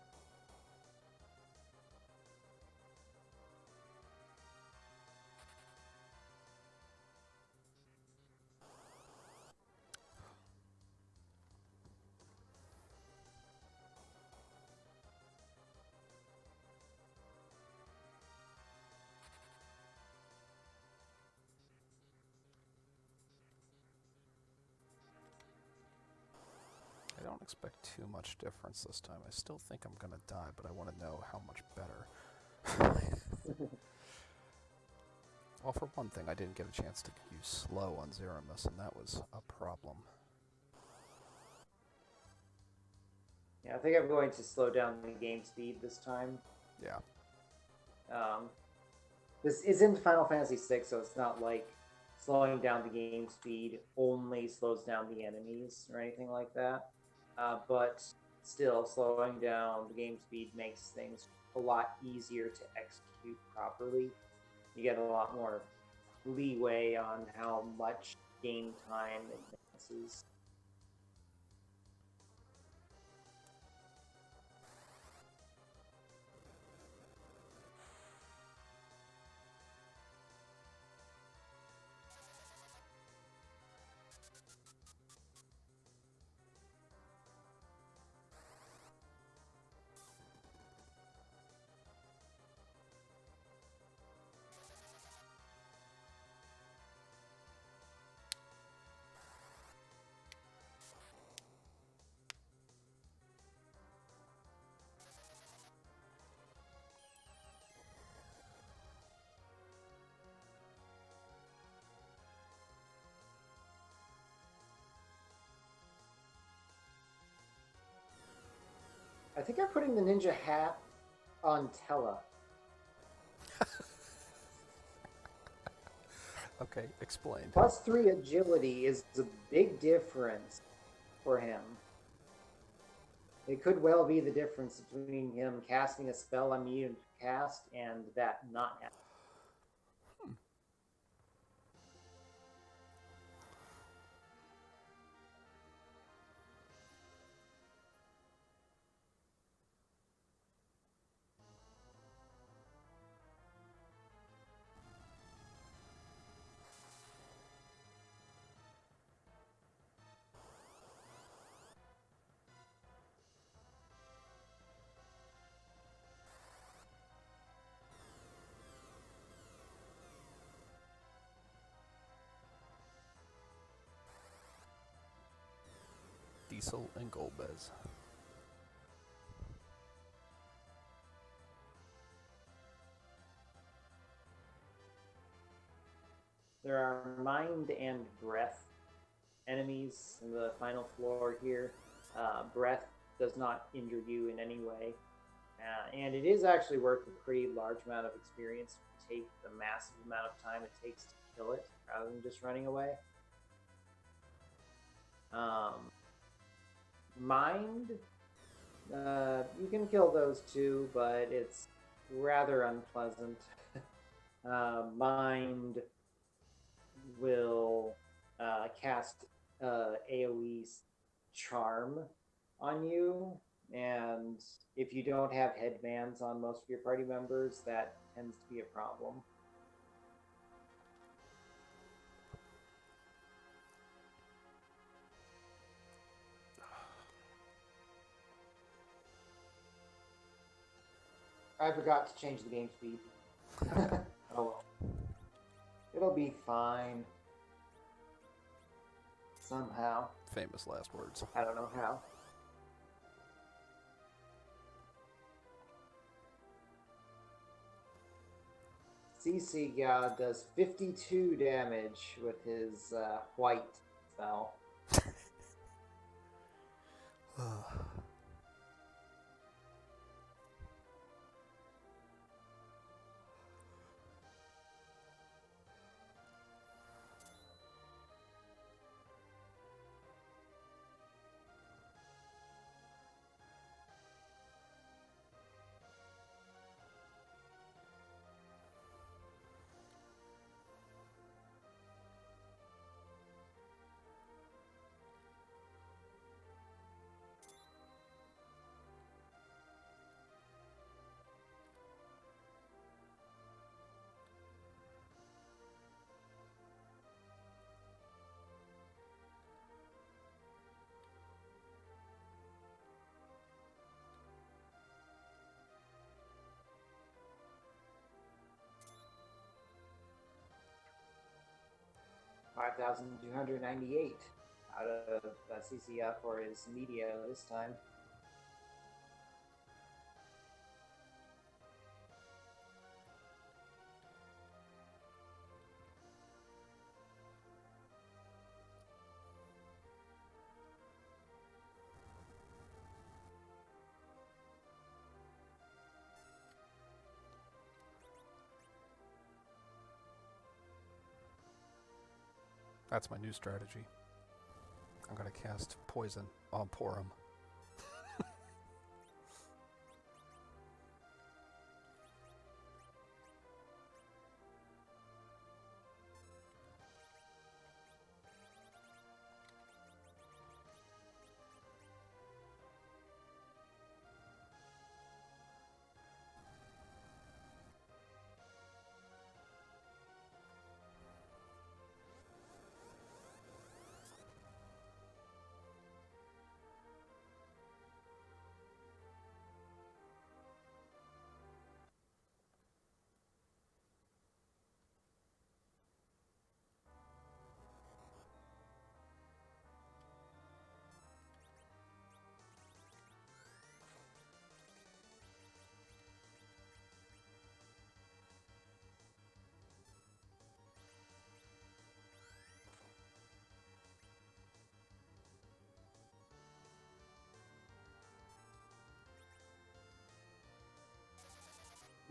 I don't don't expect too much difference this time. I still think I'm going to die, but I want to know how much better. Well, for one thing, I didn't get a chance to use slow on Zeromus, and that was a problem. Yeah, I think I'm going to slow down the game speed this time. Yeah. This isn't Final Fantasy VI, so it's not like slowing down the game speed only slows down the enemies or anything like that. But still, slowing down the game speed makes things a lot easier to execute properly. You get a lot more leeway on how much game time advances. I think I'm putting the ninja hat on Tella. Okay, explain. +3 agility is a big difference for him. It could well be the difference between him casting a spell I'm immune to cast and that not happening. Diesel and Golbez. There are mind and breath enemies in the final floor here. Breath does not injure you in any way. And it is actually worth a pretty large amount of experience to take the massive amount of time it takes to kill it rather than just running away. Mind, you can kill those too, but it's rather unpleasant. Mind will cast AoE charm on you, and if you don't have headbands on most of your party members, that tends to be a problem. I forgot to change the game speed. Oh well. It'll be fine. Somehow. Famous last words. I don't know how. CC God does 52 damage with his white spell. 5,298. out of CCF for his media this time. That's my new strategy. I'm going to cast poison on Porum.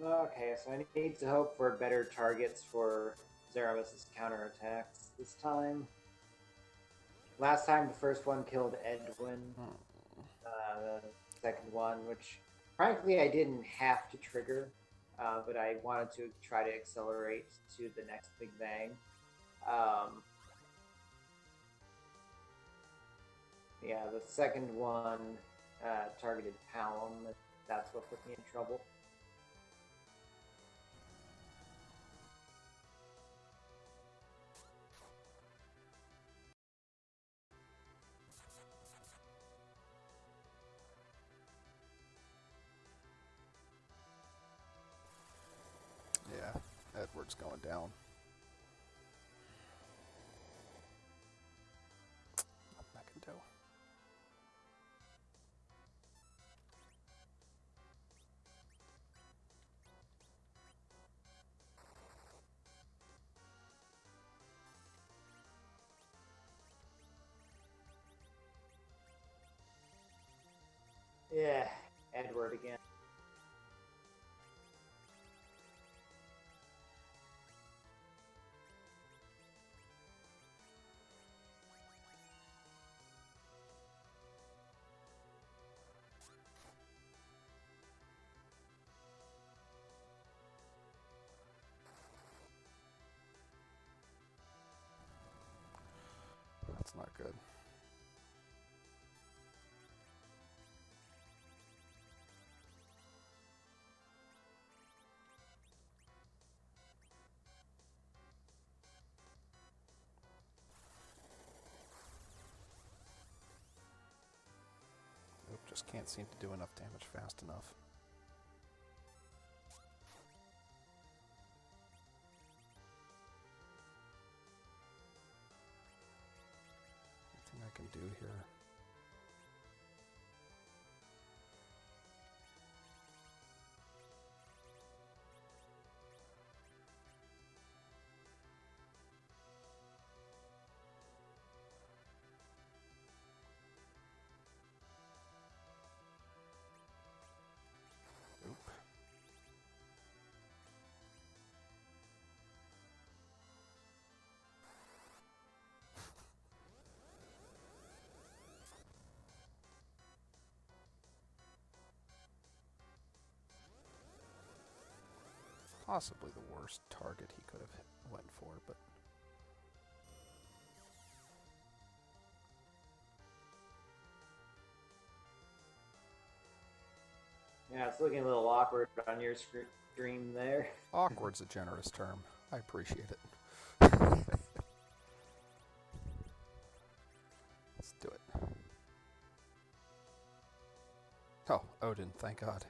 Okay, so I need to hope for better targets for Zeromus' counterattacks this time. Last time, the first one killed Edwin. The second one, which frankly I didn't have to trigger, but I wanted to try to accelerate to the next Big Bang. Yeah, the second one targeted Palom. That's what put me in trouble. Yeah, Edward's going down. Nothing I can do. Yeah, Edward again. That's not good. Nope, just can't seem to do enough damage fast enough. Anything I can do here? Oop. Possibly the worst target he could have went for, but Yeah, it's looking a little awkward on your stream there. awkward's a generous term. I appreciate it. Let's do it. Oh, Odin, thank God.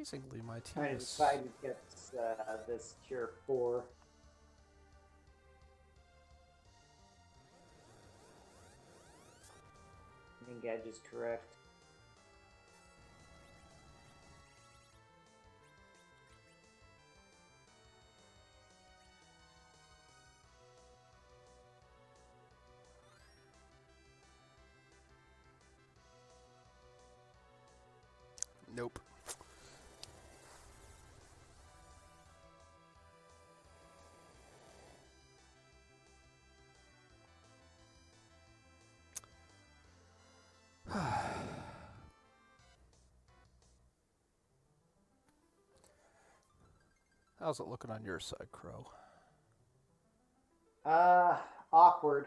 Amazingly, my team Trying to is... decide who gets this tier 4. I think Edge is correct. Nope. How's it looking on your side, Crow? Awkward.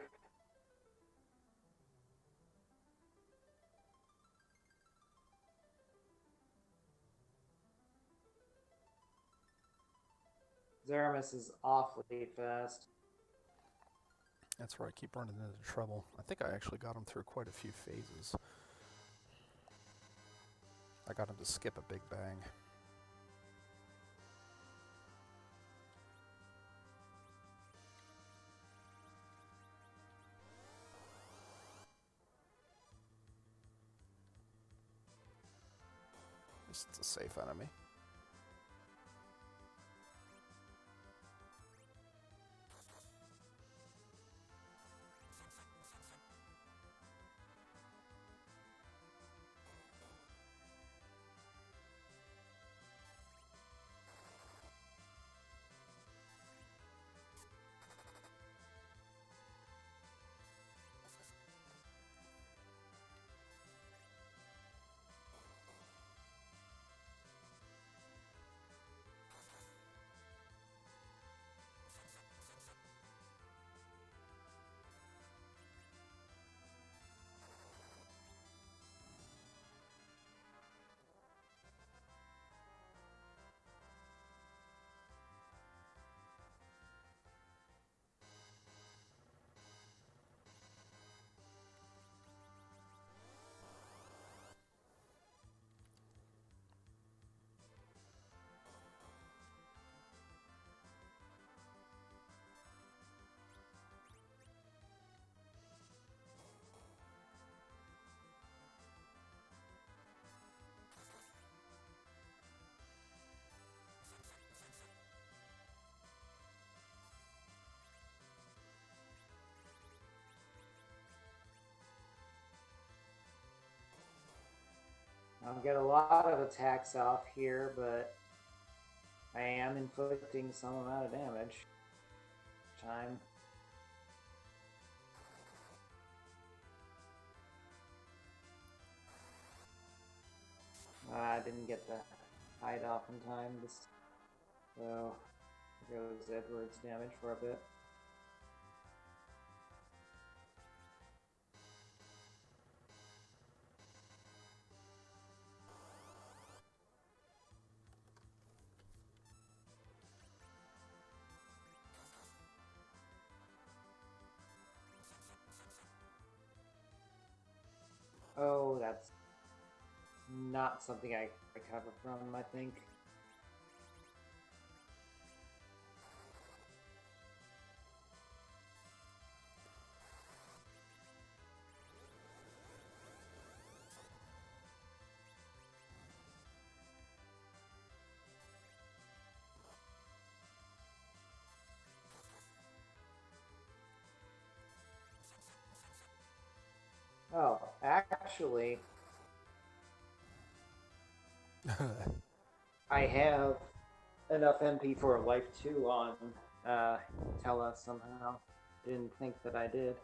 Zeromus is awfully fast. That's where I keep running into trouble. I think I actually got him through quite a few phases. I got him to skip a big bang. This is a safe enemy. I'll get a lot of attacks off here, but I am inflicting some amount of damage. Time. I didn't get the hide off in time. So there goes Edward's damage for a bit. Oh, that's not something I recover from, I think. Oh, actually, I have enough MP for a life 2 on Tella somehow. Didn't think that I did.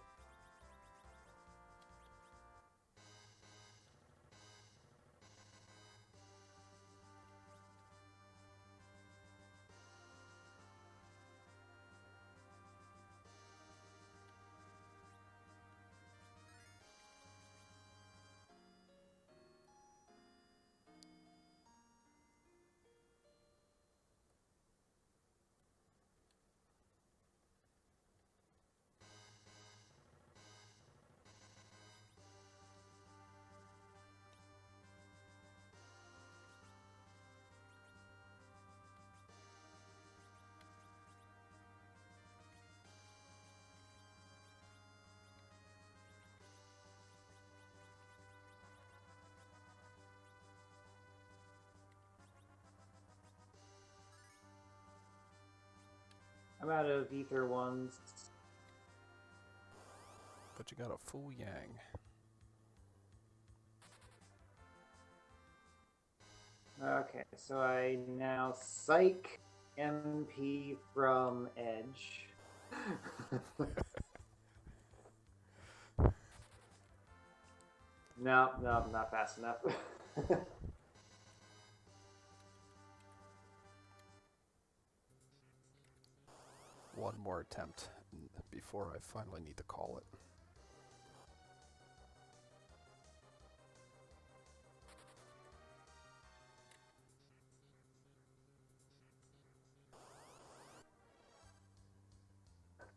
I'm out of ether ones. But you got a full yang. Okay, so I now psych MP from Edge. No, not fast enough. One more attempt before I finally need to call it.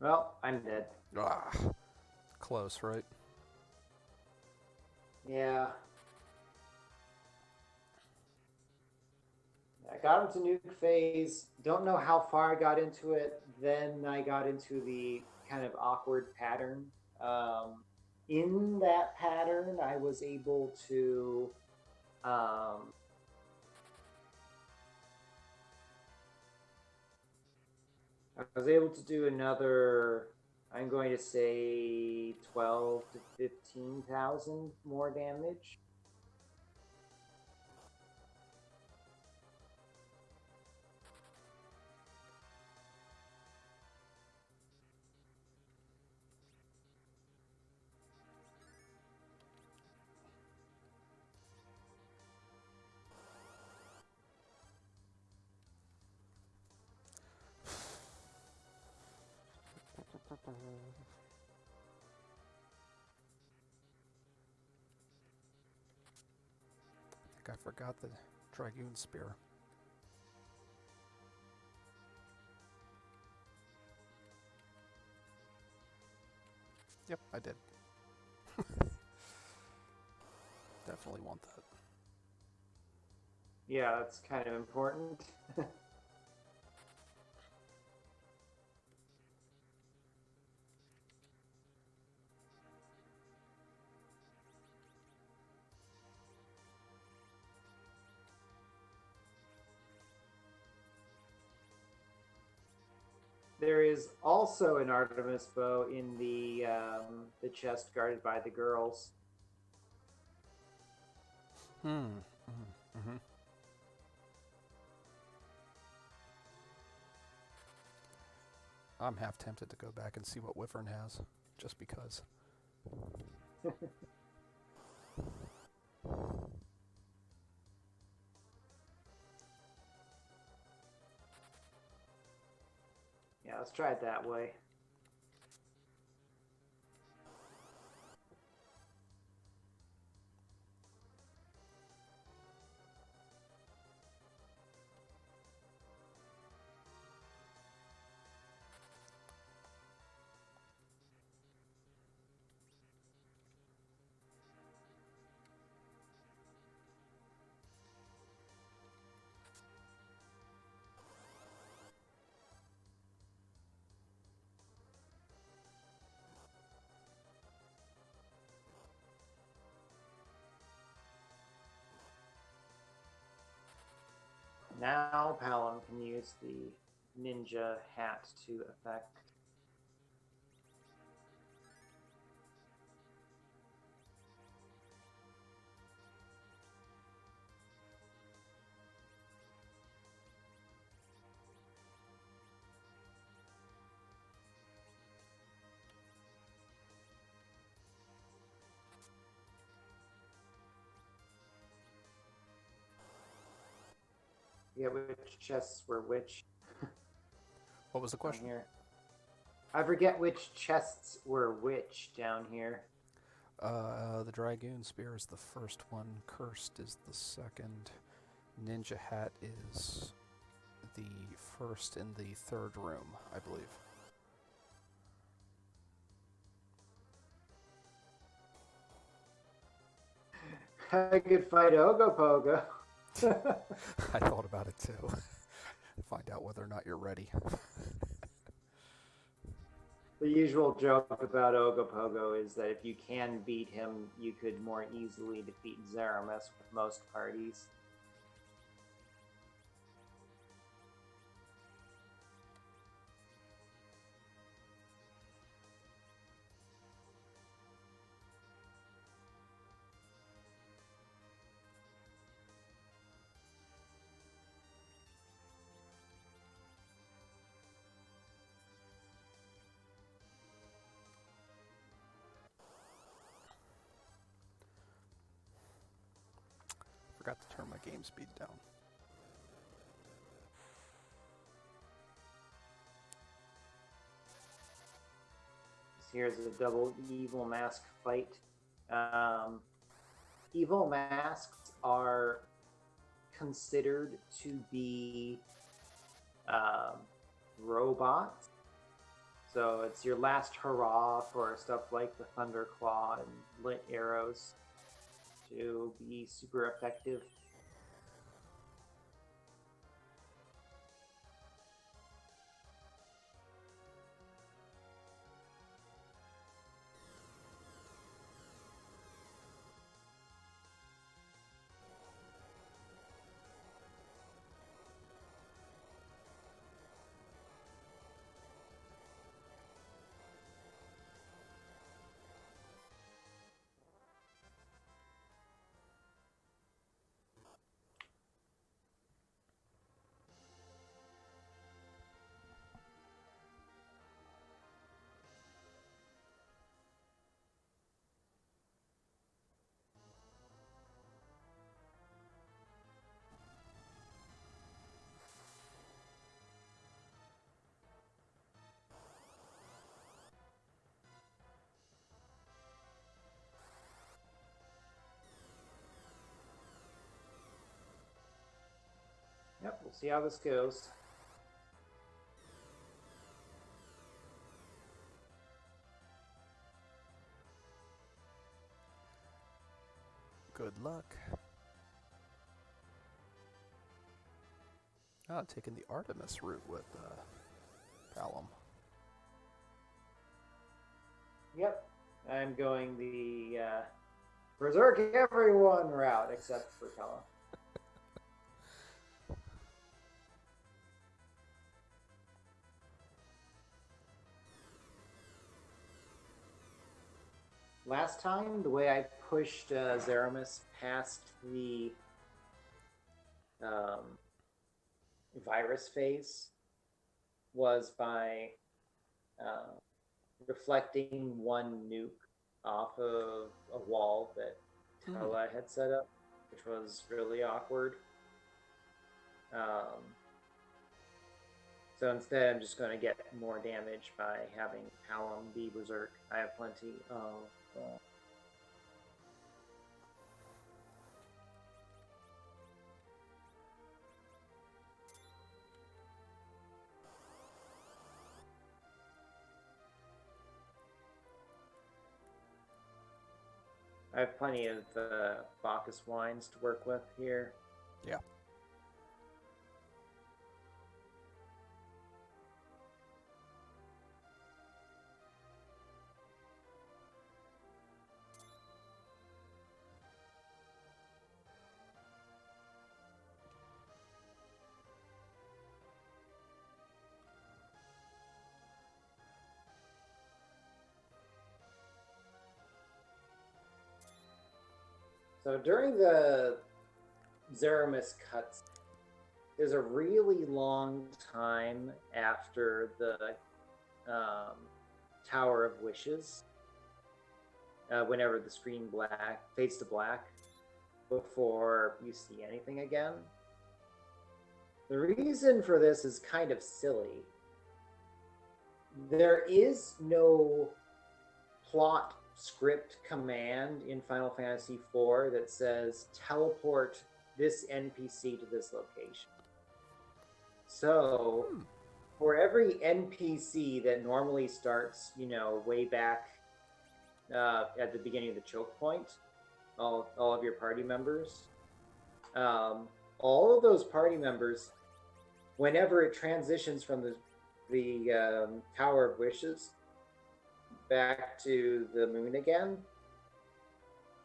Well, I'm dead. Ah, close, right? Yeah. I got into nuke phase. Don't know how far I got into it. Then I got into the kind of awkward pattern. In that pattern, I was able to do another, I'm going to say 12 to 15,000 more damage. I think I forgot the Dragoon Spear. Yep, I did. Definitely want that. Yeah, that's kind of important. There is also an Artemis bow in the chest guarded by the girls. Mm-hmm. I'm half tempted to go back and see what Wyvern has, just because. Yeah, let's try it that way. Now Palom can use the ninja hat to effect. Yeah, which chests were which? What was the question? Here. I forget which chests were which down here. The Dragoon Spear is the first one. Cursed is the second. Ninja Hat is the first in the third room, I believe. I could fight Ogopogo. I thought about it too. Find out whether or not you're ready. The usual joke about Ogopogo is that if you can beat him, you could more easily defeat Zeromus with most parties. forgot to turn my game speed down. Here's a double evil mask fight. Evil masks are considered to be robots. So it's your last hurrah for stuff like the Thunderclaw and lit arrows to be super effective. Yep, we'll see how this goes. Good luck. Oh, taking the Artemis route with Palom. Yep, I'm going the berserk everyone route except for Kella. Last time, the way I pushed Zeromus past the virus phase was by reflecting one nuke off of a wall that Tella had set up, which was really awkward. So instead, I'm just going to get more damage by having Palom be berserk. I have plenty of I have plenty of Bacchus wines to work with here. Yeah. So during the Zeromus cuts, there's a really long time after the Tower of Wishes, whenever the screen fades to black, before you see anything again. The reason for this is kind of silly. There is no plot script command in Final Fantasy IV that says teleport this NPC to this location. So for every NPC that normally starts, way back at the beginning of the choke point, all of your party members, all of those party members, whenever it transitions from the Tower of Wishes back to the moon again,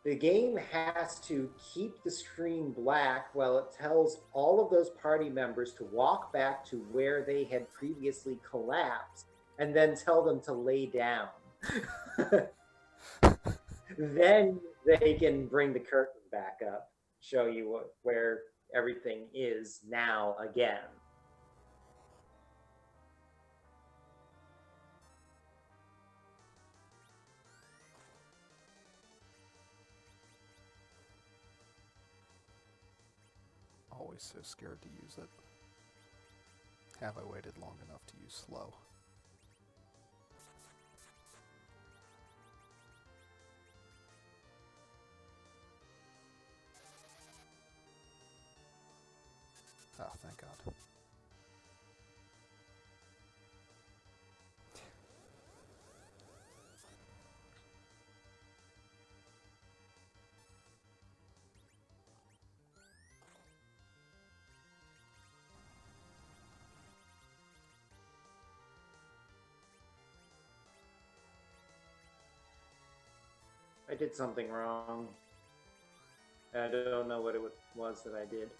the game has to keep the screen black while it tells all of those party members to walk back to where they had previously collapsed and then tell them to lay down. Then they can bring the curtain back up, show you where everything is now again. always so scared to use it. Have I waited long enough to use slow? Oh, thank God. I did something wrong. I don't know what it was that I did.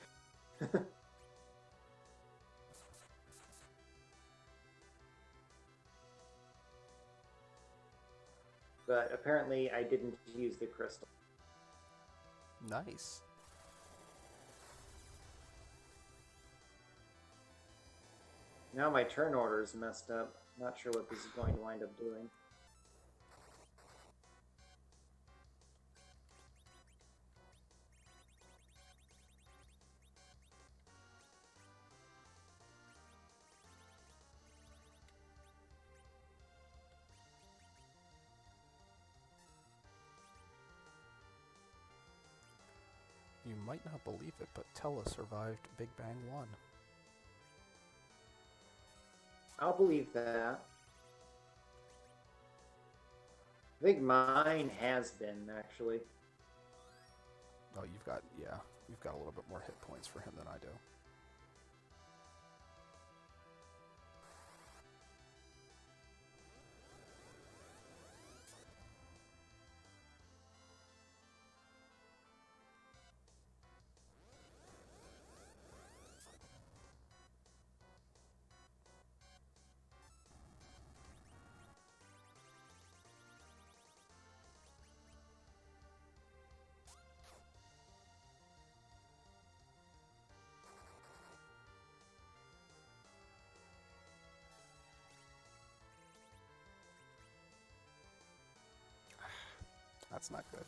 But apparently I didn't use the crystal. Nice. Now my turn order is messed up. Not sure what this is going to wind up doing. You might not believe it, but Tella survived Big Bang 1. I'll believe that. I think mine has been, actually. Oh, you've got a little bit more hit points for him than I do. That's not good.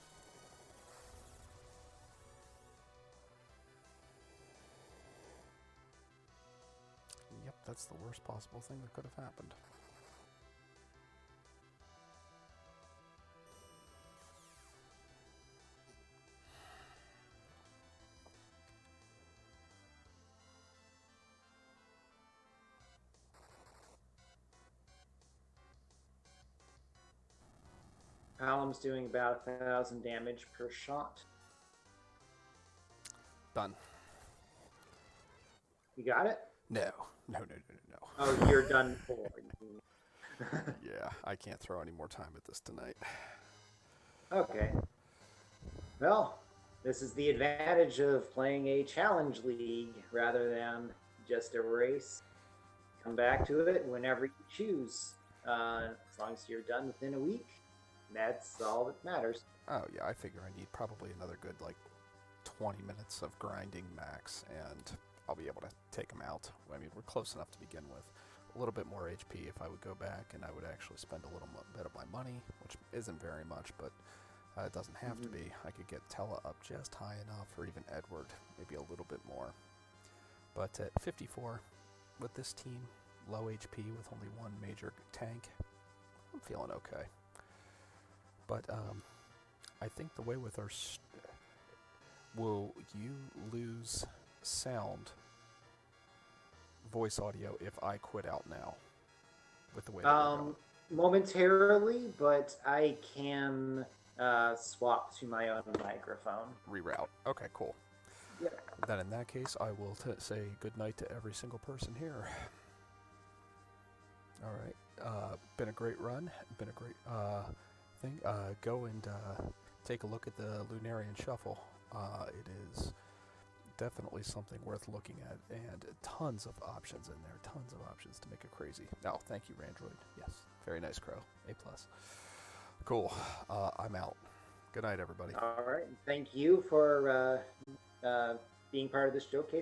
Yep, that's the worst possible thing that could have happened. Alum's doing about 1,000 damage per shot. Done. You got it? No. Oh, you're done for. Yeah, I can't throw any more time at this tonight. Okay. Well, this is the advantage of playing a challenge league rather than just a race. Come back to it whenever you choose. As long as you're done within a week, that's all that matters. Oh yeah, I figure I need probably another good 20 minutes of grinding max, and I'll be able to take them out. I mean, we're close enough to begin with. A little bit more HP if I would go back, and I would actually spend a little bit of my money, which isn't very much, but it doesn't have to be. I could get Tella up just high enough, or even Edward, maybe a little bit more. But at 54, with this team, low HP with only one major tank, I'm feeling okay. But I think the way with our... will you lose sound, voice audio, if I quit out now? With the way that we're going? Momentarily, but I can swap to my own microphone. Reroute. Okay, cool. Yeah. Then in that case, I will say good night to every single person here. All right. Been a great run. Been a great thing. Go and take a look at the Lunarian Shuffle. It is definitely something worth looking at, and tons of options in there. Tons of options to make it crazy. Now, thank you, Randroid. Yes, very nice, Crow. A+. Cool. I'm out. Good night, everybody. All right. Thank you for being part of this showcase.